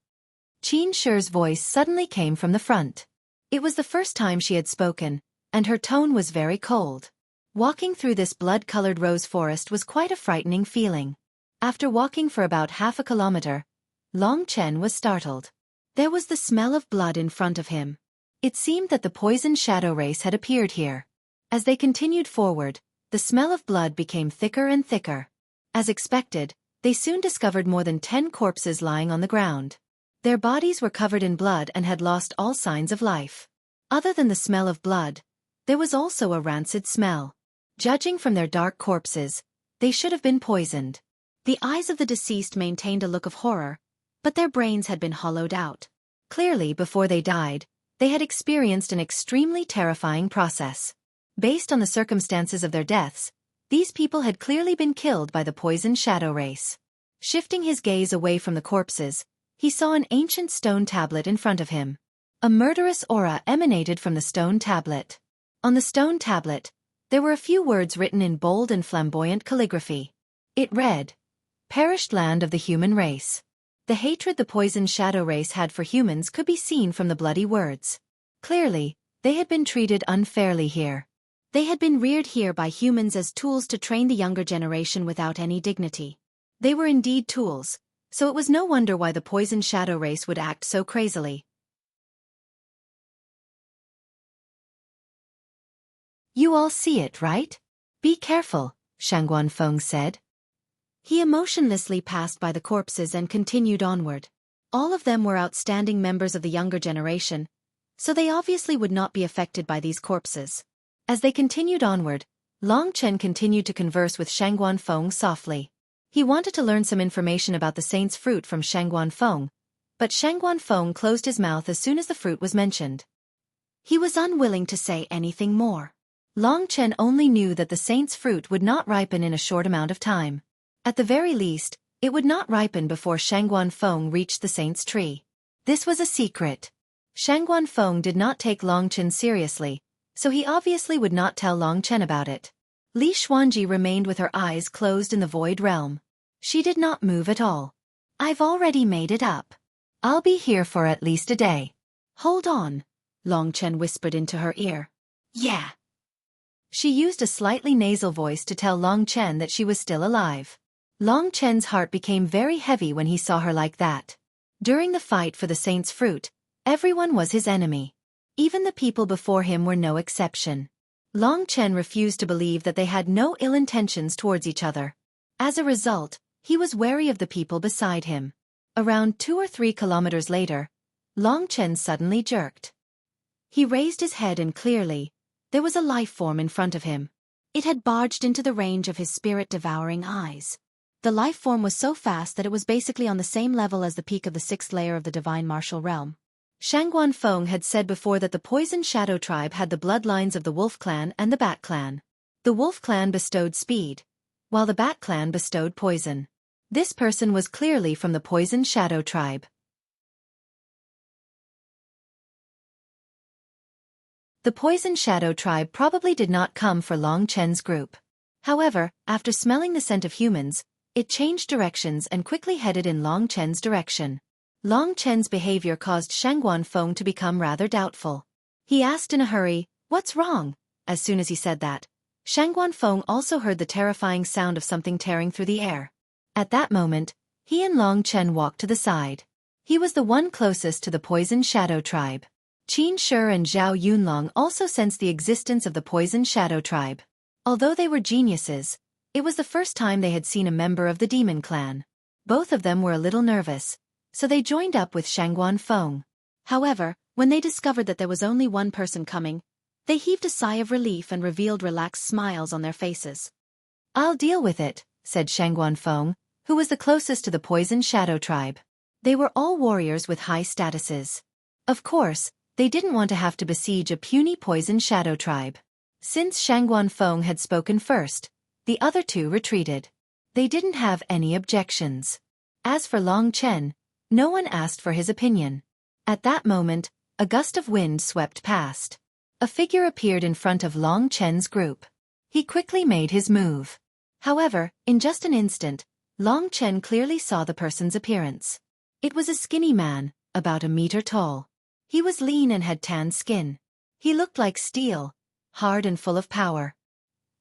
Qin Shi's voice suddenly came from the front. It was the first time she had spoken, and her tone was very cold. Walking through this blood-colored rose forest was quite a frightening feeling. After walking for about half a kilometer, Long Chen was startled. There was the smell of blood in front of him. It seemed that the poisoned shadow race had appeared here. As they continued forward, the smell of blood became thicker and thicker. As expected, they soon discovered more than 10 corpses lying on the ground. Their bodies were covered in blood and had lost all signs of life. Other than the smell of blood, there was also a rancid smell. Judging from their dark corpses, they should have been poisoned. The eyes of the deceased maintained a look of horror, but their brains had been hollowed out. Clearly, before they died, they had experienced an extremely terrifying process. Based on the circumstances of their deaths, these people had clearly been killed by the poisoned shadow race. Shifting his gaze away from the corpses, he saw an ancient stone tablet in front of him. A murderous aura emanated from the stone tablet. On the stone tablet, there were a few words written in bold and flamboyant calligraphy. It read, "Perished land of the human race." The hatred the poisoned shadow race had for humans could be seen from the bloody words. Clearly, they had been treated unfairly here. They had been reared here by humans as tools to train the younger generation without any dignity. They were indeed tools, so it was no wonder why the poisoned shadow race would act so crazily. "You all see it, right? Be careful," Shangguan Feng said. He emotionlessly passed by the corpses and continued onward. All of them were outstanding members of the younger generation, so they obviously would not be affected by these corpses. As they continued onward, Long Chen continued to converse with Shangguan Feng softly. He wanted to learn some information about the saint's fruit from Shangguan Feng, but Shangguan Feng closed his mouth as soon as the fruit was mentioned. He was unwilling to say anything more. Long Chen only knew that the saint's fruit would not ripen in a short amount of time. At the very least, it would not ripen before Shangguan Feng reached the saint's tree. This was a secret. Shangguan Feng did not take Long Chen seriously, so he obviously would not tell Long Chen about it. Li Xuanji remained with her eyes closed in the void realm. She did not move at all. "I've already made it up. I'll be here for at least a day." "Hold on. Long Chen whispered into her ear. Yeah. She used a slightly nasal voice to tell Long Chen that she was still alive. Long Chen's heart became very heavy when he saw her like that. During the fight for the saint's fruit, everyone was his enemy. Even the people before him were no exception. Long Chen refused to believe that they had no ill intentions towards each other. As a result, he was wary of the people beside him. Around 2 or 3 kilometers later, Long Chen suddenly jerked. He raised his head and clearly, there was a life form in front of him. It had barged into the range of his spirit-devouring eyes. The life form was so fast that it was basically on the same level as the peak of the 6th layer of the divine martial realm. Shangguan Feng had said before that the Poison Shadow tribe had the bloodlines of the Wolf clan and the Bat clan. The Wolf clan bestowed speed, while the Bat clan bestowed poison. This person was clearly from the Poison Shadow tribe. The Poison Shadow tribe probably did not come for Long Chen's group. However, after smelling the scent of humans, it changed directions and quickly headed in Long Chen's direction. Long Chen's behavior caused Shangguan Feng to become rather doubtful. He asked in a hurry, "What's wrong?" As soon as he said that, Shangguan Feng also heard the terrifying sound of something tearing through the air. At that moment, he and Long Chen walked to the side. He was the one closest to the Poison Shadow tribe. Qin Shi and Zhao Yunlong also sensed the existence of the Poison Shadow tribe. Although they were geniuses, it was the first time they had seen a member of the demon clan. Both of them were a little nervous, so they joined up with Shangguan Feng. However, when they discovered that there was only one person coming, they heaved a sigh of relief and revealed relaxed smiles on their faces. "I'll deal with it," said Shangguan Feng, who was the closest to the Poison Shadow tribe. They were all warriors with high statuses. Of course, they didn't want to have to besiege a puny Poison Shadow tribe. Since Shangguan Feng had spoken first, the other two retreated. They didn't have any objections. As for Long Chen, no one asked for his opinion. At that moment, a gust of wind swept past. A figure appeared in front of Long Chen's group. He quickly made his move. However, in just an instant, Long Chen clearly saw the person's appearance. It was a skinny man, about 1 meter tall. He was lean and had tanned skin. He looked like steel, hard and full of power.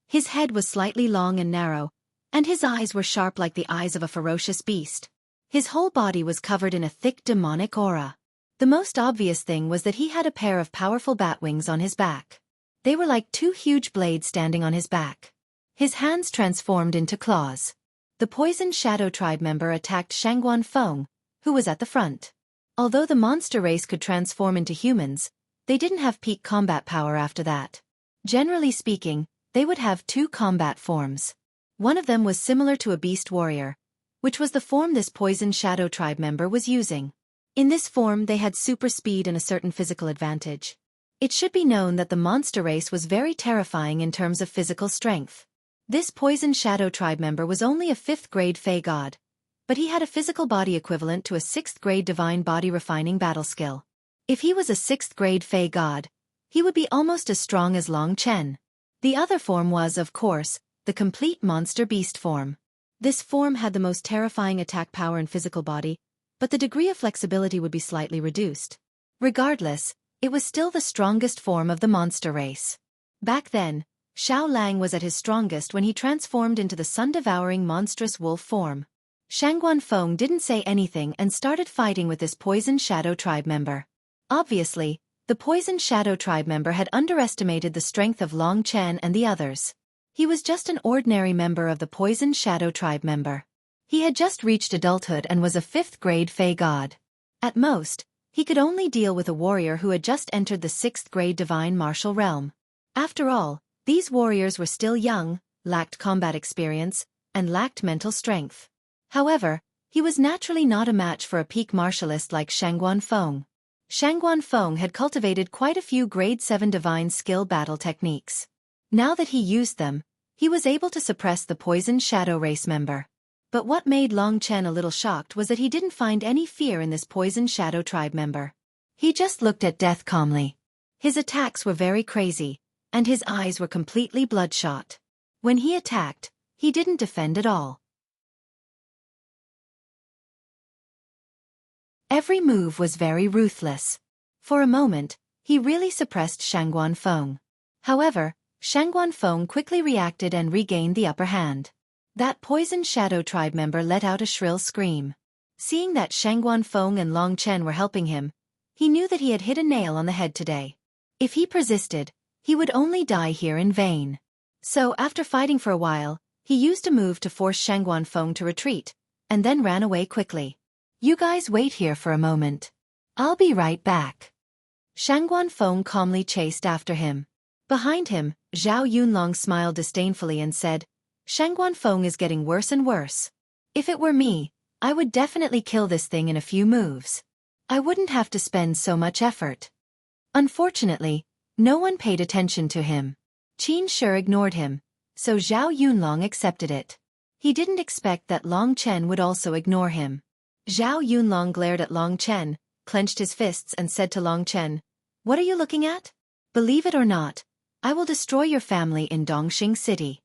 His head was slightly long and narrow, and his eyes were sharp like the eyes of a ferocious beast. His whole body was covered in a thick demonic aura. The most obvious thing was that he had a pair of powerful bat wings on his back. They were like 2 huge blades standing on his back. His hands transformed into claws. The Poison Shadow tribe member attacked Shangguan Feng, who was at the front. Although the monster race could transform into humans, they didn't have peak combat power after that. Generally speaking, they would have 2 combat forms. One of them was similar to a beast warrior, which was the form this Poison Shadow tribe member was using. In this form they had super speed and a certain physical advantage. It should be known that the monster race was very terrifying in terms of physical strength. This Poison Shadow tribe member was only a 5th grade Fey god, but he had a physical body equivalent to a 6th grade divine body refining battle skill. If he was a 6th grade Fey god, he would be almost as strong as Long Chen. The other form was, of course, the complete monster beast form. This form had the most terrifying attack power and physical body, but the degree of flexibility would be slightly reduced. Regardless, it was still the strongest form of the monster race. Back then, Xiao Lang was at his strongest when he transformed into the sun-devouring monstrous wolf form. Shangguan Feng didn't say anything and started fighting with this Poison Shadow tribe member. Obviously, the Poison Shadow tribe member had underestimated the strength of Long Chen and the others. He was just an ordinary member of the Poison Shadow tribe member. He had just reached adulthood and was a 5th grade Fey god. At most, he could only deal with a warrior who had just entered the 6th grade divine martial realm. After all, these warriors were still young, lacked combat experience, and lacked mental strength. However, he was naturally not a match for a peak martialist like Shangguan Feng. Shangguan Feng had cultivated quite a few grade 7 divine skill battle techniques. Now that he used them, he was able to suppress the Poison Shadow race member. But what made Long Chen a little shocked was that he didn't find any fear in this Poison Shadow tribe member. He just looked at death calmly. His attacks were very crazy, and his eyes were completely bloodshot. When he attacked, he didn't defend at all. Every move was very ruthless. For a moment, He really suppressed Shangguan Feng. However, Shangguan Feng quickly reacted and regained the upper hand. That poisoned shadow tribe member let out a shrill scream. Seeing that Shangguan Feng and Long Chen were helping him, he knew that he had hit a nail on the head today. If he persisted, he would only die here in vain. So after fighting for a while, he used a move to force Shangguan Feng to retreat, and then ran away quickly. You guys wait here for a moment. I'll be right back. Shangguan Feng calmly chased after him. Behind him, Zhao Yunlong smiled disdainfully and said, Shangguan Feng is getting worse and worse. If it were me, I would definitely kill this thing in a few moves. I wouldn't have to spend so much effort. Unfortunately, no one paid attention to him. Qin Shi ignored him, so Zhao Yunlong accepted it. He didn't expect that Long Chen would also ignore him. Zhao Yunlong glared at Long Chen, clenched his fists and said to Long Chen, What are you looking at? Believe it or not, I will destroy your family in Dongxing City.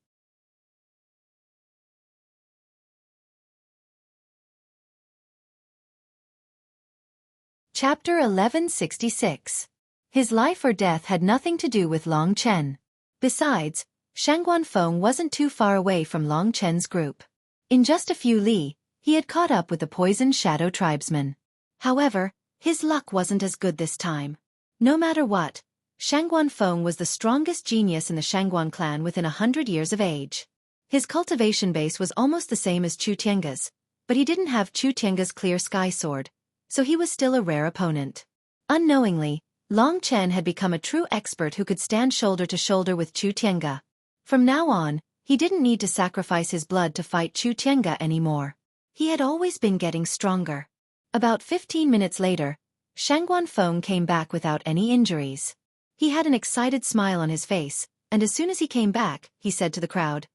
Chapter 1166. His life or death had nothing to do with Long Chen. Besides, Shangguan Feng wasn't too far away from Long Chen's group. In just a few li, he had caught up with the poisoned shadow tribesman. However, his luck wasn't as good this time. No matter what, Shangguan Feng was the strongest genius in the Shangguan clan within 100 years of age. His cultivation base was almost the same as Chu Tiange's, but he didn't have Chu Tiange's clear sky sword, so he was still a rare opponent. Unknowingly, Long Chen had become a true expert who could stand shoulder to shoulder with Chu Tiange. From now on, he didn't need to sacrifice his blood to fight Chu Tiange anymore. He had always been getting stronger. About 15 minutes later, Shangguan Feng came back without any injuries. He had an excited smile on his face, and as soon as he came back, he said to the crowd,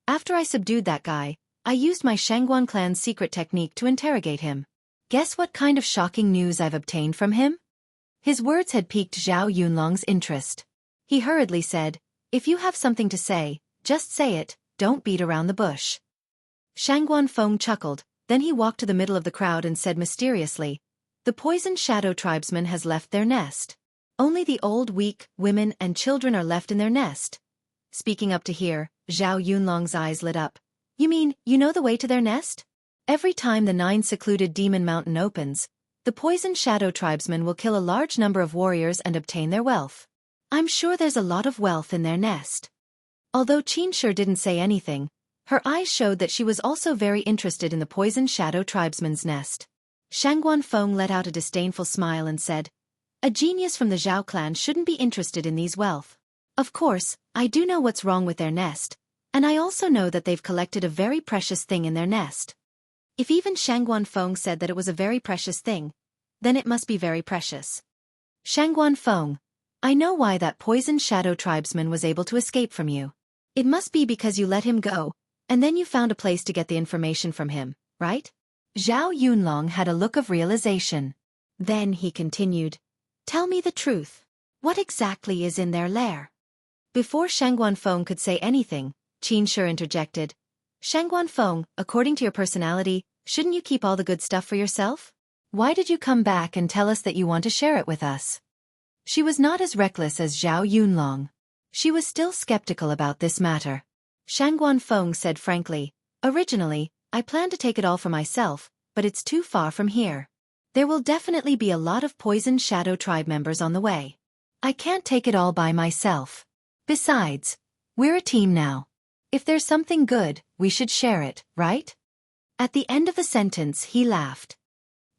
After I subdued that guy, I used my Shangguan clan's secret technique to interrogate him. Guess what kind of shocking news I've obtained from him? His words had piqued Zhao Yunlong's interest. He hurriedly said, If you have something to say, just say it, don't beat around the bush. Shangguan Feng chuckled, then he walked to the middle of the crowd and said mysteriously, The poisoned shadow tribesman has left their nest. Only the old, weak, women and children are left in their nest. Speaking up to hear, Zhao Yunlong's eyes lit up. You mean, you know the way to their nest? Every time the 9 secluded demon mountain opens, the poisoned shadow tribesmen will kill a large number of warriors and obtain their wealth. I'm sure there's a lot of wealth in their nest. Although Qin Shi didn't say anything, her eyes showed that she was also very interested in the poisoned shadow tribesman's nest. Shangguan Feng let out a disdainful smile and said, A genius from the Zhao clan shouldn't be interested in these wealth. Of course, I do know what's wrong with their nest, and I also know that they've collected a very precious thing in their nest. If even Shangguan Feng said that it was a very precious thing, then it must be very precious. Shangguan Feng, I know why that poisoned shadow tribesman was able to escape from you. It must be because you let him go, and then you found a place to get the information from him, right? Zhao Yunlong had a look of realization. Then he continued, Tell me the truth. What exactly is in their lair? Before Shangguan Feng could say anything, Qin Shi interjected. Shangguan Feng, according to your personality, shouldn't you keep all the good stuff for yourself? Why did you come back and tell us that you want to share it with us? She was not as reckless as Zhao Yunlong. She was still skeptical about this matter. Shangguan Feng said frankly, Originally, I planned to take it all for myself, but it's too far from here. There will definitely be a lot of poisoned shadow tribe members on the way. I can't take it all by myself. Besides, we're a team now. If there's something good, we should share it, right? At the end of the sentence he laughed.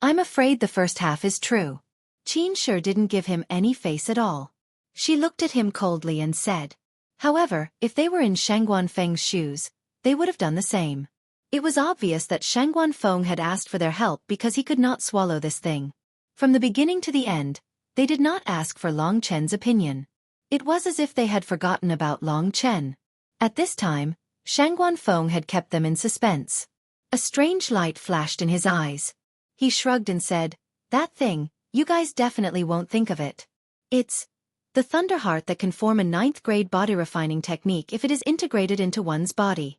I'm afraid the first half is true. Qin Shi didn't give him any face at all. She looked at him coldly and said. However, if they were in Shangguan Feng's shoes, they would have done the same. It was obvious that Shangguan Feng had asked for their help because he could not swallow this thing. From the beginning to the end, they did not ask for Long Chen's opinion. It was as if they had forgotten about Long Chen. At this time, Shangguan Feng had kept them in suspense. A strange light flashed in his eyes. He shrugged and said, That thing, you guys definitely won't think of it. It's the thunder heart that can form a 9th-grade body refining technique if it is integrated into one's body.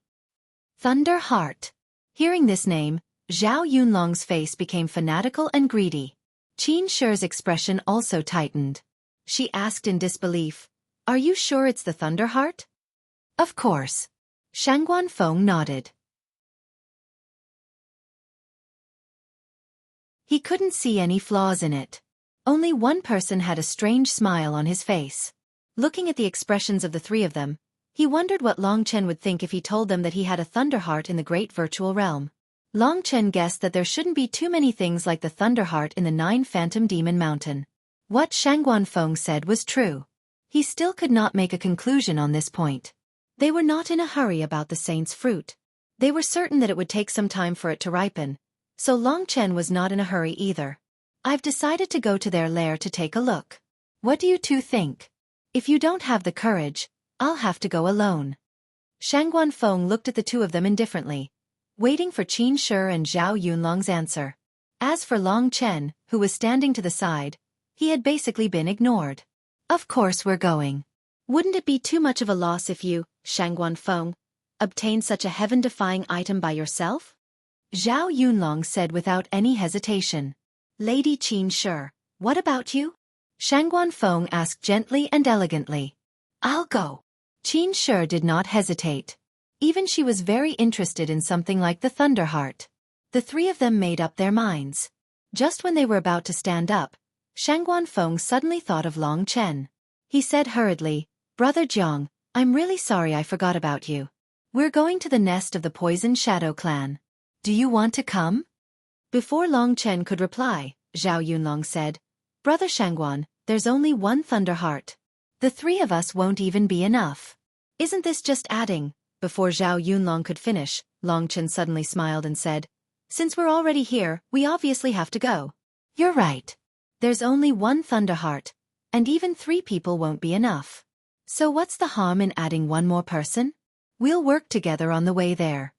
Thunder heart. Hearing this name, Zhao Yunlong's face became fanatical and greedy. Qin Shi's expression also tightened. she asked in disbelief. Are you sure it's the Thunder Heart? Of course. Shangguan Feng nodded. He couldn't see any flaws in it. Only one person had a strange smile on his face. Looking at the expressions of the three of them, he wondered what Long Chen would think if he told them that he had a Thunder Heart in the great virtual realm. Long Chen guessed that there shouldn't be too many things like the Thunder Heart in the 9 Phantom Demon Mountain. What Shangguan Feng said was true. He still could not make a conclusion on this point. They were not in a hurry about the saint's fruit. They were certain that it would take some time for it to ripen, so Long Chen was not in a hurry either. I've decided to go to their lair to take a look. What do you two think? If you don't have the courage, I'll have to go alone. Shangguan Feng looked at the two of them indifferently, waiting for Qin Shi and Zhao Yunlong's answer. As for Long Chen, who was standing to the side, he had basically been ignored. Of course we're going. Wouldn't it be too much of a loss if you, Shangguan Feng, obtained such a heaven-defying item by yourself? Zhao Yunlong said without any hesitation. Lady Qin Shi, what about you? Shangguan Feng asked gently and elegantly. I'll go. Qin Shi did not hesitate. Even she was very interested in something like the Thunder Heart. The three of them made up their minds. Just when they were about to stand up, Shangguan Feng suddenly thought of Long Chen. He said hurriedly, Brother Jiang, I'm really sorry I forgot about you. We're going to the nest of the Poison Shadow Clan. Do you want to come? Before Long Chen could reply, Zhao Yunlong said, Brother Shangguan, there's only one Thunder Heart. The three of us won't even be enough. Isn't this just adding? Before Zhao Yunlong could finish, Long Chen suddenly smiled and said, Since we're already here, we obviously have to go. You're right. There's only one Thunder Heart, and even 3 people won't be enough. So what's the harm in adding one more person? We'll work together on the way there.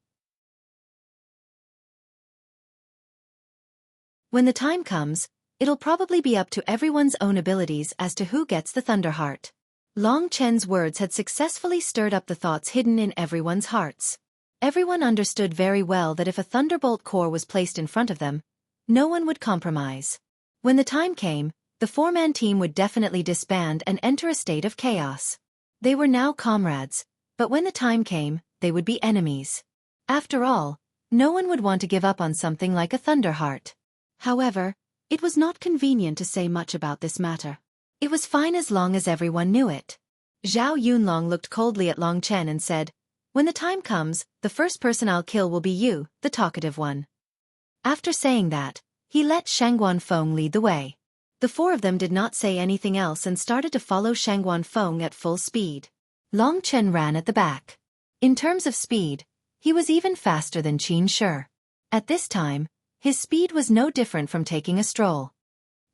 When the time comes, it'll probably be up to everyone's own abilities as to who gets the Thunder Heart. Long Chen's words had successfully stirred up the thoughts hidden in everyone's hearts. Everyone understood very well that if a Thunderbolt core was placed in front of them, no one would compromise. When the time came, the 4-man team would definitely disband and enter a state of chaos. They were now comrades, but when the time came, they would be enemies. After all, no one would want to give up on something like a Thunder Heart. However, it was not convenient to say much about this matter. It was fine as long as everyone knew it. Zhao Yunlong looked coldly at Long Chen and said, When the time comes, the first person I'll kill will be you, the talkative one. After saying that, he let Shangguan Feng lead the way. The 4 of them did not say anything else and started to follow Shangguan Feng at full speed. Long Chen ran at the back. In terms of speed, he was even faster than Qin Shi. At this time, his speed was no different from taking a stroll.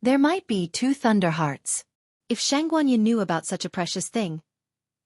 There might be 2 Thunder Hearts. If Shangguan Yin knew about such a precious thing,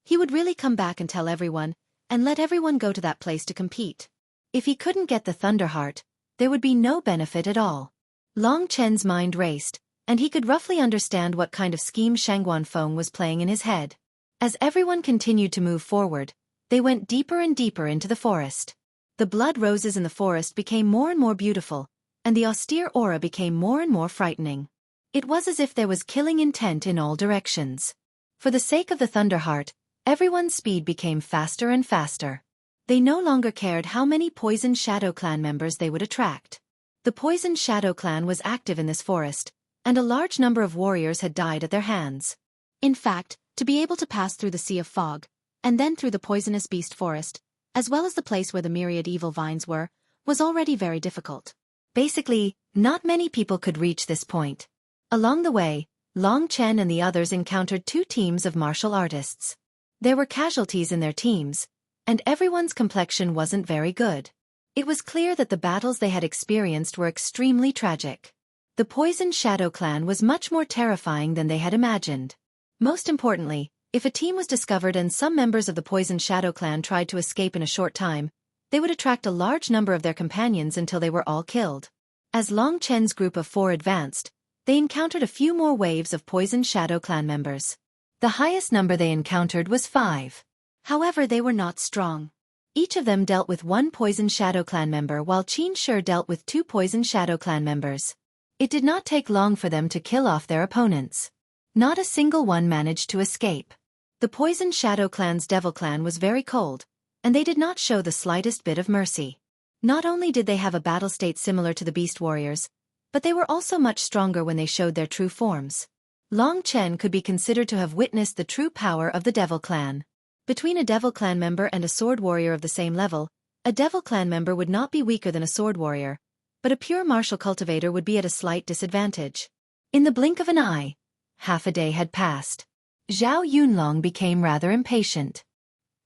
he would really come back and tell everyone, and let everyone go to that place to compete. If he couldn't get the Thunder Heart, there would be no benefit at all. Long Chen's mind raced, and he could roughly understand what kind of scheme Shangguan Feng was playing in his head. As everyone continued to move forward, they went deeper and deeper into the forest. The blood roses in the forest became more and more beautiful, and the austere aura became more and more frightening. It was as if there was killing intent in all directions. For the sake of the Thunder Heart, everyone's speed became faster and faster. They no longer cared how many Poison Shadow Clan members they would attract. The Poison Shadow Clan was active in this forest, and a large number of warriors had died at their hands. In fact, to be able to pass through the Sea of Fog, and then through the poisonous beast forest, as well as the place where the myriad evil vines were, was already very difficult. Basically, not many people could reach this point. Along the way, Long Chen and the others encountered 2 teams of martial artists. There were casualties in their teams, and everyone's complexion wasn't very good. It was clear that the battles they had experienced were extremely tragic. The Poison Shadow Clan was much more terrifying than they had imagined. Most importantly, if a team was discovered and some members of the Poison Shadow Clan tried to escape in a short time, they would attract a large number of their companions until they were all killed. As Long Chen's group of 4 advanced, they encountered a few more waves of Poison Shadow Clan members. The highest number they encountered was 5. However, they were not strong. Each of them dealt with 1 Poison Shadow Clan member while Qin Shi dealt with 2 Poison Shadow Clan members. It did not take long for them to kill off their opponents. Not a single one managed to escape. The Poison Shadow Clan's Devil Clan was very cold, and they did not show the slightest bit of mercy. Not only did they have a battle state similar to the Beast Warriors, but they were also much stronger when they showed their true forms. Long Chen could be considered to have witnessed the true power of the Devil Clan. Between a Devil Clan member and a Sword Warrior of the same level, a Devil Clan member would not be weaker than a Sword Warrior, but a pure martial cultivator would be at a slight disadvantage. In the blink of an eye, half a day had passed. Zhao Yunlong became rather impatient.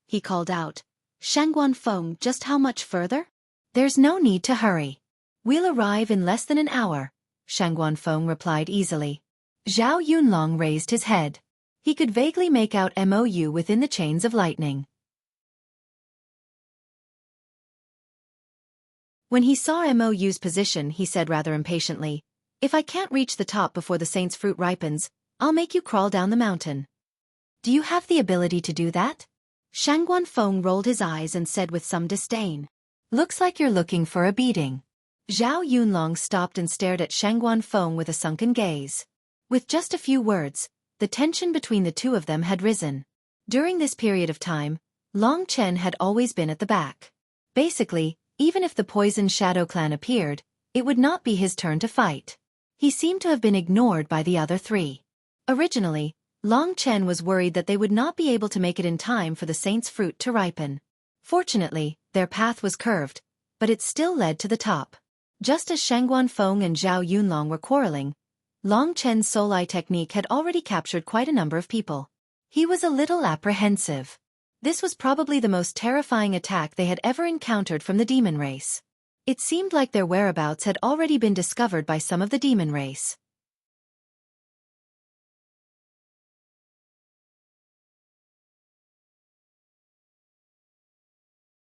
He called out, "Shangguan Feng, just how much further?" "There's no need to hurry. We'll arrive in less than an hour," Shangguan Feng replied easily. Zhao Yunlong raised his head. He could vaguely make out MOU within the chains of lightning. When he saw MOU's position, he said rather impatiently, "If I can't reach the top before the saint's fruit ripens, I'll make you crawl down the mountain." "Do you have the ability to do that?" Shangguan Feng rolled his eyes and said with some disdain, "Looks like you're looking for a beating." Zhao Yunlong stopped and stared at Shangguan Feng with a sunken gaze. With just a few words, the tension between the two of them had risen. During this period of time, Long Chen had always been at the back. Basically, even if the Poison Shadow Clan appeared, it would not be his turn to fight. He seemed to have been ignored by the other three. Originally, Long Chen was worried that they would not be able to make it in time for the saint's fruit to ripen. Fortunately, their path was curved, but it still led to the top. Just as Shangguan Feng and Zhao Yunlong were quarreling, Long Chen's soul eye technique had already captured quite a number of people. He was a little apprehensive. This was probably the most terrifying attack they had ever encountered from the demon race. It seemed like their whereabouts had already been discovered by some of the demon race.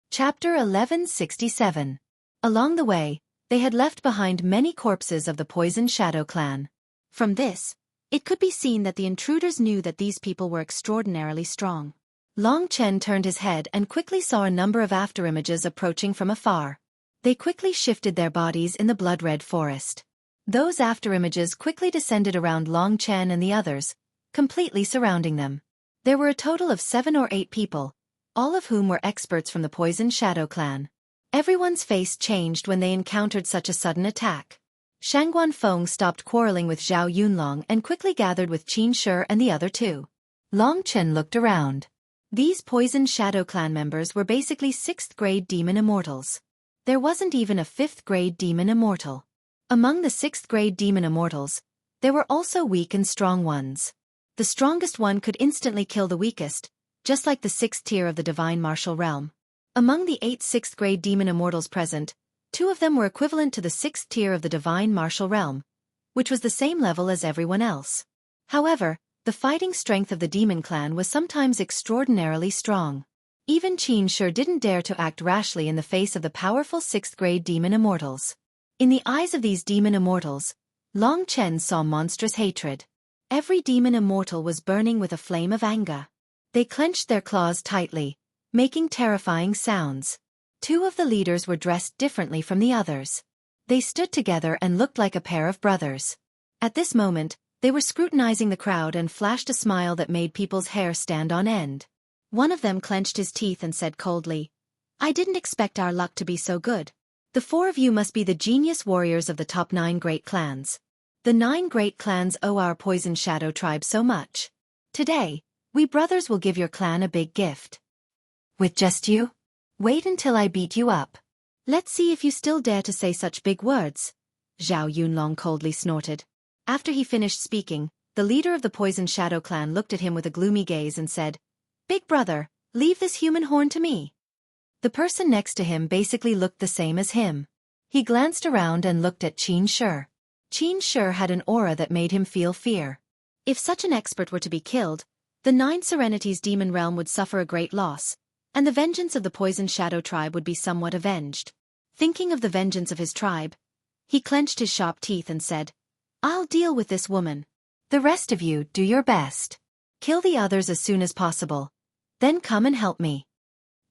Chapter 1167. Along the way, they had left behind many corpses of the Poison Shadow Clan. From this, it could be seen that the intruders knew that these people were extraordinarily strong. Long Chen turned his head and quickly saw a number of afterimages approaching from afar. They quickly shifted their bodies in the blood-red forest. Those afterimages quickly descended around Long Chen and the others, completely surrounding them. There were a total of 7 or 8 people, all of whom were experts from the Poison Shadow Clan. Everyone's face changed when they encountered such a sudden attack. Shangguan Feng stopped quarreling with Zhao Yunlong and quickly gathered with Qin Shi and the other two. Long Chen looked around. These Poison Shadow Clan members were basically 6th-grade demon immortals. There wasn't even a 5th-grade demon immortal. Among the 6th-grade demon immortals, there were also weak and strong ones. The strongest one could instantly kill the weakest, just like the 6th tier of the divine martial realm. Among the 8 6th-grade demon immortals present, 2 of them were equivalent to the 6th tier of the divine martial realm, which was the same level as everyone else. However, the fighting strength of the demon clan was sometimes extraordinarily strong. Even Qin Shi didn't dare to act rashly in the face of the powerful 6th-grade demon immortals. In the eyes of these demon immortals, Long Chen saw monstrous hatred. Every demon immortal was burning with a flame of anger. They clenched their claws tightly, making terrifying sounds. 2 of the leaders were dressed differently from the others. They stood together and looked like a pair of brothers. At this moment, they were scrutinizing the crowd and flashed a smile that made people's hair stand on end. One of them clenched his teeth and said coldly, "I didn't expect our luck to be so good. The 4 of you must be the genius warriors of the top 9 great clans. The 9 great clans owe our Poison Shadow tribe so much. Today, we brothers will give your clan a big gift." "With just you? Wait until I beat you up. Let's see if you still dare to say such big words," Zhao Yunlong coldly snorted. After he finished speaking, the leader of the Poison Shadow Clan looked at him with a gloomy gaze and said, "Big brother, leave this human horn to me." The person next to him basically looked the same as him. He glanced around and looked at Qin Shi. Qin Shi had an aura that made him feel fear. If such an expert were to be killed, the 9 Serenities demon realm would suffer a great loss, and the vengeance of the Poison Shadow tribe would be somewhat avenged. Thinking of the vengeance of his tribe, he clenched his sharp teeth and said, "I'll deal with this woman. The rest of you do your best. Kill the others as soon as possible. Then come and help me."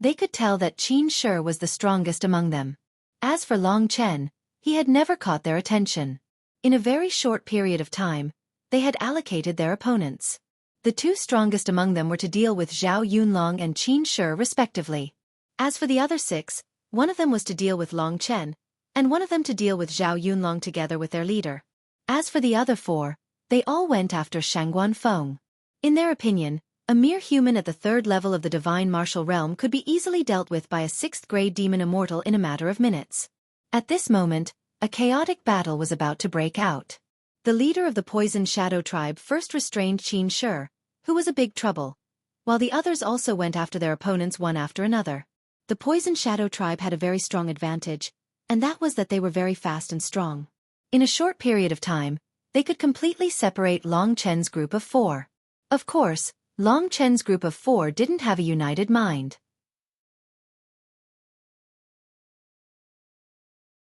They could tell that Qin Shi was the strongest among them. As for Long Chen, he had never caught their attention. In a very short period of time, they had allocated their opponents. The two strongest among them were to deal with Zhao Yunlong and Qin Shi respectively. As for the other 6, one of them was to deal with Long Chen, and one of them to deal with Zhao Yunlong together with their leader. As for the other 4, they all went after Shangguan Feng. In their opinion, a mere human at the 3rd level of the divine martial realm could be easily dealt with by a 6th-grade demon immortal in a matter of minutes. At this moment, a chaotic battle was about to break out. The leader of the Poison Shadow tribe first restrained Qin Shi, who was a big trouble, while the others also went after their opponents one after another. The Poison Shadow tribe had a very strong advantage, and that was that they were very fast and strong. In a short period of time, they could completely separate Long Chen's group of 4. Of course, Long Chen's group of 4 didn't have a united mind.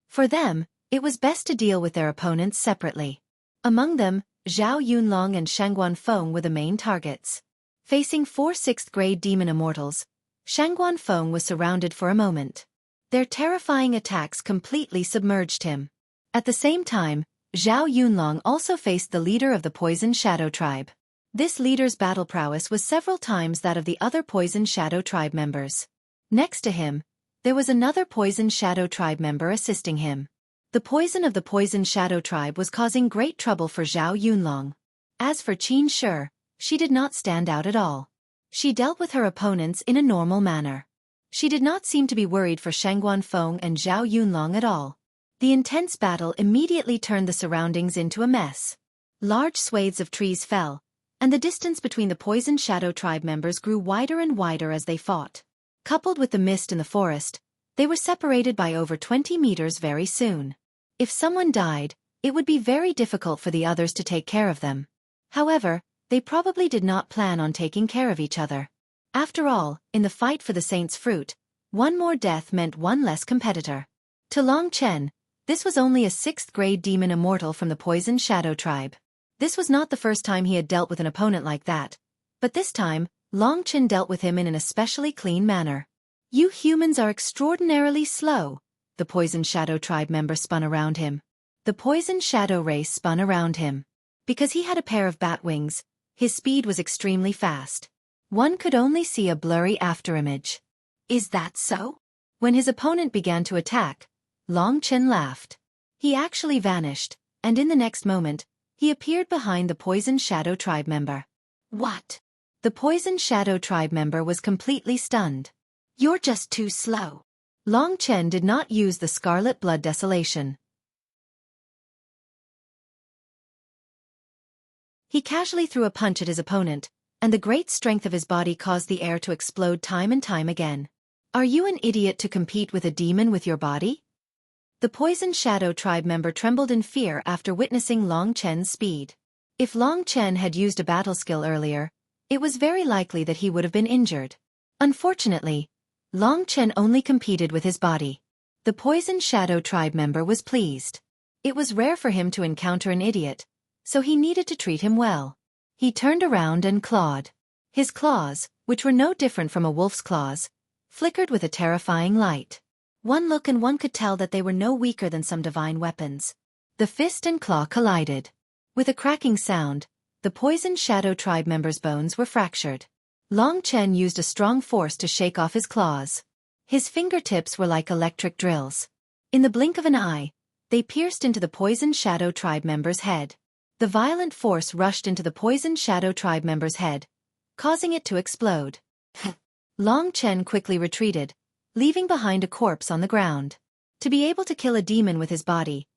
For them, it was best to deal with their opponents separately. Among them, Zhao Yunlong and Shangguan Feng were the main targets. Facing 4 6th-grade demon immortals, Shangguan Feng was surrounded for a moment. Their terrifying attacks completely submerged him. At the same time, Zhao Yunlong also faced the leader of the Poison Shadow tribe. This leader's battle prowess was several times that of the other Poison Shadow tribe members. Next to him, there was another Poison Shadow tribe member assisting him. The poison of the Poison Shadow tribe was causing great trouble for Zhao Yunlong. As for Qin Shi, she did not stand out at all. She dealt with her opponents in a normal manner. She did not seem to be worried for Shangguan Feng and Zhao Yunlong at all. The intense battle immediately turned the surroundings into a mess. Large swathes of trees fell, and the distance between the Poison Shadow tribe members grew wider and wider as they fought. Coupled with the mist in the forest, they were separated by over 20 meters very soon. If someone died, it would be very difficult for the others to take care of them. However, they probably did not plan on taking care of each other. After all, in the fight for the Saint's Fruit, one more death meant one less competitor. To Long Chen, this was only a 6th-grade demon immortal from the Poison Shadow tribe. This was not the first time he had dealt with an opponent like that, but this time, Long Chen dealt with him in an especially clean manner. "You humans are extraordinarily slow," the Poison Shadow tribe member spun around him. The Poison Shadow race spun around him. Because he had a pair of bat wings, his speed was extremely fast. One could only see a blurry afterimage. "Is that so?" When his opponent began to attack, Long Chen laughed. He actually vanished, and in the next moment, he appeared behind the Poison Shadow tribe member. "What?" The Poison Shadow tribe member was completely stunned. "You're just too slow." Long Chen did not use the Scarlet Blood Desolation. He casually threw a punch at his opponent, and the great strength of his body caused the air to explode time and time again. "Are you an idiot to compete with a demon with your body?" The Poison Shadow tribe member trembled in fear after witnessing Long Chen's speed. If Long Chen had used a battle skill earlier, it was very likely that he would have been injured. Unfortunately, Long Chen only competed with his body. The Poison Shadow tribe member was pleased. It was rare for him to encounter an idiot, so he needed to treat him well. He turned around and clawed. His claws, which were no different from a wolf's claws, flickered with a terrifying light. One look and one could tell that they were no weaker than some divine weapons. The fist and claw collided. With a cracking sound, the Poison Shadow tribe member's bones were fractured. Long Chen used a strong force to shake off his claws. His fingertips were like electric drills. In the blink of an eye, they pierced into the Poison Shadow tribe member's head. The violent force rushed into the Poison Shadow tribe member's head, causing it to explode. Long Chen quickly retreated, leaving behind a corpse on the ground. To be able to kill a demon with his body,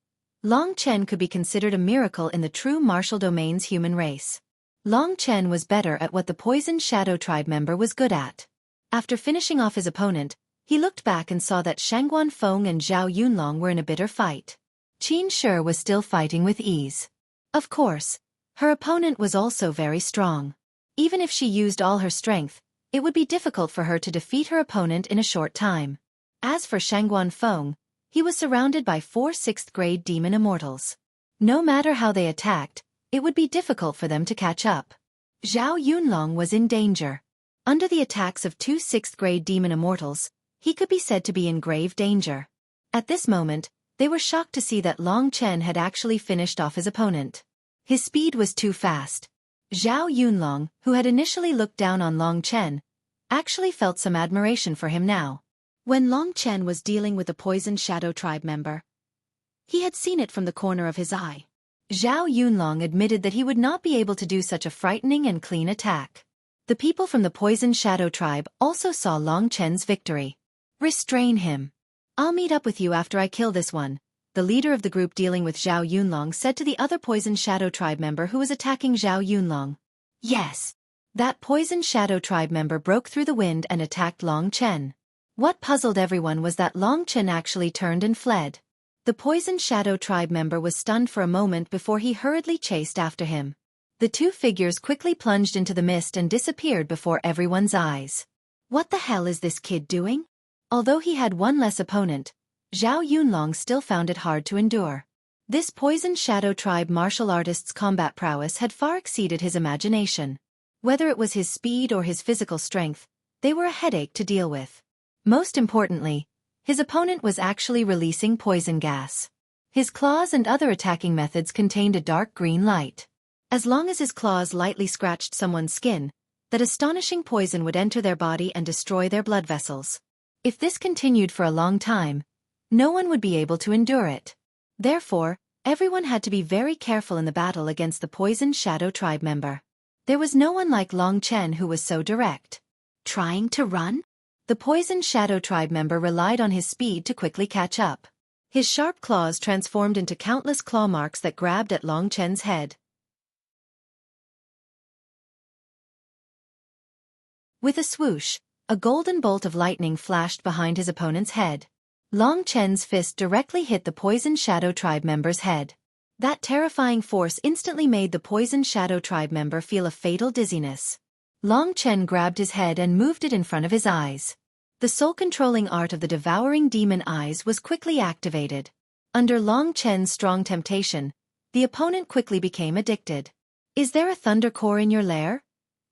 Long Chen could be considered a miracle in the true martial domain's human race. Long Chen was better at what the Poison Shadow tribe member was good at. After finishing off his opponent, he looked back and saw that Shangguan Feng and Zhao Yunlong were in a bitter fight. Qin Shi was still fighting with ease. Of course, her opponent was also very strong. Even if she used all her strength, it would be difficult for her to defeat her opponent in a short time. As for Shangguan Feng, he was surrounded by 4 6th-grade demon immortals. No matter how they attacked, it would be difficult for them to catch up. Zhao Yunlong was in danger. Under the attacks of 2 6th-grade demon immortals, he could be said to be in grave danger. At this moment, they were shocked to see that Long Chen had actually finished off his opponent. His speed was too fast. Zhao Yunlong, who had initially looked down on Long Chen, actually felt some admiration for him now. When Long Chen was dealing with a poisoned Shadow Tribe member, he had seen it from the corner of his eye. Zhao Yunlong admitted that he would not be able to do such a frightening and clean attack. The people from the poisoned Shadow Tribe also saw Long Chen's victory. Restrain him. I'll meet up with you after I kill this one, the leader of the group dealing with Zhao Yunlong said to the other poisoned Shadow Tribe member who was attacking Zhao Yunlong. Yes. That poisoned Shadow Tribe member broke through the wind and attacked Long Chen. What puzzled everyone was that Long Chen actually turned and fled. The poisoned Shadow Tribe member was stunned for a moment before he hurriedly chased after him. The two figures quickly plunged into the mist and disappeared before everyone's eyes. What the hell is this kid doing? Although he had one less opponent, Zhao Yunlong still found it hard to endure. This poisoned Shadow Tribe martial artist's combat prowess had far exceeded his imagination. Whether it was his speed or his physical strength, they were a headache to deal with. Most importantly, his opponent was actually releasing poison gas. His claws and other attacking methods contained a dark green light. As long as his claws lightly scratched someone's skin, that astonishing poison would enter their body and destroy their blood vessels. If this continued for a long time, no one would be able to endure it. Therefore, everyone had to be very careful in the battle against the poisoned Shadow Tribe member. There was no one like Long Chen who was so direct. Trying to run? The poisoned Shadow Tribe member relied on his speed to quickly catch up. His sharp claws transformed into countless claw marks that grabbed at Long Chen's head. With a swoosh, a golden bolt of lightning flashed behind his opponent's head. Long Chen's fist directly hit the poisoned Shadow Tribe member's head. That terrifying force instantly made the poisoned Shadow Tribe member feel a fatal dizziness. Long Chen grabbed his head and moved it in front of his eyes. The soul-controlling art of the devouring demon eyes was quickly activated. Under Long Chen's strong temptation, the opponent quickly became addicted. "Is there a thunder core in your lair?"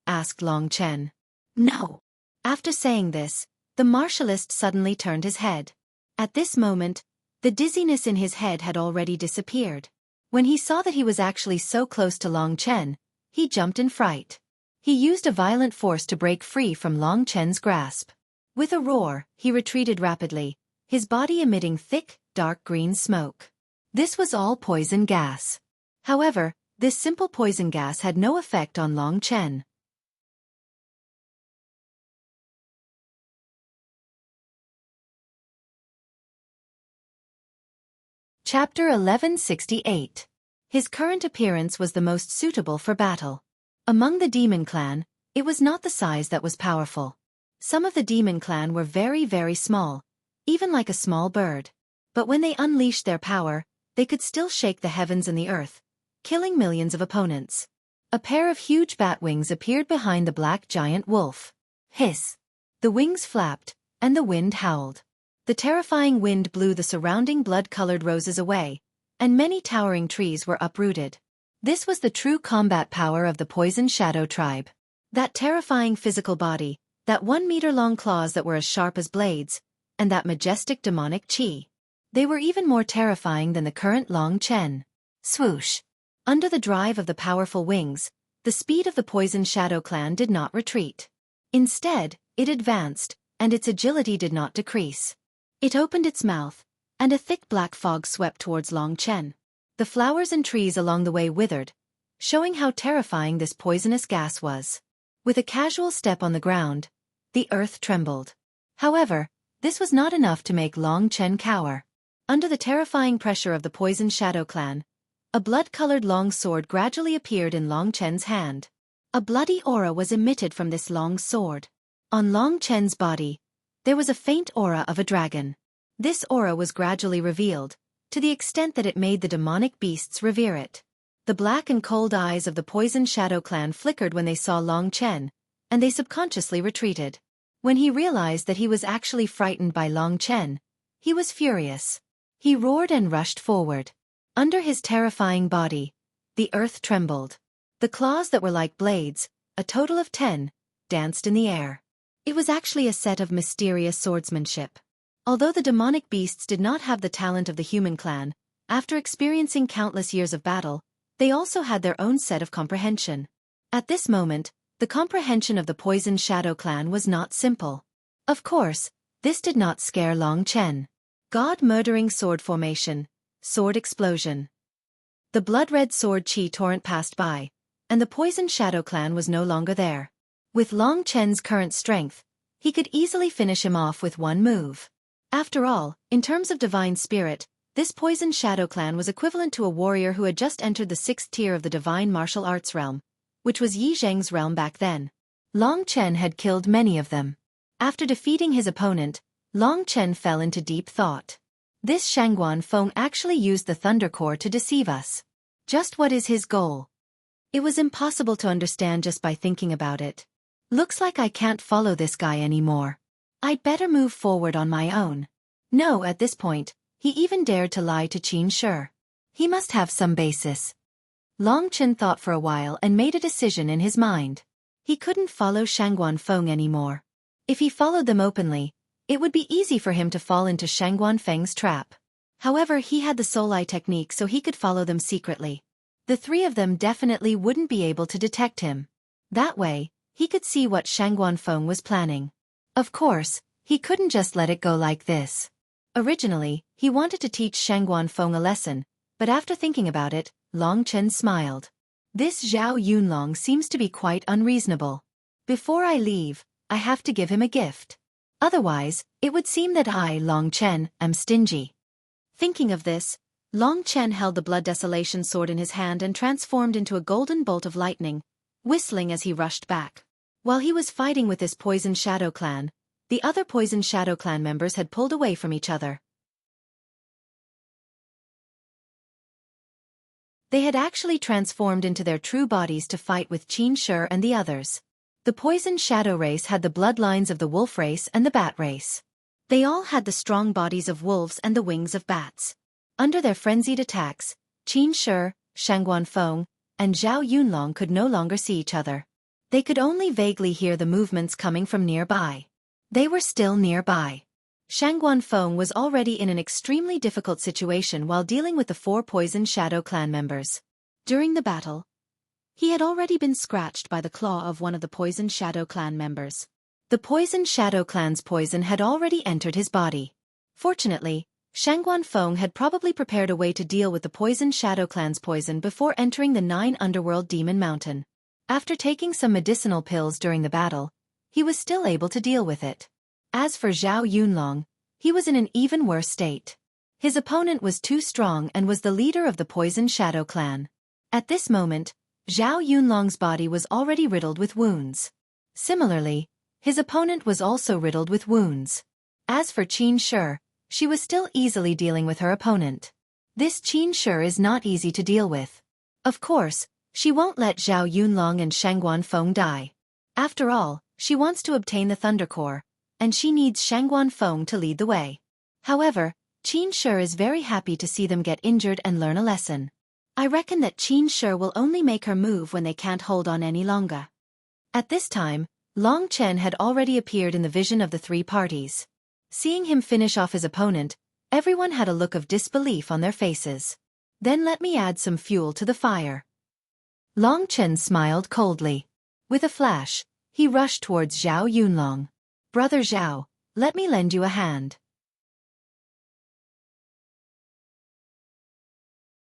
asked Long Chen. "No." After saying this, the martialist suddenly turned his head. At this moment, the dizziness in his head had already disappeared. When he saw that he was actually so close to Long Chen, he jumped in fright. He used a violent force to break free from Long Chen's grasp. With a roar, he retreated rapidly, his body emitting thick, dark green smoke. This was all poison gas. However, this simple poison gas had no effect on Long Chen. Chapter 1168. His current appearance was the most suitable for battle. Among the demon clan, it was not the size that was powerful. Some of the demon clan were very, very small, even like a small bird. But when they unleashed their power, they could still shake the heavens and the earth, killing millions of opponents. A pair of huge bat wings appeared behind the black giant wolf. Hiss! The wings flapped, and the wind howled. The terrifying wind blew the surrounding blood-colored roses away, and many towering trees were uprooted. This was the true combat power of the poisoned Shadow Tribe. That terrifying physical body, that 1-meter-long claws that were as sharp as blades, and that majestic demonic chi. They were even more terrifying than the current Long Chen. Swoosh! Under the drive of the powerful wings, the speed of the poisoned Shadow Clan did not retreat. Instead, it advanced, and its agility did not decrease. It opened its mouth, and a thick black fog swept towards Long Chen. The flowers and trees along the way withered, showing how terrifying this poisonous gas was. With a casual step on the ground, the earth trembled. However, this was not enough to make Long Chen cower. Under the terrifying pressure of the poisoned Shadow Clan, a blood-colored long sword gradually appeared in Long Chen's hand. A bloody aura was emitted from this long sword. On Long Chen's body, there was a faint aura of a dragon. This aura was gradually revealed, to the extent that it made the demonic beasts revere it. The black and cold eyes of the poisoned Shadow Clan flickered when they saw Long Chen, and they subconsciously retreated. When he realized that he was actually frightened by Long Chen, he was furious. He roared and rushed forward. Under his terrifying body, the earth trembled. The claws that were like blades, a total of 10, danced in the air. It was actually a set of mysterious swordsmanship. Although the demonic beasts did not have the talent of the human clan, after experiencing countless years of battle, they also had their own set of comprehension. At this moment, the comprehension of the poisoned Shadow Clan was not simple. Of course, this did not scare Long Chen. God-murdering sword formation, sword explosion. The blood-red sword chi torrent passed by, and the poisoned Shadow Clan was no longer there. With Long Chen's current strength, he could easily finish him off with one move. After all, in terms of divine spirit, this poisoned Shadow Clan was equivalent to a warrior who had just entered the 6th tier of the divine martial arts realm, which was Yi Zheng's realm back then. Long Chen had killed many of them. After defeating his opponent, Long Chen fell into deep thought. This Shangguan Feng actually used the Thunder Core to deceive us. Just what is his goal? It was impossible to understand just by thinking about it. Looks like I can't follow this guy anymore. I'd better move forward on my own. No, at this point, he even dared to lie to Qin Shi. He must have some basis. Long Chen thought for a while and made a decision in his mind. He couldn't follow Shangguan Feng anymore. If he followed them openly, it would be easy for him to fall into Shangguan Feng's trap. However, he had the Soul Eye technique so he could follow them secretly. The three of them definitely wouldn't be able to detect him. That way, he could see what Shangguan Feng was planning. Of course, he couldn't just let it go like this. Originally, he wanted to teach Shangguan Feng a lesson, but after thinking about it, Long Chen smiled. This Zhao Yunlong seems to be quite unreasonable. Before I leave, I have to give him a gift. Otherwise, it would seem that I, Long Chen, am stingy. Thinking of this, Long Chen held the Blood Desolation sword in his hand and transformed into a golden bolt of lightning, whistling as he rushed back. While he was fighting with this poisoned Shadow Clan, the other poisoned Shadow Clan members had pulled away from each other. They had actually transformed into their true bodies to fight with Qin Shi and the others. The poisoned Shadow race had the bloodlines of the Wolf race and the Bat race. They all had the strong bodies of wolves and the wings of bats. Under their frenzied attacks, Qin Shi, Shangguan Feng, and Zhao Yunlong could no longer see each other. They could only vaguely hear the movements coming from nearby. They were still nearby. Shangguan Feng was already in an extremely difficult situation while dealing with the 4 poisoned Shadow Clan members. During the battle, he had already been scratched by the claw of one of the poisoned Shadow Clan members. The poisoned Shadow Clan's poison had already entered his body. Fortunately, Shangguan Feng had probably prepared a way to deal with the poisoned Shadow Clan's poison before entering the 9 Underworld Demon Mountain. After taking some medicinal pills during the battle, he was still able to deal with it. As for Zhao Yunlong, he was in an even worse state. His opponent was too strong and was the leader of the poisoned Shadow Clan. At this moment, Zhao Yunlong's body was already riddled with wounds. Similarly, his opponent was also riddled with wounds. As for Qin Shi, she was still easily dealing with her opponent. This Qin Shi is not easy to deal with. Of course, she won't let Zhao Yunlong and Shangguan Feng die. After all, she wants to obtain the Thunder Core, and she needs Shangguan Feng to lead the way. However, Qin Shi is very happy to see them get injured and learn a lesson. I reckon that Qin Shi will only make her move when they can't hold on any longer. At this time, Long Chen had already appeared in the vision of the 3 parties. Seeing him finish off his opponent, everyone had a look of disbelief on their faces. Then let me add some fuel to the fire. Long Chen smiled coldly. With a flash, he rushed towards Zhao Yunlong. Brother Zhao, let me lend you a hand.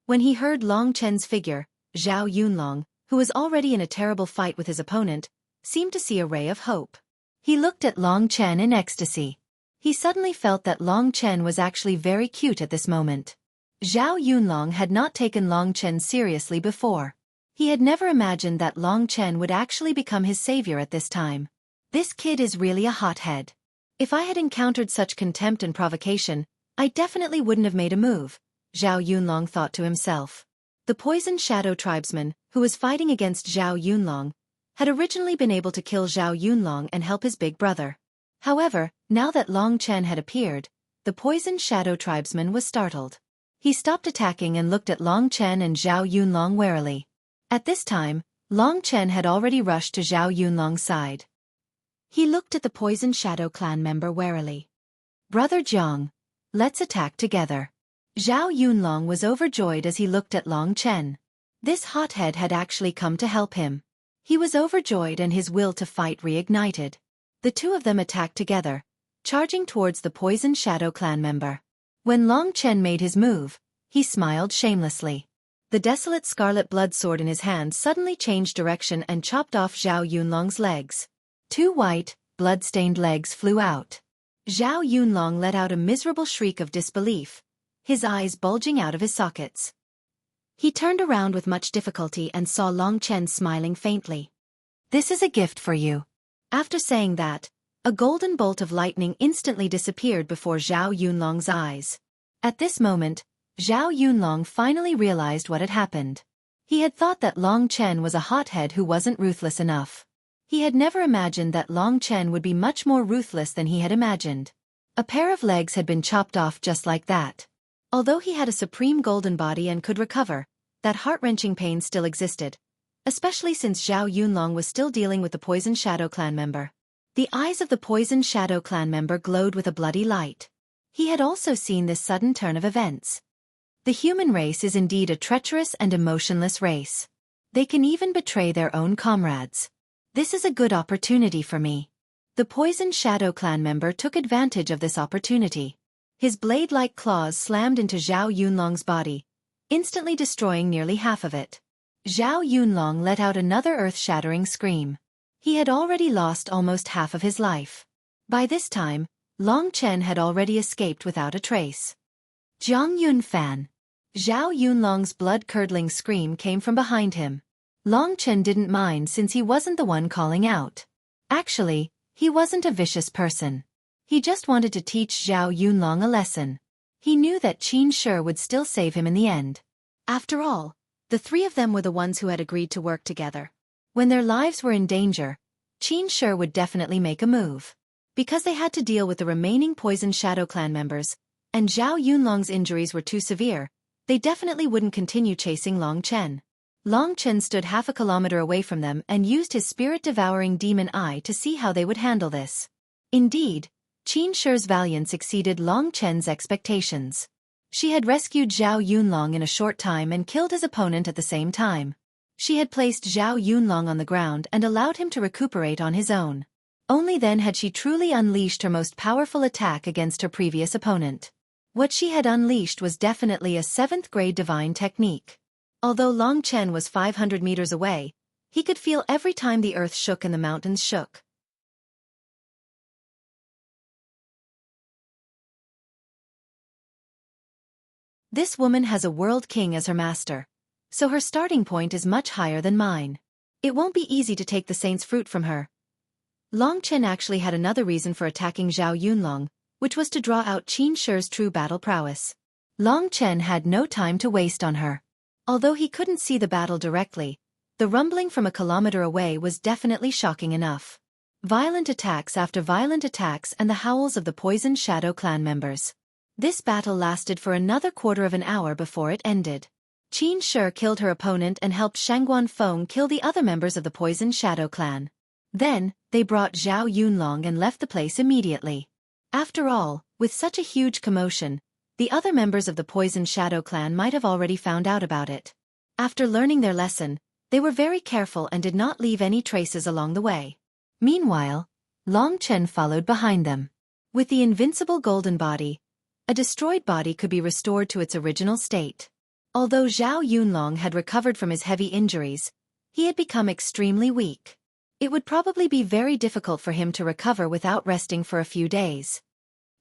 When he heard Long Chen's figure, Zhao Yunlong, who was already in a terrible fight with his opponent, seemed to see a ray of hope. He looked at Long Chen in ecstasy. He suddenly felt that Long Chen was actually very cute at this moment. Zhao Yunlong had not taken Long Chen seriously before. He had never imagined that Long Chen would actually become his savior at this time. This kid is really a hothead. If I had encountered such contempt and provocation, I definitely wouldn't have made a move, Zhao Yunlong thought to himself. The poisoned Shadow tribesman, who was fighting against Zhao Yunlong, had originally been able to kill Zhao Yunlong and help his big brother. However, now that Long Chen had appeared, the poisoned Shadow tribesman was startled. He stopped attacking and looked at Long Chen and Zhao Yunlong warily. At this time, Long Chen had already rushed to Zhao Yunlong's side. He looked at the poisoned Shadow Clan member warily. Brother Jiang, let's attack together. Zhao Yunlong was overjoyed as he looked at Long Chen. This hothead had actually come to help him. He was overjoyed and his will to fight reignited. The two of them attacked together, charging towards the Poison Shadow clan member. When Long Chen made his move, he smiled shamelessly. The desolate scarlet blood sword in his hand suddenly changed direction and chopped off Zhao Yunlong's legs. Two white, blood-stained legs flew out. Zhao Yunlong let out a miserable shriek of disbelief, his eyes bulging out of his sockets. He turned around with much difficulty and saw Long Chen smiling faintly. "This is a gift for you." After saying that, a golden bolt of lightning instantly disappeared before Zhao Yunlong's eyes. At this moment, Zhao Yunlong finally realized what had happened. He had thought that Long Chen was a hothead who wasn't ruthless enough. He had never imagined that Long Chen would be much more ruthless than he had imagined. A pair of legs had been chopped off just like that. Although he had a supreme golden body and could recover, that heart-wrenching pain still existed, especially since Zhao Yunlong was still dealing with the Poison Shadow clan member. The eyes of the Poison Shadow clan member glowed with a bloody light. He had also seen this sudden turn of events. The human race is indeed a treacherous and emotionless race. They can even betray their own comrades. This is a good opportunity for me. The Poison Shadow clan member took advantage of this opportunity. His blade-like claws slammed into Zhao Yunlong's body, instantly destroying nearly half of it. Zhao Yunlong let out another earth-shattering scream. He had already lost almost half of his life. By this time, Long Chen had already escaped without a trace. Jiang Yunfan. Zhao Yunlong's blood-curdling scream came from behind him. Long Chen didn't mind since he wasn't the one calling out. Actually, he wasn't a vicious person. He just wanted to teach Zhao Yunlong a lesson. He knew that Qin Shi would still save him in the end. After all, the three of them were the ones who had agreed to work together. When their lives were in danger, Qin Shi would definitely make a move. Because they had to deal with the remaining Poison Shadow clan members, and Zhao Yunlong's injuries were too severe, they definitely wouldn't continue chasing Long Chen. Long Chen stood half a kilometer away from them and used his spirit-devouring demon eye to see how they would handle this. Indeed, Qin Shi's valiance exceeded Long Chen's expectations. She had rescued Zhao Yunlong in a short time and killed his opponent at the same time. She had placed Zhao Yunlong on the ground and allowed him to recuperate on his own. Only then had she truly unleashed her most powerful attack against her previous opponent. What she had unleashed was definitely a 7th-grade divine technique. Although Long Chen was 500 meters away, he could feel every time the earth shook and the mountains shook. This woman has a world king as her master, so her starting point is much higher than mine. It won't be easy to take the saint's fruit from her. Long Chen actually had another reason for attacking Zhao Yunlong, which was to draw out Qin Shi's true battle prowess. Long Chen had no time to waste on her. Although he couldn't see the battle directly, the rumbling from a kilometer away was definitely shocking enough. Violent attacks after violent attacks and the howls of the Poison Shadow clan members. This battle lasted for another quarter of an hour before it ended. Qin Shi killed her opponent and helped Shangguan Feng kill the other members of the Poison Shadow clan. Then, they brought Zhao Yunlong and left the place immediately. After all, with such a huge commotion, the other members of the Poison Shadow clan might have already found out about it. After learning their lesson, they were very careful and did not leave any traces along the way. Meanwhile, Long Chen followed behind them. With the invincible golden body, a destroyed body could be restored to its original state. Although Zhao Yunlong had recovered from his heavy injuries, he had become extremely weak. It would probably be very difficult for him to recover without resting for a few days.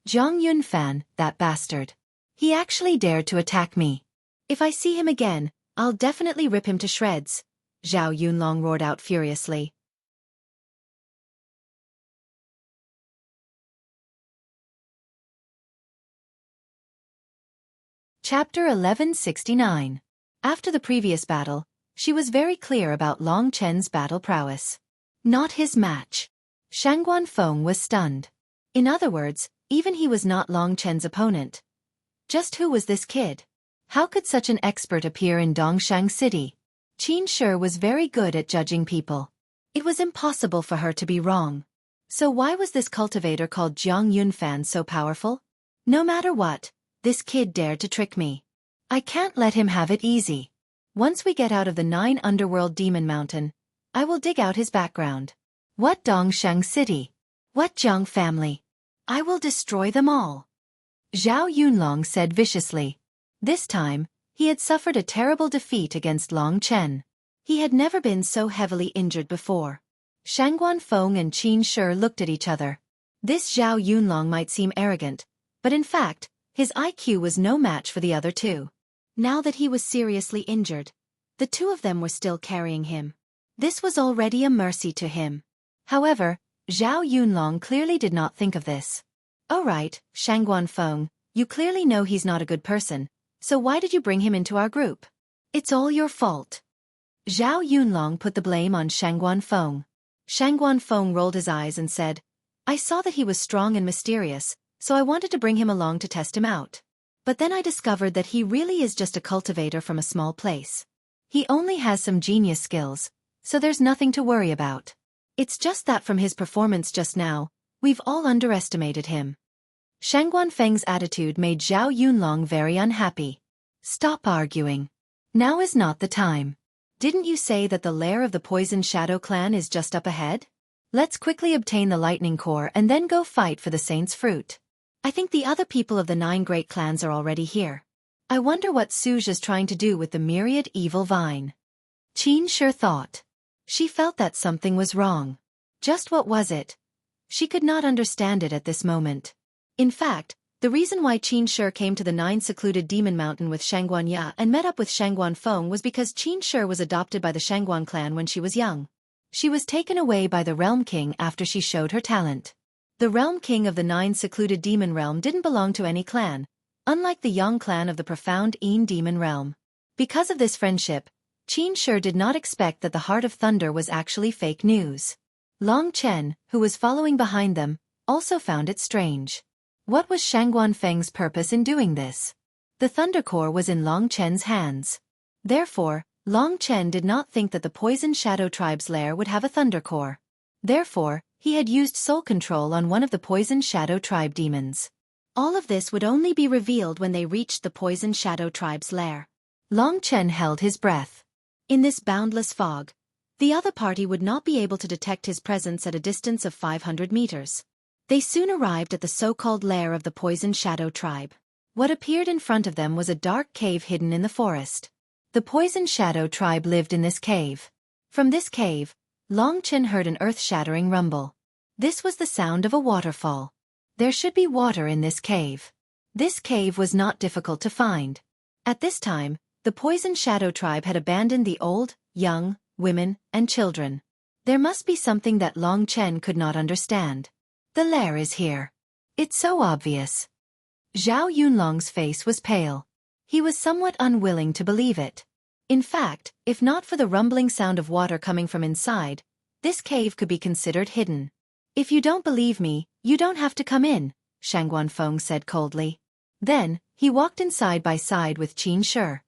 Jiang Yunfan, that bastard. He actually dared to attack me. If I see him again, I'll definitely rip him to shreds, Zhao Yunlong roared out furiously. Chapter 1169. After the previous battle, she was very clear about Long Chen's battle prowess. Not his match. Shangguan Feng was stunned. In other words, even he was not Long Chen's opponent. Just who was this kid? How could such an expert appear in Dongshang City? Qin Shi was very good at judging people. It was impossible for her to be wrong. So why was this cultivator called Jiang Yunfan so powerful? No matter what, this kid dared to trick me. I can't let him have it easy. Once we get out of the 9 underworld demon mountain, I will dig out his background. What Dongsheng City? What Jiang family? I will destroy them all. Zhao Yunlong said viciously. This time, he had suffered a terrible defeat against Long Chen. He had never been so heavily injured before. Shangguan Feng and Qin Shi looked at each other. This Zhao Yunlong might seem arrogant, but in fact, his IQ was no match for the other two. Now that he was seriously injured, the two of them were still carrying him. This was already a mercy to him. However, Zhao Yunlong clearly did not think of this. "Oh right, Shangguan Feng, you clearly know he's not a good person, so why did you bring him into our group? It's all your fault." Zhao Yunlong put the blame on Shangguan Feng. Shangguan Feng rolled his eyes and said, "I saw that he was strong and mysterious, so I wanted to bring him along to test him out. But then I discovered that he really is just a cultivator from a small place. He only has some genius skills, so there's nothing to worry about. It's just that from his performance just now, we've all underestimated him." Shangguan Feng's attitude made Zhao Yunlong very unhappy. "Stop arguing. Now is not the time. Didn't you say that the lair of the Poison Shadow clan is just up ahead? Let's quickly obtain the lightning core and then go fight for the Saint's Fruit. I think the other people of the 9 great clans are already here. I wonder what Suge is trying to do with the myriad evil vine." Qin Shi thought. She felt that something was wrong. Just what was it? She could not understand it at this moment. In fact, the reason why Qin Shi came to the 9 secluded demon mountain with Shangguan Ya and met up with Shangguan Feng was because Qin Shi was adopted by the Shangguan clan when she was young. She was taken away by the Realm King after she showed her talent. The Realm King of the 9 secluded demon realm didn't belong to any clan, unlike the young clan of the profound Een demon realm. Because of this friendship, Qin Shi did not expect that the Heart of Thunder was actually fake news. Long Chen, who was following behind them, also found it strange. What was Shangguan Feng's purpose in doing this? The Thunder Core was in Long Chen's hands. Therefore, Long Chen did not think that the Poison Shadow Tribe's lair would have a Thunder Core. Therefore, he had used soul control on one of the Poison Shadow Tribe demons. All of this would only be revealed when they reached the Poison Shadow Tribe's lair. Long Chen held his breath. In this boundless fog, the other party would not be able to detect his presence at a distance of 500 meters. They soon arrived at the so-called lair of the Poison Shadow Tribe. What appeared in front of them was a dark cave hidden in the forest. The Poison Shadow Tribe lived in this cave. From this cave, Long Chen heard an earth-shattering rumble. This was the sound of a waterfall. There should be water in this cave. This cave was not difficult to find. At this time, the Poison Shadow Tribe had abandoned the old, young, women, and children. There must be something that Long Chen could not understand. The lair is here. It's so obvious. Zhao Yunlong's face was pale. He was somewhat unwilling to believe it. In fact, if not for the rumbling sound of water coming from inside, this cave could be considered hidden. "If you don't believe me, you don't have to come in," Shangguan Feng said coldly. Then, he walked inside by side with Qin Shi.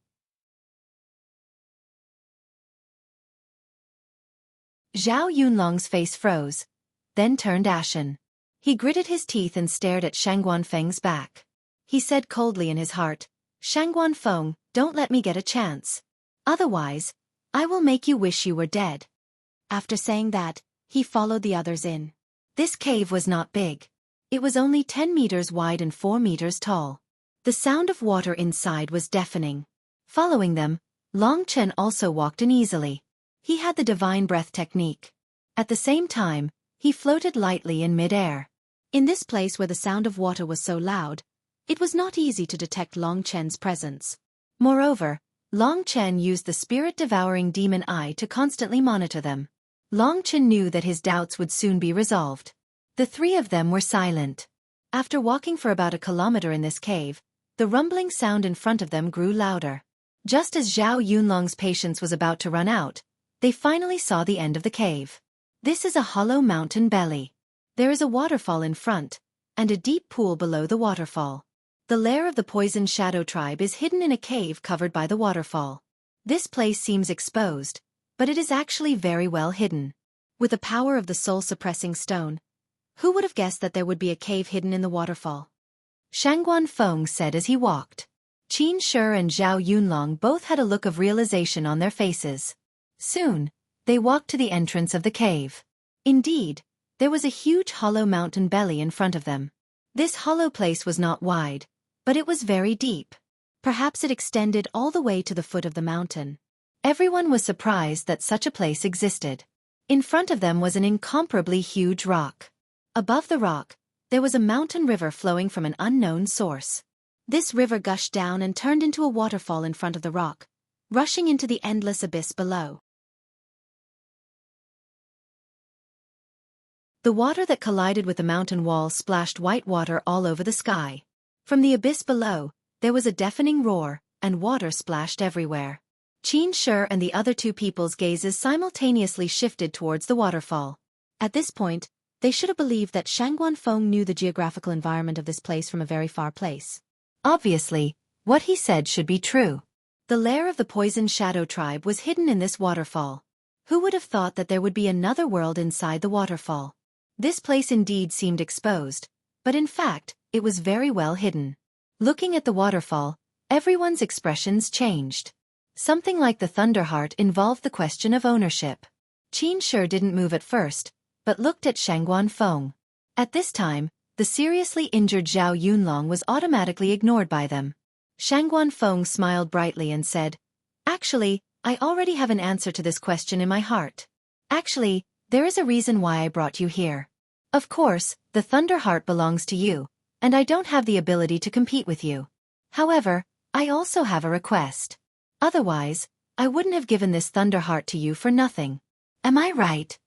Zhao Yunlong's face froze, then turned ashen. He gritted his teeth and stared at Shangguan Feng's back. He said coldly in his heart, "Shangguan Feng, don't let me get a chance. Otherwise, I will make you wish you were dead." After saying that, he followed the others in. This cave was not big. It was only 10 meters wide and 4 meters tall. The sound of water inside was deafening. Following them, Long Chen also walked in easily. He had the divine breath technique. At the same time, he floated lightly in mid-air. In this place where the sound of water was so loud, it was not easy to detect Long Chen's presence. Moreover, Long Chen used the spirit-devouring demon eye to constantly monitor them. Long Chen knew that his doubts would soon be resolved. The 3 of them were silent. After walking for about a kilometer in this cave, the rumbling sound in front of them grew louder. Just as Zhao Yunlong's patience was about to run out, they finally saw the end of the cave. This is a hollow mountain belly. There is a waterfall in front, and a deep pool below the waterfall. The lair of the Poison Shadow Tribe is hidden in a cave covered by the waterfall. This place seems exposed, but it is actually very well hidden. With the power of the soul-suppressing stone, who would have guessed that there would be a cave hidden in the waterfall? Shangguan Feng said as he walked. Qin Shi and Zhao Yunlong both had a look of realization on their faces. Soon, they walked to the entrance of the cave. Indeed, there was a huge hollow mountain belly in front of them. This hollow place was not wide, but it was very deep. Perhaps it extended all the way to the foot of the mountain. Everyone was surprised that such a place existed. In front of them was an incomparably huge rock. Above the rock, there was a mountain river flowing from an unknown source. This river gushed down and turned into a waterfall in front of the rock, rushing into the endless abyss below. The water that collided with the mountain wall splashed white water all over the sky. From the abyss below, there was a deafening roar, and water splashed everywhere. Qin Shi and the other two people's gazes simultaneously shifted towards the waterfall. At this point, they should have believed that Shangguan Feng knew the geographical environment of this place from a very far place. Obviously, what he said should be true. The lair of the poisoned shadow tribe was hidden in this waterfall. Who would have thought that there would be another world inside the waterfall? This place indeed seemed exposed, but in fact, it was very well hidden. Looking at the waterfall, everyone's expressions changed. Something like the Thunderheart involved the question of ownership. Qin Shi didn't move at first, but looked at Shangguan Feng. At this time, the seriously injured Zhao Yunlong was automatically ignored by them. Shangguan Feng smiled brightly and said, "Actually, I already have an answer to this question in my heart. Actually, there is a reason why I brought you here. Of course, the Thunderheart belongs to you, and I don't have the ability to compete with you. However, I also have a request. Otherwise, I wouldn't have given this Thunderheart to you for nothing. Am I right?"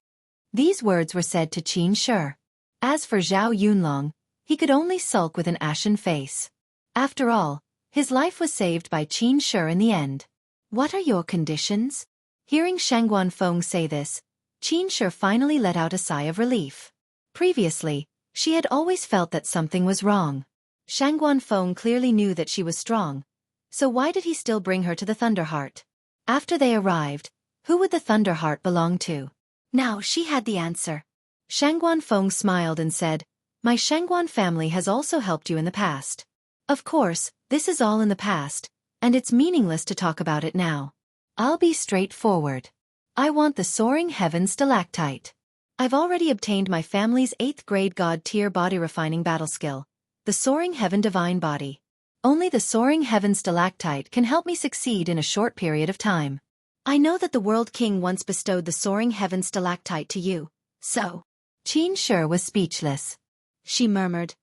These words were said to Qin Shi. As for Zhao Yunlong, he could only sulk with an ashen face. After all, his life was saved by Qin Shi in the end. "What are your conditions?" Hearing Shangguan Feng say this, Qin Shi finally let out a sigh of relief. Previously, she had always felt that something was wrong. Shangguan Feng clearly knew that she was strong, so why did he still bring her to the Thunderheart? After they arrived, who would the Thunderheart belong to? Now she had the answer. Shangguan Feng smiled and said, "My Shangguan family has also helped you in the past. Of course, this is all in the past, and it's meaningless to talk about it now. I'll be straightforward. I want the Soaring Heaven Stalactite. I've already obtained my family's 8th grade God tier body refining battle skill, the Soaring Heaven Divine Body. Only the Soaring Heaven Stalactite can help me succeed in a short period of time. I know that the World King once bestowed the Soaring Heaven Stalactite to you, so..." Qin Shi was speechless. She murmured,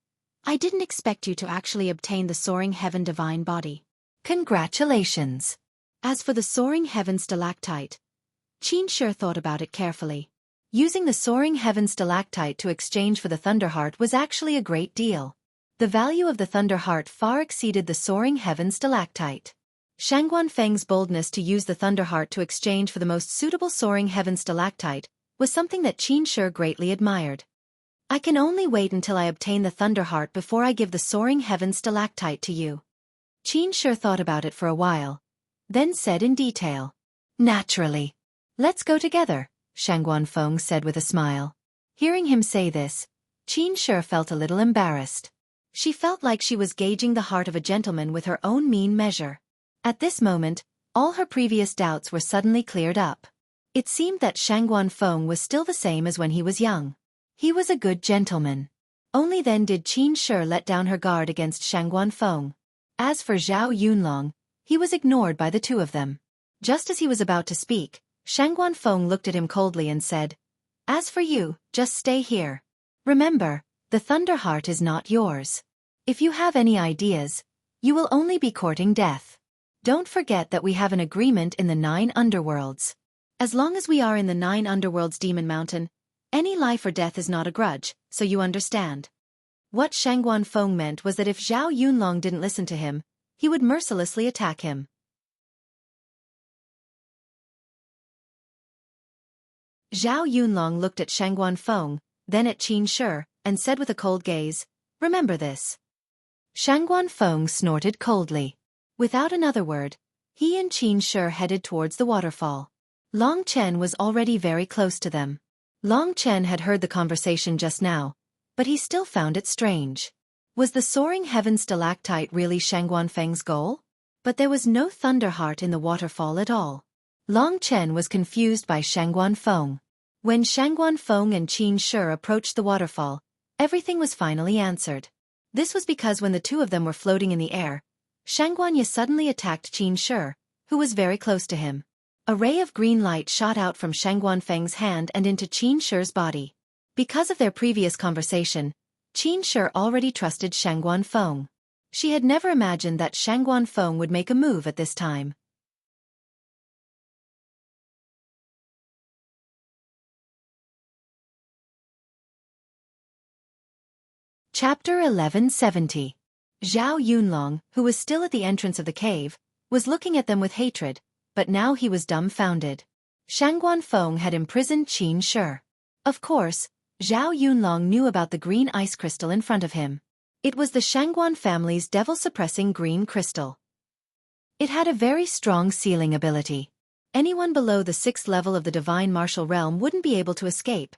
"I didn't expect you to actually obtain the Soaring Heaven Divine Body. Congratulations." As for the Soaring Heaven Stalactite, Qin Shi thought about it carefully. Using the Soaring Heaven Stalactite to exchange for the Thunderheart was actually a great deal. The value of the Thunderheart far exceeded the Soaring Heaven Stalactite. Shangguan Feng's boldness to use the Thunderheart to exchange for the most suitable Soaring Heaven Stalactite was something that Qin Shi greatly admired. "I can only wait until I obtain the Thunderheart before I give the Soaring Heaven Stalactite to you." Qin Shi thought about it for a while, then said in detail, "Naturally. Let's go together," Shangguan Feng said with a smile. Hearing him say this, Qin Shi felt a little embarrassed. She felt like she was gauging the heart of a gentleman with her own mean measure. At this moment, all her previous doubts were suddenly cleared up. It seemed that Shangguan Feng was still the same as when he was young. He was a good gentleman. Only then did Qin Shi let down her guard against Shangguan Feng. As for Zhao Yunlong, he was ignored by the two of them. Just as he was about to speak, Shangguan Feng looked at him coldly and said, "As for you, just stay here. Remember, the Thunderheart is not yours. If you have any ideas, you will only be courting death. Don't forget that we have an agreement in the 9 underworlds. As long as we are in the 9 underworlds Demon Mountain, any life or death is not a grudge, so you understand." What Shangguan Feng meant was that if Zhao Yunlong didn't listen to him, he would mercilessly attack him. Zhao Yunlong looked at Shangguan Feng, then at Qin Shi, and said with a cold gaze, "Remember this." Shangguan Feng snorted coldly. Without another word, he and Qin Shi headed towards the waterfall. Long Chen was already very close to them. Long Chen had heard the conversation just now, but he still found it strange. Was the Soaring Heaven Stalactite really Shangguan Feng's goal? But there was no thunder heart in the waterfall at all. Long Chen was confused by Shangguan Feng. When Shangguan Feng and Qin Shi approached the waterfall, everything was finally answered. This was because when the two of them were floating in the air, Shangguan Ye suddenly attacked Qin Shi, who was very close to him. A ray of green light shot out from Shangguan Feng's hand and into Qin Shi's body. Because of their previous conversation, Qin Shi already trusted Shangguan Feng. She had never imagined that Shangguan Feng would make a move at this time. Chapter 1170. Zhao Yunlong, who was still at the entrance of the cave, was looking at them with hatred, but now he was dumbfounded. Shangguan Feng had imprisoned Qin Shi. Of course, Zhao Yunlong knew about the green ice crystal in front of him. It was the Shangguan family's devil-suppressing green crystal. It had a very strong sealing ability. Anyone below the 6th level of the divine martial realm wouldn't be able to escape,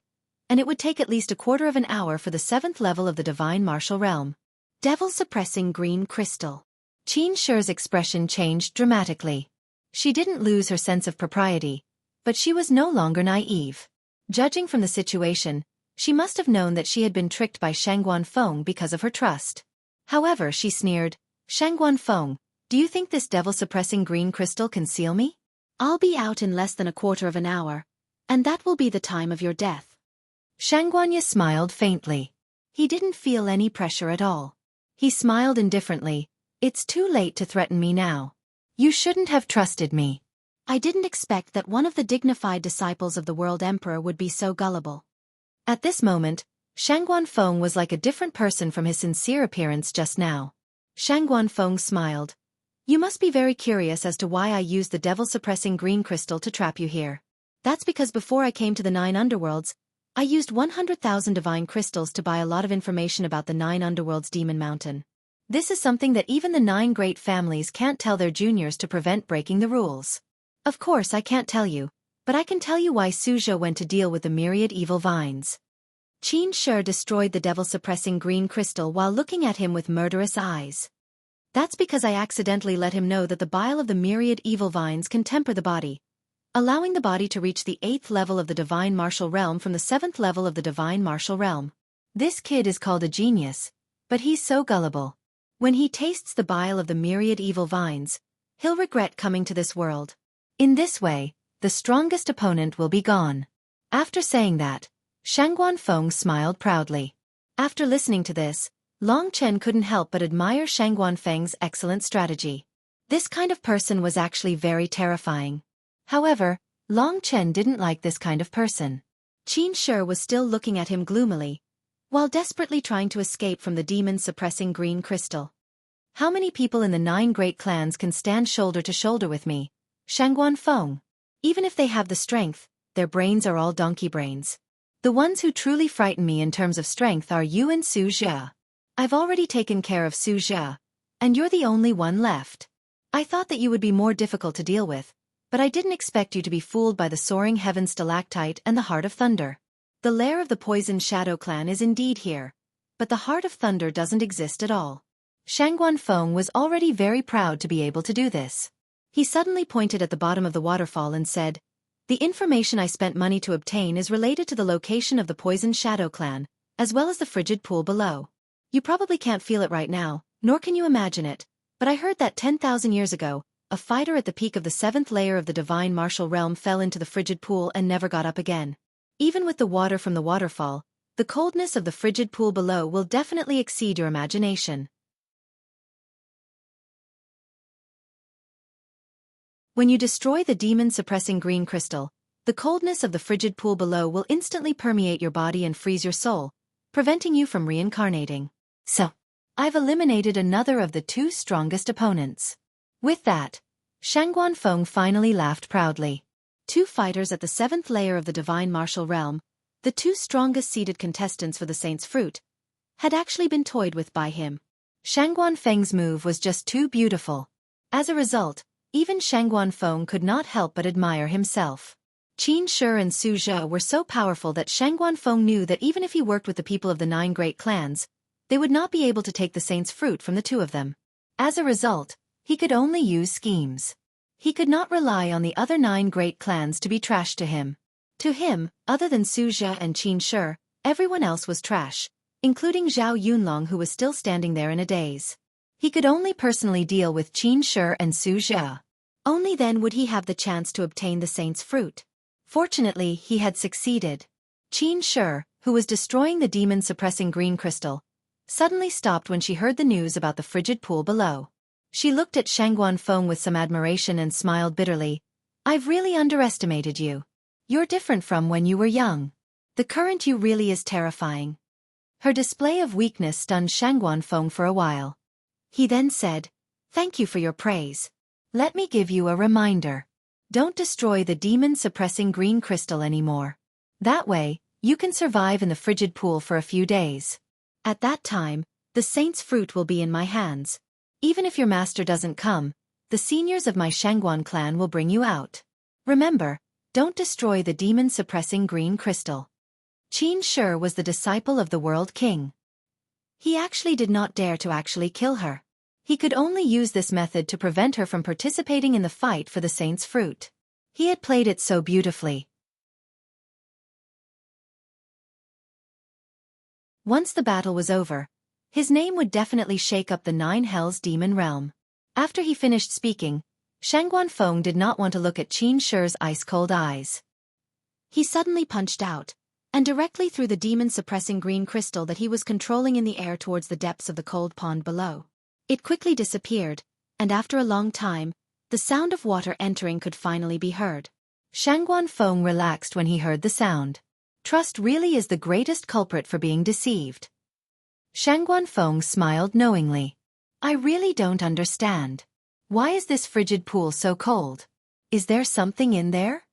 and it would take at least a quarter of an hour for the 7th level of the divine martial realm. Devil-suppressing green crystal. Qin Shi's expression changed dramatically. She didn't lose her sense of propriety, but she was no longer naive. Judging from the situation, she must have known that she had been tricked by Shangguan Feng because of her trust. However, she sneered, "Shangguan Feng, do you think this devil-suppressing green crystal can seal me? I'll be out in less than a quarter of an hour, and that will be the time of your death." Shangguan Ye smiled faintly. He didn't feel any pressure at all. He smiled indifferently. "It's too late to threaten me now. You shouldn't have trusted me. I didn't expect that one of the dignified disciples of the World Emperor would be so gullible." At this moment, Shangguan Feng was like a different person from his sincere appearance just now. Shangguan Feng smiled. "You must be very curious as to why I used the devil-suppressing green crystal to trap you here. That's because before I came to the 9 underworlds, I used 100,000 divine crystals to buy a lot of information about the 9 underworlds Demon Mountain. This is something that even the 9 great families can't tell their juniors to prevent breaking the rules. Of course I can't tell you, but I can tell you why Xueqi went to deal with the myriad evil vines." Qin Shi destroyed the devil-suppressing green crystal while looking at him with murderous eyes. "That's because I accidentally let him know that the bile of the myriad evil vines can temper the body, allowing the body to reach the 8th level of the divine martial realm from the 7th level of the divine martial realm. This kid is called a genius, but he's so gullible. When he tastes the bile of the myriad evil vines, he'll regret coming to this world. In this way, the strongest opponent will be gone." After saying that, Shangguan Feng smiled proudly. After listening to this, Long Chen couldn't help but admire Shangguan Feng's excellent strategy. This kind of person was actually very terrifying. However, Long Chen didn't like this kind of person. Qin Shi was still looking at him gloomily, while desperately trying to escape from the demon-suppressing green crystal. "How many people in the 9 great clans can stand shoulder to shoulder with me, Shangguan Feng? Even if they have the strength, their brains are all donkey brains. The ones who truly frighten me in terms of strength are you and Xueqi. I've already taken care of Xueqi, and you're the only one left. I thought that you would be more difficult to deal with, but I didn't expect you to be fooled by the soaring heaven stalactite and the heart of thunder. The lair of the poisoned shadow clan is indeed here, but the heart of thunder doesn't exist at all." Shangguan Feng was already very proud to be able to do this. He suddenly pointed at the bottom of the waterfall and said, "The information I spent money to obtain is related to the location of the poisoned shadow clan, as well as the frigid pool below. You probably can't feel it right now, nor can you imagine it, but I heard that 10,000 years ago, a fighter at the peak of the 7th layer of the divine martial realm fell into the frigid pool and never got up again. Even with the water from the waterfall, the coldness of the frigid pool below will definitely exceed your imagination. When you destroy the demon-suppressing green crystal, the coldness of the frigid pool below will instantly permeate your body and freeze your soul, preventing you from reincarnating. So, I've eliminated another of the 2 strongest opponents." With that, Shangguan Feng finally laughed proudly. 2 fighters at the 7th layer of the divine martial realm, the 2 strongest seeded contestants for the Saint's Fruit, had actually been toyed with by him. Shangguan Feng's move was just too beautiful. As a result, even Shangguan Feng could not help but admire himself. Qin Shi and Xueqi were so powerful that Shangguan Feng knew that even if he worked with the people of the 9 great clans, they would not be able to take the Saint's Fruit from the 2 of them. As a result, He could only use schemes. He could not rely on the other 9 great clans to be trash to him. To him, other than Su Jia and Qin Shi, everyone else was trash, including Zhao Yunlong, who was still standing there in a daze. He could only personally deal with Qin Shi and Su Jia. Only then would he have the chance to obtain the saint's fruit. Fortunately, he had succeeded. Qin Shi, who was destroying the demon-suppressing green crystal, suddenly stopped when she heard the news about the frigid pool below. She looked at Shangguan Feng with some admiration and smiled bitterly. "I've really underestimated you. You're different from when you were young. The current you really is terrifying." Her display of weakness stunned Shangguan Feng for a while. He then said, "Thank you for your praise. Let me give you a reminder. Don't destroy the demon-suppressing green crystal anymore. That way, you can survive in the frigid pool for a few days. At that time, the saint's fruit will be in my hands. Even if your master doesn't come, the seniors of my Shangguan clan will bring you out. Remember, don't destroy the demon-suppressing green crystal." Qin Shi was the disciple of the World King. He actually did not dare to actually kill her. He could only use this method to prevent her from participating in the fight for the saint's fruit. He had played it so beautifully. Once the battle was over, his name would definitely shake up the 9 Hells demon realm. After he finished speaking, Shangguan Feng did not want to look at Qin Shi's ice-cold eyes. He suddenly punched out, and directly threw the demon-suppressing green crystal that he was controlling in the air towards the depths of the cold pond below. It quickly disappeared, and after a long time, the sound of water entering could finally be heard. Shangguan Feng relaxed when he heard the sound. Trust really is the greatest culprit for being deceived. Shangguan Feng smiled knowingly. "I really don't understand. Why is this frigid pool so cold? Is there something in there?"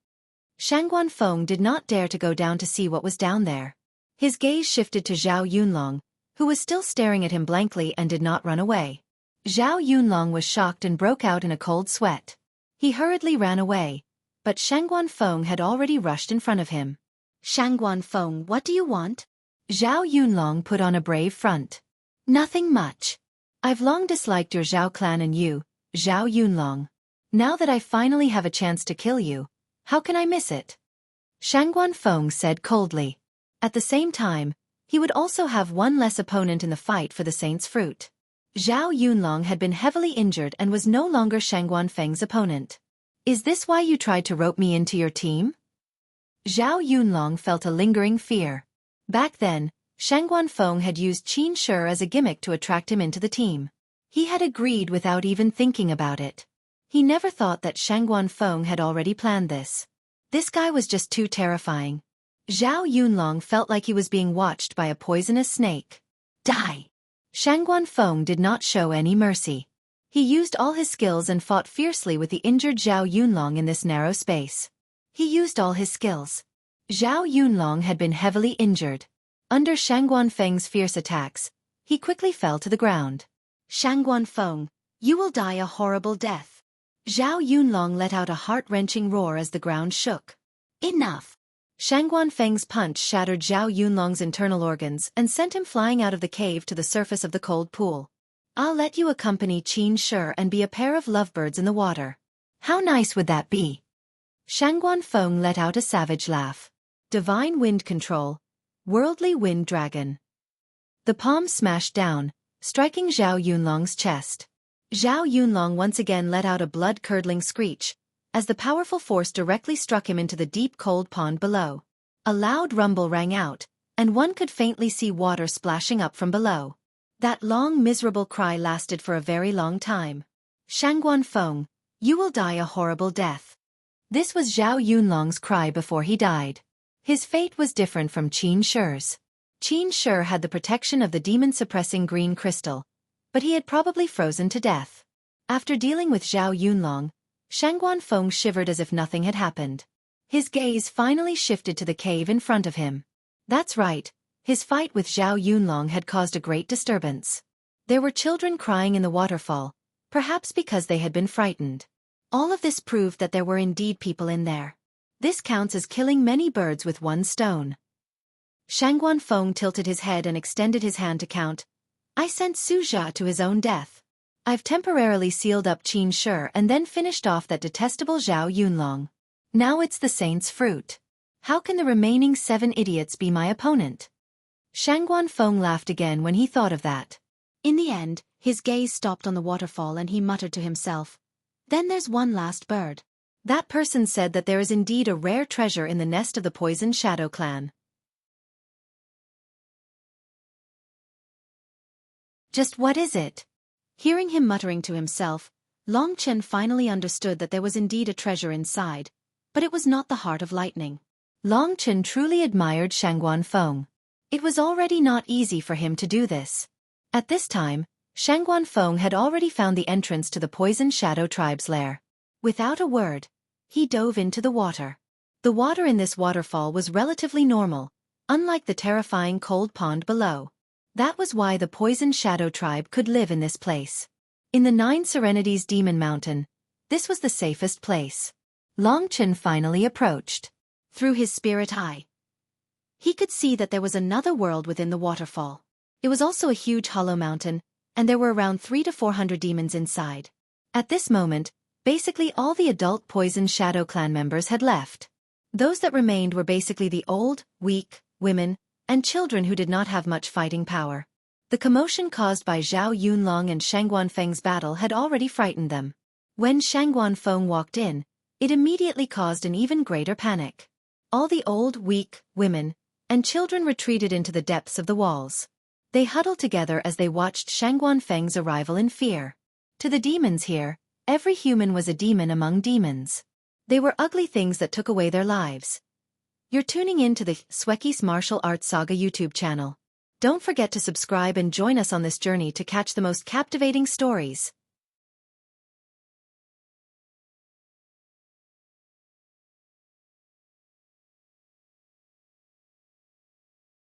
Shangguan Feng did not dare to go down to see what was down there. His gaze shifted to Zhao Yunlong, who was still staring at him blankly and did not run away. Zhao Yunlong was shocked and broke out in a cold sweat. He hurriedly ran away, but Shangguan Feng had already rushed in front of him. "Shangguan Feng, what do you want?" Zhao Yunlong put on a brave front. "Nothing much. I've long disliked your Zhao clan and you, Zhao Yunlong. Now that I finally have a chance to kill you, how can I miss it?" Shangguan Feng said coldly. At the same time, he would also have one less opponent in the fight for the saint's fruit. Zhao Yunlong had been heavily injured and was no longer Shangguan Feng's opponent. "Is this why you tried to rope me into your team?" Zhao Yunlong felt a lingering fear. Back then, Shangguan Feng had used Qin Shi as a gimmick to attract him into the team. He had agreed without even thinking about it. He never thought that Shangguan Feng had already planned this. This guy was just too terrifying. Zhao Yunlong felt like he was being watched by a poisonous snake. "Die!" Shangguan Feng did not show any mercy. He used all his skills and fought fiercely with the injured Zhao Yunlong in this narrow space. He used all his skills. Zhao Yunlong had been heavily injured. Under Shangguan Feng's fierce attacks, he quickly fell to the ground. "Shangguan Feng, you will die a horrible death." Zhao Yunlong let out a heart-wrenching roar as the ground shook. "Enough!" Shangguan Feng's punch shattered Zhao Yunlong's internal organs and sent him flying out of the cave to the surface of the cold pool. "I'll let you accompany Qin Shi and be a pair of lovebirds in the water. How nice would that be?" Shangguan Feng let out a savage laugh. Divine wind control. Worldly wind dragon. The palm smashed down, striking Zhao Yunlong's chest. Zhao Yunlong once again let out a blood-curdling screech, as the powerful force directly struck him into the deep cold pond below. A loud rumble rang out, and one could faintly see water splashing up from below. That long miserable cry lasted for a very long time. "Shangguan Feng, you will die a horrible death." This was Zhao Yunlong's cry before he died. His fate was different from Qin Shi's. Qin Shi had the protection of the demon-suppressing green crystal, but he had probably frozen to death. After dealing with Zhao Yunlong, Shangguan Feng shivered as if nothing had happened. His gaze finally shifted to the cave in front of him. That's right, his fight with Zhao Yunlong had caused a great disturbance. There were children crying in the waterfall, perhaps because they had been frightened. All of this proved that there were indeed people in there. This counts as killing many birds with one stone. Shangguan Feng tilted his head and extended his hand to count. "I sent Su Jia to his own death. I've temporarily sealed up Qin Shi and then finished off that detestable Zhao Yunlong. Now it's the saint's fruit. How can the remaining 7 idiots be my opponent? Shangguan Feng laughed again when he thought of that. In the end, his gaze stopped on the waterfall and he muttered to himself, "Then there's one last bird." That person said that there is indeed a rare treasure in the nest of the poisoned Shadow Clan. Just what is it? Hearing him muttering to himself, Long Chen finally understood that there was indeed a treasure inside, but it was not the heart of lightning. Long Chen truly admired Shangguan Feng. It was already not easy for him to do this. At this time, Shangguan Feng had already found the entrance to the poisoned Shadow Tribe's lair. Without a word, he dove into the water. The water in this waterfall was relatively normal, unlike the terrifying cold pond below. That was why the poisoned Shadow Tribe could live in this place. In the 9 Serenities Demon Mountain, this was the safest place. Long Chen finally approached. Through his spirit eye, he could see that there was another world within the waterfall. It was also a huge hollow mountain, and there were around 300 to 400 demons inside. At this moment, basically all the adult poisoned Shadow Clan members had left. Those that remained were basically the old, weak, women, and children who did not have much fighting power. The commotion caused by Zhao Yunlong and Shangguan Feng's battle had already frightened them. When Shangguan Feng walked in, it immediately caused an even greater panic. All the old, weak, women, and children retreated into the depths of the walls. They huddled together as they watched Shangguan Feng's arrival in fear. To the demons here, every human was a demon among demons. They were ugly things that took away their lives. You're tuning in to the Xueqi's Martial Arts Saga YouTube channel. Don't forget to subscribe and join us on this journey to catch the most captivating stories.